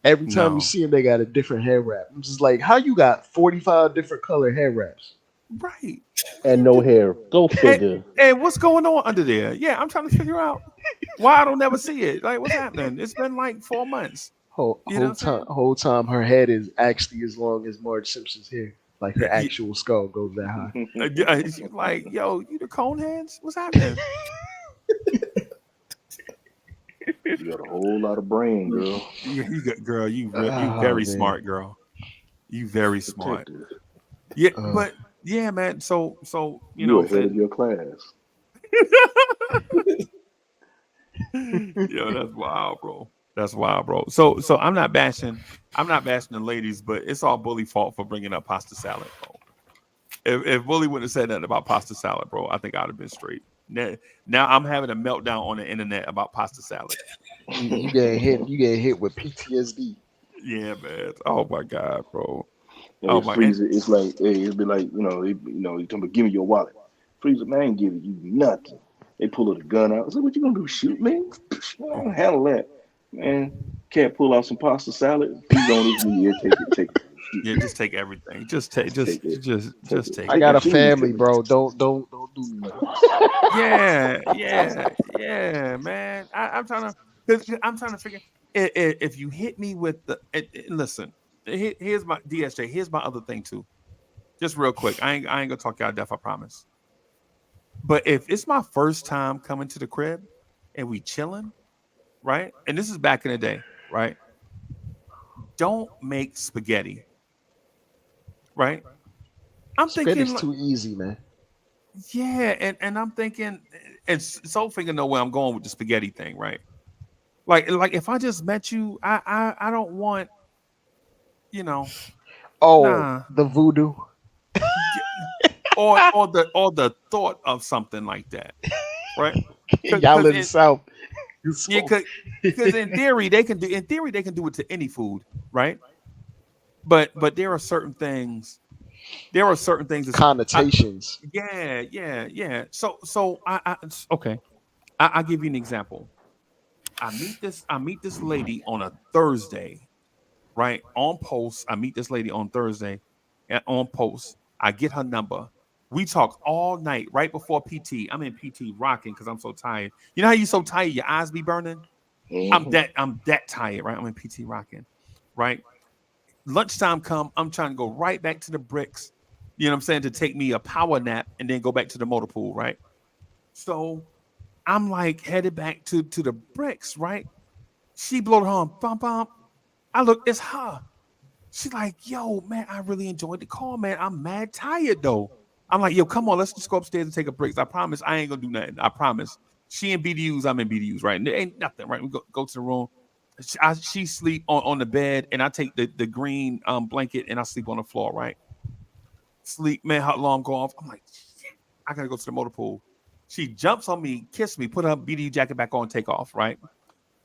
Every time No. you see them, they got a different hair wrap. I'm just like, how you got 45 different color hair wraps? Right. And no hair. Go figure. And what's going on under there? Yeah, I'm trying to figure out why I don't never see it. Like, what's happening? It's been like 4 months. Whole, You know whole what I'm saying? time, whole time, her head is actually as long as Marge Simpson's hair. Like her actual skull goes that high. She's like, yo, you the cone hands? What's happening? You got a whole lot of brain, girl. You got, girl, you Oh, very man. smart, girl. You very smart. Protected. Yeah, Uh. but yeah, man. So you You know, ahead of your class. yo, that's wild, bro. That's wild, bro. So I'm not bashing the ladies, but it's all Bully fault for bringing up pasta salad, bro. If Bully wouldn't have said nothing about pasta salad, bro, I think I'd have been straight. Now I'm having a meltdown on the internet about pasta salad. You get hit with PTSD. Yeah, man. Oh my god, bro. And Oh, it my- freeze it. It's like, hey, it'd be like, you talking about, give me your wallet. Freezer, man, I ain't giving you nothing. They pull the gun out. I said, what you gonna do? Shoot me? I don't handle that, man. Can't pull out some pasta salad. He's on his knee. Yeah, take it. Yeah, just take everything. Just take I it. got a Shoot me, family, shoot me. bro. Don't do me like that. Yeah, man. I'm trying to figure if you hit me with the listen. Here's my DSJ. Here's my other thing too. Just real quick. I ain't gonna talk y'all deaf. I promise. But if it's my first time coming to the crib and we chilling, right? And this is back in the day, right? Don't make spaghetti, right? I'm Spaghetti's thinking, too easy, man. yeah, and I'm thinking, and Soulfinger know where I'm going with the spaghetti thing, right? Like if I just met you, I don't want, Oh, Nah. the voodoo. or the thought of something like that, right? Y'all in the South. Yeah, because in theory they can do it to any food, right? But there are certain things. That's, connotations. yeah. So I okay. I'll give you an example. I meet this lady on a Thursday, right? On post. I meet this lady on Thursday, on post. I get her number. We talk all night right before PT. I'm in PT rocking because I'm so tired. You know how you so tired, your eyes be burning? I'm that tired, right? I'm in PT rocking, right? Lunchtime come, I'm trying to go right back to the bricks, you know what I'm saying, to take me a power nap and then go back to the motor pool, right? So I'm like headed back to the bricks, right? She blowed her horn, bump, bump. I look, it's her. She's like, yo, man, I really enjoyed the call, man. I'm mad tired though. I'm like, yo, come on, let's just go upstairs and take a break. I promise I ain't gonna do nothing. I promise. She in BDUs, I'm in BDUs, right? And there ain't nothing, right? We go to the room. She sleep on the bed, and I take the green blanket and I sleep on the floor, right? Sleep, man, how long go off? I'm like, shit, I gotta go to the motor pool. She jumps on me, kiss me, put her BDU jacket back on, take off, right?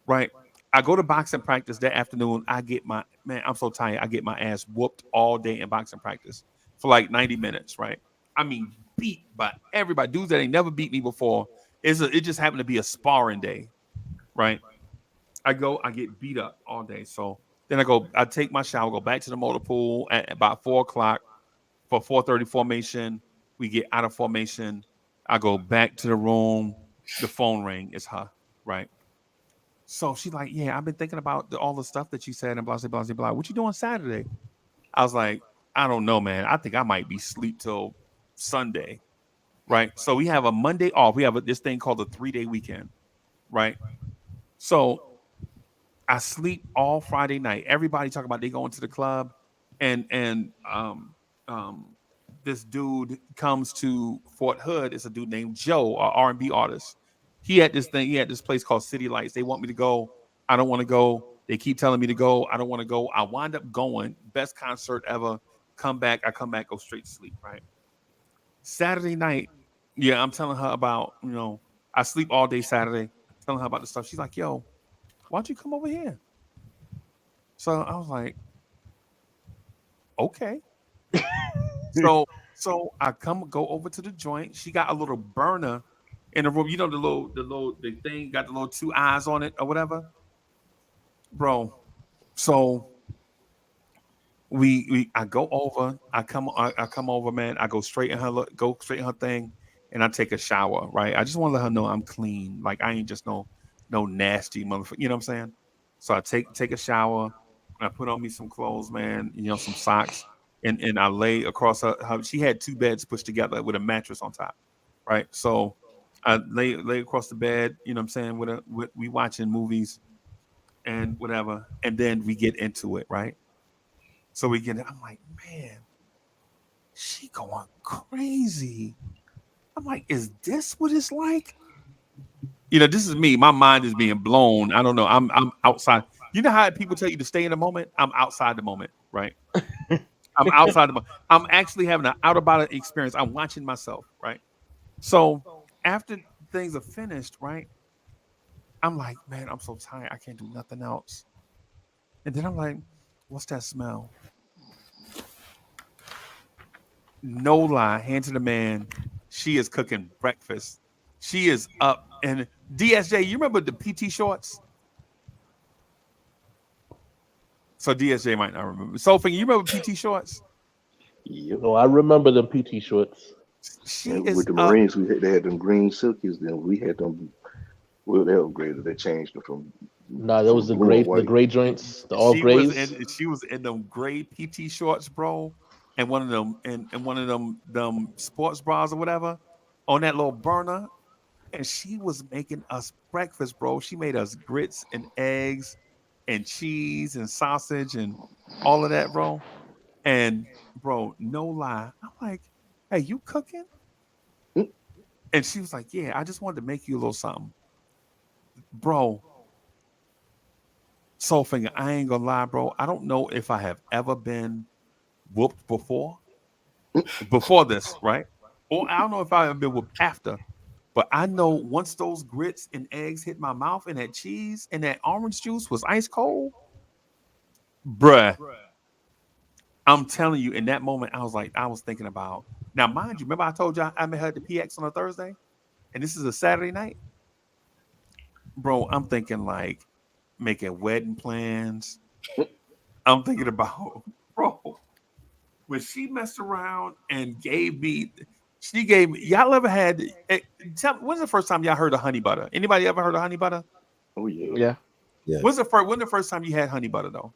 Right. I go to boxing practice that afternoon. I get my man, I'm so tired. I get my ass whooped all day in boxing practice for like 90 minutes, right? I mean, beat by everybody. Dudes that ain't never beat me before. It just happened to be a sparring day, right? I get beat up all day. So then I take my shower, go back to the motor pool at about 4 o'clock for 4:30 formation. We get out of formation. I go back to the room. The phone ring. It's her, right? So she's like, yeah, I've been thinking about all the stuff that you said and blah, blah, blah, blah. What you doing Saturday? I was like, I don't know, man. I think I might be sleep till Sunday, right? So we have a Monday off. We have this thing called a 3-day weekend, right? So I sleep all Friday night. Everybody talking about they going to the club, and this dude comes to Fort Hood. It's a dude named Joe, an R&B artist. He had this thing. He had this place called City Lights. They want me to go. I don't want to go. They keep telling me to go. I don't want to go. I wind up going. Best concert ever. Come back. I come back. Go straight to sleep. Right. Saturday night. Yeah, I'm telling her about. I sleep all day Saturday. Telling her about the stuff. She's like, "Yo, why don't you come over here?" So I was like, "Okay." So I go over to the joint. She got a little burner in the room. You know the thing got the little 2 eyes on it or whatever, bro. So I go over. I come over, man. I go straight in her thing, and I take a shower. Right. I just want to let her know I'm clean. Like I ain't just no nasty motherfucker. You know what I'm saying? So I take a shower. I put on me some clothes, man. Some socks. And I lay across her. She had 2 beds pushed together with a mattress on top, right? So I lay across the bed. You know what I'm saying? We watching movies and whatever, and then we get into it, right? So I'm like, man, she going crazy. I'm like, is this what it's like? This is me. My mind is being blown. I don't know. I'm outside. You know how people tell you to stay in the moment? I'm outside the moment, right? I'm outside the. I'm actually having an out of body experience. I'm watching myself, right? So after things are finished, right? I'm like, man, I'm so tired. I can't do nothing else. And then I'm like, what's that smell? No lie, hand to the man. She is cooking breakfast. She is up. And DSJ, you remember the PT shorts? So DSJ might not remember. Sophie, you remember PT shorts? Yep. No, I remember the PT shorts. And with the Marines, they had them green silkies. Then we had them. Well, they upgraded. They changed them from. Nah, that was the gray joints, the all grays. She was in them gray PT shorts, bro, and one of them sports bras or whatever on that little burner. And she was making us breakfast, bro. She made us grits and eggs and cheese and sausage and all of that, bro. And bro, no lie, I'm like, hey, you cooking? And she was like, yeah, I just wanted to make you a little something. Bro, Soulfinger, I ain't gonna lie, bro. I don't know if I have ever been whooped before this, right? Or I don't know if I have been whooped after. But I know once those grits and eggs hit my mouth and that cheese and that orange juice was ice cold, bruh. I'm telling you, in that moment, I was thinking about. Now, mind you, remember I told you I met her at the PX on a Thursday, and this is a Saturday night, bro. I'm thinking like making wedding plans. I'm thinking about, bro, when she messed around and gave me She gave me. Y'all ever had? When's the first time y'all heard of honey butter? Anybody ever heard of honey butter? Oh yeah. Yeah. Yeah. When the first time you had honey butter though?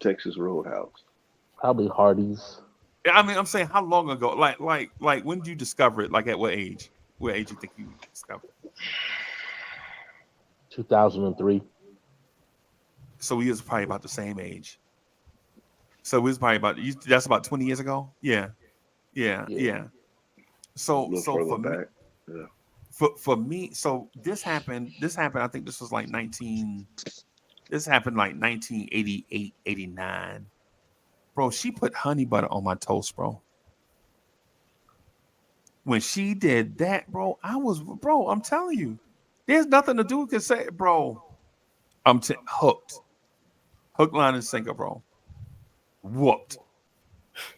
Texas Roadhouse. Probably Hardee's. I mean, I'm saying how long ago? Like when did you discover it? Like at what age? What age you think you discovered it? 2003. So we was probably about the same age. So we was probably that's about 20 years ago. Yeah. So A little so further for me, back. Yeah. for me, so this happened. I think this was like 19. This happened like 1988, 89. Bro, she put honey butter on my toast, bro. When she did that, bro, I'm telling you, there's nothing to do with say, bro. I'm hooked. Hook, line, and sinker, bro. Whooped.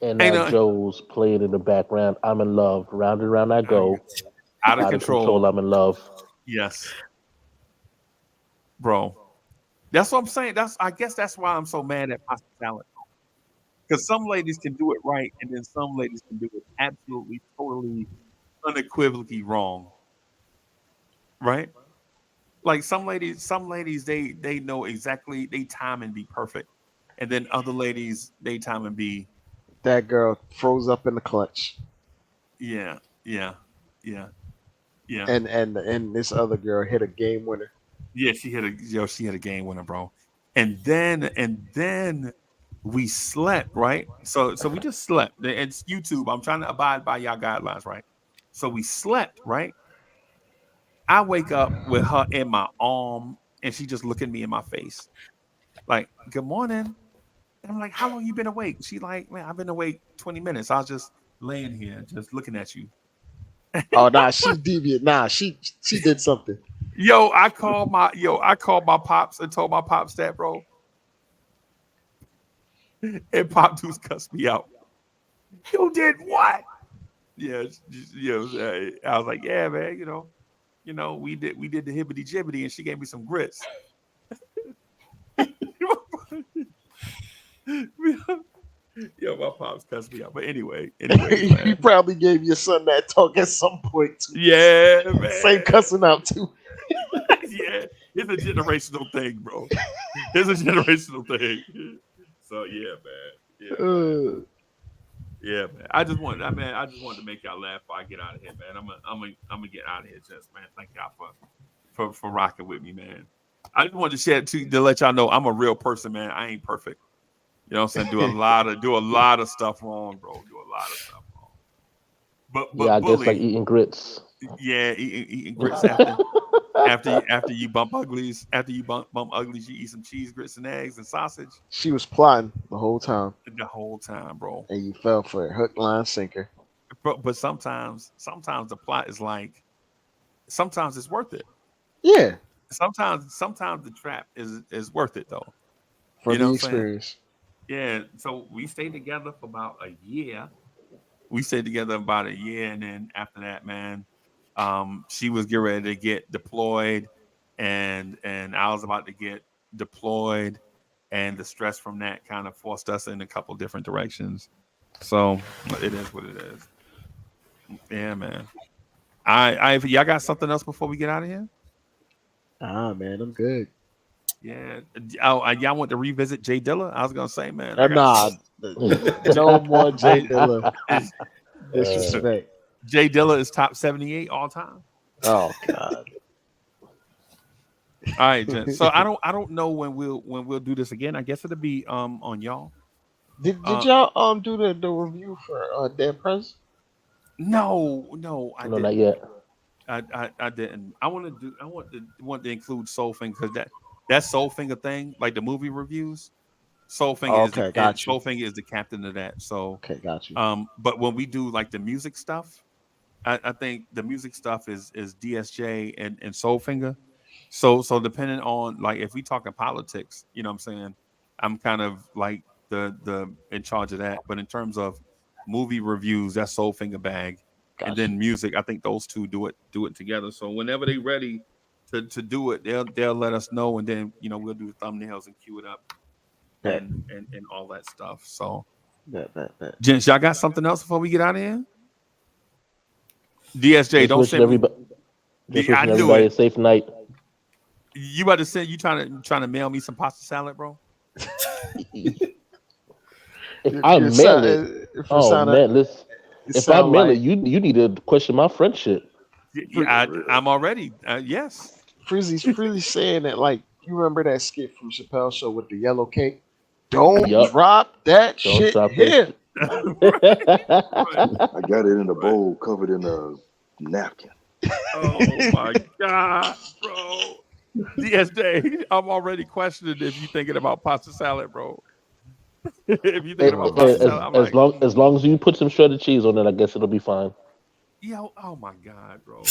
And Ain't now no- Joe's playing in the background. I'm in love. Round and round I go. Out of control. I'm in love. Yes. Bro. That's what I'm saying. I guess that's why I'm so mad at pasta salad. Because some ladies can do it right, and then some ladies can do it absolutely, totally, unequivocally wrong. Right? Like some ladies, they know exactly they time and be perfect. And then other ladies, they time and be That girl froze up in the clutch. yeah. And this other girl hit a game winner. Yeah, she had a game winner, bro. And then we slept, right? So we just slept. It's YouTube. I'm trying to abide by y'all guidelines, right? So we slept, right? I wake up with her in my arm, and she just looking me in my face, like, "Good morning." And I'm like, "How long you been awake?" She like, "Man, I've been awake 20 minutes. I was just laying here, just looking at you." Oh nah, she's deviant. Nah, she did something. I called my pops and told my pops that, bro. And Pop Deuce cussed me out. You did what? Yeah, I was like, yeah, man, we did the hibbity jibbity, and she gave me some grits. My pops cussed me out. But anyway, He man. probably gave your son that talk at some point too. Yeah, man. Same cussing out too. Yeah, it's a generational thing, bro. It's a generational thing. So yeah, man. Yeah, man. I just wanted to make y'all laugh before I get out of here, man. I'm gonna get out of here, just man. Thank y'all for rocking with me, man. I just wanted to share it to let y'all know I'm a real person, man. I ain't perfect. You know what I'm saying? Do a lot of stuff wrong, bro. Do a lot of stuff wrong. But Yeah, I guess like bullying, eating grits. yeah, eating grits after you bump uglies. After you bump uglies, you eat some cheese, grits, and eggs and sausage She was plotting the whole time, the whole time, bro. and you fell for it. Hook, line, sinker. But sometimes the plot is like, sometimes it's worth it. Yeah, Sometimes the trap is worth it though. for You know the what I'm saying? experience. Yeah. So we stayed together for about a year. And then after that, man, she was getting ready to get deployed, and I was about to get deployed, and the stress from that kind of forced us in a couple different directions. So it is what it is. Yeah, man. Y'all got something else before we get out of here? Ah man, I'm good. Yeah. Y'all want to revisit Jay Dilla? I was gonna say, man. I got- Nah, no more Jay Dilla. Disrespect. Jay Dilla is top 78 all time. Oh God. All right, Jen. So I don't know when we'll do this again. I guess it'll be on y'all. Did y'all do the review for Dead President? No, I No, didn't. not yet. I didn't. I want to include Soulfinger because that Soulfinger thing, like the movie reviews, Soulfinger Soulfinger is the captain of that. So Okay, got you. but when we do like the music stuff, I think the music stuff is DSJ and Soulfinger. So depending on like if we talking politics, you know what I'm saying, I'm kind of like the in charge of that. But in terms of movie reviews, that's Soulfinger bag. And then music, I think those two do it together. So whenever they ready to do it, they'll let us know, and then we'll do thumbnails and cue it up and all that stuff. So Bet. Gents, y'all got something else before we get out of here? DSJ, don't wishing send me. everybody, just I wishing knew everybody it. a safe night. You about to send? You trying to mail me some pasta salad, bro? If I mail it, if oh man, listen. If I mail it, you need to question my friendship. Yeah, I'm already. Yes. Freezy's saying that, like, you remember that skit from Chappelle Show with the yellow cake? Don't Yup. drop that Don't shit drop here. that. I got it in a bowl covered in a napkin. Oh my God, bro. DSJ, I'm already questioning if you thinking about pasta salad, bro. If you thinking about pasta salad, I'm like, as long as you put some shredded cheese on it, I guess it'll be fine. yo, oh my God, bro.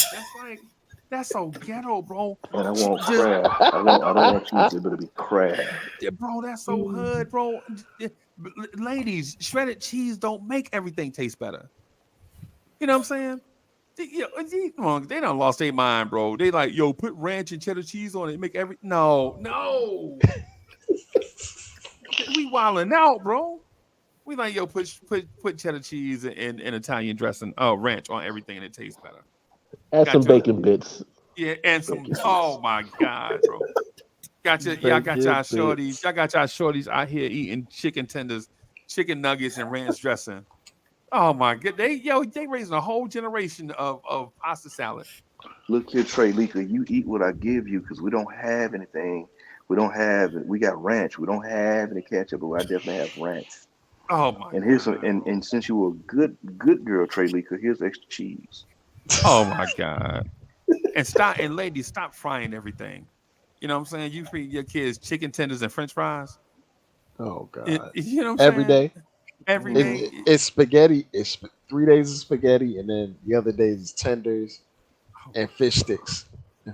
That's so ghetto, bro. And I want crab. I don't want cheese, but it'll be crab. Yeah, bro, that's so hood, bro. Ladies, shredded cheese don't make everything taste better. You know what I'm saying? Come on, they done lost their mind, bro. They like, yo, put ranch and cheddar cheese on it, make every no. We wilding out, bro. We like, yo, put cheddar cheese and Italian dressing, ranch on everything, and it tastes better. Add some bacon bits. Yeah, and some. Oh my God, bro. Y'all got y'all shorties. Y'all got y'all shorties out here eating chicken tenders, chicken nuggets, and ranch dressing. Oh my God, they raising a whole generation of pasta salad. Look here, Trey Leaker, you eat what I give you because we don't have anything. We got ranch. We don't have any ketchup, but I definitely have ranch. Oh my! And here's some, and since you were a good girl, Trey Leaker, here's extra cheese. Oh my God! And ladies, stop frying everything. You know what I'm saying? You feed your kids chicken tenders and French fries. Oh God! You know what I'm Every saying? day. Every day. It's spaghetti. It's 3 days of spaghetti, and then the other days is tenders and fish sticks.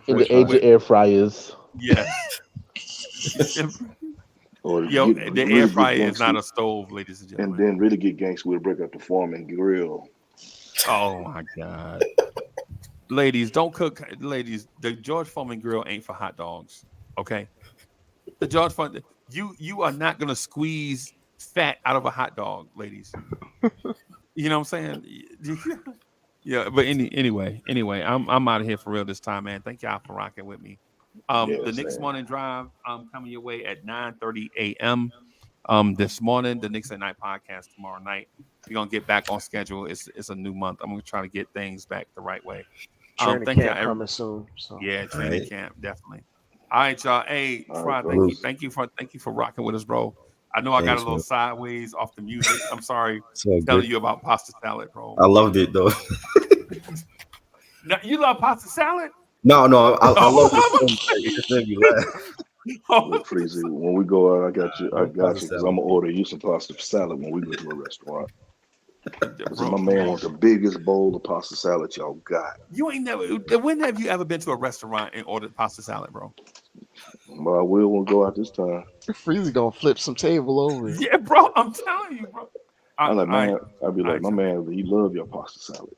In the age of air fryers. Yes. Yo, the air fryer is not a stove, ladies and gentlemen. And then really get gangster, we'll break up the Foreman grill. Oh my God. Ladies, don't cook. Ladies, the George Foreman grill ain't for hot dogs. Okay. The George Foreman, you are not gonna squeeze fat out of a hot dog, ladies. You know what I'm saying? Yeah, but anyway, I'm out of here for real this time, man. Thank y'all for rocking with me. The Knicks morning drive coming your way at 9:30 a.m. This morning. The Knicks at Night podcast tomorrow night. We're gonna get back on schedule. It's a new month. I'm gonna try to get things back the right way. Training Thank camp y'all. coming soon. So. Yeah, training camp definitely. All right, y'all. Hey, Fry, thank you for rocking with us, bro. I know I got a little sideways off the music. I'm sorry telling you about pasta salad, bro. I loved it though. Now, you love pasta salad? No, I love it. It just made me laugh. Look, Freezy, when we go out, I got you because I'm gonna order you some pasta salad when we go to a restaurant. My man wants the biggest bowl of pasta salad y'all got. You ain't never. When have you ever been to a restaurant and ordered pasta salad, bro? Well, I will when we go out this time. Freezy gonna flip some table over. Yeah, bro. I'm telling you, bro. I'd be like, my man, he love your pasta salad.